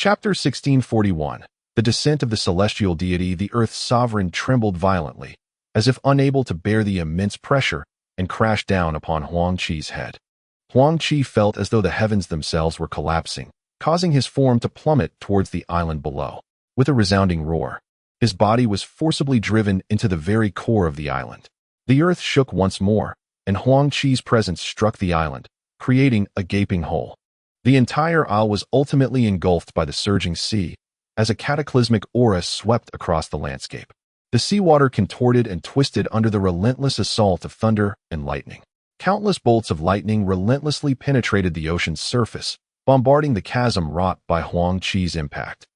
Chapter 1641. The descent of the celestial deity. The earth's sovereign trembled violently, as if unable to bear the immense pressure, and crashed down upon Huang Qi's head. Huang Qi felt as though the heavens themselves were collapsing, causing his form to plummet towards the island below. With a resounding roar, his body was forcibly driven into the very core of the island. The earth shook once more, and Huang Qi's presence struck the island, creating a gaping hole. The entire isle was ultimately engulfed by the surging sea, as a cataclysmic aura swept across the landscape. The seawater contorted and twisted under the relentless assault of thunder and lightning. Countless bolts of lightning relentlessly penetrated the ocean's surface, bombarding the chasm wrought by Huang Qi's impact.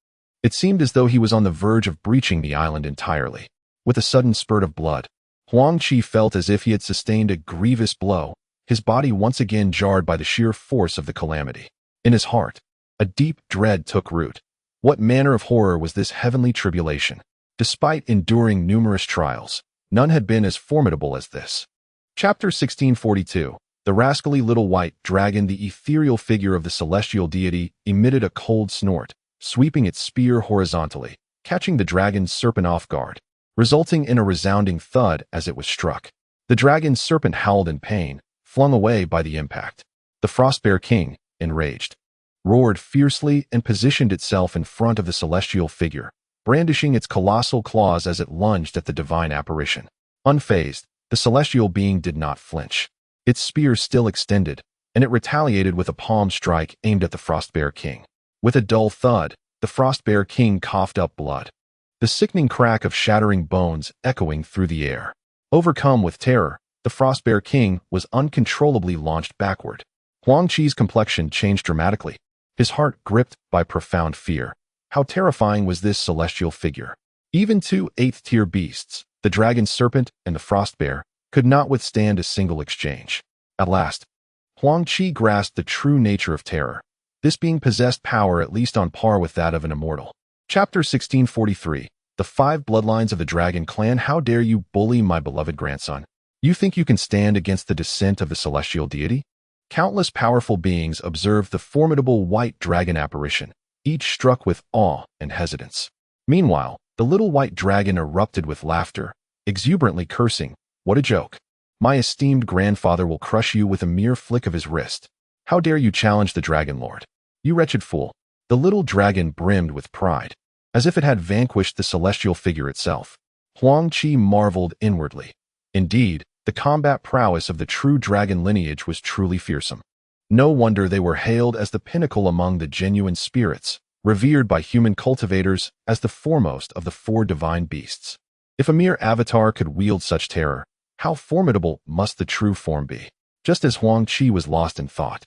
It seemed as though he was on the verge of breaching the island entirely. With a sudden spurt of blood, Huang Qi felt as if he had sustained a grievous blow, his body once again jarred by the sheer force of the calamity. In his heart, a deep dread took root. What manner of horror was this heavenly tribulation? Despite enduring numerous trials, none had been as formidable as this. Chapter 1642. The rascally little white dragon. The ethereal figure of the celestial deity emitted a cold snort, sweeping its spear horizontally, catching the dragon's serpent off guard, resulting in a resounding thud as it was struck. The dragon's serpent howled in pain, flung away by the impact. The Frostbear King, enraged, roared fiercely and positioned itself in front of the celestial figure, brandishing its colossal claws as it lunged at the divine apparition. Unfazed, the celestial being did not flinch. Its spear still extended, and it retaliated with a palm strike aimed at the Frostbear King. With a dull thud, the Frostbear King coughed up blood, the sickening crack of shattering bones echoing through the air. Overcome with terror, the Frostbear King was uncontrollably launched backward. Huang Qi's complexion changed dramatically, his heart gripped by profound fear. How terrifying was this celestial figure? Even two 8th-tier beasts, the dragon serpent and the frost bear, could not withstand a single exchange. At last, Huang Qi grasped the true nature of terror. This being possessed power at least on par with that of an immortal. Chapter 1643. The 5 bloodlines of the dragon clan. How dare you bully my beloved grandson? You think you can stand against the descent of the celestial deity? Countless powerful beings observed the formidable white dragon apparition, each struck with awe and hesitance. Meanwhile, the little white dragon erupted with laughter, exuberantly cursing, "What a joke! My esteemed grandfather will crush you with a mere flick of his wrist. How dare you challenge the Dragon Lord? You wretched fool!" The little dragon brimmed with pride, as if it had vanquished the celestial figure itself. Huang Qi marveled inwardly. Indeed, the combat prowess of the true dragon lineage was truly fearsome. No wonder they were hailed as the pinnacle among the genuine spirits, revered by human cultivators as the foremost of the 4 divine beasts. If a mere avatar could wield such terror, how formidable must the true form be? Just as Huang Qi was lost in thought,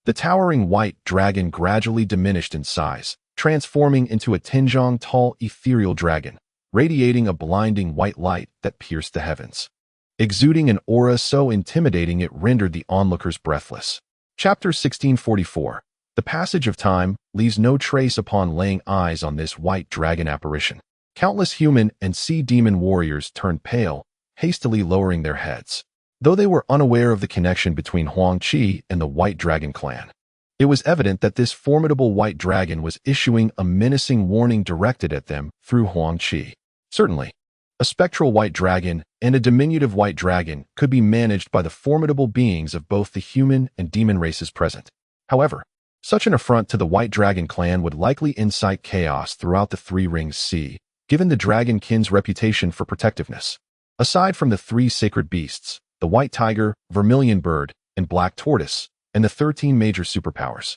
the towering white dragon gradually diminished in size, transforming into a 10-tall ethereal dragon, radiating a blinding white light that pierced the heavens, exuding an aura so intimidating it rendered the onlookers breathless. Chapter 1644. The passage of time leaves no trace upon laying eyes on this white dragon apparition. Countless human and sea demon warriors turned pale, hastily lowering their heads, though they were unaware of the connection between Huang Qi and the White Dragon clan. It was evident that this formidable white dragon was issuing a menacing warning directed at them through Huang Qi. Certainly, a spectral white dragon and a diminutive white dragon could be managed by the formidable beings of both the human and demon races present. However, such an affront to the White Dragon clan would likely incite chaos throughout the Three Rings Sea, given the dragon kin's reputation for protectiveness. Aside from the 3 sacred beasts, the White Tiger, Vermilion Bird, and Black Tortoise, and the 13 major superpowers,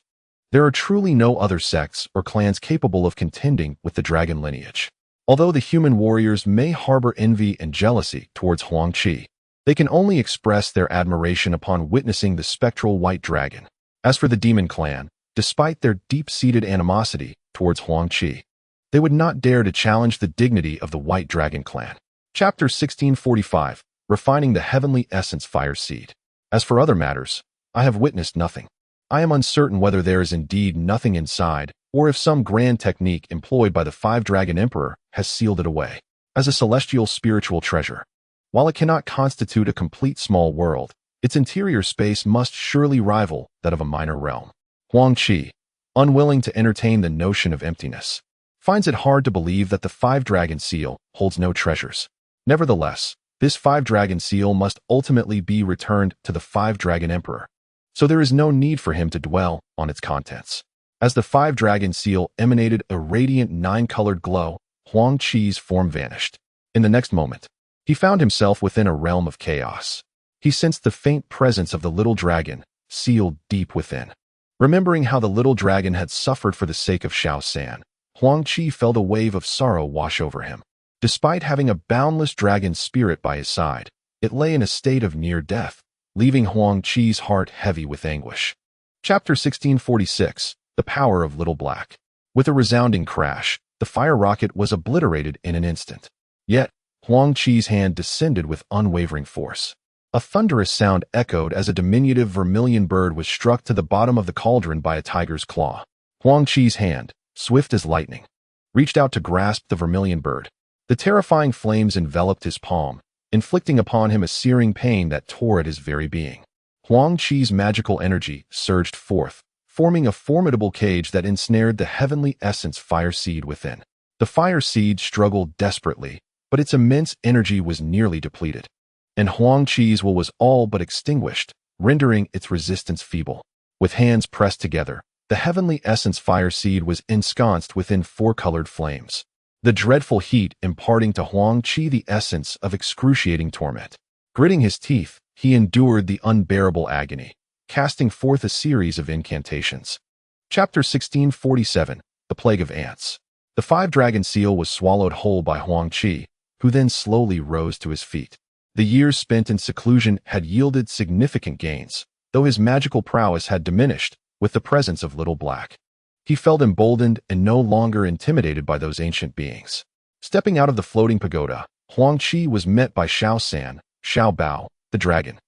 there are truly no other sects or clans capable of contending with the dragon lineage. Although the human warriors may harbor envy and jealousy towards Huang Qi, they can only express their admiration upon witnessing the spectral white dragon. As for the demon clan, despite their deep-seated animosity towards Huang Qi, they would not dare to challenge the dignity of the White Dragon clan. Chapter 1645. Refining the heavenly essence fire seed. As for other matters, I have witnessed nothing. I am uncertain whether there is indeed nothing inside, or if some grand technique employed by the 5-Dragon Emperor has sealed it away as a celestial spiritual treasure. While it cannot constitute a complete small world, its interior space must surely rival that of a minor realm. Huang Qi, unwilling to entertain the notion of emptiness, finds it hard to believe that the five-dragon seal holds no treasures. Nevertheless, this five-dragon seal must ultimately be returned to the five-dragon emperor, so there is no need for him to dwell on its contents. As the five-dragon seal emanated a radiant nine-colored glow, Huang Qi's form vanished. In the next moment, he found himself within a realm of chaos. He sensed the faint presence of the little dragon, sealed deep within. Remembering how the little dragon had suffered for the sake of Xiao San, Huang Qi felt a wave of sorrow wash over him. Despite having a boundless dragon spirit by his side, it lay in a state of near death, leaving Huang Qi's heart heavy with anguish. Chapter 1646, The Power of Little Black. With a resounding crash, the fire rocket was obliterated in an instant. Yet, Huang Qi's hand descended with unwavering force. A thunderous sound echoed as a diminutive vermilion bird was struck to the bottom of the cauldron by a tiger's claw. Huang Qi's hand, swift as lightning, reached out to grasp the vermilion bird. The terrifying flames enveloped his palm, inflicting upon him a searing pain that tore at his very being. Huang Qi's magical energy surged forth, forming a formidable cage that ensnared the heavenly essence fire seed within. The fire seed struggled desperately, but its immense energy was nearly depleted, and Huang Qi's will was all but extinguished, rendering its resistance feeble. With hands pressed together, the heavenly essence fire seed was ensconced within four-colored flames, the dreadful heat imparting to Huang Qi the essence of excruciating torment. Gritting his teeth, he endured the unbearable agony, casting forth a series of incantations. Chapter 1647, The Plague of Ants. The five-dragon seal was swallowed whole by Huang Qi, who then slowly rose to his feet. The years spent in seclusion had yielded significant gains, though his magical prowess had diminished with the presence of Little Black. He felt emboldened and no longer intimidated by those ancient beings. Stepping out of the floating pagoda, Huang Qi was met by Xiao San, Xiao Bao, the dragon,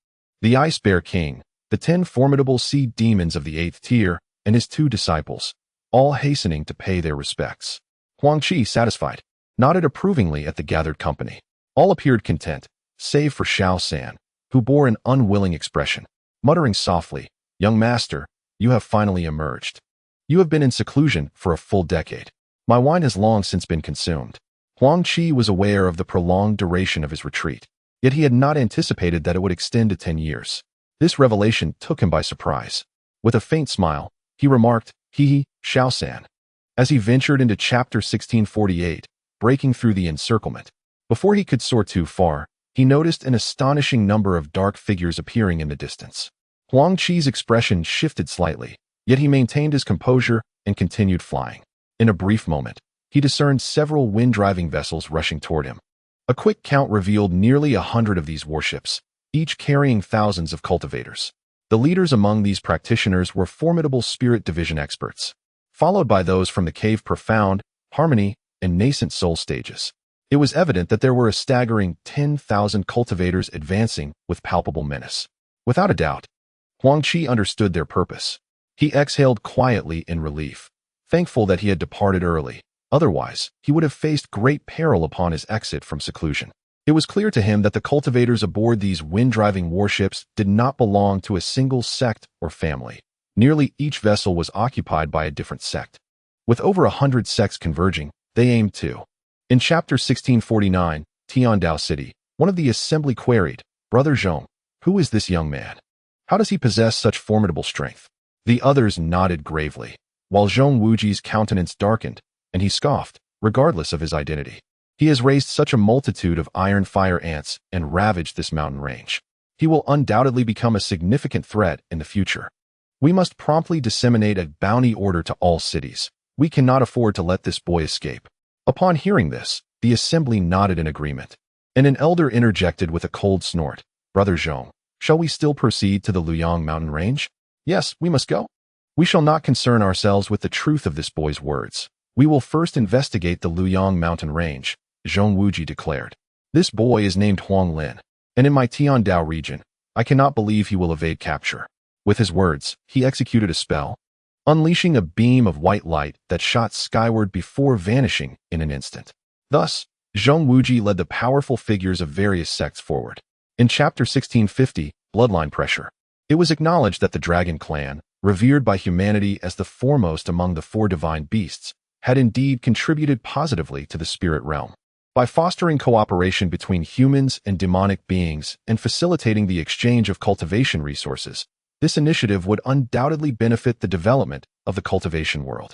the Ice Bear King, the 10 formidable sea demons of the 8th tier, and his 2 disciples, all hastening to pay their respects. Huang Qi, satisfied, nodded approvingly at the gathered company. All appeared content, save for Xiao San, who bore an unwilling expression, muttering softly, "Young master, you have finally emerged. You have been in seclusion for a full decade. My wine has long since been consumed." Huang Qi was aware of the prolonged duration of his retreat, yet he had not anticipated that it would extend to 10 years. This revelation took him by surprise. With a faint smile, he remarked, "Hee, Xiao San," as he ventured into chapter 1648, breaking through the encirclement. Before he could soar too far, he noticed an astonishing number of dark figures appearing in the distance. Huang Qi's expression shifted slightly, yet he maintained his composure and continued flying. In a brief moment, he discerned several wind-driving vessels rushing toward him. A quick count revealed nearly 100 of these warships, each carrying thousands of cultivators. The leaders among these practitioners were formidable spirit division experts, followed by those from the cave profound, harmony, and nascent soul stages. It was evident that there were a staggering 10,000 cultivators advancing with palpable menace. Without a doubt, Huang Qi understood their purpose. He exhaled quietly in relief, thankful that he had departed early. Otherwise, he would have faced great peril upon his exit from seclusion. It was clear to him that the cultivators aboard these wind-driving warships did not belong to a single sect or family. Nearly each vessel was occupied by a different sect. With over 100 sects converging, they aimed to. In chapter 1649, Tiandao City, one of the assembly queried, "Brother Zhong, who is this young man? How does he possess such formidable strength?" The others nodded gravely, while Zhong Wuji's countenance darkened, and he scoffed, regardless of his identity. "He has raised such a multitude of iron fire ants and ravaged this mountain range. He will undoubtedly become a significant threat in the future. We must promptly disseminate a bounty order to all cities. We cannot afford to let this boy escape." Upon hearing this, the assembly nodded in agreement, and an elder interjected with a cold snort, "Brother Zhong, shall we still proceed to the Luyang mountain range?" "Yes, we must go. We shall not concern ourselves with the truth of this boy's words. We will first investigate the Luyang mountain range," Zhong Wuji declared. "This boy is named Huang Lin, and in my Tiandao region, I cannot believe he will evade capture." With his words, he executed a spell, unleashing a beam of white light that shot skyward before vanishing in an instant. Thus, Zhong Wuji led the powerful figures of various sects forward. In chapter 1650, Bloodline Pressure, it was acknowledged that the Dragon Clan, revered by humanity as the foremost among the four divine beasts, had indeed contributed positively to the spirit realm. By fostering cooperation between humans and demonic beings and facilitating the exchange of cultivation resources, this initiative would undoubtedly benefit the development of the cultivation world.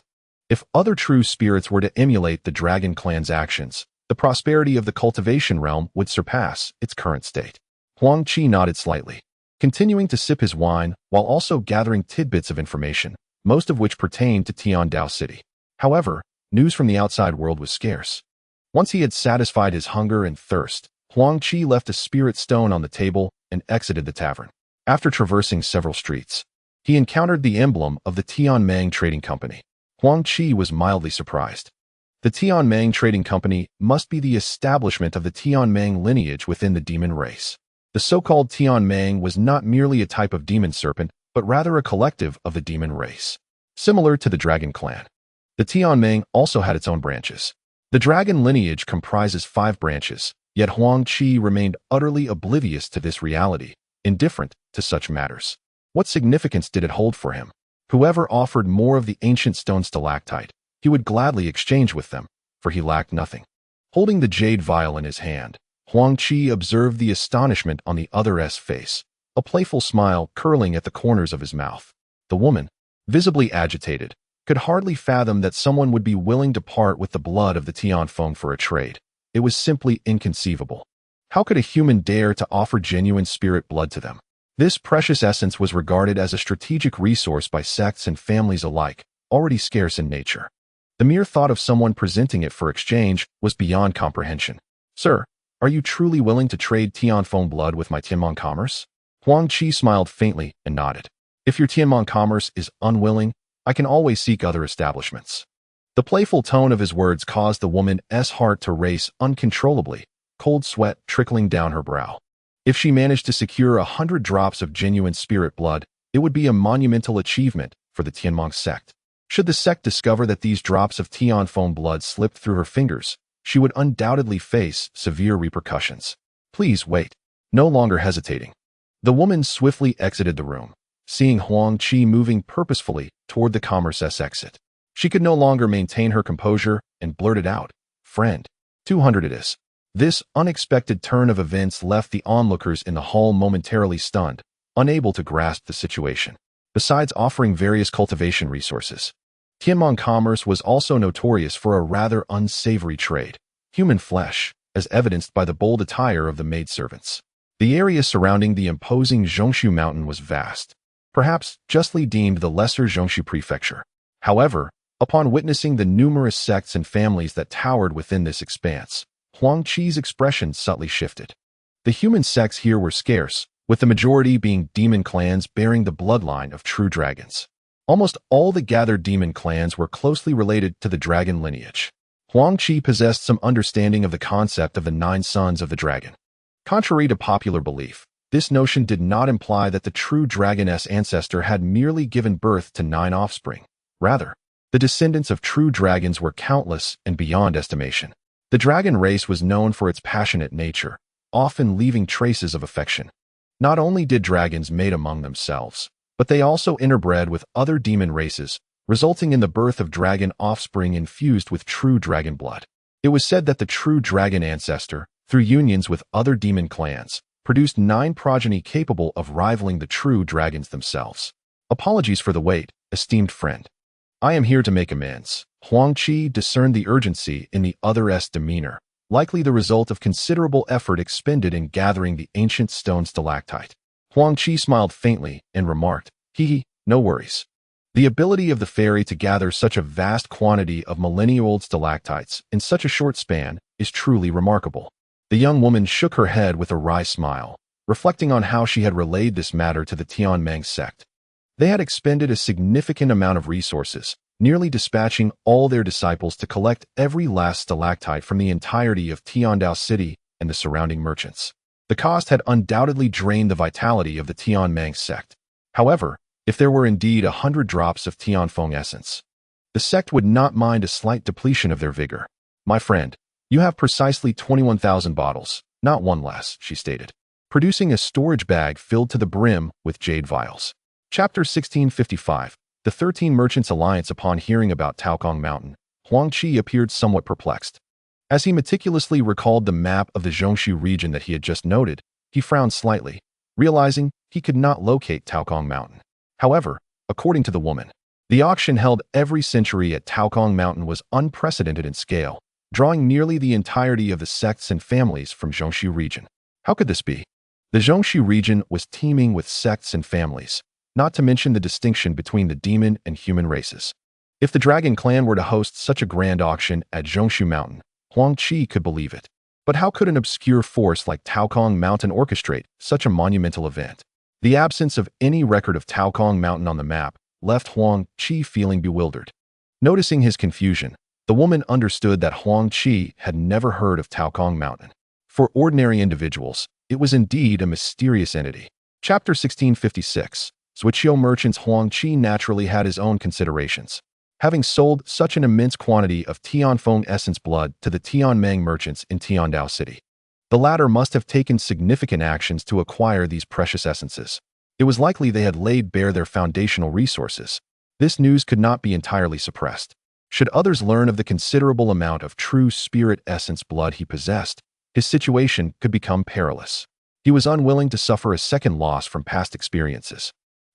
If other true spirits were to emulate the dragon clan's actions, the prosperity of the cultivation realm would surpass its current state. Huang Qi nodded slightly, continuing to sip his wine while also gathering tidbits of information, most of which pertained to Tiandao City. However, news from the outside world was scarce. Once he had satisfied his hunger and thirst, Huang Qi left a spirit stone on the table and exited the tavern. After traversing several streets, he encountered the emblem of the Tianmeng Trading Company. Huang Qi was mildly surprised. The Tianmeng Trading Company must be the establishment of the Tianmeng lineage within the demon race. The so-called Tianmeng was not merely a type of demon serpent, but rather a collective of the demon race. Similar to the dragon clan, the Tianmeng also had its own branches. The dragon lineage comprises 5 branches, yet Huang Qi remained utterly oblivious to this reality, indifferent to such matters. What significance did it hold for him? Whoever offered more of the ancient stone stalactite, he would gladly exchange with them, for he lacked nothing. Holding the jade vial in his hand, Huang Qi observed the astonishment on the other's face, a playful smile curling at the corners of his mouth. The woman, visibly agitated, could hardly fathom that someone would be willing to part with the blood of the Tianfeng for a trade. It was simply inconceivable. How could a human dare to offer genuine spirit blood to them? This precious essence was regarded as a strategic resource by sects and families alike, already scarce in nature. The mere thought of someone presenting it for exchange was beyond comprehension. Sir, are you truly willing to trade Tianfeng blood with my Tianmeng commerce? Huang Qi smiled faintly and nodded. If your Tianmeng commerce is unwilling, I can always seek other establishments. The playful tone of his words caused the woman's heart to race uncontrollably, cold sweat trickling down her brow. If she managed to secure 100 drops of genuine spirit blood, it would be a monumental achievement for the Tianmeng sect. Should the sect discover that these drops of Tianfeng blood slipped through her fingers, she would undoubtedly face severe repercussions. Please wait. No longer hesitating, the woman swiftly exited the room, seeing Huang Qi moving purposefully toward the commerce's exit. She could no longer maintain her composure and blurted out, "Friend, 200 it is." This unexpected turn of events left the onlookers in the hall momentarily stunned, unable to grasp the situation. Besides offering various cultivation resources, Tianmeng commerce was also notorious for a rather unsavory trade, human flesh, as evidenced by the bold attire of the maidservants. The area surrounding the imposing Zhongshu mountain was vast, perhaps justly deemed the lesser Zhongshu prefecture. However, upon witnessing the numerous sects and families that towered within this expanse, Huang Qi's expression subtly shifted. The human sects here were scarce, with the majority being demon clans bearing the bloodline of true dragons. Almost all the gathered demon clans were closely related to the dragon lineage. Huang Qi possessed some understanding of the concept of the 9 sons of the dragon. Contrary to popular belief, this notion did not imply that the true dragoness ancestor had merely given birth to 9 offspring. Rather, the descendants of true dragons were countless and beyond estimation. The dragon race was known for its passionate nature, often leaving traces of affection. Not only did dragons mate among themselves, but they also interbred with other demon races, resulting in the birth of dragon offspring infused with true dragon blood. It was said that the true dragon ancestor, through unions with other demon clans, produced 9 progeny capable of rivaling the true dragons themselves. Apologies for the wait, esteemed friend. I am here to make amends. Huang Qi discerned the urgency in the other's demeanor, likely the result of considerable effort expended in gathering the ancient stone stalactite. Huang Qi smiled faintly and remarked, no worries. The ability of the fairy to gather such a vast quantity of millennia-old stalactites in such a short span is truly remarkable. The young woman shook her head with a wry smile, reflecting on how she had relayed this matter to the Tianmeng sect. They had expended a significant amount of resources, nearly dispatching all their disciples to collect every last stalactite from the entirety of Tiandao City and the surrounding merchants. The cost had undoubtedly drained the vitality of the Tianmeng sect. However, if there were indeed 100 drops of Tianfeng essence, the sect would not mind a slight depletion of their vigor. My friend, you have precisely 21,000 bottles, not one less, she stated, producing a storage bag filled to the brim with jade vials. Chapter 1655. The 13 Merchants' Alliance. Upon hearing about Taokong Mountain, Huang Qi appeared somewhat perplexed. As he meticulously recalled the map of the Zhongshu region that he had just noted, he frowned slightly, realizing he could not locate Taokong Mountain. However, according to the woman, the auction held every century at Taokong Mountain was unprecedented in scale, drawing nearly the entirety of the sects and families from Zhongshu region. How could this be? The Zhongshu region was teeming with sects and families, not to mention the distinction between the demon and human races. If the Dragon Clan were to host such a grand auction at Zhongshu Mountain, Huang Qi could believe it. But how could an obscure force like Taokong Mountain orchestrate such a monumental event? The absence of any record of Taokong Mountain on the map left Huang Qi feeling bewildered. Noticing his confusion, the woman understood that Huang Qi had never heard of Taokong Mountain. For ordinary individuals, it was indeed a mysterious entity. Chapter 1656. Zhuoqiu merchants. Huang Qi naturally had his own considerations. Having sold such an immense quantity of Tianfeng essence blood to the Tianmeng merchants in Tiandao City, the latter must have taken significant actions to acquire these precious essences. It was likely they had laid bare their foundational resources. This news could not be entirely suppressed. Should others learn of the considerable amount of true spirit essence blood he possessed, his situation could become perilous. He was unwilling to suffer a second loss from past experiences.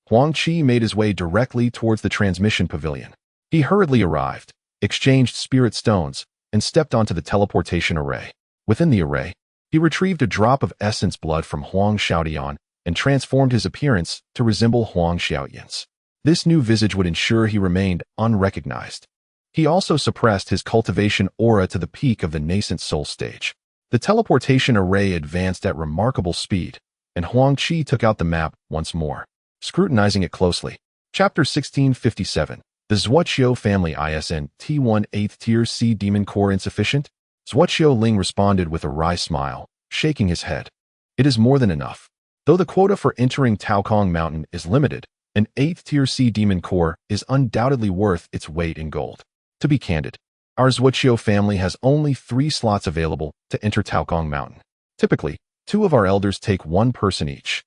Huang Qi made his way directly towards the transmission pavilion. He hurriedly arrived, exchanged spirit stones, and stepped onto the teleportation array. Within the array, he retrieved a drop of essence blood from Huang Xiaotian and transformed his appearance to resemble Huang Xiaotian's. This new visage would ensure he remained unrecognized. He also suppressed his cultivation aura to the peak of the nascent soul stage. The teleportation array advanced at remarkable speed, and Huang Qi took out the map once more, scrutinizing it closely. Chapter 1657. The Zhuoqiu family. ISN T1 8th tier C demon core insufficient? Zhuoqiu Ling responded with a wry smile, shaking his head. It is more than enough. Though the quota for entering Taokong Mountain is limited, an 8th tier C demon core is undoubtedly worth its weight in gold. To be candid, our Zhuoqiu family has only 3 slots available to enter Taokong Mountain. Typically, 2 of our elders take 1 person each,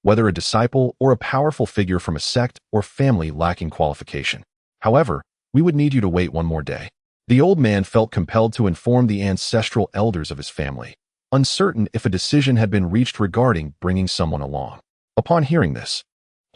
whether a disciple or a powerful figure from a sect or family lacking qualification. However, we would need you to wait 1 more day. The old man felt compelled to inform the ancestral elders of his family, uncertain if a decision had been reached regarding bringing someone along. Upon hearing this,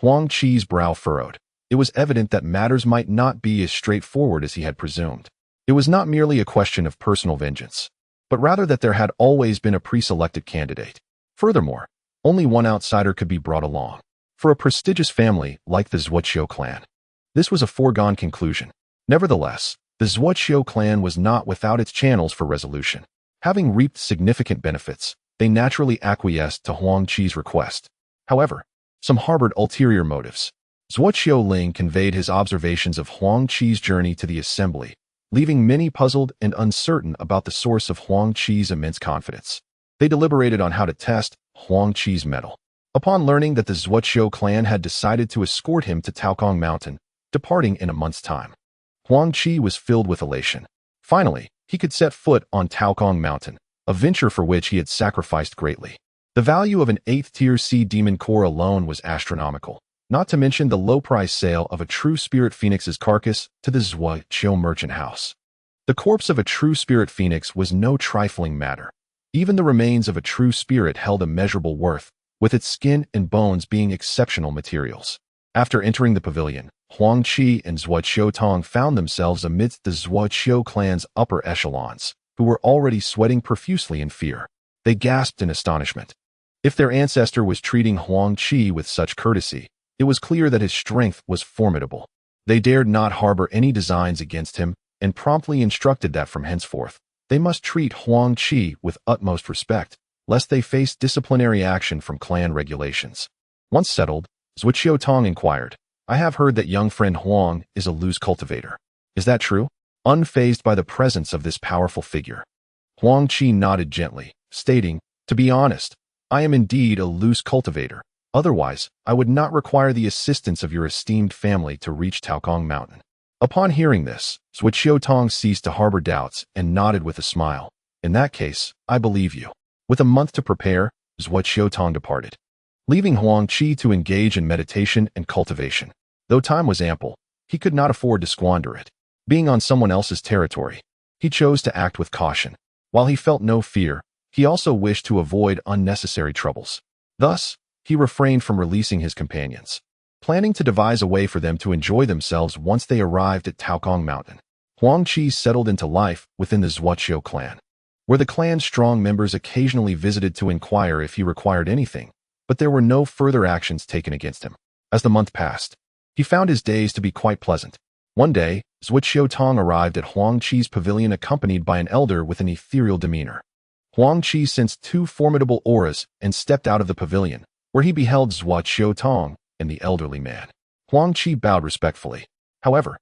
Huang Qi's brow furrowed. It was evident that matters might not be as straightforward as he had presumed. It was not merely a question of personal vengeance, but rather that there had always been a pre-selected candidate. Furthermore, only 1 outsider could be brought along. For a prestigious family like the Zhuoqiu clan, this was a foregone conclusion. Nevertheless, the Zhuoqiu clan was not without its channels for resolution. Having reaped significant benefits, they naturally acquiesced to Huang Qi's request. However, some harbored ulterior motives. Zhuoqiu Ling conveyed his observations of Huang Qi's journey to the assembly, leaving many puzzled and uncertain about the source of Huang Qi's immense confidence. They deliberated on how to test Huang Qi's mettle. Upon learning that the Zhuoqiu clan had decided to escort him to Taokong Mountain, departing in a month's time, Huang Qi was filled with elation. Finally, he could set foot on Taokong Mountain, a venture for which he had sacrificed greatly. The value of an 8th tier C demon core alone was astronomical, not to mention the low price sale of a true spirit phoenix's carcass to the Zhuoqiu merchant house. The corpse of a true spirit phoenix was no trifling matter. Even the remains of a true spirit held immeasurable worth, with its skin and bones being exceptional materials. After entering the pavilion, Huang Qi and Zhuoqiu Tong found themselves amidst the Zhuoqiu clan's upper echelons, who were already sweating profusely in fear. They gasped in astonishment. If their ancestor was treating Huang Qi with such courtesy, it was clear that his strength was formidable. They dared not harbor any designs against him, and promptly instructed that from henceforth, they must treat Huang Qi with utmost respect, lest they face disciplinary action from clan regulations. Once settled, Zhuoqiu Tong inquired, I have heard that young friend Huang is a loose cultivator. Is that true? Unfazed by the presence of this powerful figure, Huang Qi nodded gently, stating, to be honest, I am indeed a loose cultivator. Otherwise, I would not require the assistance of your esteemed family to reach Taokong Mountain. Upon hearing this, Zhuoqiu Tong ceased to harbor doubts and nodded with a smile. In that case, I believe you. With a month to prepare, Zhuoqiu Tong departed. leaving Huang Qi to engage in meditation and cultivation. Though time was ample, he could not afford to squander it. Being on someone else's territory, he chose to act with caution. While he felt no fear, he also wished to avoid unnecessary troubles. Thus, he refrained from releasing his companions, planning to devise a way for them to enjoy themselves once they arrived at Taokong Mountain. Huang Qi settled into life within the Zhuoqiu clan, where the clan's strong members occasionally visited to inquire if he required anything, but there were no further actions taken against him. As the month passed, he found his days to be quite pleasant. One day, Zhuoqiu Tong arrived at Huang Qi's pavilion accompanied by an elder with an ethereal demeanor. Huang Qi sensed two formidable auras and stepped out of the pavilion, where he beheld Zhuoqiu Tong and the elderly man. Huang Qi bowed respectfully. However,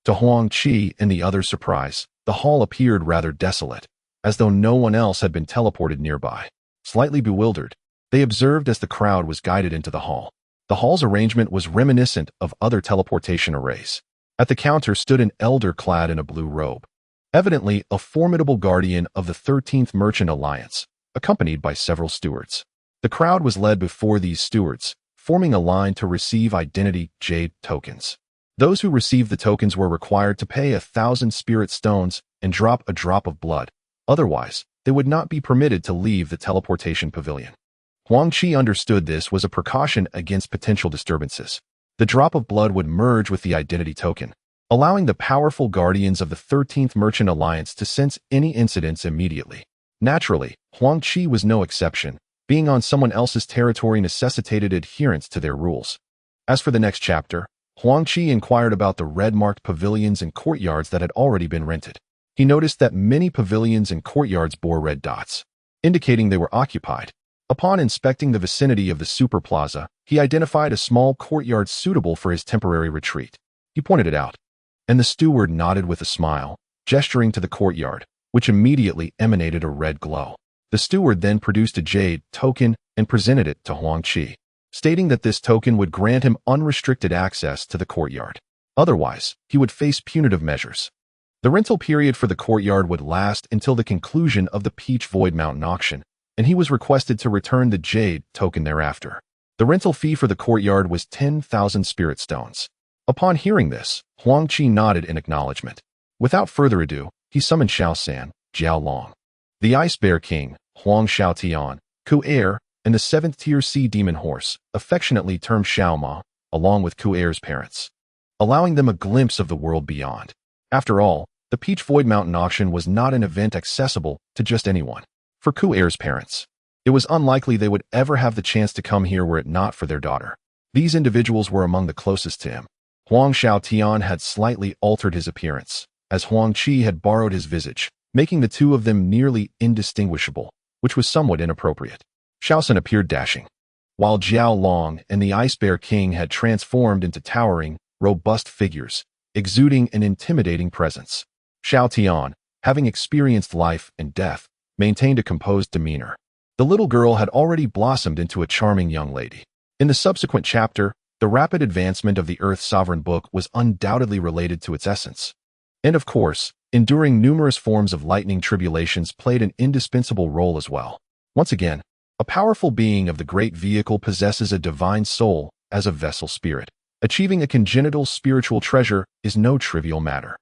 to Huang Qi and the other's surprise, the hall appeared rather desolate, as though no one else had been teleported nearby. Slightly bewildered, they observed as the crowd was guided into the hall. The hall's arrangement was reminiscent of other teleportation arrays. At the counter stood an elder clad in a blue robe, evidently a formidable guardian of the 13th Merchant Alliance, accompanied by several stewards. The crowd was led before these stewards, forming a line to receive identity jade tokens. Those who received the tokens were required to pay 1,000 spirit stones and drop a drop of blood. Otherwise, they would not be permitted to leave the teleportation pavilion. Huang Qi understood this was a precaution against potential disturbances. The drop of blood would merge with the identity token, allowing the powerful guardians of the 13th Merchant Alliance to sense any incidents immediately. Naturally, Huang Qi was no exception. Being on someone else's territory necessitated adherence to their rules. As for the next chapter, Huang Qi inquired about the red-marked pavilions and courtyards that had already been rented. He noticed that many pavilions and courtyards bore red dots, indicating they were occupied. Upon inspecting the vicinity of the super plaza, he identified a small courtyard suitable for his temporary retreat. He pointed it out, and the steward nodded with a smile, gesturing to the courtyard, which immediately emanated a red glow. The steward then produced a jade token and presented it to Huang Qi, stating that this token would grant him unrestricted access to the courtyard. Otherwise, he would face punitive measures. The rental period for the courtyard would last until the conclusion of the Peach Void Mountain auction, and he was requested to return the jade token thereafter. The rental fee for the courtyard was 10,000 spirit stones. Upon hearing this, Huang Qi nodded in acknowledgement. Without further ado, he summoned Xiao San, Jiao Long, the Ice Bear King, Huang Xiaotian, Ku Er, and the 7th-tier sea demon horse, affectionately termed Xiao Ma, along with Ku Er's parents, allowing them a glimpse of the world beyond. After all, the Peach Void Mountain auction was not an event accessible to just anyone. For Ku Er's parents, it was unlikely they would ever have the chance to come here were it not for their daughter. These individuals were among the closest to him. Huang Xiaotian had slightly altered his appearance, as Huang Qi had borrowed his visage, making the two of them nearly indistinguishable, which was somewhat inappropriate. Xiaosan appeared dashing, while Jiao Long and the Ice Bear King had transformed into towering, robust figures, exuding an intimidating presence. Xiaotian, having experienced life and death, maintained a composed demeanor. The little girl had already blossomed into a charming young lady. In the subsequent chapter, the rapid advancement of the Earth's sovereign book was undoubtedly related to its essence. And of course, enduring numerous forms of lightning tribulations played an indispensable role as well. Once again, a powerful being of the great vehicle possesses a divine soul as a vessel spirit. Achieving a congenital spiritual treasure is no trivial matter.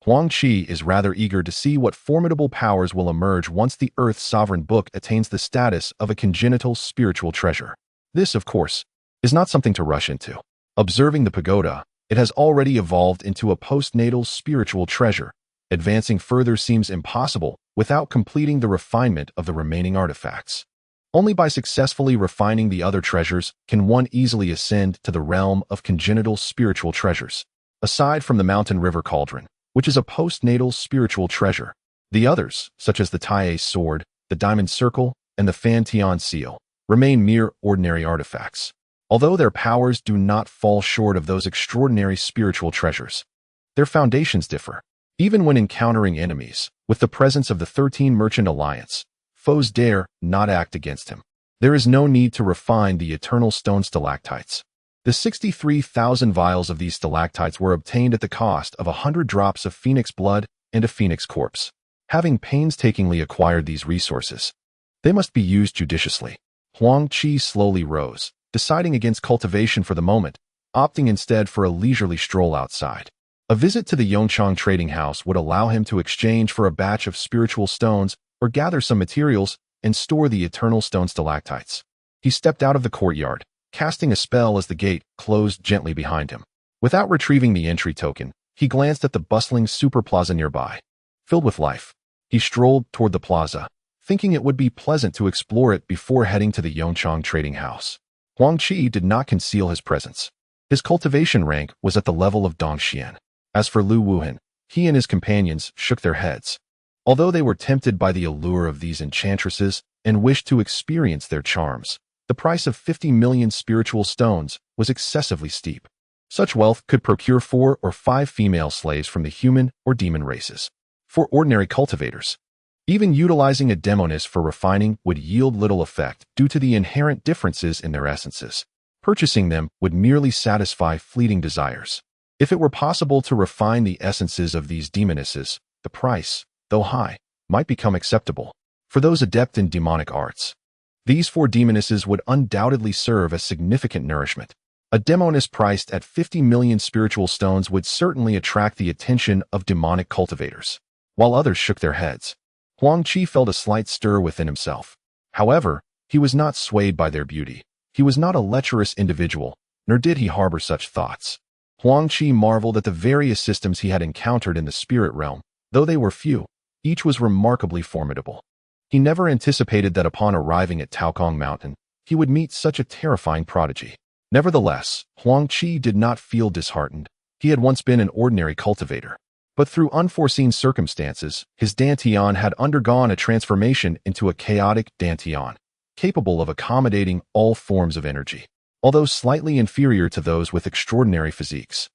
Huang Qi is rather eager to see what formidable powers will emerge once the Earth's sovereign book attains the status of a congenital spiritual treasure. This, of course, is not something to rush into. Observing the pagoda, it has already evolved into a postnatal spiritual treasure. Advancing further seems impossible without completing the refinement of the remaining artifacts. Only by successfully refining the other treasures can one easily ascend to the realm of congenital spiritual treasures. Aside from the Mountain River Cauldron, which is a postnatal spiritual treasure, the others, such as the Tai sword, the Diamond Circle, and the Fan Tian seal, remain mere ordinary artifacts. Although their powers do not fall short of those extraordinary spiritual treasures, their foundations differ. Even when encountering enemies, with the presence of the 13 Merchant Alliance, foes dare not act against him. There is no need to refine the eternal stone stalactites. The 63,000 vials of these stalactites were obtained at the cost of 100 drops of phoenix blood and a phoenix corpse. Having painstakingly acquired these resources, they must be used judiciously. Huang Qi slowly rose, deciding against cultivation for the moment, opting instead for a leisurely stroll outside. A visit to the Yongchang trading house would allow him to exchange for a batch of spiritual stones or gather some materials and store the eternal stone stalactites. He stepped out of the courtyard, casting a spell as the gate closed gently behind him. Without retrieving the entry token, he glanced at the bustling super plaza nearby. Filled with life, he strolled toward the plaza, thinking it would be pleasant to explore it before heading to the Yongchang trading house. Huang Qi did not conceal his presence. His cultivation rank was at the level of Dongxian. As for Lu Wuhan, he and his companions shook their heads. Although they were tempted by the allure of these enchantresses and wished to experience their charms, the price of 50 million spiritual stones was excessively steep. Such wealth could procure 4 or 5 female slaves from the human or demon races. For ordinary cultivators, even utilizing a demoness for refining would yield little effect due to the inherent differences in their essences. Purchasing them would merely satisfy fleeting desires. If it were possible to refine the essences of these demonesses, the price, though high, might become acceptable. For those adept in demonic arts, these 4 demonesses would undoubtedly serve as significant nourishment. A demoness priced at 50 million spiritual stones would certainly attract the attention of demonic cultivators. While others shook their heads, Huang Qi felt a slight stir within himself. However, he was not swayed by their beauty. He was not a lecherous individual, nor did he harbor such thoughts. Huang Qi marveled at the various systems he had encountered in the spirit realm. Though they were few, each was remarkably formidable. He never anticipated that upon arriving at Taokong Mountain, he would meet such a terrifying prodigy. Nevertheless, Huang Qi did not feel disheartened. He had once been an ordinary cultivator. But through unforeseen circumstances, his Dantian had undergone a transformation into a chaotic Dantian, capable of accommodating all forms of energy, although slightly inferior to those with extraordinary physiques.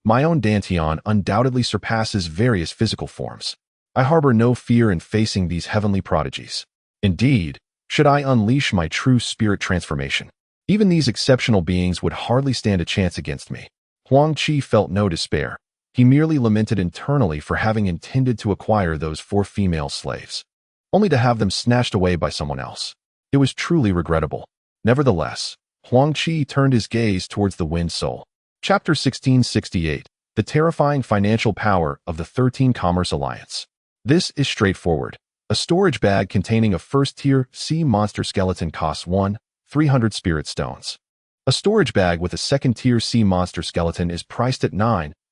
My own Dantian undoubtedly surpasses various physical forms. I harbor no fear in facing these heavenly prodigies. Indeed, should I unleash my true spirit transformation, even these exceptional beings would hardly stand a chance against me. Huang Qi felt no despair. He merely lamented internally for having intended to acquire those 4 female slaves, only to have them snatched away by someone else. It was truly regrettable. Nevertheless, Huang Qi turned his gaze towards the Wind Soul. Chapter 1668, The Terrifying Financial Power of the 13 Commerce Alliance. This is straightforward. A storage bag containing a first-tier sea monster skeleton costs 300 spirit stones. A storage bag with a second-tier sea monster skeleton is priced at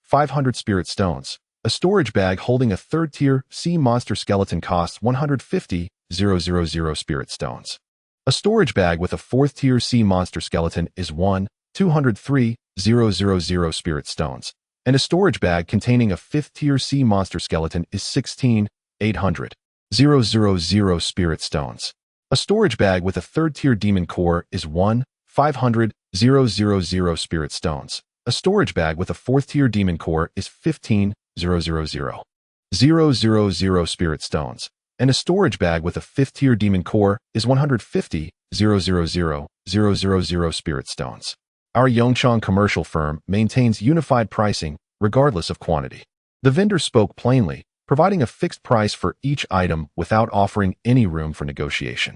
500 spirit stones. A storage bag holding a third-tier sea monster skeleton costs 150,000 spirit stones. A storage bag with a fourth-tier sea monster skeleton is 203,000 spirit stones, and a storage bag containing a fifth-tier sea monster skeleton is 16,800,000 spirit stones. A storage bag with a third-tier demon core is 500,000 spirit stones. A storage bag with a fourth-tier demon core is 15,000 spirit stones, and a storage bag with a fifth-tier demon core is 150,000 spirit stones. Our Yongchang commercial firm maintains unified pricing regardless of quantity. The vendor spoke plainly, providing a fixed price for each item without offering any room for negotiation.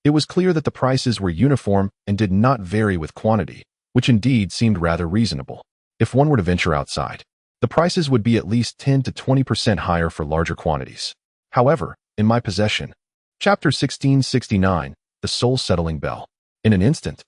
It was clear that the prices were uniform and did not vary with quantity, which indeed seemed rather reasonable. If one were to venture outside, the prices would be at least 10 to 20% higher for larger quantities. However, in my possession, Chapter 1669, The Soul-Settling Bell. In an instant,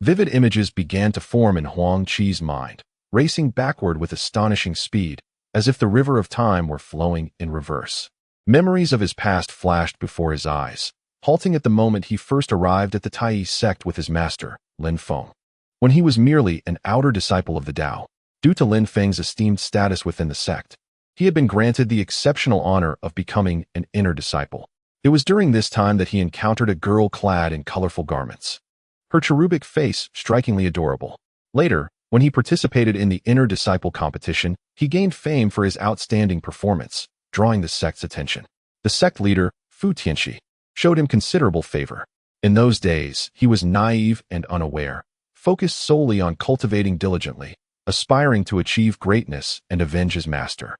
vivid images began to form in Huang Qi's mind, racing backward with astonishing speed, as if the river of time were flowing in reverse. Memories of his past flashed before his eyes, halting at the moment he first arrived at the Tai sect with his master, Lin Feng. When he was merely an outer disciple of the Tao, due to Lin Feng's esteemed status within the sect, he had been granted the exceptional honor of becoming an inner disciple. It was during this time that he encountered a girl clad in colorful garments, her cherubic face strikingly adorable. Later, when he participated in the inner disciple competition, he gained fame for his outstanding performance, drawing the sect's attention. The sect leader, Fu Tianxi, showed him considerable favor. In those days, he was naive and unaware, focused solely on cultivating diligently, aspiring to achieve greatness and avenge his master.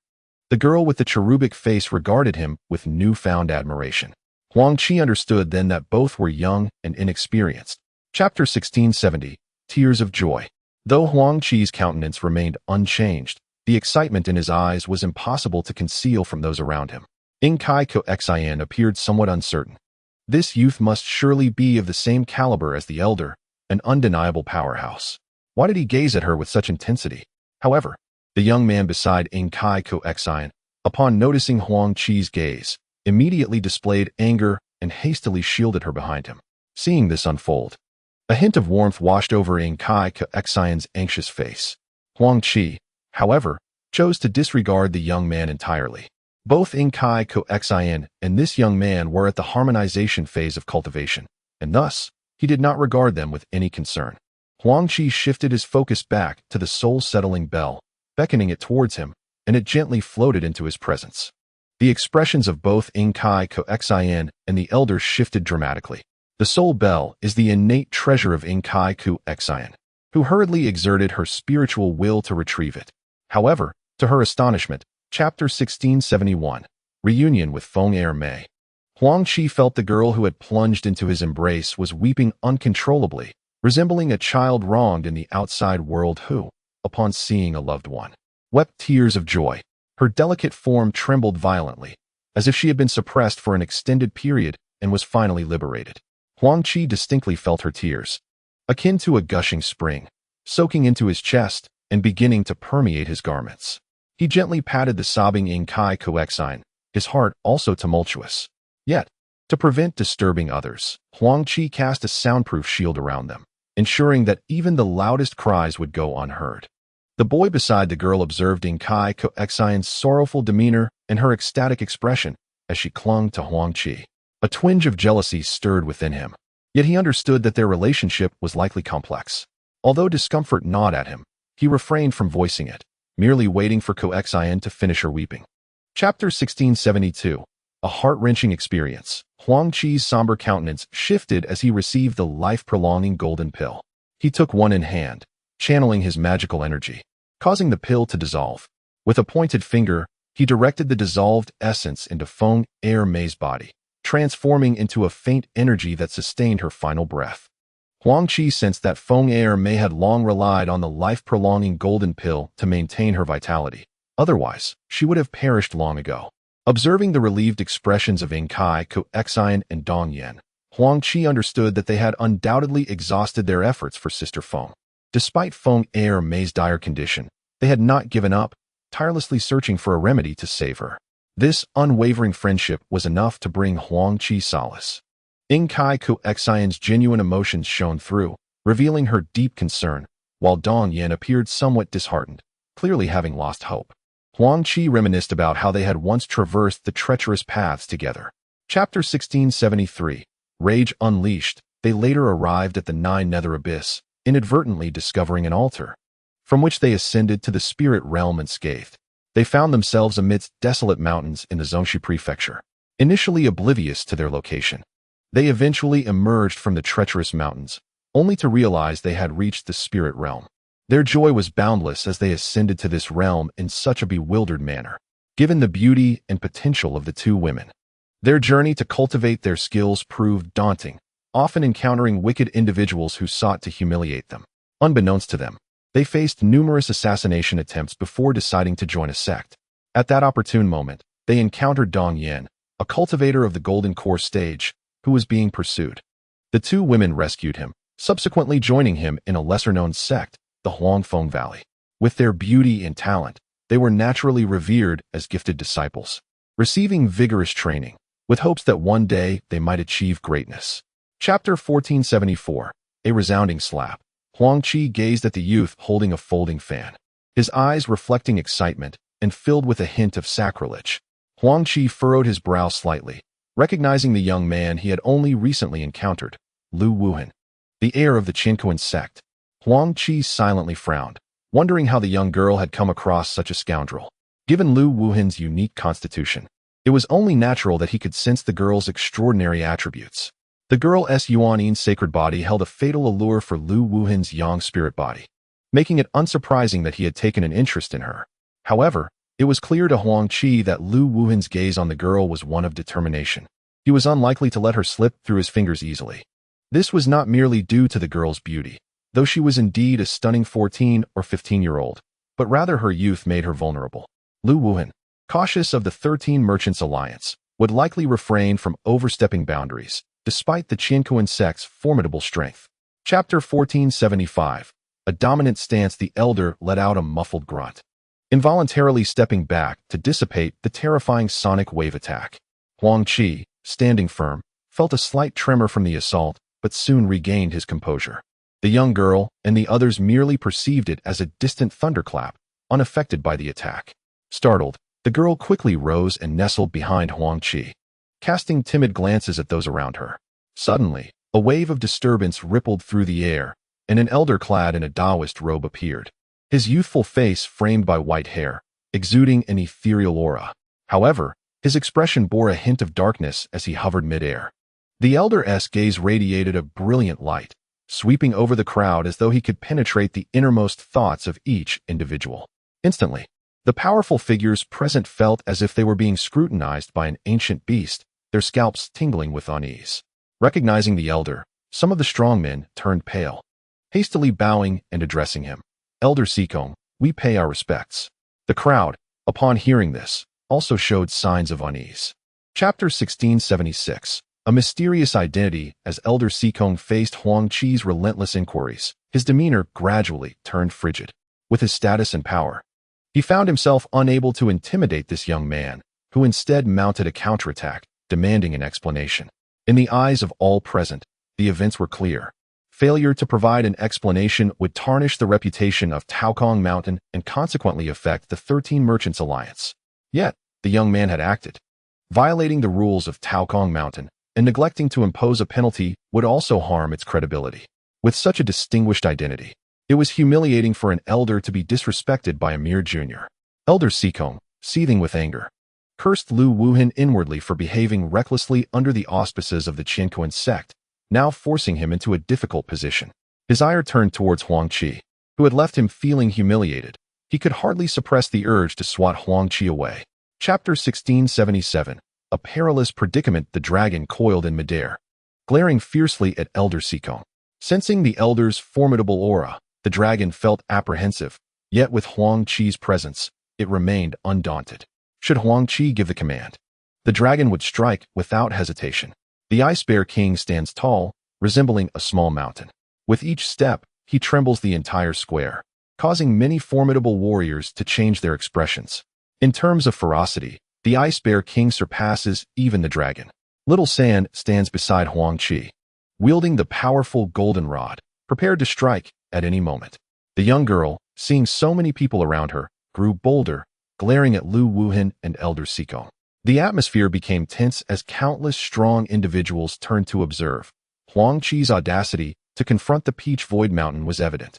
The girl with the cherubic face regarded him with newfound admiration. Huang Qi understood then that both were young and inexperienced. Chapter 1670, tears of joy. Though Huang Qi's countenance remained unchanged, the excitement in his eyes was impossible to conceal from those around him. Incite appeared somewhat uncertain. This youth must surely be of the same caliber as the elder, an undeniable powerhouse. Why did he gaze at her with such intensity? However, the young man beside Incite, upon noticing Huang Qi's gaze, immediately displayed anger and hastily shielded her behind him. Seeing this unfold, a hint of warmth washed over Incite's anxious face. Huang Qi, however, chose to disregard the young man entirely. Both Incite and this young man were at the harmonization phase of cultivation, and thus, he did not regard them with any concern. Huang Qi shifted his focus back to the soul-settling bell, beckoning it towards him, and it gently floated into his presence. The expressions of both Incite and the elder shifted dramatically. The soul bell is the innate treasure of Incite, who hurriedly exerted her spiritual will to retrieve it. However, to her astonishment, Chapter 1671, Reunion with Feng Mei. Huang Qi felt the girl who had plunged into his embrace was weeping uncontrollably, resembling a child wronged in the outside world who, upon seeing a loved one, wept tears of joy. Her delicate form trembled violently, as if she had been suppressed for an extended period and was finally liberated. Huang Qi distinctly felt her tears, akin to a gushing spring, soaking into his chest and beginning to permeate his garments. He gently patted the sobbing Incite, his heart also tumultuous. Yet, to prevent disturbing others, Huang Qi cast a soundproof shield around them, ensuring that even the loudest cries would go unheard. The boy beside the girl observed Incite's sorrowful demeanor and her ecstatic expression as she clung to Huang Qi. A twinge of jealousy stirred within him, yet he understood that their relationship was likely complex. Although discomfort gnawed at him, he refrained from voicing it, merely waiting for Coxin to finish her weeping. Chapter 1672, a heart-wrenching experience. Huang Qi's somber countenance shifted as he received the life-prolonging golden pill. He took one in hand, channeling his magical energy, causing the pill to dissolve. With a pointed finger, he directed the dissolved essence into Feng Mei's body, transforming into a faint energy that sustained her final breath. Huang Qi sensed that Feng Mei had long relied on the life-prolonging golden pill to maintain her vitality. Otherwise, she would have perished long ago. Observing the relieved expressions of Incite, Coxin, and Dong Yan, Huang Qi understood that they had undoubtedly exhausted their efforts for Sister Feng. Despite Feng Mei's dire condition, they had not given up, tirelessly searching for a remedy to save her. This unwavering friendship was enough to bring Huang Qi solace. Incite's genuine emotions shone through, revealing her deep concern, while Dong Yan appeared somewhat disheartened, clearly having lost hope. Huang Qi reminisced about how they had once traversed the treacherous paths together. Chapter 1673, Rage Unleashed. They later arrived at the Nine Nether Abyss, inadvertently discovering an altar, from which they ascended to the spirit realm unscathed. They found themselves amidst desolate mountains in the Zhongxi prefecture. Initially oblivious to their location, they eventually emerged from the treacherous mountains, only to realize they had reached the spirit realm. Their joy was boundless as they ascended to this realm in such a bewildered manner, given the beauty and potential of the two women. Their journey to cultivate their skills proved daunting, often encountering wicked individuals who sought to humiliate them. Unbeknownst to them, they faced numerous assassination attempts before deciding to join a sect. At that opportune moment, they encountered Dong Yan, a cultivator of the Golden Core stage, who was being pursued. The two women rescued him, subsequently joining him in a lesser-known sect, the Huangfeng Valley. With their beauty and talent, they were naturally revered as gifted disciples, receiving vigorous training, with hopes that one day they might achieve greatness. Chapter 1474, A Resounding Slap. Huang Qi gazed at the youth holding a folding fan, his eyes reflecting excitement and filled with a hint of sacrilege. Huang Qi furrowed his brow slightly, recognizing the young man he had only recently encountered, Lu Wuhan, the heir of the Qinkuan sect. Huang Qi silently frowned, wondering how the young girl had come across such a scoundrel. Given Lu Wuhan's unique constitution, it was only natural that he could sense the girl's extraordinary attributes. The girl's Yuanyin sacred body held a fatal allure for Lu Wuhan's yang spirit body, making it unsurprising that he had taken an interest in her. However, it was clear to Huang Qi that Lu Wuhan's gaze on the girl was one of determination. He was unlikely to let her slip through his fingers easily. This was not merely due to the girl's beauty, though she was indeed a stunning 14 or 15-year-old, but rather her youth made her vulnerable. Lu Wuhan, cautious of the 13 Merchants Alliance, would likely refrain from overstepping boundaries, despite the Qianquan sect's formidable strength. Chapter 1475. A dominant stance. The elder let out a muffled grunt, involuntarily stepping back to dissipate the terrifying sonic wave attack. Huang Qi, standing firm, felt a slight tremor from the assault, but soon regained his composure. The young girl and the others merely perceived it as a distant thunderclap, unaffected by the attack. Startled, the girl quickly rose and nestled behind Huang Qi, casting timid glances at those around her. Suddenly, a wave of disturbance rippled through the air, and an elder clad in a Taoist robe appeared, his youthful face framed by white hair, exuding an ethereal aura. However, his expression bore a hint of darkness as he hovered midair. The elder's gaze radiated a brilliant light, sweeping over the crowd as though he could penetrate the innermost thoughts of each individual. Instantly, the powerful figures present felt as if they were being scrutinized by an ancient beast, their scalps tingling with unease. Recognizing the elder, some of the strong men turned pale, hastily bowing and addressing him. "Elder Sikong, we pay our respects." The crowd, upon hearing this, also showed signs of unease. Chapter 1676. A mysterious identity. As Elder Sikong faced Huang Qi's relentless inquiries, his demeanor gradually turned frigid. With his status and power, he found himself unable to intimidate this young man, who instead mounted a counterattack, demanding an explanation. In the eyes of all present, the events were clear. Failure to provide an explanation would tarnish the reputation of Taokong Mountain and consequently affect the 13 Merchants Alliance. Yet, the young man had acted. Violating the rules of Taokong Mountain and neglecting to impose a penalty would also harm its credibility. With such a distinguished identity, it was humiliating for an elder to be disrespected by a mere junior. Elder Sikong, seething with anger, cursed Lu Wuhan inwardly for behaving recklessly under the auspices of the Qianquan sect, now forcing him into a difficult position. His ire turned towards Huang Qi, who had left him feeling humiliated. He could hardly suppress the urge to swat Huang Qi away. Chapter 1677. A perilous predicament. The dragon coiled in midair, glaring fiercely at Elder Sikong. Sensing the elder's formidable aura, the dragon felt apprehensive, yet with Huang Qi's presence, it remained undaunted. Should Huang Qi give the command, the dragon would strike without hesitation. The Ice Bear King stands tall, resembling a small mountain. With each step, he trembles the entire square, causing many formidable warriors to change their expressions. In terms of ferocity, the Ice Bear King surpasses even the dragon. Little San stands beside Huang Qi, wielding the powerful golden rod, prepared to strike at any moment. The young girl, seeing so many people around her, grew bolder, glaring at Lu Wuhan and Elder Sikong. The atmosphere became tense as countless strong individuals turned to observe. Huang Qi's audacity to confront the Peach Void Mountain was evident.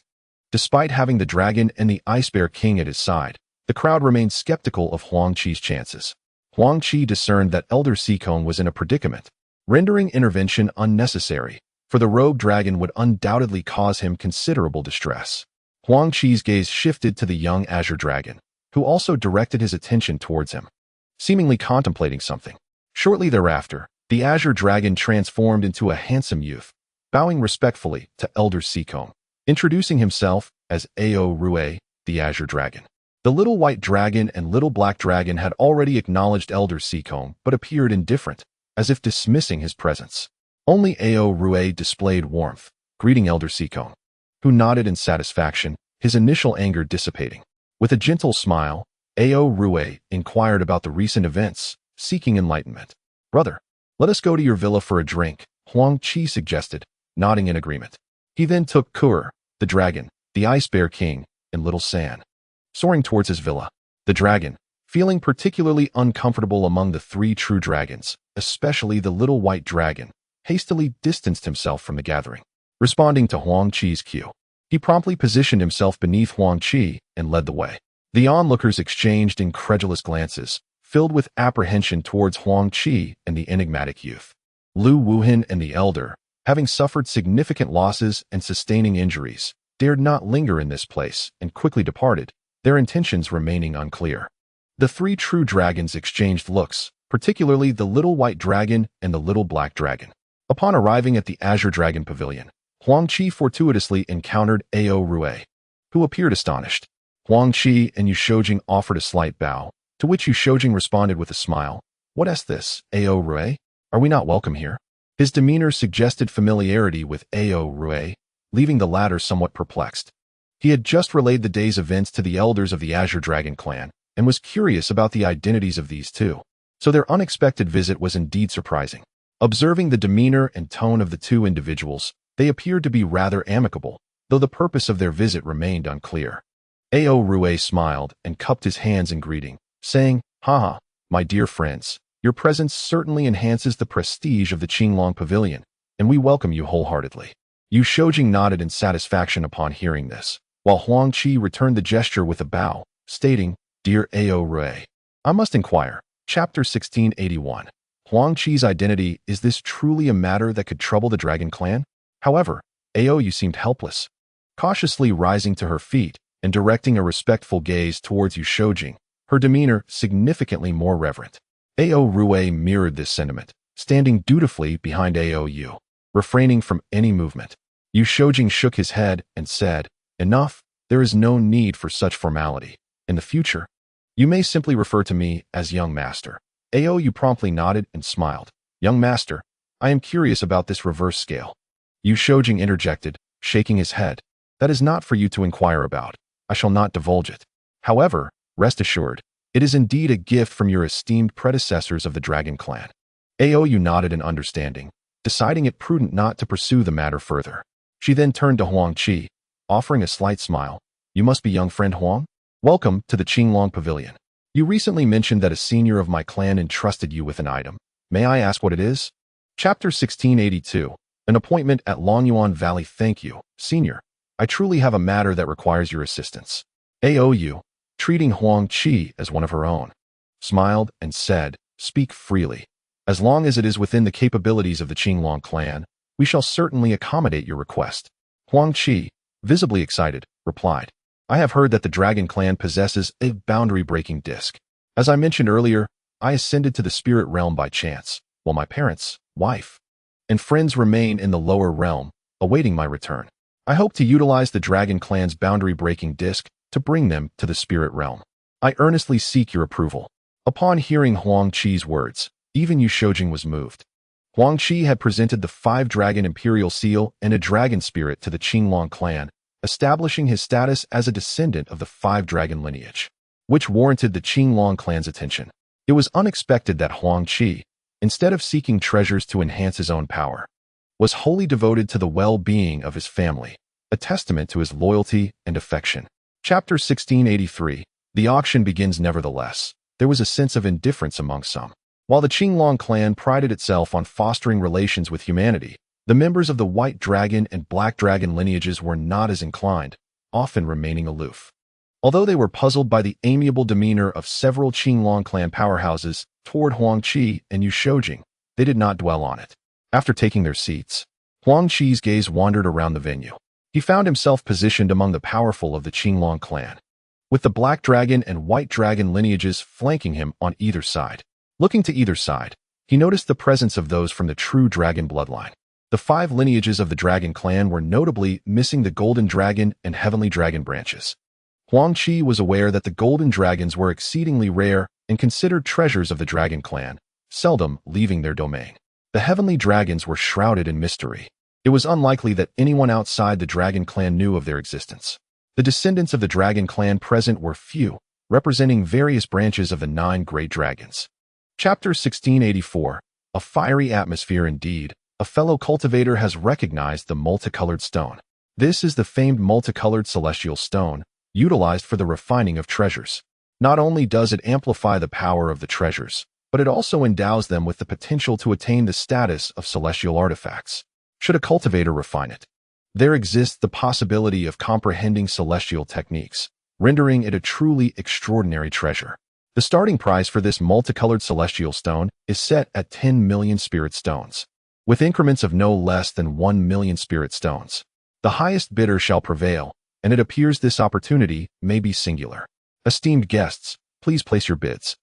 Despite having the dragon and the Ice Bear King at his side, the crowd remained skeptical of Huang Qi's chances. Huang Qi discerned that Elder Sikong was in a predicament, rendering intervention unnecessary, for the rogue dragon would undoubtedly cause him considerable distress. Huang Qi's gaze shifted to the young Azure Dragon, who also directed his attention towards him, seemingly contemplating something. Shortly thereafter, the Azure Dragon transformed into a handsome youth, bowing respectfully to Elder Sikong, introducing himself as Ao Rue, the Azure Dragon. The Little White Dragon and Little Black Dragon had already acknowledged Elder Sikong but appeared indifferent, as if dismissing his presence. Only Ao Rue displayed warmth, greeting Elder Sikong, who nodded in satisfaction, his initial anger dissipating. With a gentle smile, Ao Rue inquired about the recent events, seeking enlightenment. "Brother, let us go to your villa for a drink," Huang Qi suggested, nodding in agreement. He then took Kur, the dragon, the Ice Bear King, and Little San, soaring towards his villa. The dragon, feeling particularly uncomfortable among the three true dragons, especially the Little White Dragon, hastily distanced himself from the gathering. Responding to Huang Qi's cue, he promptly positioned himself beneath Huang Qi and led the way. The onlookers exchanged incredulous glances, filled with apprehension towards Huang Qi and the enigmatic youth. Lu Wuhan and the elder, having suffered significant losses and sustaining injuries, dared not linger in this place and quickly departed, their intentions remaining unclear. The three true dragons exchanged looks, particularly the Little White Dragon and the Little Black Dragon. Upon arriving at the Azure Dragon Pavilion, Huang Qi fortuitously encountered Ao Rue, who appeared astonished. Huang Qi and Yu Shoujing offered a slight bow, to which Yu Shoujing responded with a smile. What is this, Ao Rue? Are we not welcome here? His demeanor suggested familiarity with Ao Rue, leaving the latter somewhat perplexed. He had just relayed the day's events to the elders of the Azure Dragon clan, and was curious about the identities of these two, so their unexpected visit was indeed surprising. Observing the demeanor and tone of the two individuals, they appeared to be rather amicable, though the purpose of their visit remained unclear. Ao Rue smiled and cupped his hands in greeting, saying, Haha, my dear friends, your presence certainly enhances the prestige of the Qinglong Pavilion, and we welcome you wholeheartedly. Yu Shoujing nodded in satisfaction upon hearing this, while Huang Qi returned the gesture with a bow, stating, Dear Ao Rue, I must inquire. Chapter 1681. Huang Qi's identity. Is this truly a matter that could trouble the Dragon Clan? However, Ao Yu seemed helpless. Cautiously rising to her feet and directing a respectful gaze towards Yu Shoujing, her demeanor significantly more reverent. Ao Rue mirrored this sentiment, standing dutifully behind Ao Yu, refraining from any movement. Yu Shoujing shook his head and said, Enough, there is no need for such formality. In the future, you may simply refer to me as Young Master. Ao Yu promptly nodded and smiled. Young Master, I am curious about this reverse scale. Yu Shoujing interjected, shaking his head. That is not for you to inquire about. I shall not divulge it. However, rest assured, it is indeed a gift from your esteemed predecessors of the Dragon Clan. Ao Yu nodded in understanding, deciding it prudent not to pursue the matter further. She then turned to Huang Qi, offering a slight smile. You must be young friend Huang? Welcome to the Qinglong Pavilion. You recently mentioned that a senior of my clan entrusted you with an item. May I ask what it is? Chapter 1682. An appointment at Longyuan Valley. Thank you, senior. I truly have a matter that requires your assistance. Ao Yu, treating Huang Qi as one of her own, smiled and said, Speak freely. As long as it is within the capabilities of the Qinglong clan, we shall certainly accommodate your request. Huang Qi, visibly excited, replied, I have heard that the Dragon Clan possesses a boundary-breaking disc. As I mentioned earlier, I ascended to the spirit realm by chance, while my parents, wife, and friends remain in the lower realm, awaiting my return. I hope to utilize the Dragon Clan's boundary-breaking disc to bring them to the spirit realm. I earnestly seek your approval. Upon hearing Huang Qi's words, even Yu Shoujing was moved. Huang Qi had presented the 5-dragon imperial seal and a dragon spirit to the Qinglong clan, establishing his status as a descendant of the 5-dragon lineage, which warranted the Qinglong clan's attention. It was unexpected that Huang Qi, instead of seeking treasures to enhance his own power, was wholly devoted to the well-being of his family, a testament to his loyalty and affection. Chapter 1683. The auction begins. Nevertheless, there was a sense of indifference among some. While the Qinglong clan prided itself on fostering relations with humanity, the members of the White Dragon and Black Dragon lineages were not as inclined, often remaining aloof. Although they were puzzled by the amiable demeanor of several Qinglong clan powerhouses toward Huang Qi and Yu Shoujing, they did not dwell on it. After taking their seats, Huang Qi's gaze wandered around the venue. He found himself positioned among the powerful of the Qinglong clan, with the Black Dragon and White Dragon lineages flanking him on either side. Looking to either side, he noticed the presence of those from the true dragon bloodline. The 5 lineages of the Dragon Clan were notably missing the Golden Dragon and Heavenly Dragon branches. Huang Qi was aware that the Golden Dragons were exceedingly rare and considered treasures of the Dragon Clan, seldom leaving their domain. The Heavenly Dragons were shrouded in mystery. It was unlikely that anyone outside the Dragon Clan knew of their existence. The descendants of the Dragon Clan present were few, representing various branches of the 9 great dragons. Chapter 1684. A fiery atmosphere indeed. A fellow cultivator has recognized the multicolored stone. This is the famed multicolored celestial stone, utilized for the refining of treasures. Not only does it amplify the power of the treasures, but it also endows them with the potential to attain the status of celestial artifacts, should a cultivator refine it. There exists the possibility of comprehending celestial techniques, rendering it a truly extraordinary treasure. The starting price for this multicolored celestial stone is set at 10 million spirit stones, with increments of no less than 1 million spirit stones. The highest bidder shall prevail, and it appears this opportunity may be singular. Esteemed guests, please place your bids.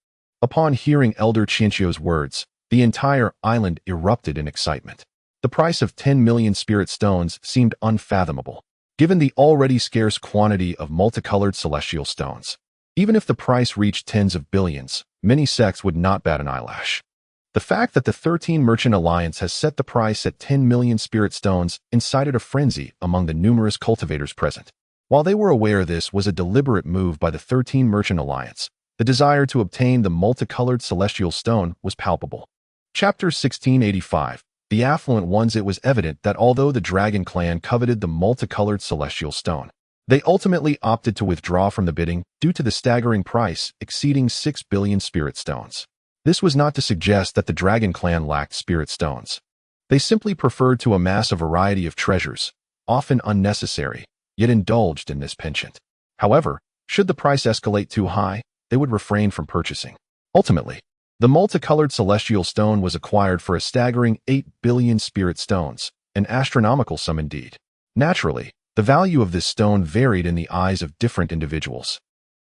Upon hearing Elder Qianqiu's words, the entire island erupted in excitement. The price of 10 million spirit stones seemed unfathomable, given the already scarce quantity of multicolored celestial stones. Even if the price reached tens of billions, many sects would not bat an eyelash. The fact that the 13 Merchant Alliance has set the price at 10 million spirit stones incited a frenzy among the numerous cultivators present. While they were aware this was a deliberate move by the 13 Merchant Alliance, the desire to obtain the multicolored celestial stone was palpable. Chapter 1685. The affluent ones. It was evident that although the Dragon Clan coveted the multicolored celestial stone, they ultimately opted to withdraw from the bidding due to the staggering price exceeding 6 billion spirit stones. This was not to suggest that the Dragon Clan lacked spirit stones. They simply preferred to amass a variety of treasures, often unnecessary, yet indulged in this penchant. However, should the price escalate too high, they would refrain from purchasing. Ultimately, the multicolored celestial stone was acquired for a staggering 8 billion spirit stones, an astronomical sum indeed. Naturally, the value of this stone varied in the eyes of different individuals.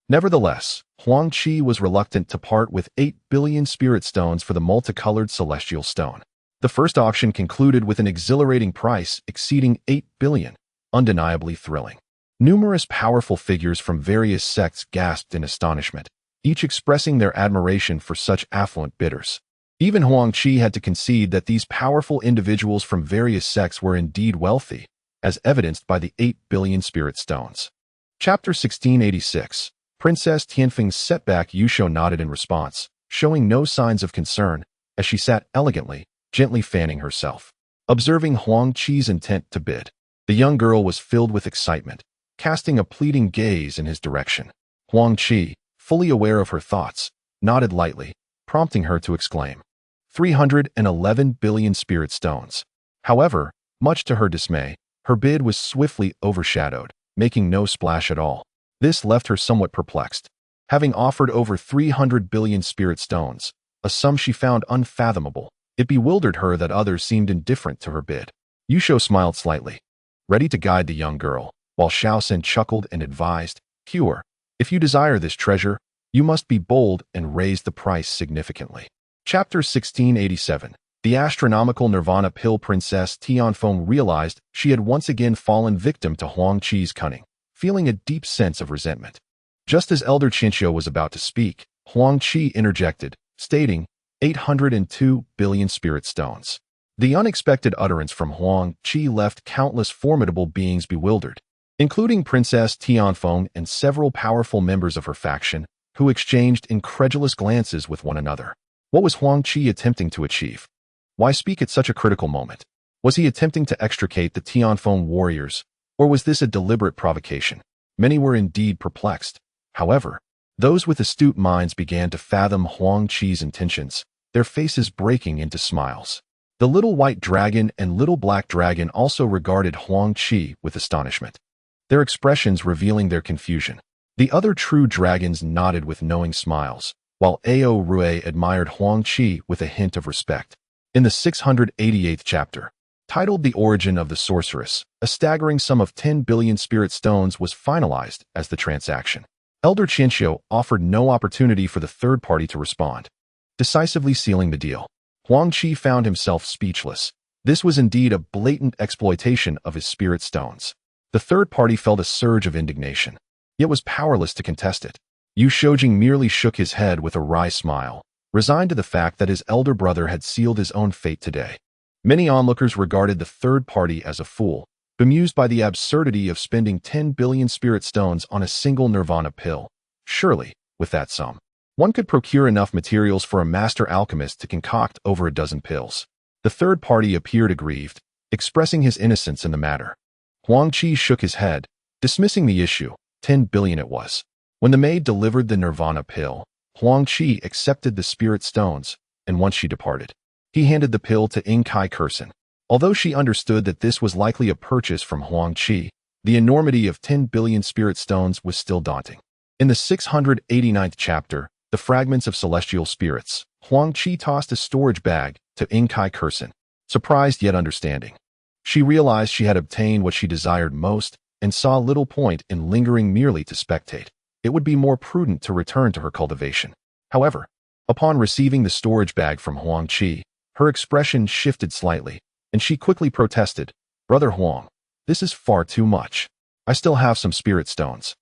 Nevertheless, Huang Qi was reluctant to part with 8 billion spirit stones for the multicolored celestial stone. The first auction concluded with an exhilarating price exceeding 8 billion, undeniably thrilling. Numerous powerful figures from various sects gasped in astonishment, each expressing their admiration for such affluent bidders. Even Huang Qi had to concede that these powerful individuals from various sects were indeed wealthy, as evidenced by the 8 billion spirit stones. Chapter 1686. Princess Tianfeng's setback. Yusho nodded in response, showing no signs of concern, as she sat elegantly, gently fanning herself. Observing Huang Qi's intent to bid, the young girl was filled with excitement, casting a pleading gaze in his direction. Huang Qi, fully aware of her thoughts, nodded lightly, prompting her to exclaim, 311 billion spirit stones. However, much to her dismay, her bid was swiftly overshadowed, making no splash at all. This left her somewhat perplexed. Having offered over 300 billion spirit stones, a sum she found unfathomable, it bewildered her that others seemed indifferent to her bid. Yusho smiled slightly, ready to guide the young girl, while Shaoxin chuckled and advised, Cure, if you desire this treasure, you must be bold and raise the price significantly. Chapter 1687. The astronomical Nirvana pill. Princess Tianfeng realized she had once again fallen victim to Huang Qi's cunning, feeling a deep sense of resentment. Just as Elder Qinxiu was about to speak, Huang Qi interjected, stating, 802 billion spirit stones. The unexpected utterance from Huang Qi left countless formidable beings bewildered, including Princess Tianfeng and several powerful members of her faction, who exchanged incredulous glances with one another. What was Huang Qi attempting to achieve? Why speak at such a critical moment? Was he attempting to extricate the Tianfeng warriors, or was this a deliberate provocation? Many were indeed perplexed. However, those with astute minds began to fathom Huang Qi's intentions, their faces breaking into smiles. The little white dragon and little black dragon also regarded Huang Qi with astonishment, their expressions revealing their confusion. The other true dragons nodded with knowing smiles, while Ao Rui admired Huang Qi with a hint of respect. In the 688th chapter, titled The Origin of the Sorceress, a staggering sum of 10 billion spirit stones was finalized as the transaction. Elder Qinxiu offered no opportunity for the third party to respond, decisively sealing the deal. Huang Qi found himself speechless. This was indeed a blatant exploitation of his spirit stones. The third party felt a surge of indignation, yet was powerless to contest it. Yu Shoujing merely shook his head with a wry smile, resigned to the fact that his elder brother had sealed his own fate today. Many onlookers regarded the third party as a fool, bemused by the absurdity of spending 10 billion spirit stones on a single nirvana pill. Surely, with that sum, one could procure enough materials for a master alchemist to concoct over a dozen pills. The third party appeared aggrieved, expressing his innocence in the matter. Huang Qi shook his head, dismissing the issue. 10 billion it was. When the maid delivered the nirvana pill, Huang Qi accepted the spirit stones, and once she departed, he handed the pill to incite. Although she understood that this was likely a purchase from Huang Qi, the enormity of 10 billion spirit stones was still daunting. In the 689th chapter, The Fragments of Celestial Spirits, Huang Qi tossed a storage bag to incite, surprised yet understanding. She realized she had obtained what she desired most and saw little point in lingering merely to spectate. It would be more prudent to return to her cultivation. However, upon receiving the storage bag from Huang Qi, her expression shifted slightly, and she quickly protested, "Brother Huang, this is far too much. I still have some spirit stones.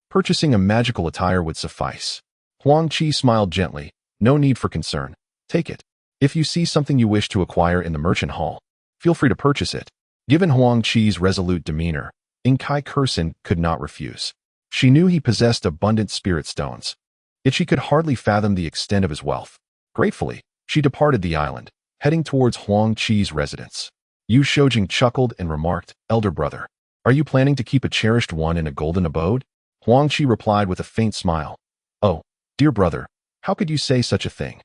Purchasing a magical attire would suffice." Huang Qi smiled gently. "No need for concern. Take it. If you see something you wish to acquire in the merchant hall, feel free to purchase it." Given Huang Qi's resolute demeanor, incite could not refuse. She knew he possessed abundant spirit stones, yet she could hardly fathom the extent of his wealth. Gratefully, she departed the island, heading towards Huang Qi's residence. Yu Shoujing chuckled and remarked, "Elder brother, are you planning to keep a cherished one in a golden abode?" Huang Qi replied with a faint smile, "Oh, dear brother, how could you say such a thing?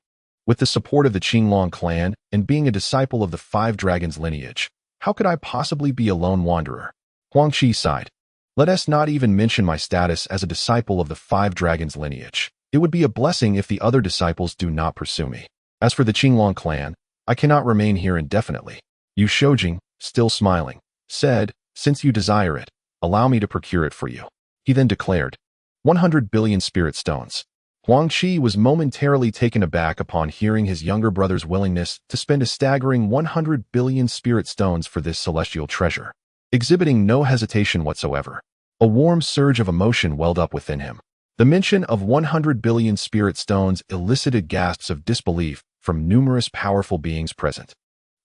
With the support of the Qinglong clan and being a disciple of the Five Dragons lineage, how could I possibly be a lone wanderer?" Huang Qi sighed. "Let us not even mention my status as a disciple of the Five Dragons lineage. It would be a blessing if the other disciples do not pursue me. As for the Qinglong clan, I cannot remain here indefinitely." Yu Shoujing, still smiling, said, "Since you desire it, allow me to procure it for you." He then declared, 100 billion spirit stones. Huang Qi was momentarily taken aback upon hearing his younger brother's willingness to spend a staggering 100 billion spirit stones for this celestial treasure. Exhibiting no hesitation whatsoever, a warm surge of emotion welled up within him. The mention of 100 billion spirit stones elicited gasps of disbelief from numerous powerful beings present.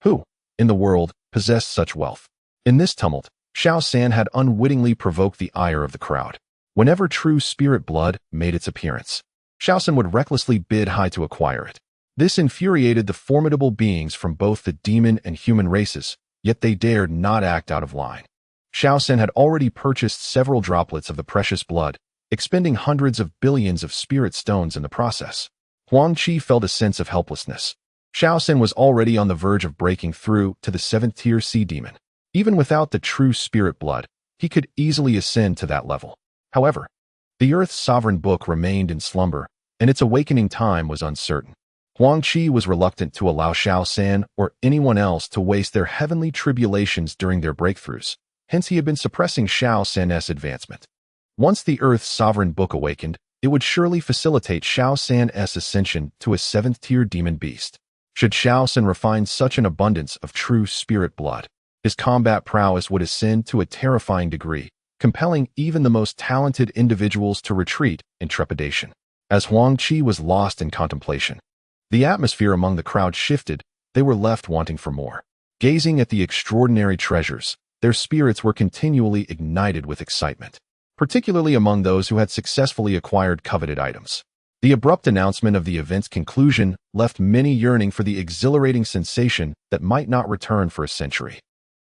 Who, in the world, possessed such wealth? In this tumult, Xiao San had unwittingly provoked the ire of the crowd. Whenever true spirit blood made its appearance, Xiao San would recklessly bid high to acquire it. This infuriated the formidable beings from both the demon and human races, yet they dared not act out of line. Xiao San had already purchased several droplets of the precious blood, expending hundreds of billions of spirit stones in the process. Huang Qi felt a sense of helplessness. Xiao San was already on the verge of breaking through to the 7th-tier sea demon. Even without the true spirit blood, he could easily ascend to that level. However, the Earth's sovereign book remained in slumber, and its awakening time was uncertain. Huang Qi was reluctant to allow Xiao San or anyone else to waste their heavenly tribulations during their breakthroughs, hence he had been suppressing Xiao San's advancement. Once the Earth's sovereign book awakened, it would surely facilitate Xiao San's ascension to a 7th-tier demon beast. Should Xiao San refine such an abundance of true spirit blood, his combat prowess would ascend to a terrifying degree, compelling even the most talented individuals to retreat in trepidation. As Huang Qi was lost in contemplation, the atmosphere among the crowd shifted. They were left wanting for more. Gazing at the extraordinary treasures, their spirits were continually ignited with excitement, particularly among those who had successfully acquired coveted items. The abrupt announcement of the event's conclusion left many yearning for the exhilarating sensation that might not return for a century.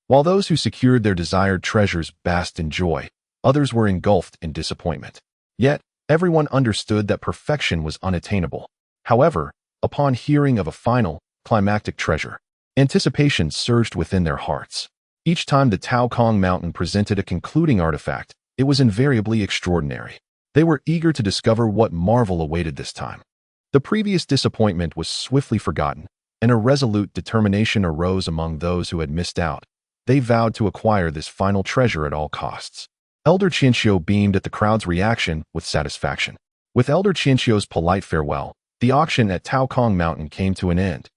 While those who secured their desired treasures basked in joy, others were engulfed in disappointment. Yet, everyone understood that perfection was unattainable. However, upon hearing of a final, climactic treasure, anticipation surged within their hearts. Each time the Tao Kong Mountain presented a concluding artifact, it was invariably extraordinary. They were eager to discover what marvel awaited this time. The previous disappointment was swiftly forgotten, and a resolute determination arose among those who had missed out. They vowed to acquire this final treasure at all costs. Elder Qianxiu beamed at the crowd's reaction with satisfaction. With Elder Qianxiu's polite farewell, the auction at Tao Kong Mountain came to an end.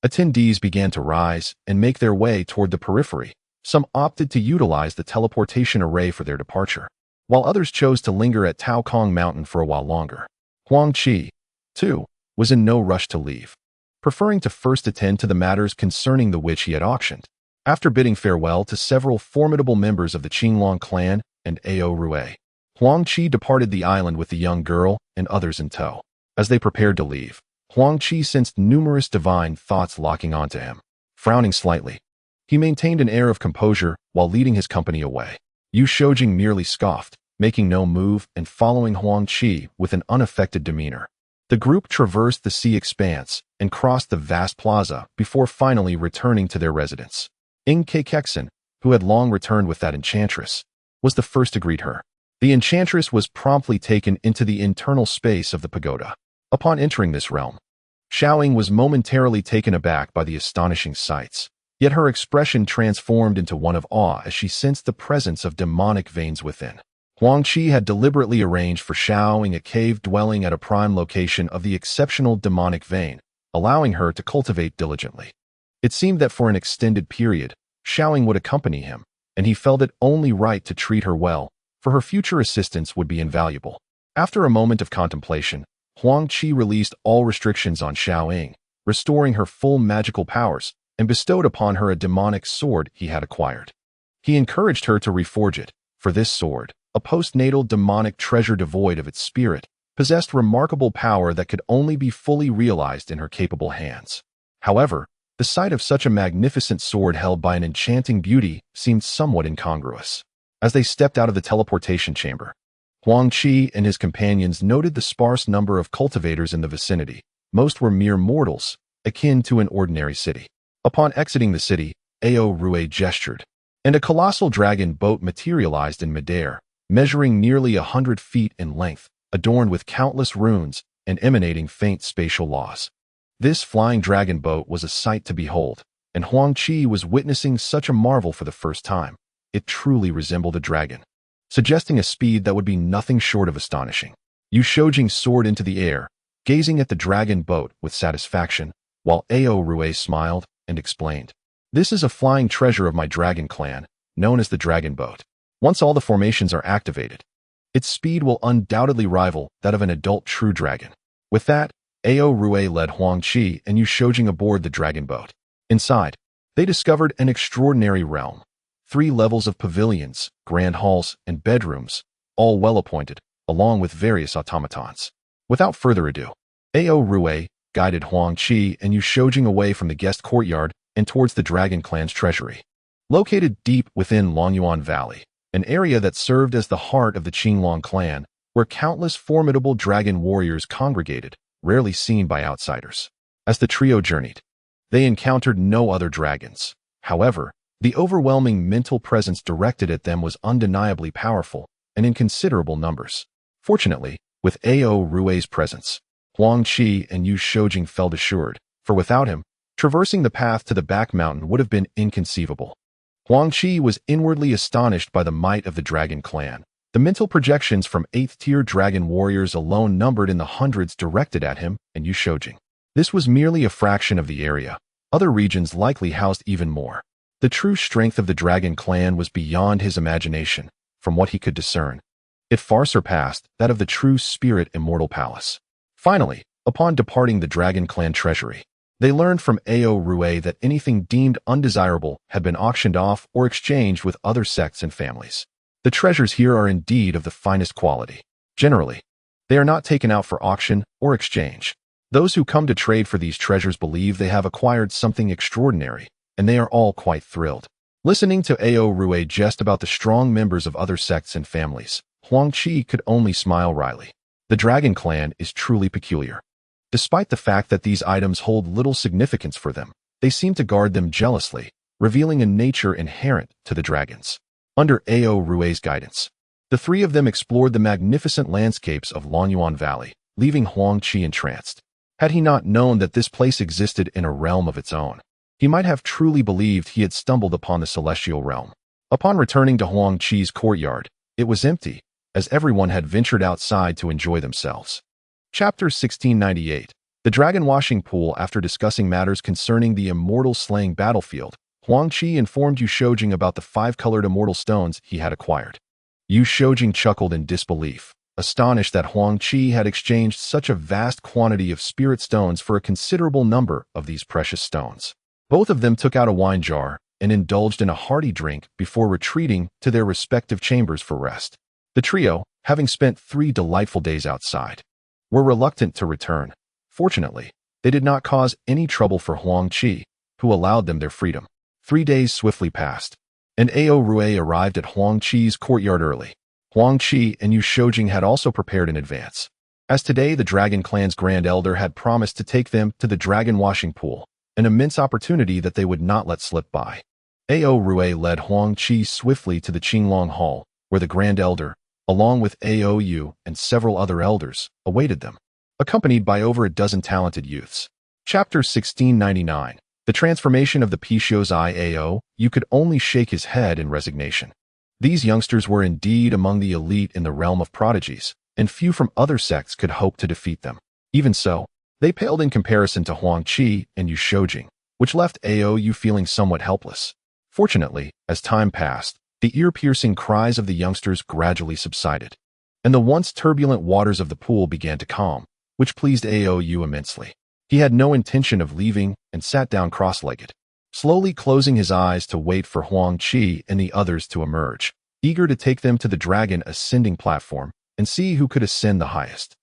Attendees began to rise and make their way toward the periphery. Some opted to utilize the teleportation array for their departure, while others chose to linger at Tao Kong Mountain for a while longer. Huang Qi, too, was in no rush to leave, preferring to first attend to the matters concerning the which he had auctioned. After bidding farewell to several formidable members of the Qinglong clan and Ao Rue, Huang Qi departed the island with the young girl and others in tow. As they prepared to leave, Huang Qi sensed numerous divine thoughts locking onto him. Frowning slightly, he maintained an air of composure while leading his company away. Yu Shoujing merely scoffed, making no move and following Huang Qi with an unaffected demeanor. The group traversed the sea expanse and crossed the vast plaza before finally returning to their residence. Incite, who had long returned with that enchantress, was the first to greet her. The enchantress was promptly taken into the internal space of the pagoda. Upon entering this realm, Xiaoying was momentarily taken aback by the astonishing sights, yet her expression transformed into one of awe as she sensed the presence of demonic veins within. Huang Qi had deliberately arranged for Xiaoying a cave dwelling at a prime location of the exceptional demonic vein, allowing her to cultivate diligently. It seemed that for an extended period, Xiaoying would accompany him, and he felt it only right to treat her well, for her future assistance would be invaluable. After a moment of contemplation, Huang Qi released all restrictions on Xiaoying, restoring her full magical powers, and bestowed upon her a demonic sword he had acquired. He encouraged her to reforge it, for this sword, a postnatal demonic treasure devoid of its spirit, possessed remarkable power that could only be fully realized in her capable hands. However, the sight of such a magnificent sword held by an enchanting beauty seemed somewhat incongruous. As they stepped out of the teleportation chamber, Huang Qi and his companions noted the sparse number of cultivators in the vicinity. Most were mere mortals, akin to an ordinary city. Upon exiting the city, Ao Rue gestured, and a colossal dragon boat materialized in midair, measuring nearly 100 feet in length, adorned with countless runes and emanating faint spatial laws. This flying dragon boat was a sight to behold, and Huang Qi was witnessing such a marvel for the first time. It truly resembled a dragon, suggesting a speed that would be nothing short of astonishing. Yu Shoujing soared into the air, gazing at the dragon boat with satisfaction, while Ao Rue smiled and explained, "This is a flying treasure of my dragon clan, known as the dragon boat. Once all the formations are activated, its speed will undoubtedly rival that of an adult true dragon." With that, Ao Rue led Huang Qi and Yu Shoujing aboard the dragon boat. Inside, they discovered an extraordinary realm. 3 levels of pavilions, grand halls, and bedrooms, all well-appointed, along with various automatons. Without further ado, Ao Rue guided Huang Qi and Yu Shoujing away from the guest courtyard and towards the Dragon Clan's treasury. Located deep within Longyuan Valley, an area that served as the heart of the Qinglong clan, where countless formidable dragon warriors congregated, rarely seen by outsiders. As the trio journeyed, they encountered no other dragons. However, the overwhelming mental presence directed at them was undeniably powerful and in considerable numbers. Fortunately, with Ao Rue's presence, Huang Qi and Yu Shoujing felt assured, for without him, traversing the path to the back mountain would have been inconceivable. Huang Qi was inwardly astonished by the might of the Dragon Clan. The mental projections from 8th-tier dragon warriors alone numbered in the hundreds directed at him and Yu Shoujing. This was merely a fraction of the area. Other regions likely housed even more. The true strength of the Dragon Clan was beyond his imagination, from what he could discern. It far surpassed that of the true spirit immortal palace. Finally, upon departing the Dragon Clan treasury, they learned from Ao Rue that anything deemed undesirable had been auctioned off or exchanged with other sects and families. The treasures here are indeed of the finest quality. Generally, they are not taken out for auction or exchange. Those who come to trade for these treasures believe they have acquired something extraordinary, and they are all quite thrilled. Listening to Ao Rue jest about the strong members of other sects and families, Huang Qi could only smile wryly. The Dragon Clan is truly peculiar. Despite the fact that these items hold little significance for them, they seem to guard them jealously, revealing a nature inherent to the dragons. Under Ao Rue's guidance, the 3 of them explored the magnificent landscapes of Longyuan Valley, leaving Huang Qi entranced. Had he not known that this place existed in a realm of its own, he might have truly believed he had stumbled upon the celestial realm. Upon returning to Huang Qi's courtyard, it was empty, as everyone had ventured outside to enjoy themselves. Chapter 1698. The Dragon Washing Pool. After discussing matters concerning the immortal slaying battlefield, Huang Qi informed Yu Shoujing about the 5-colored immortal stones he had acquired. Yu Shoujing chuckled in disbelief, astonished that Huang Qi had exchanged such a vast quantity of spirit stones for a considerable number of these precious stones. Both of them took out a wine jar and indulged in a hearty drink before retreating to their respective chambers for rest. The trio, having spent 3 delightful days outside, were reluctant to return. Fortunately, they did not cause any trouble for Huang Qi, who allowed them their freedom. 3 days swiftly passed, and Ao Rue arrived at Huang Qi's courtyard early. Huang Qi and Yu Shoujing had also prepared in advance, as today the Dragon Clan's Grand Elder had promised to take them to the Dragon Washing Pool, an immense opportunity that they would not let slip by. Ao Rue led Huang Qi swiftly to the Qinglong Hall, where the Grand Elder, along with Ao Yu and several other elders, awaited them, accompanied by over a dozen talented youths. Chapter 1699. The transformation of the Pishio's Ao Yu could only shake his head in resignation. These youngsters were indeed among the elite in the realm of prodigies, and few from other sects could hope to defeat them. Even so, they paled in comparison to Huang Qi and Yu Shoujing, which left Aou feeling somewhat helpless. Fortunately, as time passed, the ear-piercing cries of the youngsters gradually subsided, and the once turbulent waters of the pool began to calm, which pleased Aou immensely. He had no intention of leaving and sat down cross-legged, slowly closing his eyes to wait for Huang Qi and the others to emerge, eager to take them to the dragon ascending platform and see who could ascend the highest.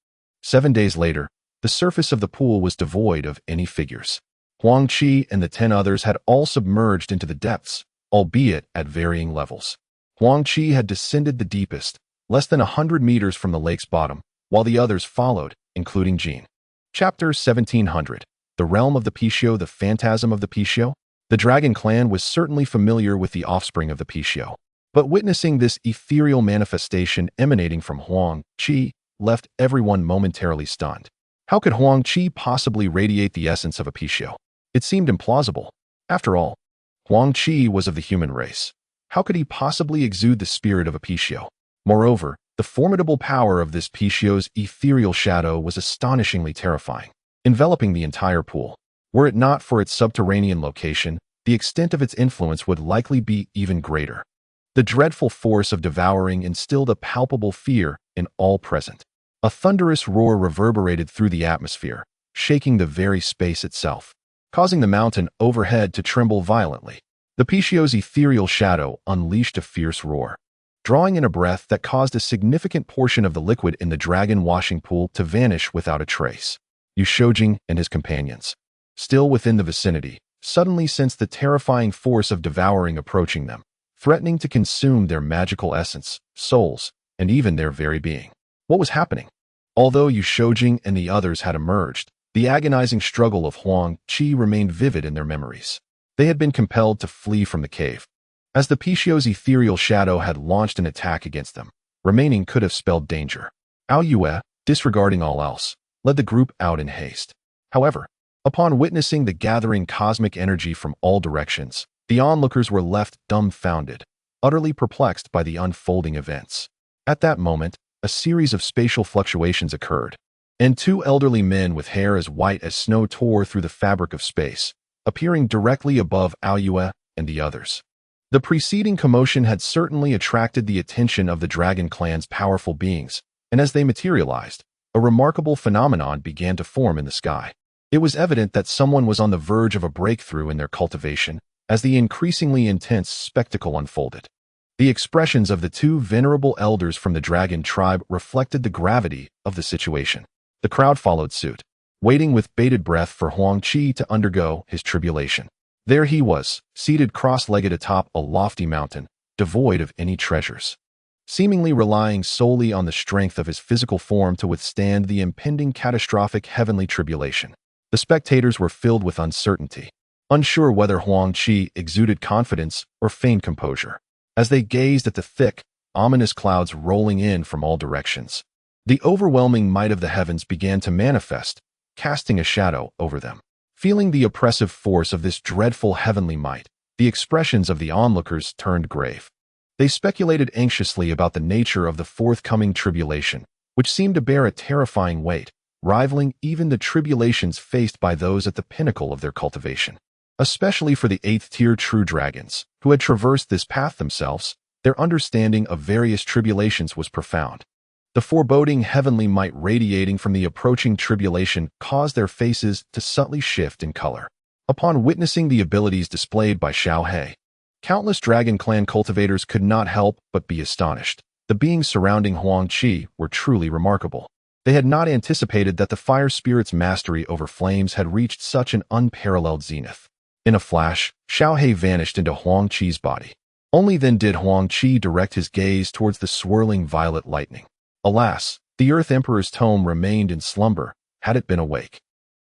7 days later, the surface of the pool was devoid of any figures. Huang Qi and the 10 others had all submerged into the depths, albeit at varying levels. Huang Qi had descended the deepest, less than 100 meters from the lake's bottom, while the others followed, including Jean. Chapter 1700. The Realm of the Pishio, the Phantasm of the Pishio. The Dragon Clan was certainly familiar with the offspring of the Pishio, but witnessing this ethereal manifestation emanating from Huang Qi left everyone momentarily stunned. How could Huang Qi possibly radiate the essence of a Pishio? It seemed implausible. After all, Huang Qi was of the human race. How could he possibly exude the spirit of a Pishio? Moreover, the formidable power of this Pishio's ethereal shadow was astonishingly terrifying, enveloping the entire pool. Were it not for its subterranean location, the extent of its influence would likely be even greater. The dreadful force of devouring instilled a palpable fear in all present. A thunderous roar reverberated through the atmosphere, shaking the very space itself, causing the mountain overhead to tremble violently. The Pishio's ethereal shadow unleashed a fierce roar, drawing in a breath that caused a significant portion of the liquid in the dragon washing pool to vanish without a trace. Yu Shoujing and his companions, still within the vicinity, suddenly sensed the terrifying force of devouring approaching them, threatening to consume their magical essence, souls, and even their very being. What was happening? Although Yu Shoujing and the others had emerged, the agonizing struggle of Huang Qi remained vivid in their memories. They had been compelled to flee from the cave, as the Pishio's ethereal shadow had launched an attack against them. Remaining could have spelled danger. Ao Yue, disregarding all else, led the group out in haste. However, upon witnessing the gathering cosmic energy from all directions, the onlookers were left dumbfounded, utterly perplexed by the unfolding events. At that moment, a series of spatial fluctuations occurred, and 2 elderly men with hair as white as snow tore through the fabric of space, appearing directly above Ao Yue and the others. The preceding commotion had certainly attracted the attention of the Dragon Clan's powerful beings, and as they materialized, a remarkable phenomenon began to form in the sky. It was evident that someone was on the verge of a breakthrough in their cultivation, as the increasingly intense spectacle unfolded. The expressions of the 2 venerable elders from the dragon tribe reflected the gravity of the situation. The crowd followed suit, waiting with bated breath for Huang Qi to undergo his tribulation. There he was, seated cross-legged atop a lofty mountain, devoid of any treasures, seemingly relying solely on the strength of his physical form to withstand the impending catastrophic heavenly tribulation. The spectators were filled with uncertainty, unsure whether Huang Qi exuded confidence or feigned composure, as they gazed at the thick, ominous clouds rolling in from all directions. The overwhelming might of the heavens began to manifest, casting a shadow over them. Feeling the oppressive force of this dreadful heavenly might, the expressions of the onlookers turned grave. They speculated anxiously about the nature of the forthcoming tribulation, which seemed to bear a terrifying weight, rivaling even the tribulations faced by those at the pinnacle of their cultivation. Especially for the 8th-tier true dragons, who had traversed this path themselves, their understanding of various tribulations was profound. The foreboding heavenly might radiating from the approaching tribulation caused their faces to subtly shift in color. Upon witnessing the abilities displayed by Xiao He, countless Dragon Clan cultivators could not help but be astonished. The beings surrounding Huang Qi were truly remarkable. They had not anticipated that the fire spirit's mastery over flames had reached such an unparalleled zenith. In a flash, Xiao He vanished into Huang Qi's body. Only then did Huang Qi direct his gaze towards the swirling violet lightning. Alas, the Earth Emperor's tome remained in slumber, had it been awake.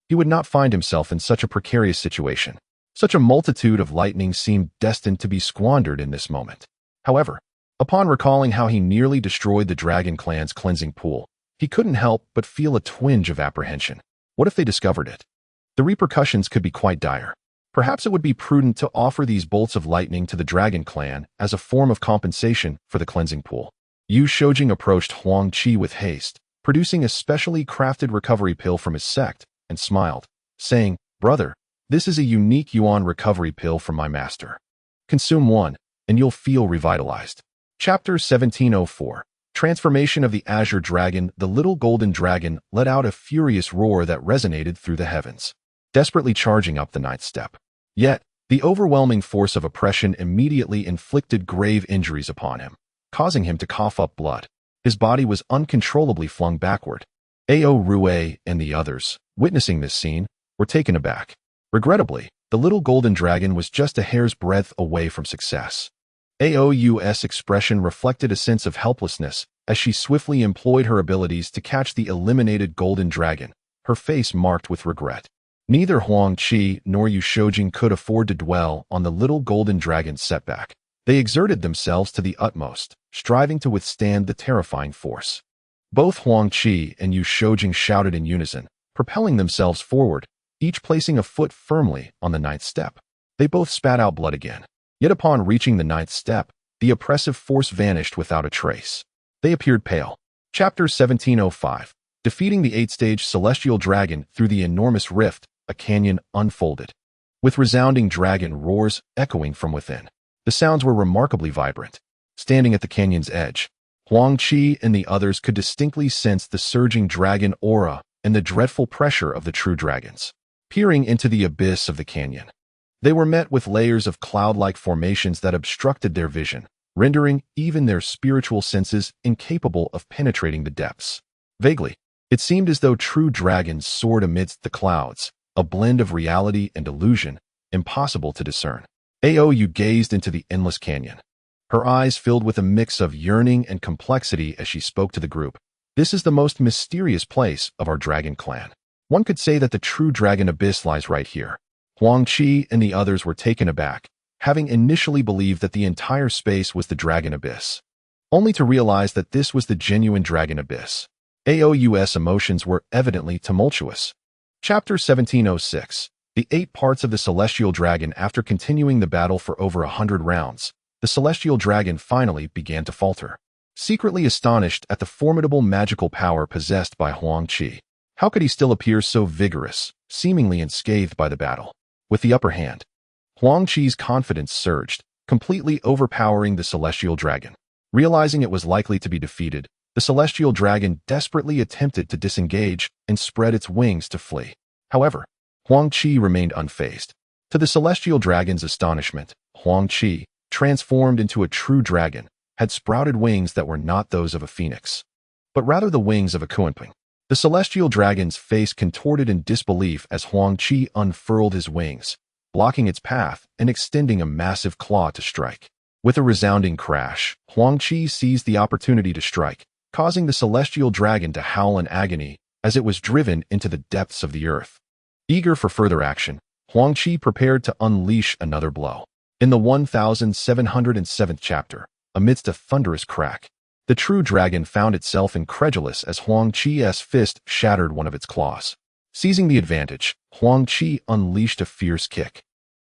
He would not find himself in such a precarious situation. Such a multitude of lightning seemed destined to be squandered in this moment. However, upon recalling how he nearly destroyed the Dragon Clan's cleansing pool, he couldn't help but feel a twinge of apprehension. What if they discovered it? The repercussions could be quite dire. Perhaps it would be prudent to offer these bolts of lightning to the Dragon Clan as a form of compensation for the cleansing pool. Yu Shoujing approached Huang Qi with haste, producing a specially crafted recovery pill from his sect, and smiled, saying, "Brother, This is a unique Yuan recovery pill from my master. Consume one, and you'll feel revitalized. Chapter 1704. Transformation of the Azure Dragon. The little golden dragon let out a furious roar that resonated through the heavens, desperately charging up the ninth step. Yet, the overwhelming force of oppression immediately inflicted grave injuries upon him, causing him to cough up blood. His body was uncontrollably flung backward. Ao Rue and the others, witnessing this scene, were taken aback. Regrettably, the little golden dragon was just a hair's breadth away from success. Aou's expression reflected a sense of helplessness as she swiftly employed her abilities to catch the eliminated golden dragon, her face marked with regret. Neither Huang Qi nor Yu Shoujing could afford to dwell on the little golden dragon's setback. They exerted themselves to the utmost, striving to withstand the terrifying force. Both Huang Qi and Yu Shoujing shouted in unison, propelling themselves forward, each placing a foot firmly on the ninth step. They both spat out blood again. Yet upon reaching the ninth step, the oppressive force vanished without a trace. They appeared pale. Chapter 1705. Defeating the 8-stage celestial dragon through the enormous rift, a canyon unfolded, with resounding dragon roars echoing from within. The sounds were remarkably vibrant. Standing at the canyon's edge, Huang Qi and the others could distinctly sense the surging dragon aura and the dreadful pressure of the true dragons. Peering into the abyss of the canyon, they were met with layers of cloud-like formations that obstructed their vision, rendering even their spiritual senses incapable of penetrating the depths. Vaguely, it seemed as though true dragons soared amidst the clouds, a blend of reality and illusion, impossible to discern. Ao gazed into the endless canyon, her eyes filled with a mix of yearning and complexity as she spoke to the group. This is the most mysterious place of our dragon clan. One could say that the true dragon abyss lies right here. Huang Qi and the others were taken aback, having initially believed that the entire space was the dragon abyss, only to realize that this was the genuine dragon abyss. Aou's emotions were evidently tumultuous. Chapter 1706. The 8 parts of the celestial dragon. After continuing the battle for over 100 rounds, the celestial dragon finally began to falter, secretly astonished at the formidable magical power possessed by Huang Qi. How could he still appear so vigorous, seemingly unscathed by the battle? With the upper hand, Huang Qi's confidence surged, completely overpowering the celestial dragon. Realizing it was likely to be defeated, the celestial dragon desperately attempted to disengage and spread its wings to flee. However, Huang Qi remained unfazed. To the celestial dragon's astonishment, Huang Qi, transformed into a true dragon, had sprouted wings that were not those of a phoenix, but rather the wings of a kuanping. The celestial dragon's face contorted in disbelief as Huang Qi unfurled his wings, blocking its path and extending a massive claw to strike. With a resounding crash, Huang Qi seized the opportunity to strike, causing the celestial dragon to howl in agony as it was driven into the depths of the earth. Eager for further action, Huang Qi prepared to unleash another blow. In the 1707th chapter, amidst a thunderous crack, the true dragon found itself incredulous as Huang Qi's fist shattered one of its claws. Seizing the advantage, Huang Qi unleashed a fierce kick,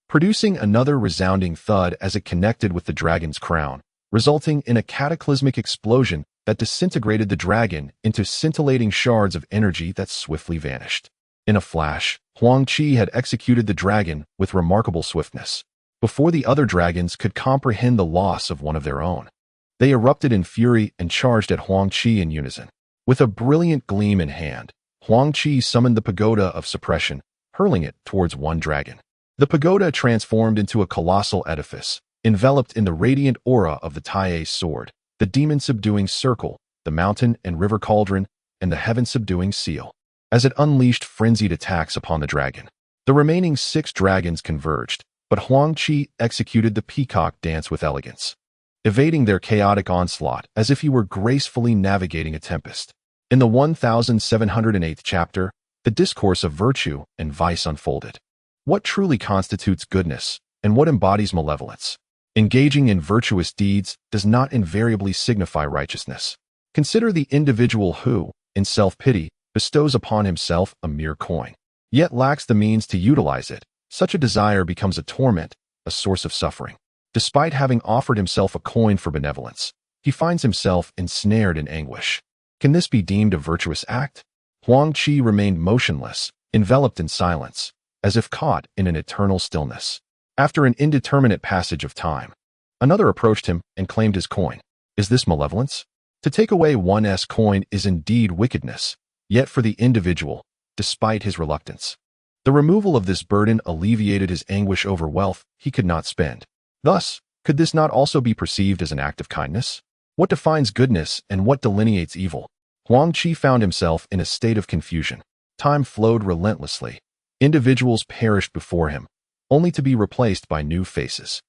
producing another resounding thud as it connected with the dragon's crown, resulting in a cataclysmic explosion that disintegrated the dragon into scintillating shards of energy that swiftly vanished. In a flash, Huang Qi had executed the dragon with remarkable swiftness, before the other dragons could comprehend the loss of one of their own. They erupted in fury and charged at Huang Qi in unison. With a brilliant gleam in hand, Huang Qi summoned the pagoda of suppression, hurling it towards one dragon. The pagoda transformed into a colossal edifice, enveloped in the radiant aura of the Tai's sword, the demon-subduing circle, the mountain and river cauldron, and the heaven-subduing seal. As it unleashed frenzied attacks upon the dragon, the remaining 6 dragons converged, but Huang Qi executed the peacock dance with elegance, evading their chaotic onslaught as if he were gracefully navigating a tempest. In the 1708th chapter, the discourse of virtue and vice unfolded. What truly constitutes goodness, and what embodies malevolence? Engaging in virtuous deeds does not invariably signify righteousness. Consider the individual who, in self-pity, bestows upon himself a mere coin, yet lacks the means to utilize it. Such a desire becomes a torment, a source of suffering. Despite having offered himself a coin for benevolence, he finds himself ensnared in anguish. Can this be deemed a virtuous act? Huang Qi remained motionless, enveloped in silence, as if caught in an eternal stillness. After an indeterminate passage of time, another approached him and claimed his coin. Is this malevolence? To take away one's coin is indeed wickedness, yet for the individual, despite his reluctance, the removal of this burden alleviated his anguish over wealth he could not spend. Thus, could this not also be perceived as an act of kindness? What defines goodness and what delineates evil? Huang Qi found himself in a state of confusion. Time flowed relentlessly. Individuals perished before him, only to be replaced by new faces.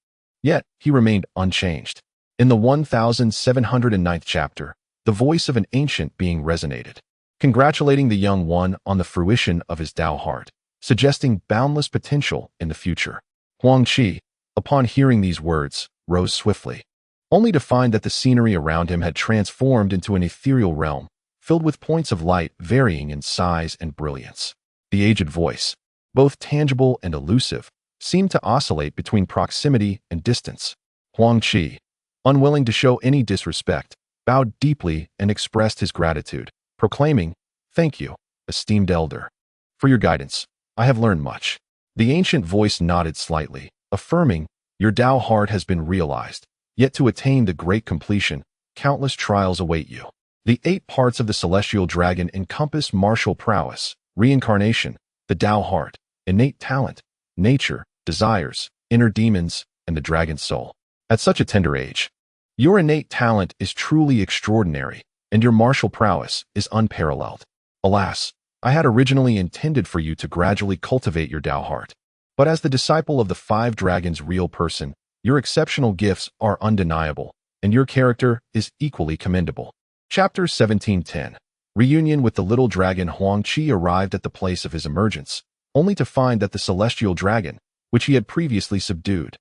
Yet, he remained unchanged. In the 1709th chapter, the voice of an ancient being resonated, congratulating the young one on the fruition of his Tao heart, suggesting boundless potential in the future. Huang Qi, upon hearing these words, rose swiftly, only to find that the scenery around him had transformed into an ethereal realm, filled with points of light varying in size and brilliance. The aged voice, both tangible and elusive, seemed to oscillate between proximity and distance. Huang Qi, unwilling to show any disrespect, bowed deeply and expressed his gratitude, proclaiming, "Thank you, esteemed elder. For your guidance, I have learned much." The ancient voice nodded slightly, affirming, "Your Tao heart has been realized, yet to attain the great completion, countless trials await you." The 8 parts of the celestial dragon encompass martial prowess, reincarnation, the Tao heart, innate talent, nature, desires, inner demons, and the dragon's soul. At such a tender age, your innate talent is truly extraordinary, and your martial prowess is unparalleled. Alas, I had originally intended for you to gradually cultivate your Tao heart. But as the disciple of the 5 dragons' real person, your exceptional gifts are undeniable, and your character is equally commendable. Chapter 1710. Reunion with the little dragon. Huang Qi arrived at the place of his emergence, only to find that the celestial dragon, which he had previously subdued,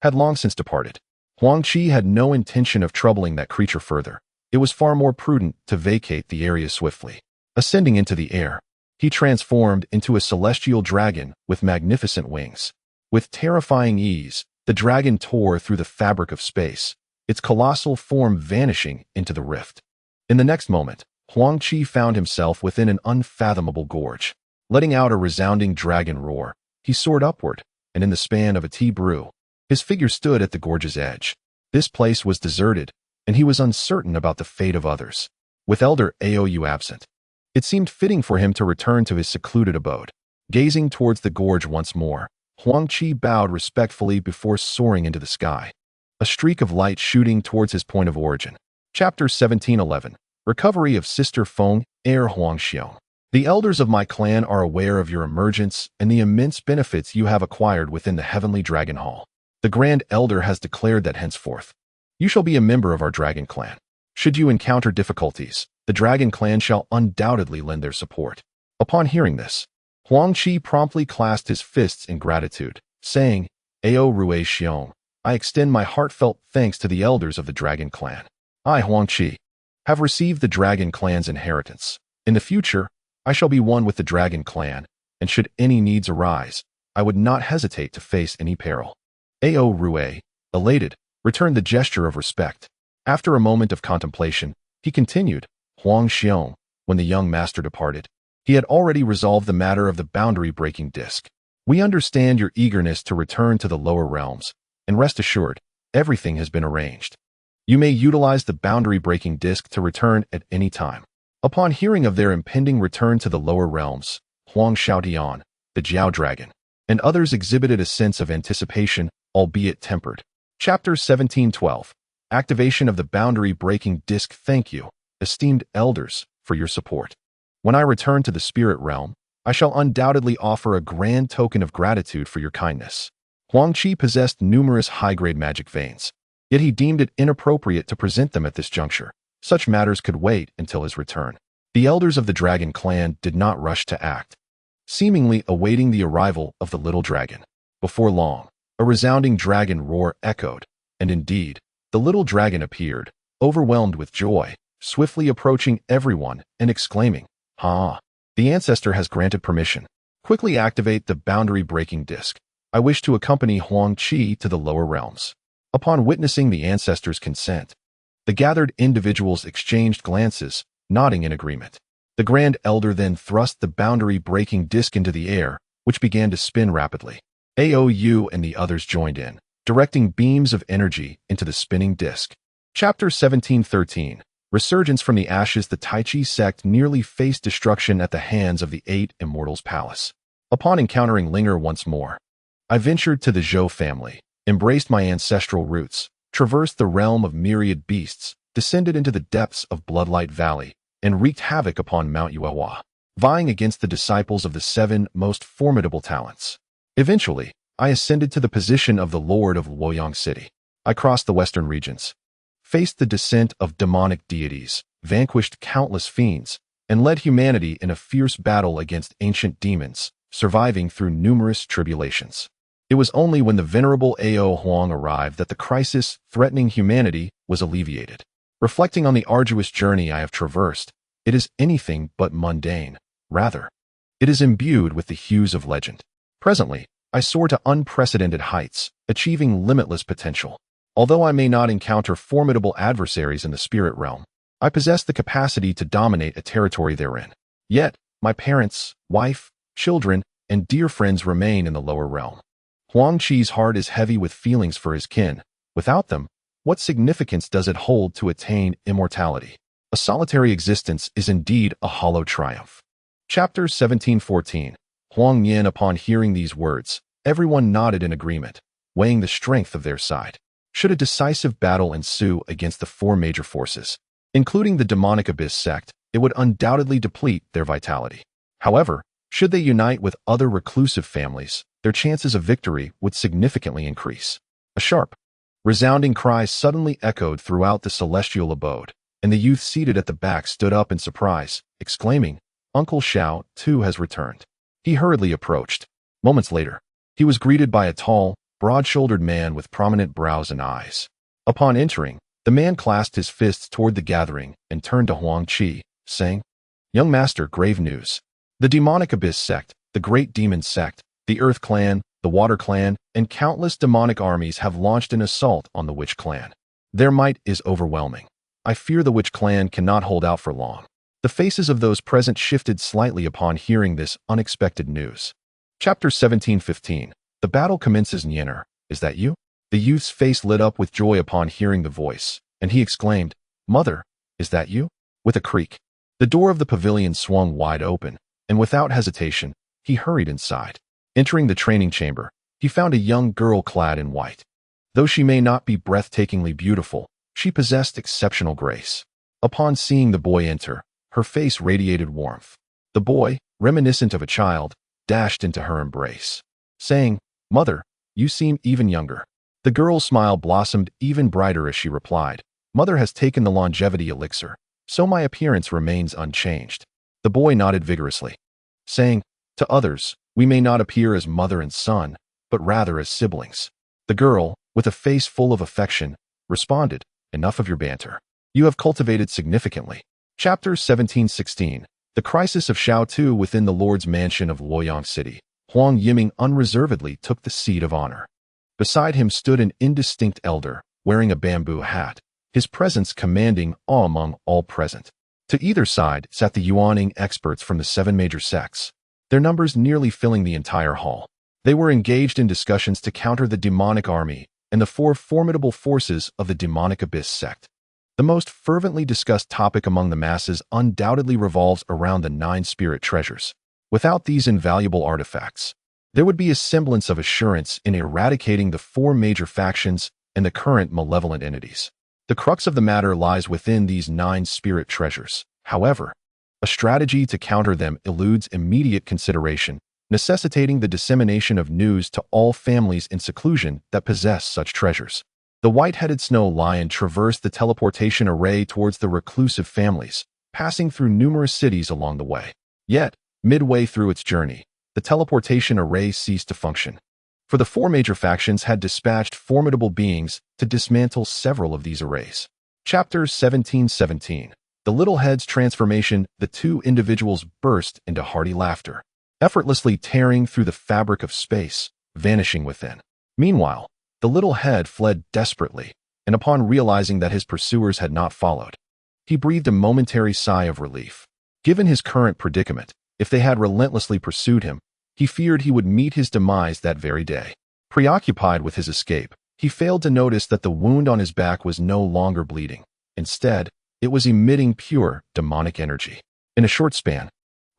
had long since departed. Huang Qi had no intention of troubling that creature further. It was far more prudent to vacate the area swiftly. Ascending into the air, he transformed into a celestial dragon with magnificent wings. With terrifying ease, the dragon tore through the fabric of space, its colossal form vanishing into the rift. In the next moment, Huang Qi found himself within an unfathomable gorge. Letting out a resounding dragon roar, he soared upward, and in the span of a tea brew, his figure stood at the gorge's edge. This place was deserted, and he was uncertain about the fate of others. With Elder Aou absent, it seemed fitting for him to return to his secluded abode. Gazing towards the gorge once more, Huang Qi bowed respectfully before soaring into the sky, a streak of light shooting towards his point of origin. Chapter 1711. Recovery of Sister Feng, Heir Huang Xiong. The elders of my clan are aware of your emergence and the immense benefits you have acquired within the Heavenly Dragon Hall. The Grand Elder has declared that henceforth, you shall be a member of our Dragon Clan. Should you encounter difficulties, the Dragon Clan shall undoubtedly lend their support. Upon hearing this, Huang Qi promptly clasped his fists in gratitude, saying, Ao Rui Xiong, I extend my heartfelt thanks to the elders of the Dragon Clan. I, Huang Qi, have received the Dragon Clan's inheritance. In the future, I shall be one with the Dragon Clan, and should any needs arise, I would not hesitate to face any peril. Ao Rui, elated, returned the gesture of respect. After a moment of contemplation, he continued, Huang Xiong, when the young master departed, he had already resolved the matter of the boundary-breaking disc. We understand your eagerness to return to the lower realms, and rest assured, everything has been arranged. You may utilize the boundary-breaking disc to return at any time. Upon hearing of their impending return to the lower realms, Huang Xiaotian, the Jiao Dragon, and others exhibited a sense of anticipation, albeit tempered. Chapter 1712. Activation of the boundary-breaking disc. Thank you, esteemed elders, for your support. When I return to the spirit realm, I shall undoubtedly offer a grand token of gratitude for your kindness. Huang Qi possessed numerous high-grade magic veins, yet he deemed it inappropriate to present them at this juncture. Such matters could wait until his return. The elders of the Dragon Clan did not rush to act, seemingly awaiting the arrival of the little dragon. Before long, a resounding dragon roar echoed, and indeed, the little dragon appeared, overwhelmed with joy, swiftly approaching everyone and exclaiming, Ha! The ancestor has granted permission. Quickly activate the boundary-breaking disc. I wish to accompany Huang Qi to the lower realms. Upon witnessing the ancestor's consent, the gathered individuals exchanged glances, nodding in agreement. The Grand Elder then thrust the boundary-breaking disc into the air, which began to spin rapidly. Aou and the others joined in, directing beams of energy into the spinning disk. Chapter 1713. Resurgence from the ashes. The Tai Chi sect nearly faced destruction at the hands of the 8 Immortals Palace. Upon encountering Linger once more, I ventured to the Zhou family, embraced my ancestral roots, traversed the realm of myriad beasts, descended into the depths of Bloodlight Valley, and wreaked havoc upon Mount Yuehua, vying against the disciples of the 7 most formidable talents. Eventually, I ascended to the position of the Lord of Luoyang City. I crossed the western regions, faced the descent of demonic deities, vanquished countless fiends, and led humanity in a fierce battle against ancient demons, surviving through numerous tribulations. It was only when the venerable Ao Huang arrived that the crisis threatening humanity was alleviated. Reflecting on the arduous journey I have traversed, it is anything but mundane. Rather, it is imbued with the hues of legend. Presently, I soar to unprecedented heights, achieving limitless potential. Although I may not encounter formidable adversaries in the spirit realm, I possess the capacity to dominate a territory therein. Yet, my parents, wife, children, and dear friends remain in the lower realm. Huang Qi's heart is heavy with feelings for his kin. Without them, what significance does it hold to attain immortality? A solitary existence is indeed a hollow triumph. Chapter 1714. Huang Yin. Upon hearing these words, everyone nodded in agreement, weighing the strength of their side. Should a decisive battle ensue against the 4 major forces, including the demonic abyss sect, it would undoubtedly deplete their vitality. However, should they unite with other reclusive families, their chances of victory would significantly increase. A sharp, resounding cry suddenly echoed throughout the celestial abode, and the youth seated at the back stood up in surprise, exclaiming, "Uncle Xiao, too, has returned." He hurriedly approached. Moments later, he was greeted by a tall, broad-shouldered man with prominent brows and eyes. Upon entering, the man clasped his fists toward the gathering and turned to Huang Qi, saying, "Young master, grave news. The demonic abyss sect, the great demon sect, the earth clan, the water clan, and countless demonic armies have launched an assault on the witch clan. Their might is overwhelming. I fear the witch clan cannot hold out for long." The faces of those present shifted slightly upon hearing this unexpected news. Chapter 1715. The battle commences. "Nyener, is that you?" The youth's face lit up with joy upon hearing the voice, and he exclaimed, "Mother, is that you?" With a creak, the door of the pavilion swung wide open, and without hesitation, he hurried inside. Entering the training chamber, he found a young girl clad in white. Though she may not be breathtakingly beautiful, she possessed exceptional grace. Upon seeing the boy enter, her face radiated warmth. The boy, reminiscent of a child, dashed into her embrace, saying, "Mother, you seem even younger." The girl's smile blossomed even brighter as she replied, "Mother has taken the longevity elixir, so my appearance remains unchanged." The boy nodded vigorously, saying, "To others, we may not appear as mother and son, but rather as siblings." The girl, with a face full of affection, responded, "Enough of your banter. You have cultivated significantly." Chapter 1716. The crisis of Xiao Tu within the Lord's mansion of Luoyang City. Huang Yiming unreservedly took the seat of honor. Beside him stood an indistinct elder, wearing a bamboo hat, his presence commanding awe among all present. To either side sat the Yuaning experts from the 7 major sects, their numbers nearly filling the entire hall. They were engaged in discussions to counter the demonic army and the 4 formidable forces of the demonic abyss sect. The most fervently discussed topic among the masses undoubtedly revolves around the 9 spirit treasures. Without these invaluable artifacts, there would be a semblance of assurance in eradicating the 4 major factions and the current malevolent entities. The crux of the matter lies within these 9 spirit treasures. However, a strategy to counter them eludes immediate consideration, necessitating the dissemination of news to all families in seclusion that possess such treasures. The white-headed snow lion traversed the teleportation array towards the reclusive families, passing through numerous cities along the way. Yet, midway through its journey, the teleportation array ceased to function. For the 4 major factions had dispatched formidable beings to dismantle several of these arrays. Chapter 1717. The little head's transformation. The 2 individuals burst into hearty laughter, effortlessly tearing through the fabric of space, vanishing within. Meanwhile, the little head fled desperately, and upon realizing that his pursuers had not followed, he breathed a momentary sigh of relief. Given his current predicament, if they had relentlessly pursued him, He feared he would meet his demise that very day. Preoccupied with his escape, he failed to notice that the wound on his back was no longer bleeding. Instead, it was emitting pure, demonic energy. In a short span,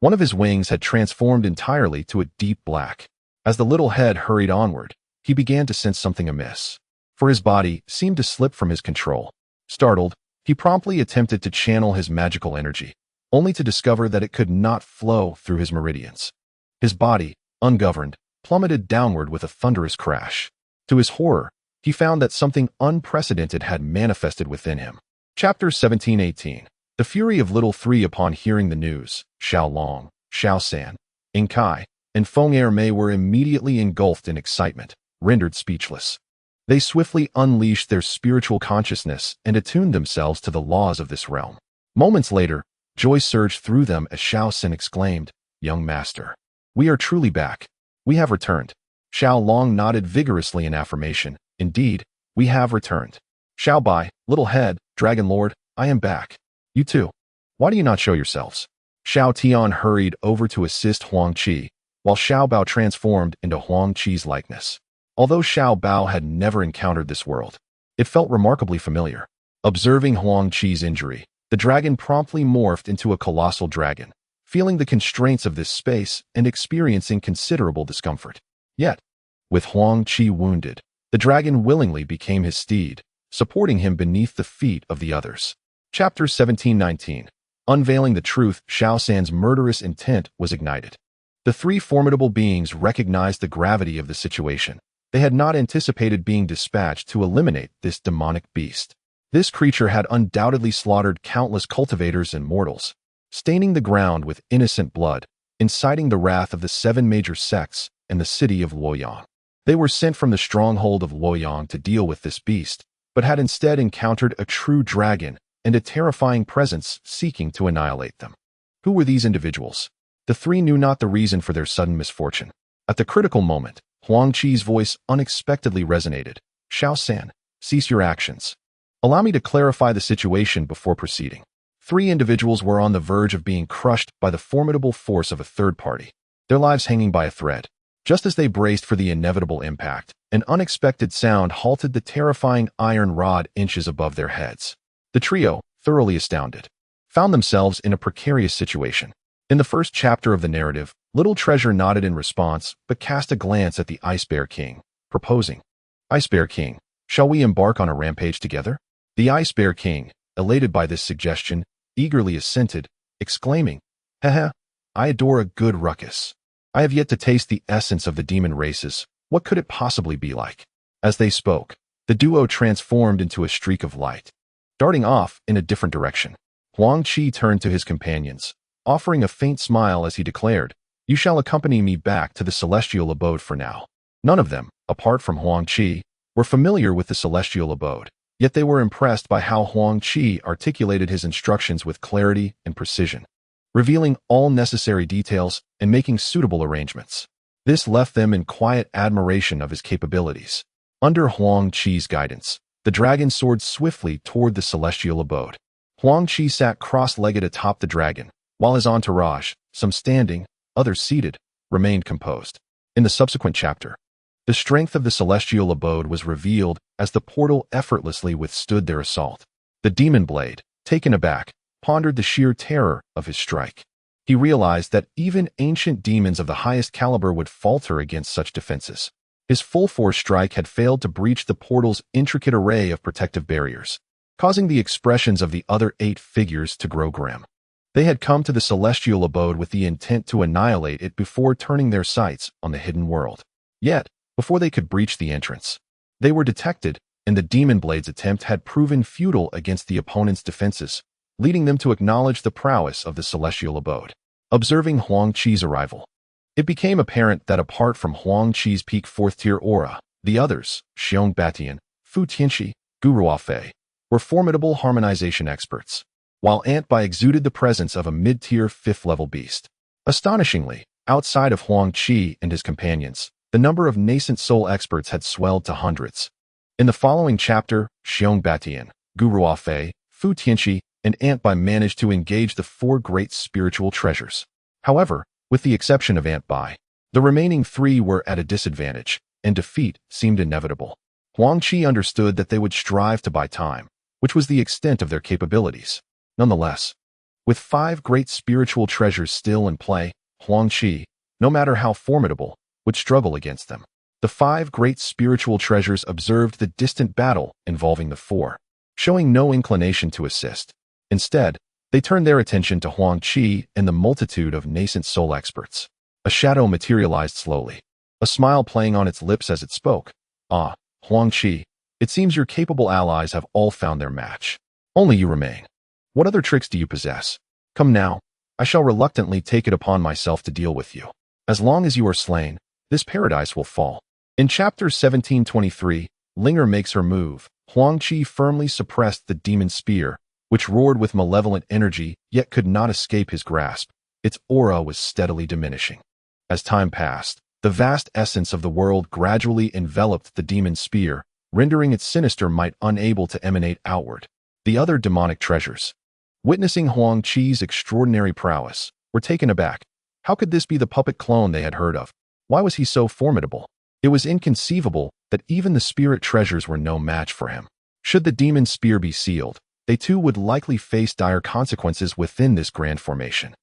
one of his wings had transformed entirely to a deep black. As the little head hurried onward, he began to sense something amiss, for his body seemed to slip from his control. Startled, he promptly attempted to channel his magical energy, only to discover that it could not flow through his meridians. His body, ungoverned, plummeted downward with a thunderous crash. To his horror, he found that something unprecedented had manifested within him. Chapter 1718. The fury of Little Three upon hearing the news. Xiao Long, Xiao San, Incite, and Feng Ermei were immediately engulfed in excitement, rendered speechless. They swiftly unleashed their spiritual consciousness and attuned themselves to the laws of this realm. Moments later, joy surged through them as Xiao San exclaimed, "Young master, we are truly back. We have returned." Xiao Long nodded vigorously in affirmation. "Indeed, we have returned. Xiao Bai, Little Head, Dragon Lord, I am back. You too. Why do you not show yourselves?" Xiao Tian hurried over to assist Huang Qi, while Xiao Bao transformed into Huang Qi's likeness. Although Xiao Bao had never encountered this world, it felt remarkably familiar. Observing Huang Qi's injury, the dragon promptly morphed into a colossal dragon, feeling the constraints of this space and experiencing considerable discomfort. Yet, with Huang Qi wounded, the dragon willingly became his steed, supporting him beneath the feet of the others. Chapter 1719. Unveiling the truth, Xiao San's murderous intent was ignited. The three formidable beings recognized the gravity of the situation. They had not anticipated being dispatched to eliminate this demonic beast. This creature had undoubtedly slaughtered countless cultivators and mortals, staining the ground with innocent blood, inciting the wrath of the 7 major sects and the city of Luoyang. They were sent from the stronghold of Luoyang to deal with this beast, but had instead encountered a true dragon and a terrifying presence seeking to annihilate them. Who were these individuals? The three knew not the reason for their sudden misfortune. At the critical moment, Huang Qi's voice unexpectedly resonated. "Xiao San, cease your actions. Allow me to clarify the situation before proceeding." 3 individuals were on the verge of being crushed by the formidable force of a third party, their lives hanging by a thread. Just as they braced for the inevitable impact, an unexpected sound halted the terrifying iron rod inches above their heads. The trio, thoroughly astounded, found themselves in a precarious situation. In the first chapter of the narrative, Little Treasure nodded in response, but cast a glance at the Ice Bear King, proposing, "Ice Bear King, shall we embark on a rampage together?" The Ice Bear King, elated by this suggestion, eagerly assented, exclaiming, "Haha, I adore a good ruckus. I have yet to taste the essence of the demon races. What could it possibly be like?" As they spoke, the duo transformed into a streak of light, darting off in a different direction. Huang Qi turned to his companions, offering a faint smile as he declared, "You shall accompany me back to the celestial abode for now." None of them, apart from Huang Qi, were familiar with the celestial abode, yet they were impressed by how Huang Qi articulated his instructions with clarity and precision, revealing all necessary details and making suitable arrangements. This left them in quiet admiration of his capabilities. Under Huang Qi's guidance, the dragon soared swiftly toward the celestial abode. Huang Qi sat cross-legged atop the dragon, while his entourage, some standing, others seated, remained composed. In the subsequent chapter, the strength of the celestial abode was revealed as the portal effortlessly withstood their assault. The demon blade, taken aback, pondered the sheer terror of his strike. He realized that even ancient demons of the highest caliber would falter against such defenses. His full-force strike had failed to breach the portal's intricate array of protective barriers, causing the expressions of the other 8 figures to grow grim. They had come to the celestial abode with the intent to annihilate it before turning their sights on the hidden world. Yet, before they could breach the entrance, they were detected, and the demon blade's attempt had proven futile against the opponent's defenses, leading them to acknowledge the prowess of the celestial abode. Observing Huang Qi's arrival, it became apparent that apart from Huang Qi's peak 4th-tier aura, the others, Xiong Batian, Fu Tianxi, Guru Fei, were formidable harmonization experts, while Ant Bai exuded the presence of a mid-tier 5th-level beast. Astonishingly, outside of Huang Qi and his companions, the number of nascent soul experts had swelled to hundreds. In the following chapter, Xiong Batian, Guru Fei, Fu Tianxi, and Ant Bai managed to engage the 4 great spiritual treasures. However, with the exception of Ant Bai, The remaining three were at a disadvantage, and defeat seemed inevitable. Huang Qi understood that they would strive to buy time, which was the extent of their capabilities. Nonetheless, with 5 great spiritual treasures still in play, Huang Qi, no matter how formidable, would struggle against them. The 5 great spiritual treasures observed the distant battle involving the 4, showing no inclination to assist. Instead, they turned their attention to Huang Qi and the multitude of nascent soul experts. A shadow materialized slowly, a smile playing on its lips as it spoke. "Ah, Huang Qi, it seems your capable allies have all found their match. Only you remain. What other tricks do you possess? Come now, I shall reluctantly take it upon myself to deal with you. As long as you are slain, this paradise will fall." In chapter 1723, Linger makes her move. Huang Qi firmly suppressed the demon spear, which roared with malevolent energy yet could not escape his grasp. Its aura was steadily diminishing. As time passed, the vast essence of the world gradually enveloped the demon spear, rendering its sinister might unable to emanate outward. The other demonic treasures, witnessing Huang Qi's extraordinary prowess, were taken aback. How could this be the puppet clone they had heard of? Why was he so formidable? It was inconceivable that even the spirit treasures were no match for him. Should the demon spear be sealed, they too would likely face dire consequences within this grand formation.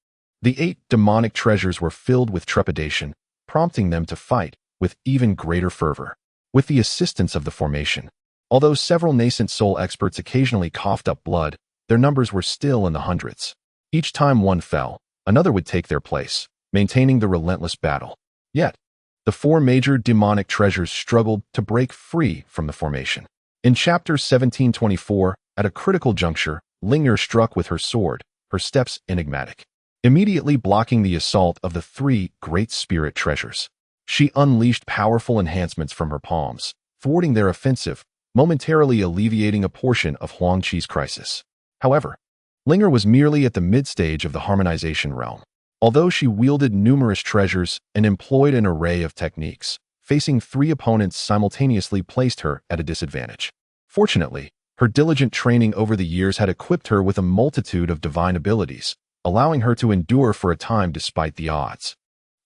The 8 demonic treasures were filled with trepidation, prompting them to fight with even greater fervor. With the assistance of the formation, although several nascent soul experts occasionally coughed up blood, their numbers were still in the hundreds. Each time one fell, another would take their place, maintaining the relentless battle. Yet, the 4 major demonic treasures struggled to break free from the formation. In chapter 1724, at a critical juncture, Linger struck with her sword, her steps enigmatic, immediately blocking the assault of the 3 great spirit treasures. She unleashed powerful enhancements from her palms, thwarting their offensive, momentarily alleviating a portion of Huang Qi's crisis. However, Linger was merely at the mid-stage of the harmonization realm. Although she wielded numerous treasures and employed an array of techniques, facing 3 opponents simultaneously placed her at a disadvantage. Fortunately, her diligent training over the years had equipped her with a multitude of divine abilities, allowing her to endure for a time despite the odds.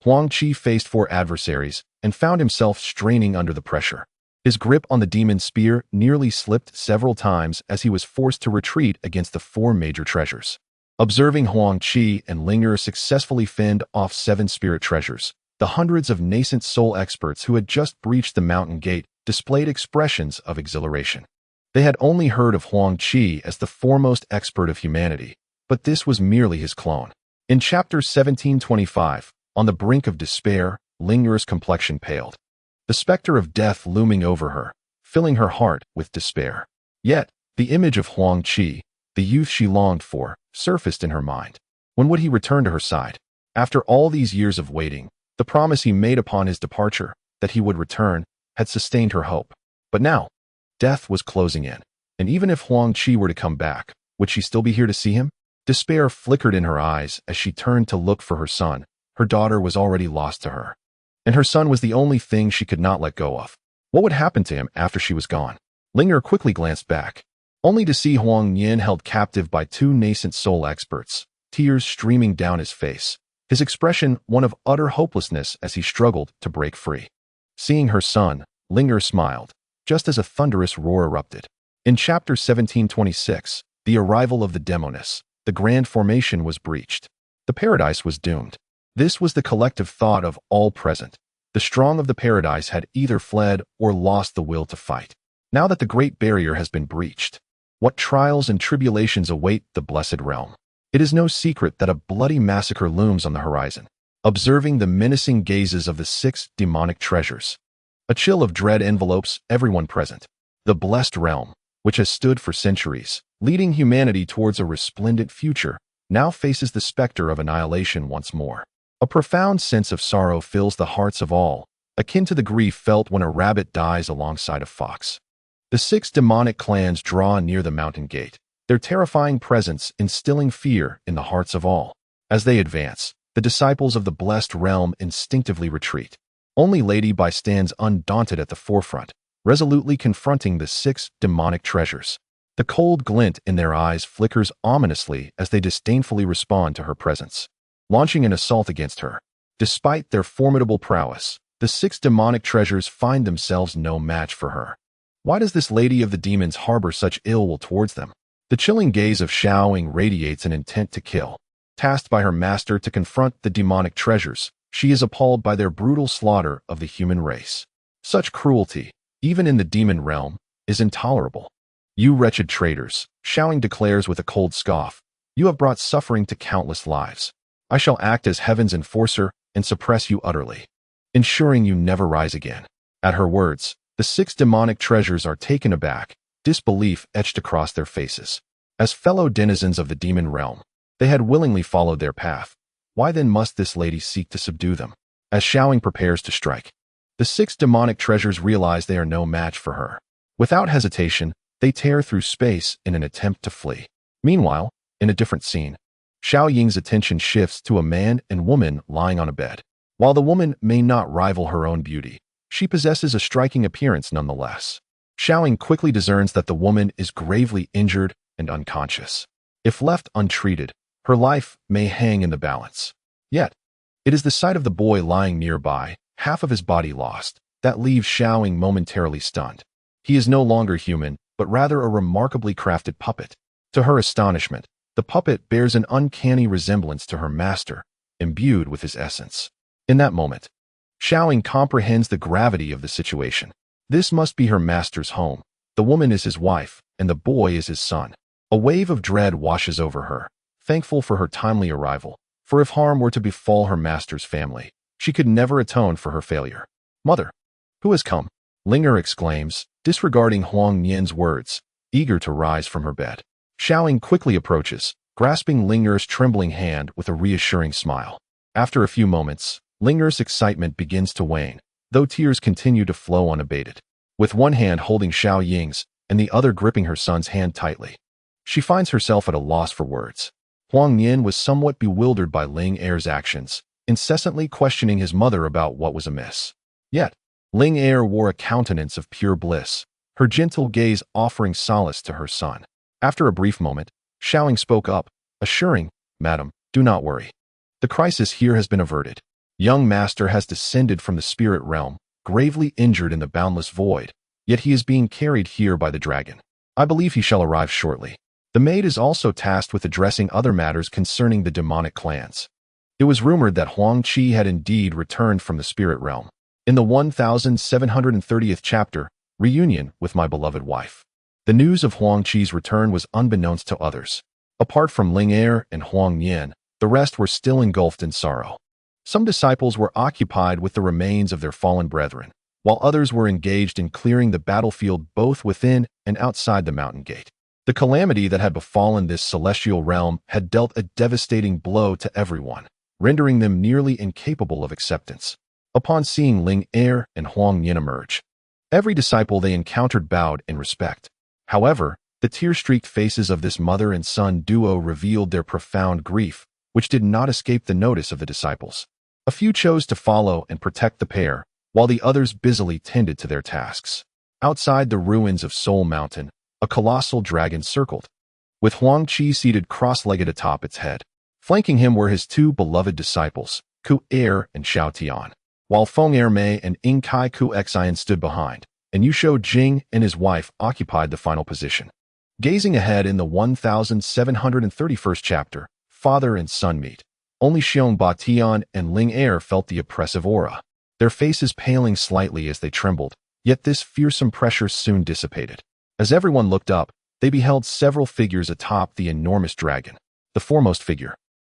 Huang Qi faced 4 adversaries and found himself straining under the pressure. His grip on the demon spear nearly slipped several times as he was forced to retreat against the 4 major treasures. Observing Huang Qi and Linger successfully fend off 7 spirit treasures, the hundreds of nascent soul experts who had just breached the mountain gate displayed expressions of exhilaration. They had only heard of Huang Qi as the foremost expert of humanity, but this was merely his clone. In chapter 1725, on the brink of despair, Linger's complexion paled, the specter of death looming over her, filling her heart with despair. Yet, the image of Huang Qi, the youth she longed for, surfaced in her mind. When would he return to her side? After all these years of waiting, the promise he made upon his departure, that he would return, had sustained her hope. But now, death was closing in, and even if Huang Qi were to come back, would she still be here to see him? Despair flickered in her eyes as she turned to look for her son. Her daughter was already lost to her, and her son was the only thing she could not let go of. What would happen to him after she was gone? Linger quickly glanced back, only to see Huang Yin held captive by 2 nascent soul experts, tears streaming down his face, his expression one of utter hopelessness as he struggled to break free. Seeing her son, Linger smiled, just as a thunderous roar erupted. In chapter 1726, the arrival of the Demoness, the grand formation was breached. The paradise was doomed. This was the collective thought of all present. The strong of the paradise had either fled or lost the will to fight. Now that the great barrier has been breached, what trials and tribulations await the blessed realm? It is no secret that a bloody massacre looms on the horizon. Observing the menacing gazes of the 6 demonic treasures, a chill of dread envelopes everyone present. The blessed realm, which has stood for centuries, leading humanity towards a resplendent future, now faces the specter of annihilation once more. A profound sense of sorrow fills the hearts of all, akin to the grief felt when a rabbit dies alongside a fox. The 6 demonic clans draw near the mountain gate, their terrifying presence instilling fear in the hearts of all. As they advance, the disciples of the blessed realm instinctively retreat. Only Lady Bai stands undaunted at the forefront, resolutely confronting the 6 demonic treasures. The cold glint in their eyes flickers ominously as they disdainfully respond to her presence, launching an assault against her. Despite their formidable prowess, the 6 demonic treasures find themselves no match for her. Why does this lady of the demons harbor such ill will towards them? The chilling gaze of Xiaoying radiates an intent to kill. Tasked by her master to confront the demonic treasures, she is appalled by their brutal slaughter of the human race. Such cruelty, even in the demon realm, is intolerable. You wretched traitors, Xiaoying declares with a cold scoff, you have brought suffering to countless lives. I shall act as heaven's enforcer and suppress you utterly, ensuring you never rise again. At her words, the 6 demonic treasures are taken aback, disbelief etched across their faces. As fellow denizens of the demon realm, they had willingly followed their path. Why then must this lady seek to subdue them? As Xiaoying prepares to strike, the 6 demonic treasures realize they are no match for her. Without hesitation, they tear through space in an attempt to flee. Meanwhile, in a different scene, Xiaoying's attention shifts to a man and woman lying on a bed. While the woman may not rival her own beauty, she possesses a striking appearance nonetheless. Xiaoying quickly discerns that the woman is gravely injured and unconscious. If left untreated, her life may hang in the balance. Yet, it is the sight of the boy lying nearby, half of his body lost, that leaves Xiaoying momentarily stunned. He is no longer human, but rather a remarkably crafted puppet. To her astonishment, the puppet bears an uncanny resemblance to her master, imbued with his essence. In that moment, Xiaoying comprehends the gravity of the situation. This must be her master's home. The woman is his wife, and the boy is his son. A wave of dread washes over her, thankful for her timely arrival, for if harm were to befall her master's family, she could never atone for her failure. Mother, who has come? Ling'er exclaims, disregarding Huang Nian's words, eager to rise from her bed. Xiaoying quickly approaches, grasping Ling'er's trembling hand with a reassuring smile. After a few moments, Ling'er's excitement begins to wane, though tears continue to flow unabated. With one hand holding Xiaoying's and the other gripping her son's hand tightly, she finds herself at a loss for words. Huang Nian was somewhat bewildered by Ling'er's actions, incessantly questioning his mother about what was amiss. Yet, Ling'er wore a countenance of pure bliss, her gentle gaze offering solace to her son. After a brief moment, Xiaoying spoke up, assuring, Madam, do not worry. The crisis here has been averted. Young master has descended from the spirit realm, gravely injured in the boundless void, yet he is being carried here by the dragon. I believe he shall arrive shortly. The maid is also tasked with addressing other matters concerning the demonic clans. It was rumored that Huang Qi had indeed returned from the spirit realm. In the 1730th chapter, Reunion with My Beloved Wife. The news of Huang Qi's return was unbeknownst to others. Apart from Ling'er and Huang Nian, the rest were still engulfed in sorrow. Some disciples were occupied with the remains of their fallen brethren, while others were engaged in clearing the battlefield both within and outside the mountain gate. The calamity that had befallen this celestial realm had dealt a devastating blow to everyone, rendering them nearly incapable of acceptance. Upon seeing Ling'er and Huang Nian emerge, every disciple they encountered bowed in respect. However, the tear-streaked faces of this mother and son duo revealed their profound grief, which did not escape the notice of the disciples. A few chose to follow and protect the pair, while the others busily tended to their tasks. Outside the ruins of Soul Mountain, a colossal dragon circled, with Huang Qi seated cross-legged atop its head. Flanking him were his 2 beloved disciples, Ku Er and Xiao Tian, while Feng Er Mei and Incite Ku Xian stood behind, and Yusho Jing and his wife occupied the final position. Gazing ahead in the 1731st chapter, father and son meet. Only Xiong Batian and Ling'er felt the oppressive aura, their faces paling slightly as they trembled, yet this fearsome pressure soon dissipated. As everyone looked up, they beheld several figures atop the enormous dragon. The foremost figure,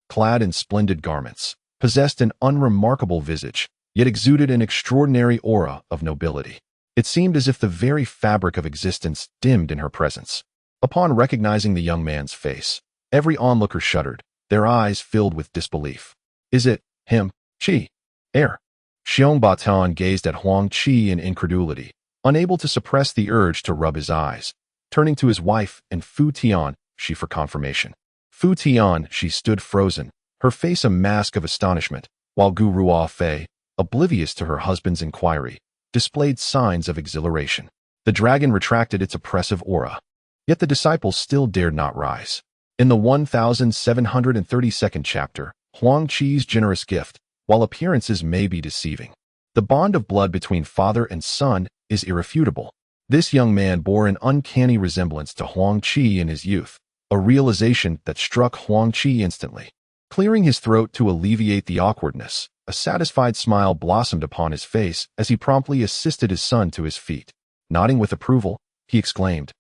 clad in splendid garments, possessed an unremarkable visage, yet exuded an extraordinary aura of nobility. It seemed as if the very fabric of existence dimmed in her presence. Upon recognizing the young man's face, every onlooker shuddered, their eyes filled with disbelief. Is it him, Qi? Er? Xiong Batan gazed at Huang Qi in incredulity, unable to suppress the urge to rub his eyes. Turning to his wife and Fu Tian, she for confirmation. Fu Tian, she stood frozen, her face a mask of astonishment, while Gu Ruo Fei, oblivious to her husband's inquiry, displayed signs of exhilaration. The dragon retracted its oppressive aura. Yet the disciples still dared not rise. In the 1732nd chapter, Huang Qi's generous gift, while appearances may be deceiving. The bond of blood between father and son is irrefutable. This young man bore an uncanny resemblance to Huang Qi in his youth, a realization that struck Huang Qi instantly. Clearing his throat to alleviate the awkwardness, a satisfied smile blossomed upon his face as he promptly assisted his son to his feet. Nodding with approval, he exclaimed,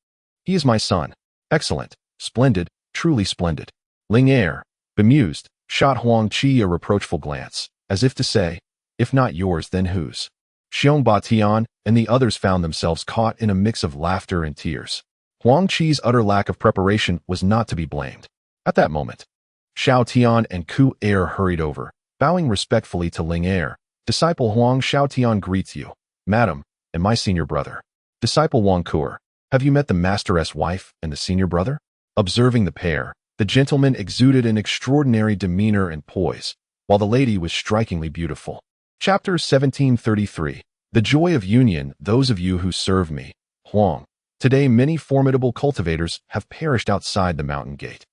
"He is my son. Excellent, splendid, truly splendid." Lineage, bemused, shot Huang Qi a reproachful glance, as if to say, "If not yours, then whose?" Xiong and the others found themselves caught in a mix of laughter and tears. Huang Qi's utter lack of preparation was not to be blamed. At that moment, Xiao Tian and Ku Er hurried over, bowing respectfully to Lineage. "Disciple Huang Xiao Tian greets you, madam, and my senior brother. Disciple Huang Kuer, have you met the master's wife and the senior brother?" Observing the pair, the gentleman exuded an extraordinary demeanor and poise, while the lady was strikingly beautiful. Chapter 1733. The Joy of Union. Those of you who serve me, Huang. Today many formidable cultivators have perished outside the mountain gate.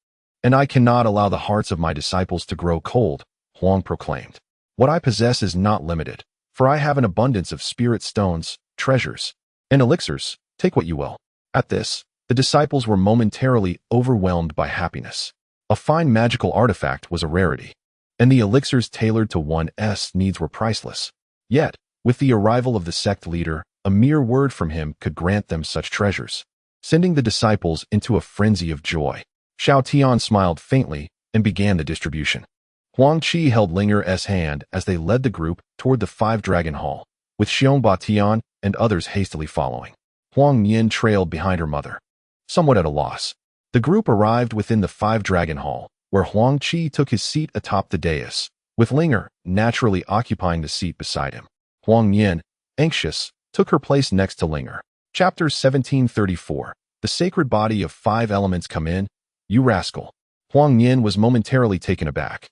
And I cannot allow the hearts of my disciples to grow cold, Huang proclaimed. What I possess is not limited, for I have an abundance of spirit stones, treasures, and elixirs, take what you will. At this, the disciples were momentarily overwhelmed by happiness. A fine magical artifact was a rarity, and the elixirs tailored to one's needs were priceless. Yet, with the arrival of the sect leader, a mere word from him could grant them such treasures, sending the disciples into a frenzy of joy. Xiao Tian smiled faintly and began the distribution. Huang Qi held Linger's hand as they led the group toward the Five-Dragon Hall, with Xiong Tian and others hastily following. Huang Yin trailed behind her mother, somewhat at a loss. The group arrived within the Five-Dragon Hall, where Huang Qi took his seat atop the dais, with Linger naturally occupying the seat beside him. Huang Yin, anxious, took her place next to Linger. Chapter 1734. The sacred body of 5 elements come in, you rascal. Huang Yin was momentarily taken aback,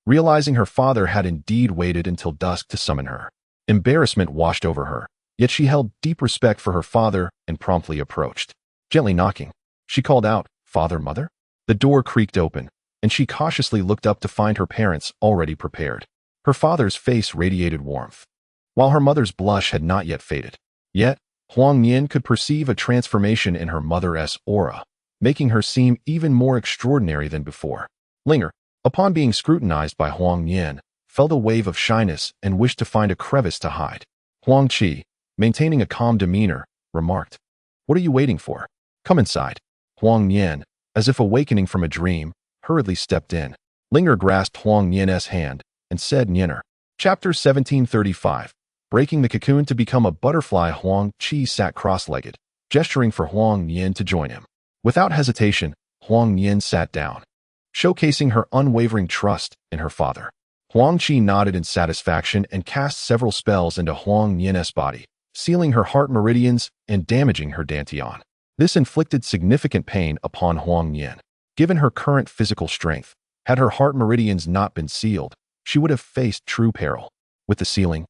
realizing her father had indeed waited until dusk to summon her. Embarrassment washed over her, yet she held deep respect for her father and promptly approached. Gently knocking, she called out, "Father, mother?" The door creaked open, and she cautiously looked up to find her parents already prepared. Her father's face radiated warmth, while her mother's blush had not yet faded. Yet, Huang Yin could perceive a transformation in her mother's aura, making her seem even more extraordinary than before. Linger, upon being scrutinized by Huang Yin, felt a wave of shyness and wished to find a crevice to hide. Huang Qi, maintaining a calm demeanor, remarked, "What are you waiting for? Come inside." Huang Yin, as if awakening from a dream, hurriedly stepped in. Linger grasped Huang Yin's hand and said, "Nyenner." Chapter 1735. Breaking the cocoon to become a butterfly. Huang Qi sat cross-legged, gesturing for Huang Yin to join him. Without hesitation, Huang Yin sat down, showcasing her unwavering trust in her father. Huang Qi nodded in satisfaction and cast several spells into Huang Yin's body, sealing her heart meridians and damaging her dantian. This inflicted significant pain upon Huang Yin. Given her current physical strength, had her heart meridians not been sealed, she would have faced true peril. With the sealing,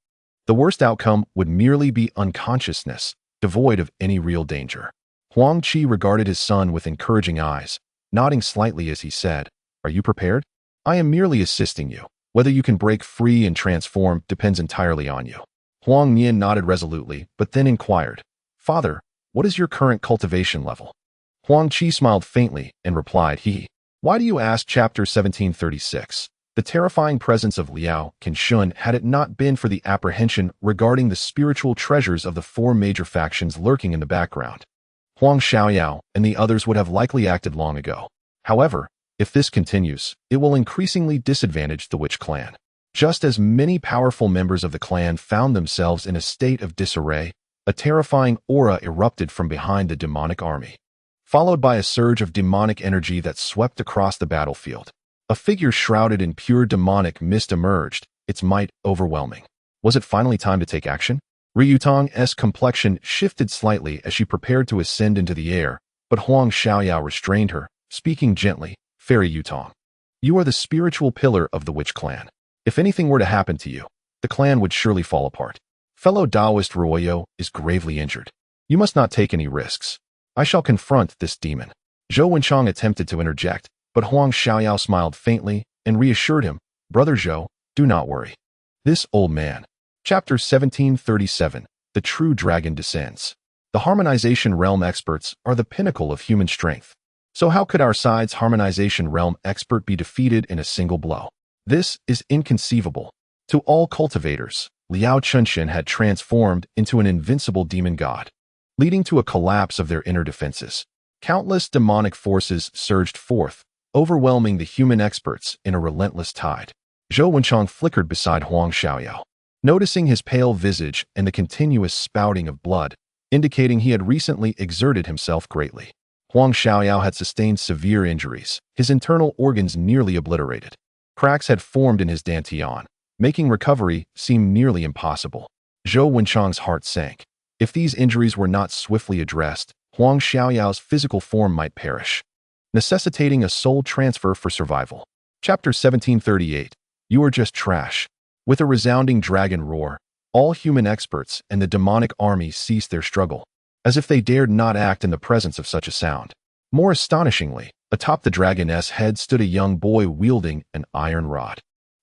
the worst outcome would merely be unconsciousness, devoid of any real danger. Huang Qi regarded his son with encouraging eyes, nodding slightly as he said, "Are you prepared? I am merely assisting you. Whether you can break free and transform depends entirely on you." Huang Yin nodded resolutely, but then inquired, "Father, what is your current cultivation level?" Huang Qi smiled faintly and replied, Why do you ask?" Chapter 1736. The terrifying presence of Liao Qinshun had it not been for the apprehension regarding the spiritual treasures of the 4 major factions lurking in the background. Huang Xiaoyao and the others would have likely acted long ago. However, if this continues, it will increasingly disadvantage the Witch clan. Just as many powerful members of the clan found themselves in a state of disarray, a terrifying aura erupted from behind the demonic army, followed by a surge of demonic energy that swept across the battlefield. A figure shrouded in pure demonic mist emerged, its might overwhelming. Was it finally time to take action? Ryutong's complexion shifted slightly as she prepared to ascend into the air, but Huang Xiaoyao restrained her, speaking gently, "Fairy Yutong, you are the spiritual pillar of the Witch clan. If anything were to happen to you, the clan would surely fall apart. Fellow Taoist Ruoyo is gravely injured. You must not take any risks. I shall confront this demon." Zhou Wenchang attempted to interject, but Huang Xiaoyao smiled faintly and reassured him, "Brother Zhou, do not worry. This Old Man. Chapter 1737. The True Dragon Descends. The harmonization realm experts are the pinnacle of human strength. So how could our side's harmonization realm expert be defeated in a single blow? This is inconceivable. To all cultivators, Liao Chunshin had transformed into an invincible demon god, leading to a collapse of their inner defenses. Countless demonic forces surged forth, overwhelming the human experts in a relentless tide. Zhou Wenchang flickered beside Huang Xiaoyao, noticing his pale visage and the continuous spouting of blood, indicating he had recently exerted himself greatly. Huang Xiaoyao had sustained severe injuries, his internal organs nearly obliterated. Cracks had formed in his dantian, making recovery seem nearly impossible. Zhou Wenchang's heart sank. If these injuries were not swiftly addressed, Huang Xiaoyao's physical form might perish, necessitating a soul transfer for survival. Chapter 1738. You are just trash. With a resounding dragon roar, all human experts and the demonic army ceased their struggle, as if they dared not act in the presence of such a sound. More astonishingly, atop the dragoness head stood a young boy wielding an iron rod,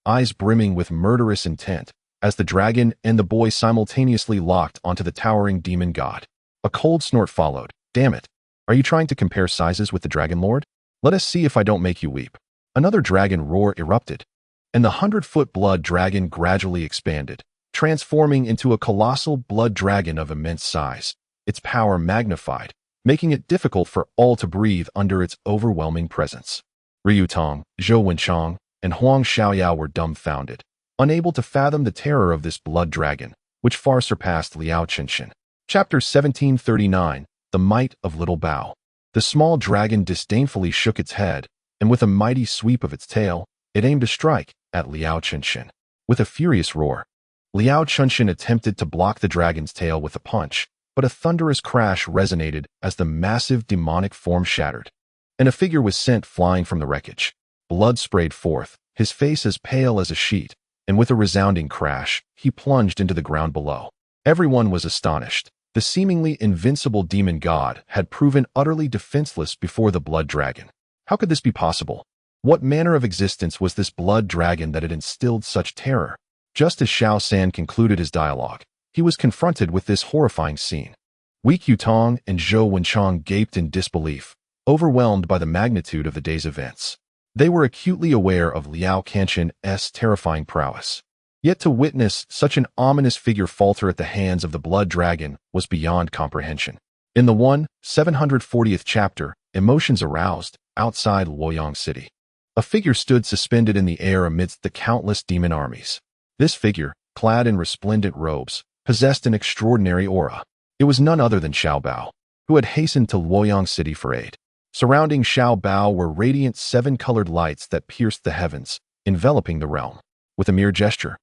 eyes brimming with murderous intent, as the dragon and the boy simultaneously locked onto the towering demon god. A cold snort followed. Damn it. Are you trying to compare sizes with the Dragon Lord? Let us see if I don't make you weep. Another dragon roar erupted, and the 100-foot blood dragon gradually expanded, transforming into a colossal blood dragon of immense size, its power magnified, making it difficult for all to breathe under its overwhelming presence. Ryu Tong, Zhou Wenchang, and Huang Xiaoyao were dumbfounded, unable to fathom the terror of this blood dragon, which far surpassed Liao Chunshin. Chapter 1739. The Might of Little Bao. The small dragon disdainfully shook its head, and with a mighty sweep of its tail, it aimed to strike at Liao Chunshin. With a furious roar, Liao Chunshin attempted to block the dragon's tail with a punch, but a thunderous crash resonated as the massive demonic form shattered, and a figure was sent flying from the wreckage. Blood sprayed forth, his face as pale as a sheet, and with a resounding crash, he plunged into the ground below. Everyone was astonished. The seemingly invincible demon god had proven utterly defenseless before the blood dragon. How could this be possible? What manner of existence was this blood dragon that had instilled such terror? Just as Xiao San concluded his dialogue, he was confronted with this horrifying scene. Wei Qutong and Zhou Wenchang gaped in disbelief, overwhelmed by the magnitude of the day's events. They were acutely aware of Liao Chunshin's terrifying prowess. Yet to witness such an ominous figure falter at the hands of the blood dragon was beyond comprehension. In the 740th chapter, emotions aroused, outside Luoyang City, a figure stood suspended in the air amidst the countless demon armies. This figure, clad in resplendent robes, possessed an extraordinary aura. It was none other than Xiao Bao, who had hastened to Luoyang City for aid. Surrounding Xiao Bao were radiant 7-colored lights that pierced the heavens, enveloping the realm. With a mere gesture,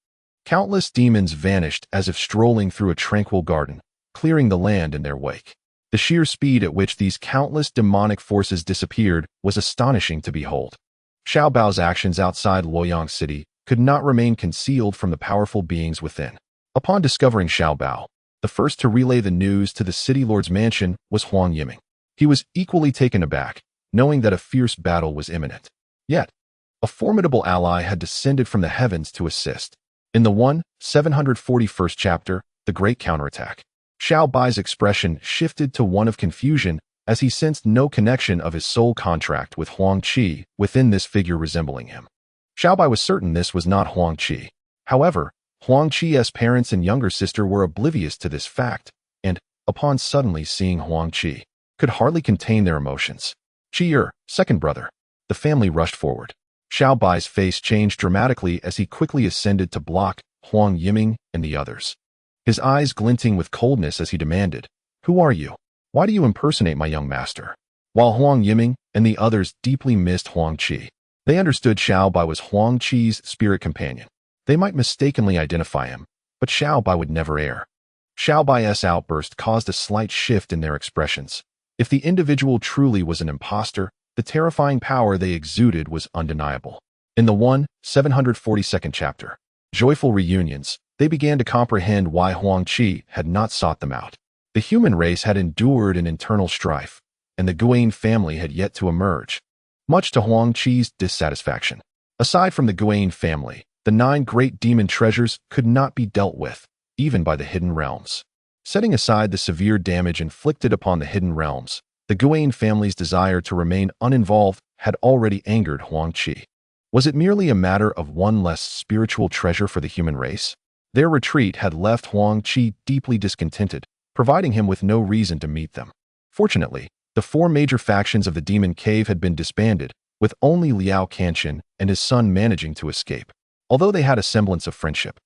countless demons vanished as if strolling through a tranquil garden, clearing the land in their wake. The sheer speed at which these countless demonic forces disappeared was astonishing to behold. Xiao Bao's actions outside Luoyang City could not remain concealed from the powerful beings within. Upon discovering Xiao Bao, the first to relay the news to the city lord's mansion was Huang Yiming. He was equally taken aback, knowing that a fierce battle was imminent. Yet, a formidable ally had descended from the heavens to assist. In the 741st chapter, The Great Counterattack, Xiao Bai's expression shifted to one of confusion as he sensed no connection of his soul contract with Huang Qi within this figure resembling him. Xiao Bai was certain this was not Huang Qi. However, Huang Qi's parents and younger sister were oblivious to this fact, and, upon suddenly seeing Huang Qi, could hardly contain their emotions. Qi, second brother. The family rushed forward. Xiao Bai's face changed dramatically as he quickly ascended to block Huang Yiming and the others, his eyes glinting with coldness as he demanded, "Who are you? Why do you impersonate my young master?" While Huang Yiming and the others deeply missed Huang Qi, they understood Xiao Bai was Huang Qi's spirit companion. They might mistakenly identify him, but Xiao Bai would never err. Xiao Bai's outburst caused a slight shift in their expressions. If the individual truly was an imposter, the terrifying power they exuded was undeniable. In the 742nd chapter, Joyful Reunions, they began to comprehend why Huang Qi had not sought them out. The human race had endured an internal strife, and the Guan family had yet to emerge, much to Huang Qi's dissatisfaction. Aside from the Guan family, The 9 great demon treasures could not be dealt with, even by the hidden realms. Setting aside the severe damage inflicted upon the hidden realms, the Guane family's desire to remain uninvolved had already angered Huang Qi. Was it merely a matter of one less spiritual treasure for the human race? Their retreat had left Huang Qi deeply discontented, providing him with no reason to meet them. Fortunately, the 4 major factions of the Demon Cave had been disbanded, with only Liao Kanchen and his son managing to escape. Although they had a semblance of friendship,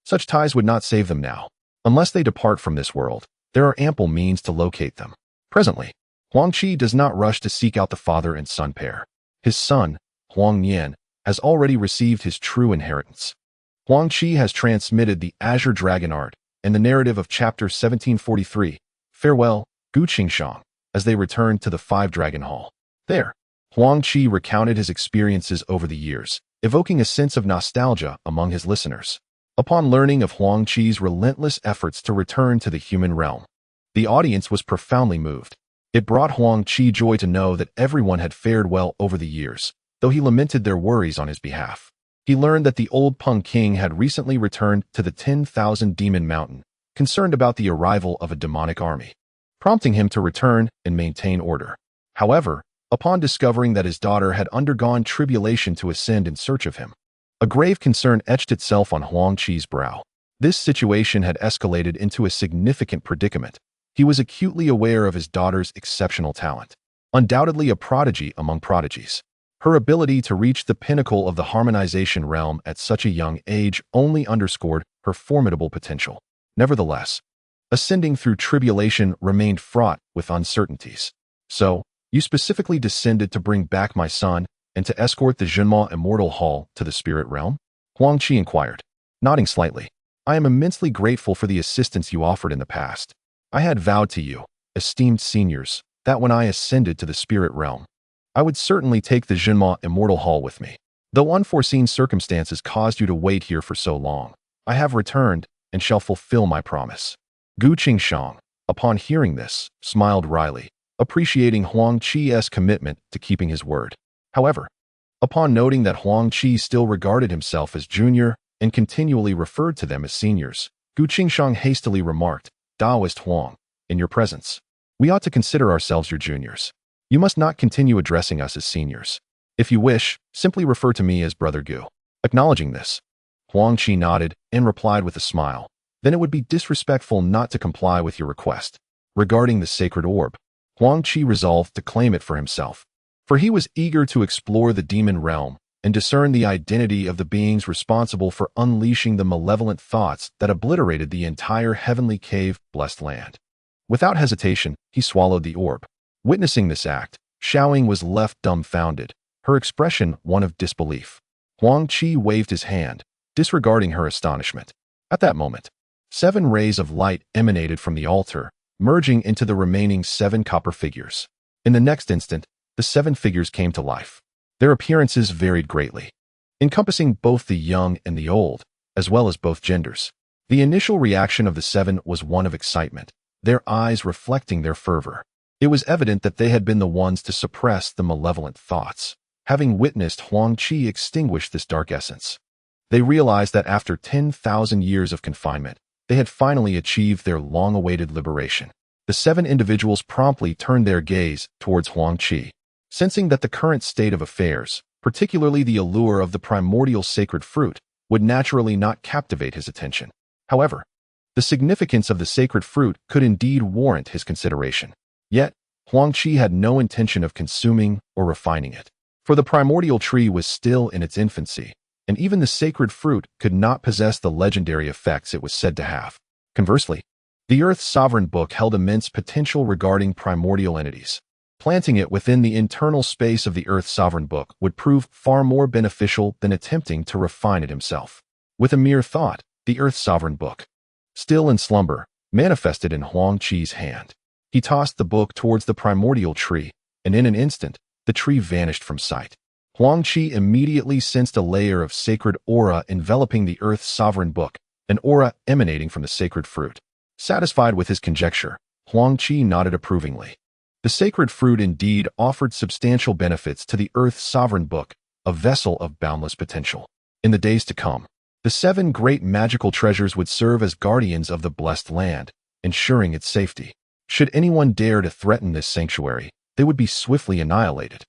such ties would not save them now. Unless they depart from this world, there are ample means to locate them. Presently, Huang Qi does not rush to seek out the father and son pair. His son, Huang Nian, has already received his true inheritance. Huang Qi has transmitted the Azure Dragon art and the narrative of Chapter 1743, Farewell, Gu Qingshang, as they returned to the 5-Dragon Hall. There, Huang Qi recounted his experiences over the years, evoking a sense of nostalgia among his listeners. Upon learning of Huang Qi's relentless efforts to return to the human realm, the audience was profoundly moved. It brought Huang Qi joy to know that everyone had fared well over the years, though he lamented their worries on his behalf. He learned that the old Peng King had recently returned to the 10,000 Demon Mountain, concerned about the arrival of a demonic army, prompting him to return and maintain order. However, upon discovering that his daughter had undergone tribulation to ascend in search of him, a grave concern etched itself on Huang Qi's brow. This situation had escalated into a significant predicament. He was acutely aware of his daughter's exceptional talent, undoubtedly a prodigy among prodigies. Her ability to reach the pinnacle of the harmonization realm at such a young age only underscored her formidable potential. Nevertheless, ascending through tribulation remained fraught with uncertainties. So, you specifically descended to bring back my son and to escort the 005 Immortal Hall to the spirit realm? Huang Qi inquired, nodding slightly. I am immensely grateful for the assistance you offered in the past. I had vowed to you, esteemed seniors, that when I ascended to the spirit realm, I would certainly take the 005 Immortal Hall with me. Though unforeseen circumstances caused you to wait here for so long, I have returned and shall fulfill my promise. Gu Qingshang, upon hearing this, smiled wryly, appreciating Huang Qi's commitment to keeping his word. However, upon noting that Huang Qi still regarded himself as junior and continually referred to them as seniors, Gu Qingshang hastily remarked, Taoist Huang, in your presence, we ought to consider ourselves your juniors. You must not continue addressing us as seniors. If you wish, simply refer to me as Brother Gu. Acknowledging this, Huang Qi nodded and replied with a smile. Then it would be disrespectful not to comply with your request. Regarding the sacred orb, Huang Qi resolved to claim it for himself, for he was eager to explore the demon realm and discern the identity of the beings responsible for unleashing the malevolent thoughts that obliterated the entire heavenly cave blessed land. Without hesitation, he swallowed the orb. Witnessing this act, Xiaoying was left dumbfounded, her expression one of disbelief. Huang Qi waved his hand, disregarding her astonishment. At that moment, 7 rays of light emanated from the altar, merging into the remaining 7 copper figures. In the next instant, the 7 figures came to life. Their appearances varied greatly, encompassing both the young and the old, as well as both genders. The initial reaction of the 7 was one of excitement, their eyes reflecting their fervor. It was evident that they had been the ones to suppress the malevolent thoughts, having witnessed Huang Qi extinguish this dark essence. They realized that after 10,000 years of confinement, they had finally achieved their long-awaited liberation. The 7 individuals promptly turned their gaze towards Huang Qi, sensing that the current state of affairs, particularly the allure of the primordial sacred fruit, would naturally not captivate his attention. However, the significance of the sacred fruit could indeed warrant his consideration. Yet, Huang Qi had no intention of consuming or refining it, for the primordial tree was still in its infancy, and even the sacred fruit could not possess the legendary effects it was said to have. Conversely, the Earth's sovereign book held immense potential regarding primordial entities. Planting it within the internal space of the Earth's sovereign book would prove far more beneficial than attempting to refine it himself. With a mere thought, the Earth's sovereign book, still in slumber, manifested in Huang Qi's hand. He tossed the book towards the primordial tree, and in an instant, the tree vanished from sight. Huang Qi immediately sensed a layer of sacred aura enveloping the Earth's sovereign book, an aura emanating from the sacred fruit. Satisfied with his conjecture, Huang Qi nodded approvingly. The sacred fruit indeed offered substantial benefits to the Earth's sovereign book, a vessel of boundless potential. In the days to come, the 7 great magical treasures would serve as guardians of the blessed land, ensuring its safety. Should anyone dare to threaten this sanctuary, they would be swiftly annihilated.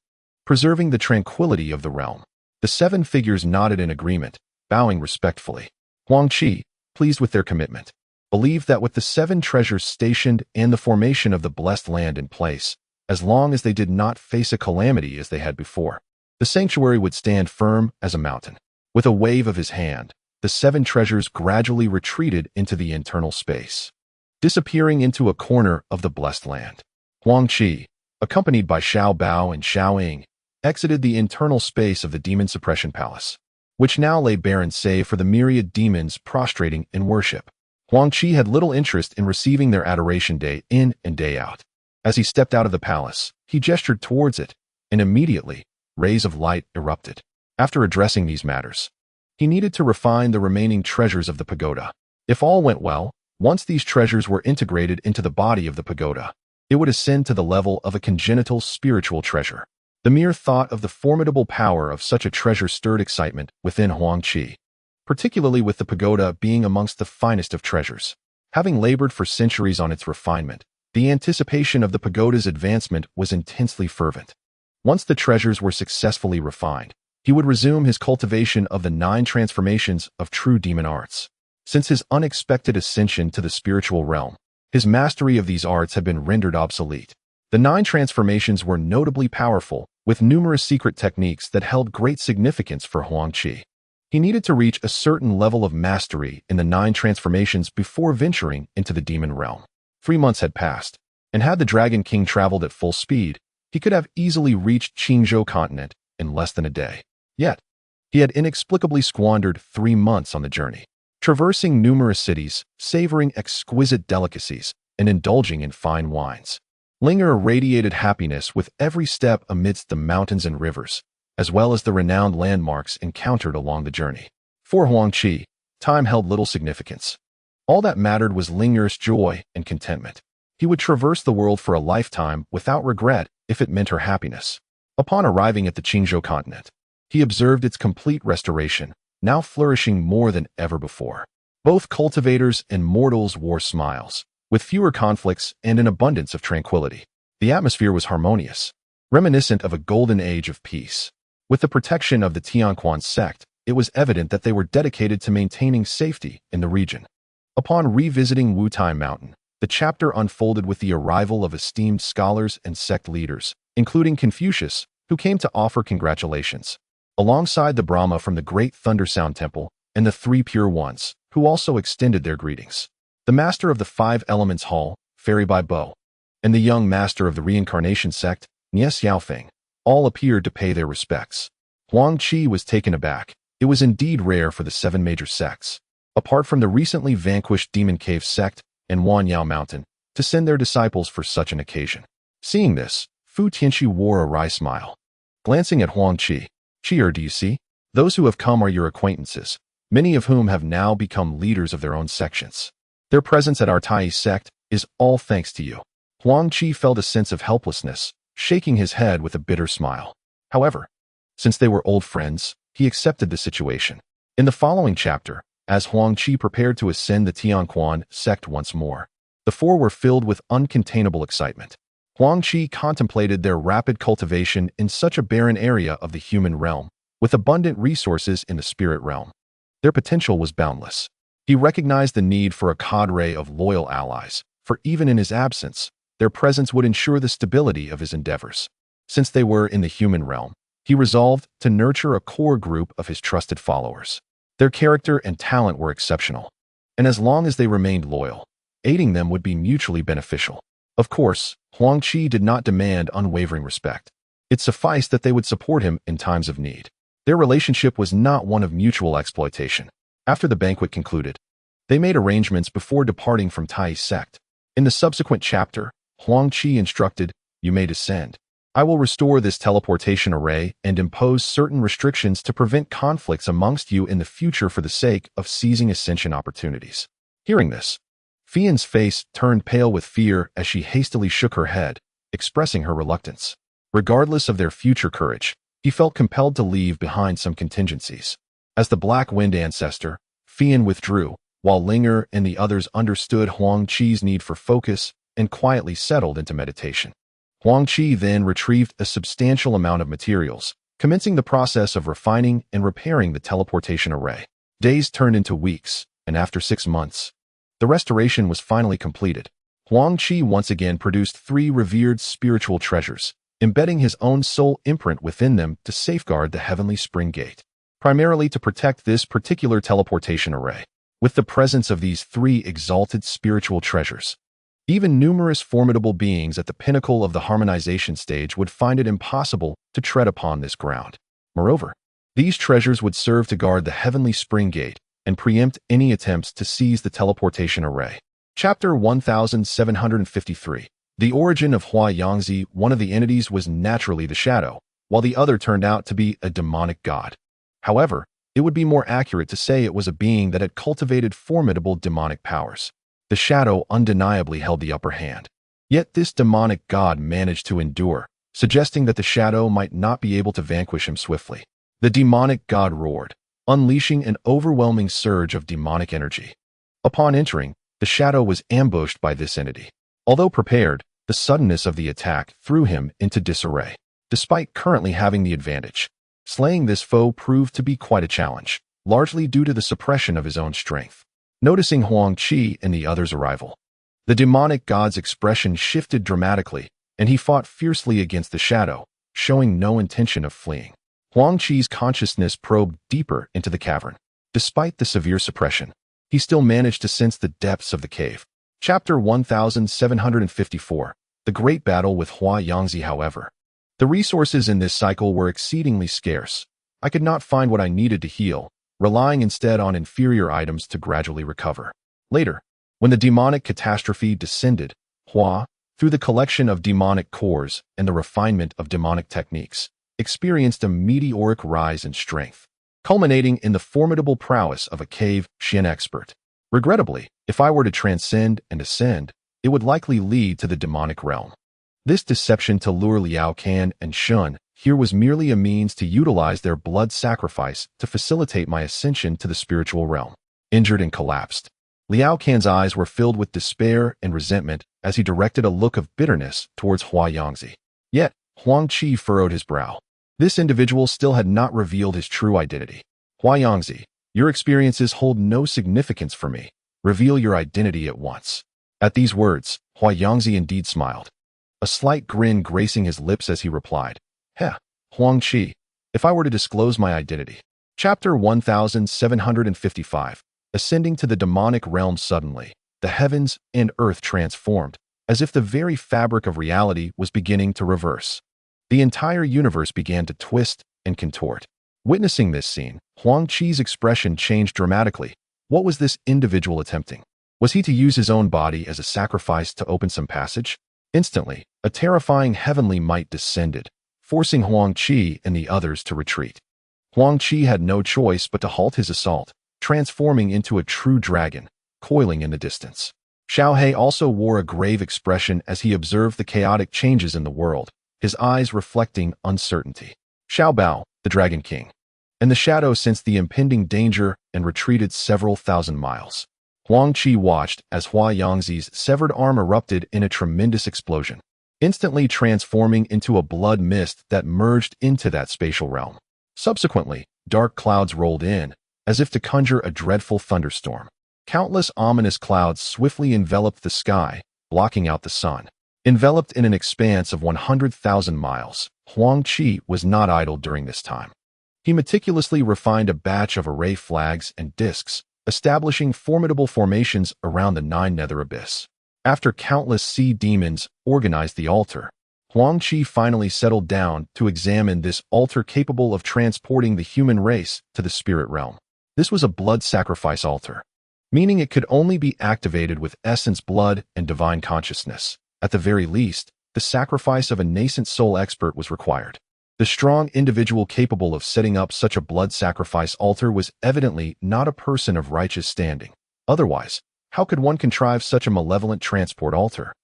Preserving the tranquility of the realm, the 7 figures nodded in agreement, bowing respectfully. Huang Qi, pleased with their commitment, believed that with the 7 treasures stationed and the formation of the blessed land in place, as long as they did not face a calamity as they had before, the sanctuary would stand firm as a mountain. With a wave of his hand, the 7 treasures gradually retreated into the internal space, disappearing into a corner of the blessed land. Huang Qi, accompanied by Xiao Bao and Xiao Ying, exited the internal space of the demon suppression palace, which now lay barren save for the myriad demons prostrating in worship. Huang Qi had little interest in receiving their adoration day in and day out. As he stepped out of the palace, he gestured towards it, and immediately, rays of light erupted. After addressing these matters, he needed to refine the remaining treasures of the pagoda. If all went well, once these treasures were integrated into the body of the pagoda, it would ascend to the level of a congenital spiritual treasure. The mere thought of the formidable power of such a treasure stirred excitement within Huang Qi, particularly with the pagoda being amongst the finest of treasures. Having labored for centuries on its refinement, the anticipation of the pagoda's advancement was intensely fervent. Once the treasures were successfully refined, he would resume his cultivation of the 9 transformations of true demon arts. Since his unexpected ascension to the spiritual realm, his mastery of these arts had been rendered obsolete. The 9 transformations were notably powerful, with numerous secret techniques that held great significance for Huang Qi. He needed to reach a certain level of mastery in the 9 transformations before venturing into the demon realm. 3 months had passed, and had the Dragon King traveled at full speed, he could have easily reached Qingzhou continent in less than a day. Yet, he had inexplicably squandered 3 months on the journey, traversing numerous cities, savoring exquisite delicacies, and indulging in fine wines. Linger radiated happiness with every step amidst the mountains and rivers, as well as the renowned landmarks encountered along the journey. For Huang Qi, time held little significance. All that mattered was Linger's joy and contentment. He would traverse the world for a lifetime without regret if it meant her happiness. Upon arriving at the Qingzhou continent, he observed its complete restoration, now flourishing more than ever before. Both cultivators and mortals wore smiles, with fewer conflicts and an abundance of tranquility. The atmosphere was harmonious, reminiscent of a golden age of peace. With the protection of the Tianquan sect, it was evident that they were dedicated to maintaining safety in the region. Upon revisiting Wutai Mountain, the chapter unfolded with the arrival of esteemed scholars and sect leaders, including Confucius, who came to offer congratulations, alongside the Brahma from the Great Thunder Sound Temple and the 3 Pure Ones, who also extended their greetings. The master of the 5 Elements Hall, Fairy by Bo, and the young master of the Reincarnation sect, Nie Xiaofeng, all appeared to pay their respects. Huang Qi was taken aback. It was indeed rare for the 7 major sects, apart from the recently vanquished Demon Cave sect and Wanyao Mountain, to send their disciples for such an occasion. Seeing this, Fu Tianxi wore a wry smile. Glancing at Huang Qi, "Qi'er, do you see? Those who have come are your acquaintances, many of whom have now become leaders of their own sections. Their presence at our Tai sect is all thanks to you." Huang Qi felt a sense of helplessness, shaking his head with a bitter smile. However, since they were old friends, he accepted the situation. In the following chapter, as Huang Qi prepared to ascend the Tianquan sect once more, the 4 were filled with uncontainable excitement. Huang Qi contemplated their rapid cultivation in such a barren area of the human realm, with abundant resources in the spirit realm. Their potential was boundless. He recognized the need for a cadre of loyal allies, for even in his absence, their presence would ensure the stability of his endeavors. Since they were in the human realm, he resolved to nurture a core group of his trusted followers. Their character and talent were exceptional, and as long as they remained loyal, aiding them would be mutually beneficial. Of course, Huang Qi did not demand unwavering respect. It sufficed that they would support him in times of need. Their relationship was not one of mutual exploitation. After the banquet concluded, they made arrangements before departing from Tai sect. In the subsequent chapter, Huang Qi instructed, "You may descend. I will restore this teleportation array and impose certain restrictions to prevent conflicts amongst you in the future for the sake of seizing ascension opportunities." Hearing this, Fian's face turned pale with fear as she hastily shook her head, expressing her reluctance. Regardless of their future courage, he felt compelled to leave behind some contingencies. As the Black Wind ancestor, Fian withdrew, while Linger and the others understood Huang Qi's need for focus and quietly settled into meditation. Huang Qi then retrieved a substantial amount of materials, commencing the process of refining and repairing the teleportation array. Days turned into weeks, and after 6 months, the restoration was finally completed. Huang Qi once again produced 3 revered spiritual treasures, embedding his own soul imprint within them to safeguard the heavenly spring gate, primarily to protect this particular teleportation array. With the presence of these 3 exalted spiritual treasures, even numerous formidable beings at the pinnacle of the harmonization stage would find it impossible to tread upon this ground. Moreover, these treasures would serve to guard the heavenly spring gate and preempt any attempts to seize the teleportation array. Chapter 1753. The origin of Huang Qi. One of the entities was naturally the shadow, while the other turned out to be a demonic god. However, it would be more accurate to say it was a being that had cultivated formidable demonic powers. The shadow undeniably held the upper hand. Yet this demonic god managed to endure, suggesting that the shadow might not be able to vanquish him swiftly. The demonic god roared, unleashing an overwhelming surge of demonic energy. Upon entering, the shadow was ambushed by this entity. Although prepared, the suddenness of the attack threw him into disarray. Despite currently having the advantage, slaying this foe proved to be quite a challenge, largely due to the suppression of his own strength. Noticing Huang Qi and the others' arrival, the demonic god's expression shifted dramatically, and he fought fiercely against the shadow, showing no intention of fleeing. Huang Qi's consciousness probed deeper into the cavern. Despite the severe suppression, he still managed to sense the depths of the cave. Chapter 1754. The Great Battle with Huang Qi. However, the resources in this cycle were exceedingly scarce. I could not find what I needed to heal, relying instead on inferior items to gradually recover. Later, when the demonic catastrophe descended, Hua, through the collection of demonic cores and the refinement of demonic techniques, experienced a meteoric rise in strength, culminating in the formidable prowess of a cave Xian expert. Regrettably, if I were to transcend and ascend, it would likely lead to the demonic realm. This deception to lure Liao Can and Shun here was merely a means to utilize their blood sacrifice to facilitate my ascension to the spiritual realm. Injured and collapsed, Liao Can's eyes were filled with despair and resentment as he directed a look of bitterness towards Huang Qi. Yet, Huang Qi furrowed his brow. This individual still had not revealed his true identity. Huang Qi, your experiences hold no significance for me. Reveal your identity at once. At these words, Huang Qi indeed smiled, a slight grin gracing his lips as he replied, "Heh, Huang Qi, if I were to disclose my identity." Chapter 1755. Ascending to the demonic realm suddenly, the heavens and earth transformed, as if the very fabric of reality was beginning to reverse. The entire universe began to twist and contort. Witnessing this scene, Huang Qi's expression changed dramatically. What was this individual attempting? Was he to use his own body as a sacrifice to open some passage? Instantly, a terrifying heavenly might descended, forcing Huang Qi and the others to retreat. Huang Qi had no choice but to halt his assault, transforming into a true dragon, coiling in the distance. Xiao He also wore a grave expression as he observed the chaotic changes in the world, his eyes reflecting uncertainty. Xiao Bao, the Dragon King, and the shadow sensed the impending danger and retreated several thousand miles. Huang Qi watched as Huang Qi's severed arm erupted in a tremendous explosion, instantly transforming into a blood mist that merged into that spatial realm. Subsequently, dark clouds rolled in, as if to conjure a dreadful thunderstorm. Countless ominous clouds swiftly enveloped the sky, blocking out the sun. Enveloped in an expanse of 100,000 miles, Huang Qi was not idle during this time. He meticulously refined a batch of array flags and discs, establishing formidable formations around the 9 nether abyss. After countless sea demons organized the altar, Huang Qi finally settled down to examine this altar capable of transporting the human race to the spirit realm. This was a blood sacrifice altar, meaning it could only be activated with essence blood and divine consciousness. At the very least, the sacrifice of a nascent soul expert was required. The strong individual capable of setting up such a blood sacrifice altar was evidently not a person of righteous standing. Otherwise, how could one contrive such a malevolent transport altar?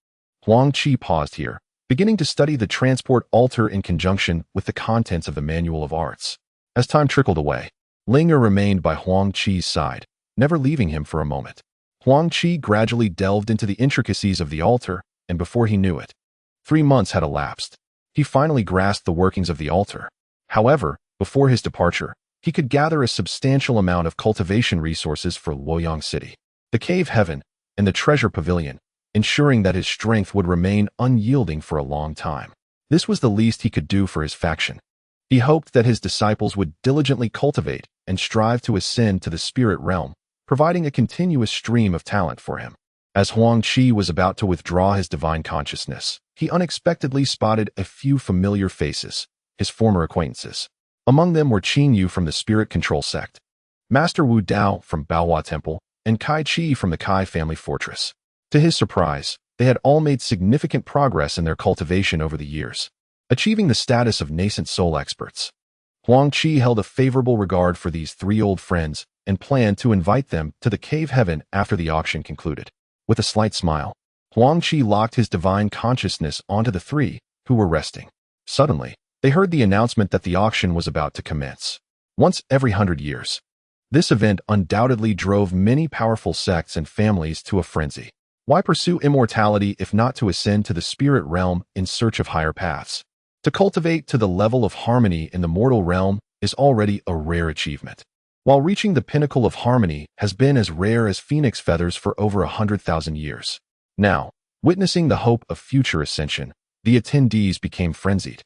Huang Qi paused here, beginning to study the transport altar in conjunction with the contents of the Manual of Arts. As time trickled away, Ling'er remained by Huang Qi's side, never leaving him for a moment. Huang Qi gradually delved into the intricacies of the altar, and before he knew it, 3 months had elapsed. He finally grasped the workings of the altar. However, before his departure, he could gather a substantial amount of cultivation resources for Luoyang City, the Cave Heaven, and the Treasure Pavilion, ensuring that his strength would remain unyielding for a long time. This was the least he could do for his faction. He hoped that his disciples would diligently cultivate and strive to ascend to the spirit realm, providing a continuous stream of talent for him. As Huang Qi was about to withdraw his divine consciousness, he unexpectedly spotted a few familiar faces, his former acquaintances. Among them were Qin Yu from the Spirit Control Sect, Master Wu Dao from Baohua Temple, and Kai Qi from the Kai family fortress. To his surprise, they had all made significant progress in their cultivation over the years, achieving the status of nascent soul experts. Huang Qi held a favorable regard for these 3 old friends and planned to invite them to the Cave Heaven after the auction concluded. With a slight smile, Huang Qi locked his divine consciousness onto the 3 who were resting. Suddenly, they heard the announcement that the auction was about to commence. Once every 100 years. This event undoubtedly drove many powerful sects and families to a frenzy. Why pursue immortality if not to ascend to the spirit realm in search of higher paths? To cultivate to the level of harmony in the mortal realm is already a rare achievement, while reaching the pinnacle of harmony has been as rare as phoenix feathers for over 100,000 years. Now, witnessing the hope of future ascension, the attendees became frenzied,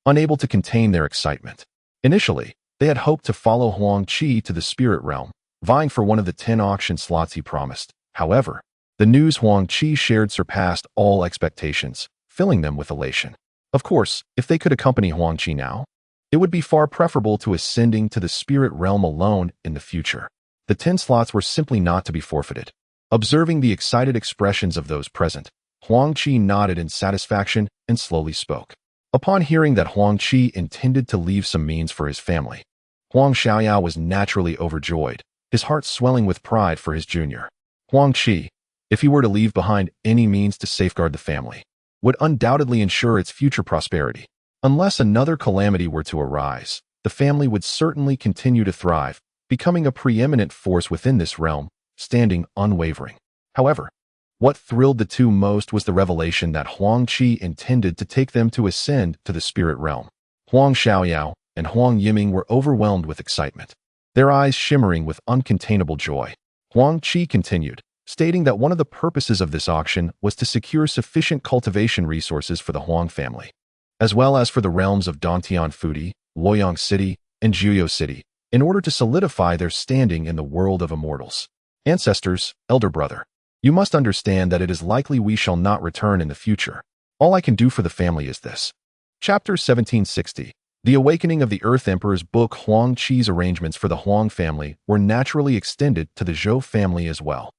unable to contain their excitement. Initially, they had hoped to follow Huang Qi to the spirit realm, vying for one of the 10 auction slots he promised. However, the news Huang Qi shared surpassed all expectations, filling them with elation. Of course, if they could accompany Huang Qi now, it would be far preferable to ascending to the spirit realm alone in the future. The 10 slots were simply not to be forfeited. Observing the excited expressions of those present, Huang Qi nodded in satisfaction and slowly spoke. Upon hearing that Huang Qi intended to leave some means for his family, Huang Xiaoyao was naturally overjoyed, his heart swelling with pride for his junior. Huang Qi, if he were to leave behind any means to safeguard the family, would undoubtedly ensure its future prosperity. Unless another calamity were to arise, the family would certainly continue to thrive, becoming a preeminent force within this realm, standing unwavering. However, what thrilled the 2 most was the revelation that Huang Qi intended to take them to ascend to the spirit realm. Huang Xiaoyao and Huang Yiming were overwhelmed with excitement, their eyes shimmering with uncontainable joy. Huang Qi continued, stating that one of the purposes of this auction was to secure sufficient cultivation resources for the Huang family, as well as for the realms of Dantian Fudi, Luoyang City, and Jiuyou City, in order to solidify their standing in the world of immortals. Ancestors, elder brother, you must understand that it is likely we shall not return in the future. All I can do for the family is this. Chapter 1760. The Awakening of the Earth Emperor's book. Huang Qi's arrangements for the Huang family were naturally extended to the Zhou family as well.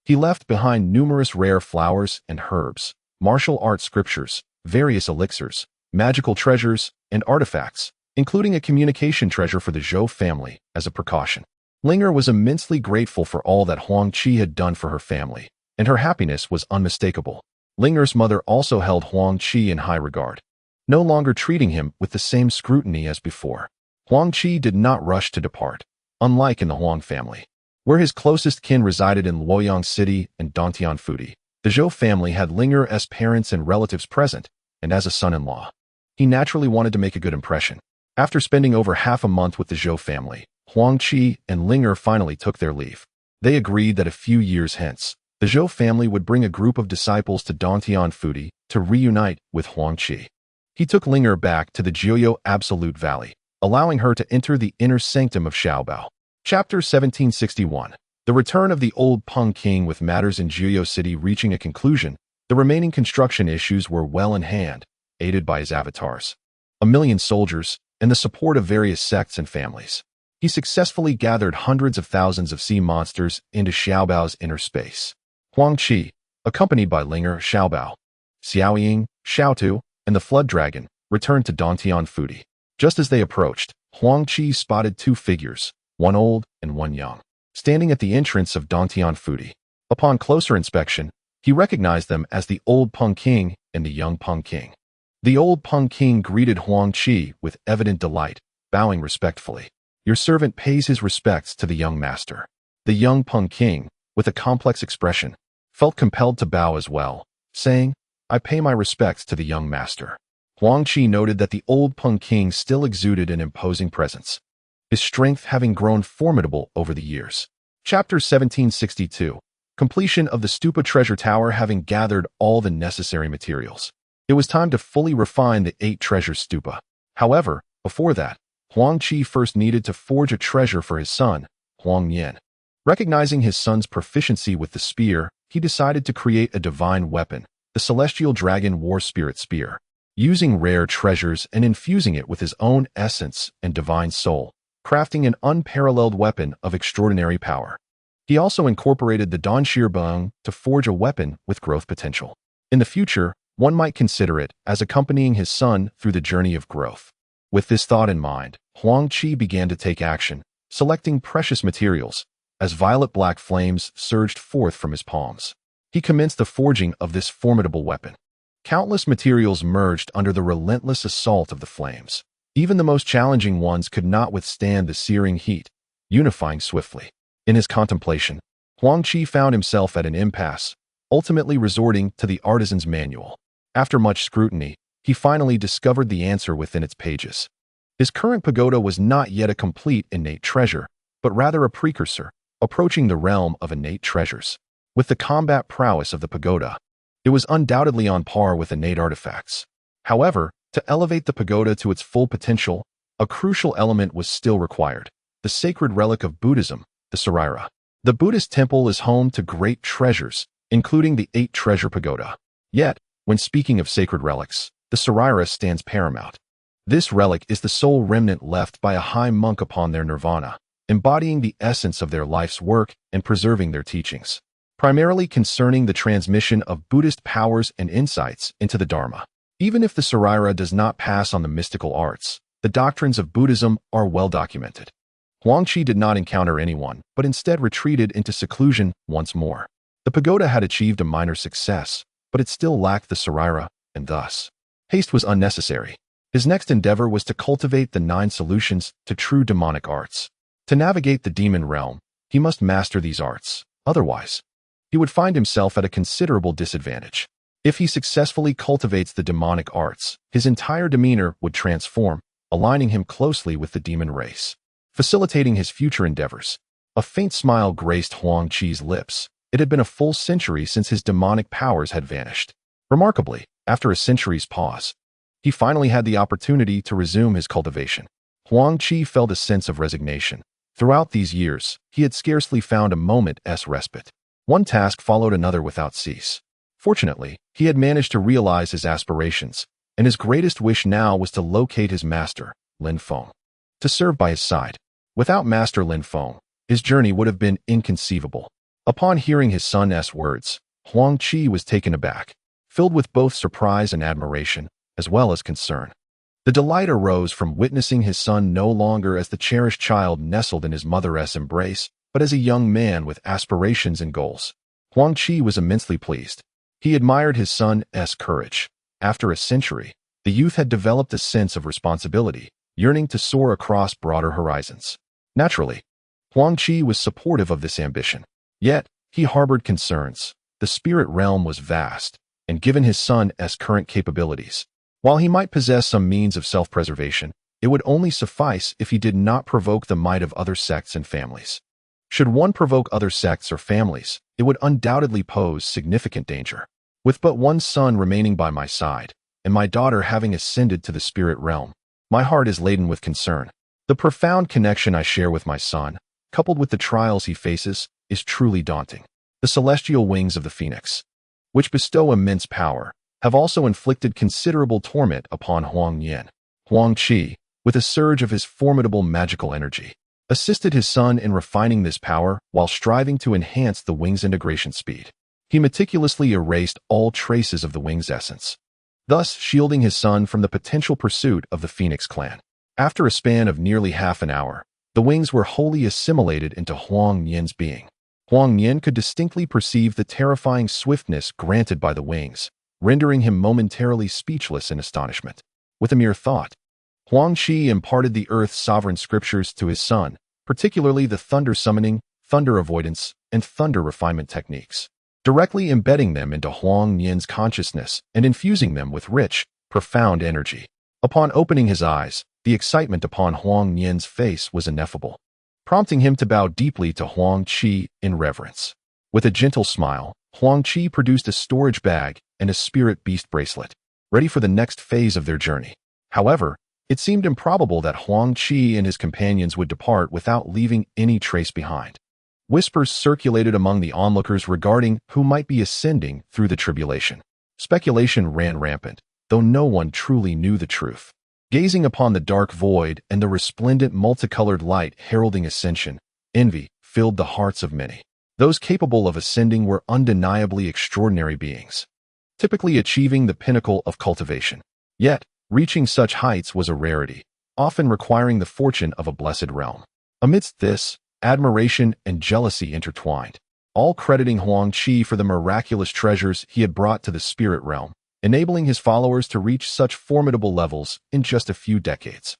He left behind numerous rare flowers and herbs, martial art scriptures, various elixirs, magical treasures, and artifacts, including a communication treasure for the Zhou family as a precaution. Ling'er was immensely grateful for all that Huang Qi had done for her family, and her happiness was unmistakable. Ling'er's mother also held Huang Qi in high regard, no longer treating him with the same scrutiny as before. Huang Qi did not rush to depart, unlike in the Huang family, where his closest kin resided in Luoyang City and Dantian Fudi. The Zhou family had Ling'er's parents and relatives present, and as a son-in-law, he naturally wanted to make a good impression. After spending over half a month with the Zhou family, Huang Qi and Ling'er finally took their leave. They agreed that a few years hence, the Zhou family would bring a group of disciples to Dantian Fudi to reunite with Huang Qi. He took Ling'er back to the Jiuyou Absolute Valley, allowing her to enter the inner sanctum of Xiaobao. Chapter 1761. The return of the old Peng King. With matters in Jiuyou City reaching a conclusion, the remaining construction issues were well in hand, aided by his avatars, 1,000,000 soldiers, and the support of various sects and families. He successfully gathered hundreds of thousands of sea monsters into Xiaobao's inner space. Huang Qi, accompanied by Ling'er, Xiaobao, Xiaoying, Xiaotu, and the Flood Dragon, returned to Dantian Fudi. Just as they approached, Huang Qi spotted 2 figures, one old and one young, standing at the entrance of Dantian Fudi. Upon closer inspection, he recognized them as the old Peng King and the young Peng King. The old Peng King greeted Huang Qi with evident delight, bowing respectfully. Your servant pays his respects to the young master." The young Peng King, with a complex expression, felt compelled to bow as well, saying, "I pay my respects to the young master." Huang Qi noted that the old Peng King still exuded an imposing presence, his strength having grown formidable over the years. Chapter 1762. Completion of the Stupa treasure tower. Having gathered all the necessary materials, it was time to fully refine the 8 treasure stupa. However, before that, Huang Qi first needed to forge a treasure for his son, Huang Yin. Recognizing his son's proficiency with the spear, he decided to create a divine weapon, the Celestial Dragon War Spirit Spear. Using rare treasures and infusing it with his own essence and divine soul, crafting an unparalleled weapon of extraordinary power. He also incorporated the Danshir Bung to forge a weapon with growth potential. In the future, one might consider it as accompanying his son through the journey of growth. With this thought in mind, Huang Qi began to take action, selecting precious materials, as violet-black flames surged forth from his palms. He commenced the forging of this formidable weapon. Countless materials merged under the relentless assault of the flames. Even the most challenging ones could not withstand the searing heat, unifying swiftly. In his contemplation, Huang Qi found himself at an impasse, ultimately resorting to the artisan's manual. After much scrutiny, he finally discovered the answer within its pages. His current pagoda was not yet a complete innate treasure, but rather a precursor, approaching the realm of innate treasures. With the combat prowess of the pagoda, it was undoubtedly on par with innate artifacts. However, to elevate the pagoda to its full potential, a crucial element was still required: the sacred relic of Buddhism, the Saraira. The Buddhist temple is home to great treasures, including the 8 treasure pagoda. Yet, when speaking of sacred relics, the Saraira stands paramount. This relic is the sole remnant left by a high monk upon their nirvana, embodying the essence of their life's work and preserving their teachings, primarily concerning the transmission of Buddhist powers and insights into the Dharma. Even if the Saraira does not pass on the mystical arts, the doctrines of Buddhism are well documented. Huang Qi did not encounter anyone, but instead retreated into seclusion once more. The pagoda had achieved a minor success, but it still lacked the Saraira, and thus, haste was unnecessary. His next endeavor was to cultivate the 9 solutions to true demonic arts. To navigate the demon realm, he must master these arts. Otherwise, he would find himself at a considerable disadvantage. If he successfully cultivates the demonic arts, his entire demeanor would transform, aligning him closely with the demon race, facilitating his future endeavors. A faint smile graced Huang Qi's lips. It had been a full century since his demonic powers had vanished. Remarkably, after a century's pause, he finally had the opportunity to resume his cultivation. Huang Qi felt a sense of resignation. Throughout these years, he had scarcely found a moment's respite. One task followed another without cease. Fortunately, he had managed to realize his aspirations, and his greatest wish now was to locate his master, Lin Feng, to serve by his side. Without Master Lin Feng, his journey would have been inconceivable. Upon hearing his son's words, Huang Qi was taken aback, filled with both surprise and admiration, as well as concern. The delight arose from witnessing his son no longer as the cherished child nestled in his mother's embrace, but as a young man with aspirations and goals. Huang Qi was immensely pleased. He admired his son's courage. After a century, the youth had developed a sense of responsibility, yearning to soar across broader horizons. Naturally, Huang Qi was supportive of this ambition. Yet, he harbored concerns. The spirit realm was vast, and given his son's current capabilities, while he might possess some means of self-preservation, it would only suffice if he did not provoke the might of other sects and families. Should one provoke other sects or families, it would undoubtedly pose significant danger. With but one son remaining by my side, and my daughter having ascended to the spirit realm, my heart is laden with concern. The profound connection I share with my son, coupled with the trials he faces, is truly daunting. The celestial wings of the phoenix, which bestow immense power, have also inflicted considerable torment upon Huang Yin. Huang Qi, with a surge of his formidable magical energy, assisted his son in refining this power while striving to enhance the wing's integration speed. He meticulously erased all traces of the wing's essence, thus shielding his son from the potential pursuit of the Phoenix clan. After a span of nearly half an hour, the wings were wholly assimilated into Huang Yin's being. Huang Yin could distinctly perceive the terrifying swiftness granted by the wings, rendering him momentarily speechless in astonishment. With a mere thought, Huang Qi imparted the earth's sovereign scriptures to his son, particularly the thunder summoning, thunder avoidance, and thunder refinement techniques, directly embedding them into Huang Nian's consciousness and infusing them with rich, profound energy. Upon opening his eyes, the excitement upon Huang Nian's face was ineffable, prompting him to bow deeply to Huang Qi in reverence. With a gentle smile, Huang Qi produced a storage bag and a spirit beast bracelet, ready for the next phase of their journey. However, it seemed improbable that Huang Qi and his companions would depart without leaving any trace behind. Whispers circulated among the onlookers regarding who might be ascending through the tribulation. Speculation ran rampant, though no one truly knew the truth. Gazing upon the dark void and the resplendent multicolored light heralding ascension, envy filled the hearts of many. Those capable of ascending were undeniably extraordinary beings, typically achieving the pinnacle of cultivation. Yet, reaching such heights was a rarity, often requiring the fortune of a blessed realm. Amidst this, admiration and jealousy intertwined, all crediting Huang Qi for the miraculous treasures he had brought to the spirit realm, enabling his followers to reach such formidable levels in just a few decades.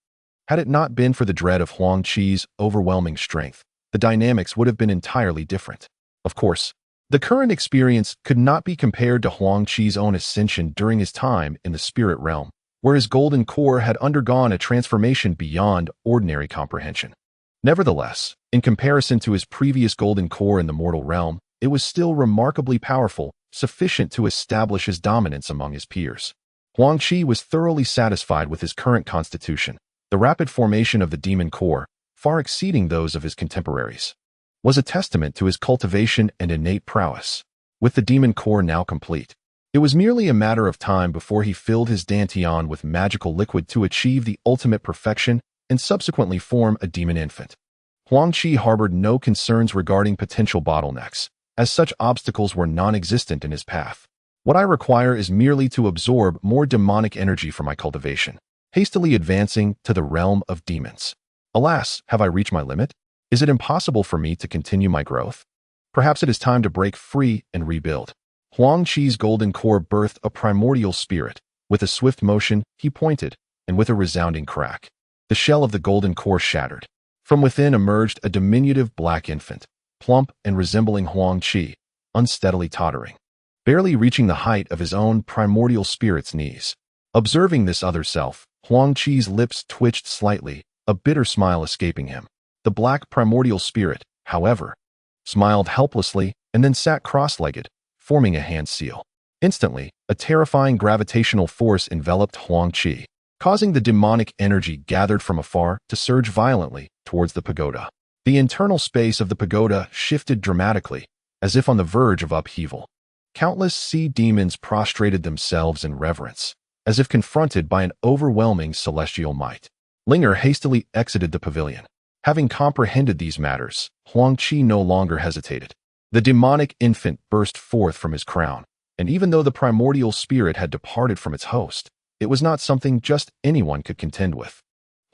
Had it not been for the dread of Huang Qi's overwhelming strength, the dynamics would have been entirely different. Of course, the current experience could not be compared to Huang Qi's own ascension during his time in the spirit realm, where his golden core had undergone a transformation beyond ordinary comprehension. Nevertheless, in comparison to his previous golden core in the mortal realm, it was still remarkably powerful, sufficient to establish his dominance among his peers. Huang Qi was thoroughly satisfied with his current constitution. The rapid formation of the demon core, far exceeding those of his contemporaries, was a testament to his cultivation and innate prowess. With the demon core now complete, it was merely a matter of time before he filled his dantian with magical liquid to achieve the ultimate perfection and subsequently form a demon infant. Huang Qi harbored no concerns regarding potential bottlenecks, as such obstacles were non-existent in his path. What I require is merely to absorb more demonic energy for my cultivation, hastily advancing to the realm of demons. Alas, have I reached my limit? Is it impossible for me to continue my growth? Perhaps it is time to break free and rebuild. Huang Qi's golden core birthed a primordial spirit. With a swift motion, he pointed, and with a resounding crack, the shell of the golden core shattered. From within emerged a diminutive black infant, plump and resembling Huang Qi, unsteadily tottering, barely reaching the height of his own primordial spirit's knees. Observing this other self, Huang Qi's lips twitched slightly, a bitter smile escaping him. The black primordial spirit, however, smiled helplessly and then sat cross-legged, forming a hand seal. Instantly, a terrifying gravitational force enveloped Huang Qi, causing the demonic energy gathered from afar to surge violently towards the pagoda. The internal space of the pagoda shifted dramatically, as if on the verge of upheaval. Countless sea demons prostrated themselves in reverence, as if confronted by an overwhelming celestial might. Linger hastily exited the pavilion. Having comprehended these matters, Huang Qi no longer hesitated. The demonic infant burst forth from his crown, and even though the primordial spirit had departed from its host, it was not something just anyone could contend with.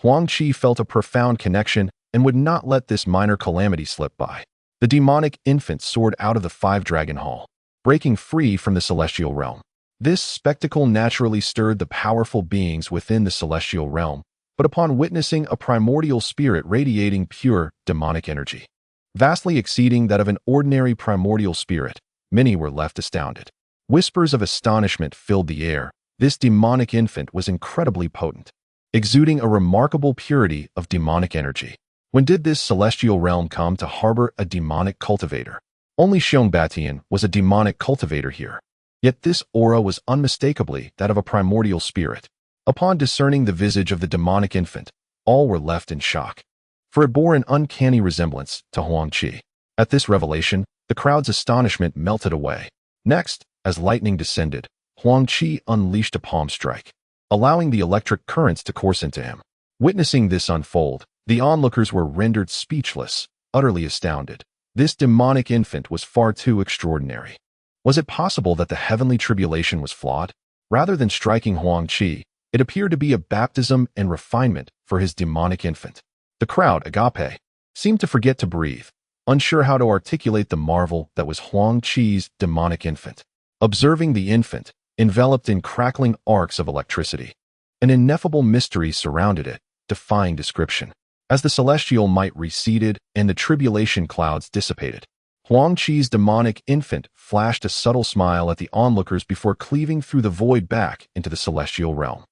Huang Qi felt a profound connection and would not let this minor calamity slip by. The demonic infant soared out of the five-dragon hall, breaking free from the celestial realm. This spectacle naturally stirred the powerful beings within the celestial realm, but upon witnessing a primordial spirit radiating pure, demonic energy, vastly exceeding that of an ordinary primordial spirit, many were left astounded. Whispers of astonishment filled the air. This demonic infant was incredibly potent, exuding a remarkable purity of demonic energy. When did this celestial realm come to harbor a demonic cultivator? Only Xiong was a demonic cultivator here. Yet this aura was unmistakably that of a primordial spirit. Upon discerning the visage of the demonic infant, all were left in shock, for it bore an uncanny resemblance to Huang Qi. At this revelation, the crowd's astonishment melted away. Next, as lightning descended, Huang Qi unleashed a palm strike, allowing the electric currents to course into him. Witnessing this unfold, the onlookers were rendered speechless, utterly astounded. This demonic infant was far too extraordinary. Was it possible that the heavenly tribulation was flawed? Rather than striking Huang Qi, it appeared to be a baptism and refinement for his demonic infant. The crowd, agape, seemed to forget to breathe, unsure how to articulate the marvel that was Huang Qi's demonic infant. Observing the infant, enveloped in crackling arcs of electricity, An ineffable mystery surrounded it, defying description. As the celestial might receded and the tribulation clouds dissipated, Huang Qi's demonic infant flashed a subtle smile at the onlookers before cleaving through the void back into the celestial realm.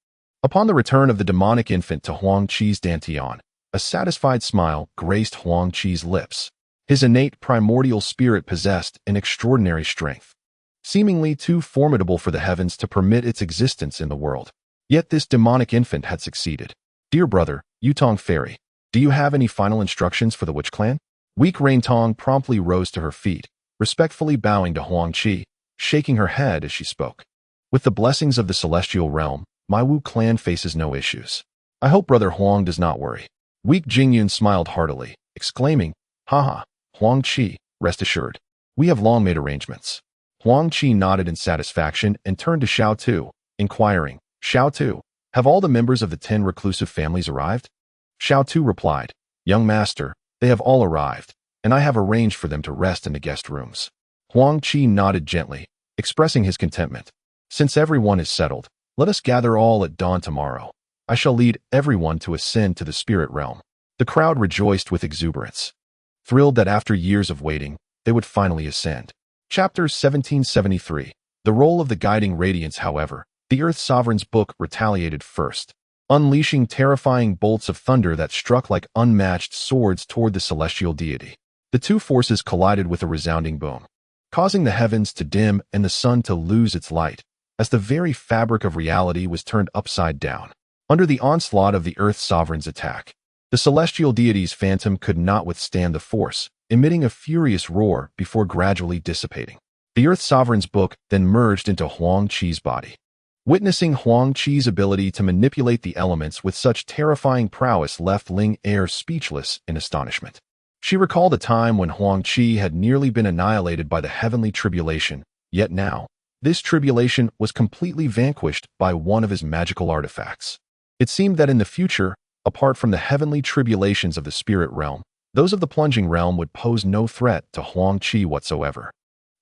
Upon the return of the demonic infant to Huang Qi's dantian, a satisfied smile graced Huang Qi's lips. His innate primordial spirit possessed an extraordinary strength, seemingly too formidable for the heavens to permit its existence in the world. Yet this demonic infant had succeeded. "Dear brother, Yutong Fairy, do you have any final instructions for the Witch Clan?" Weak Rain Tong promptly rose to her feet, respectfully bowing to Huang Qi, shaking her head as she spoke. "With the blessings of the celestial realm, my Wu clan faces no issues. I hope Brother Huang does not worry." Weak Jingyun smiled heartily, exclaiming, "Haha, Huang Qi, rest assured. We have long made arrangements." Huang Qi nodded in satisfaction and turned to Xiao Tu, inquiring, "Xiao Tu, have all the members of the 10 reclusive families arrived?" Xiao Tu replied, "Young master, they have all arrived, and I have arranged for them to rest in the guest rooms." Huang Qi nodded gently, expressing his contentment. "Since everyone is settled, let us gather all at dawn tomorrow. I shall lead everyone to ascend to the spirit realm." The crowd rejoiced with exuberance, thrilled that after years of waiting, they would finally ascend. Chapter 1773. The role of the guiding radiance, however, the Earth Sovereign's book retaliated first, unleashing terrifying bolts of thunder that struck like unmatched swords toward the celestial deity. The two forces collided with a resounding boom, causing the heavens to dim and the sun to lose its light, as the very fabric of reality was turned upside down. Under the onslaught of the Earth Sovereign's attack, the celestial deity's phantom could not withstand the force, emitting a furious roar before gradually dissipating. The Earth Sovereign's book then merged into Huang Qi's body. Witnessing Huang Qi's ability to manipulate the elements with such terrifying prowess left Ling Er speechless in astonishment. She recalled a time when Huang Qi had nearly been annihilated by the heavenly tribulation, yet now, this tribulation was completely vanquished by one of his magical artifacts. It seemed that in the future, apart from the heavenly tribulations of the spirit realm, those of the plunging realm would pose no threat to Huang Qi whatsoever.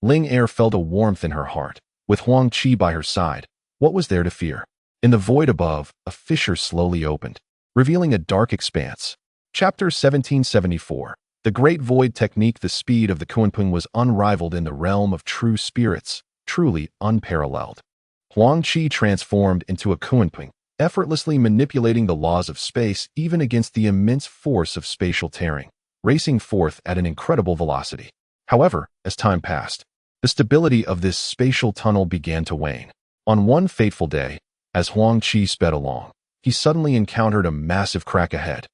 Ling Er felt a warmth in her heart. With Huang Qi by her side, what was there to fear? In the void above, a fissure slowly opened, revealing a dark expanse. Chapter 1774. The Great Void Technique. The speed of the Kunpeng was unrivaled in the realm of true spirits, truly unparalleled. Huang Qi transformed into a Kunpeng, effortlessly manipulating the laws of space even against the immense force of spatial tearing, racing forth at an incredible velocity. However, as time passed, the stability of this spatial tunnel began to wane. On one fateful day, as Huang Qi sped along, he suddenly encountered a massive crack ahead,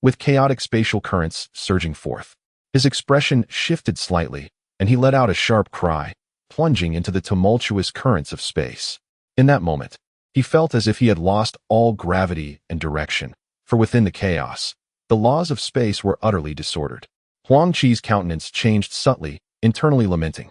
with chaotic spatial currents surging forth. His expression shifted slightly, and he let out a sharp cry, plunging into the tumultuous currents of space. In that moment, he felt as if he had lost all gravity and direction, for within the chaos, the laws of space were utterly disordered. Huang Qi's countenance changed subtly, internally lamenting.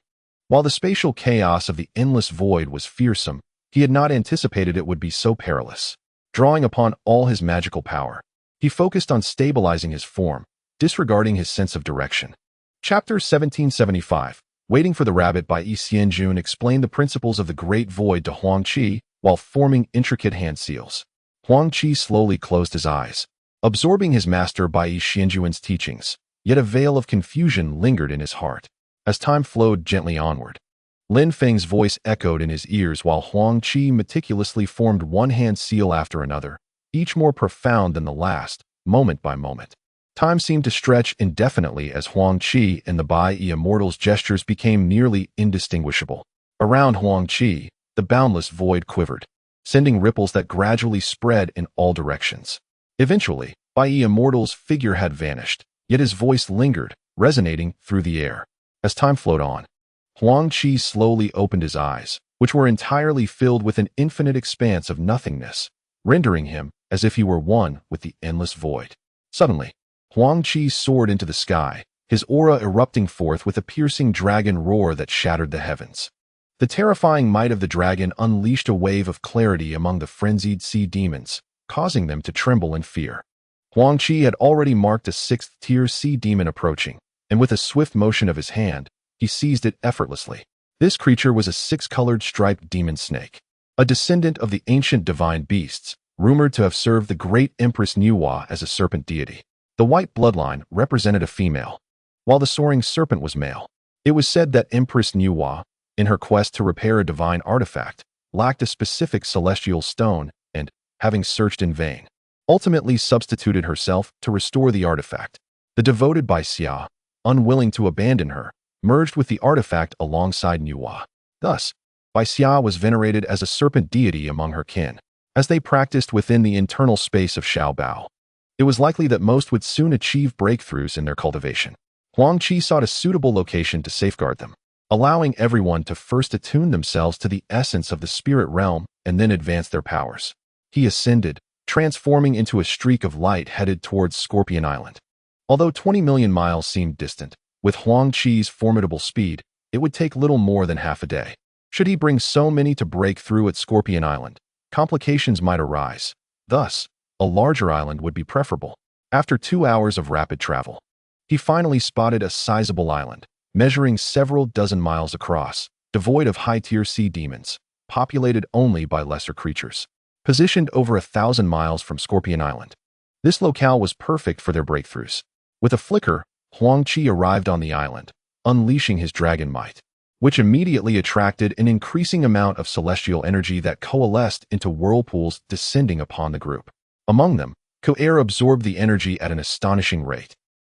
While the spatial chaos of the endless void was fearsome, he had not anticipated it would be so perilous. Drawing upon all his magical power, he focused on stabilizing his form, disregarding his sense of direction. Chapter 1775. Waiting for the Rabbit by Yi Xianjun explained the principles of the Great Void to Huang Qi while forming intricate hand seals. Huang Qi slowly closed his eyes, absorbing his master Bai Xianjuan's teachings, yet a veil of confusion lingered in his heart. As time flowed gently onward, Lin Feng's voice echoed in his ears while Huang Qi meticulously formed one hand seal after another, each more profound than the last, moment by moment. Time seemed to stretch indefinitely as Huang Qi and the Bai Immortals' gestures became nearly indistinguishable. Around Huang Qi, the boundless void quivered, sending ripples that gradually spread in all directions. Eventually, Bai Immortals' figure had vanished, yet his voice lingered, resonating through the air. As time flowed on, Huang Qi slowly opened his eyes, which were entirely filled with an infinite expanse of nothingness, rendering him as if he were one with the endless void. Suddenly, Huang Qi soared into the sky, his aura erupting forth with a piercing dragon roar that shattered the heavens. The terrifying might of the dragon unleashed a wave of clarity among the frenzied sea demons, causing them to tremble in fear. Huang Qi had already marked a 6th-tier sea demon approaching, and with a swift motion of his hand, he seized it effortlessly. This creature was a 6-colored striped demon snake, a descendant of the ancient divine beasts, rumored to have served the great Empress Nuwa as a serpent deity. The white bloodline represented a female, while the soaring serpent was male. It was said that Empress Nuwa, in her quest to repair a divine artifact, lacked a specific celestial stone and, having searched in vain, ultimately substituted herself to restore the artifact. The devoted Bai Xia, unwilling to abandon her, merged with the artifact alongside Nuwa. Thus, Bai Xia was venerated as a serpent deity among her kin, as they practiced within the internal space of Xiaobao. It was likely that most would soon achieve breakthroughs in their cultivation. Huang Qi sought a suitable location to safeguard them, allowing everyone to first attune themselves to the essence of the spirit realm and then advance their powers. He ascended, transforming into a streak of light headed towards Scorpion Island. Although 20 million miles seemed distant, with Huang Qi's formidable speed, it would take little more than half a day. Should he bring so many to break through at Scorpion Island, complications might arise. Thus, a larger island would be preferable. After 2 hours of rapid travel, he finally spotted a sizable island, measuring several dozen miles across, devoid of high-tier sea demons, populated only by lesser creatures. Positioned over 1,000 miles from Scorpion Island, this locale was perfect for their breakthroughs. With a flicker, Huang Qi arrived on the island, unleashing his dragon might, which immediately attracted an increasing amount of celestial energy that coalesced into whirlpools descending upon the group. Among them, Ko-Air absorbed the energy at an astonishing rate,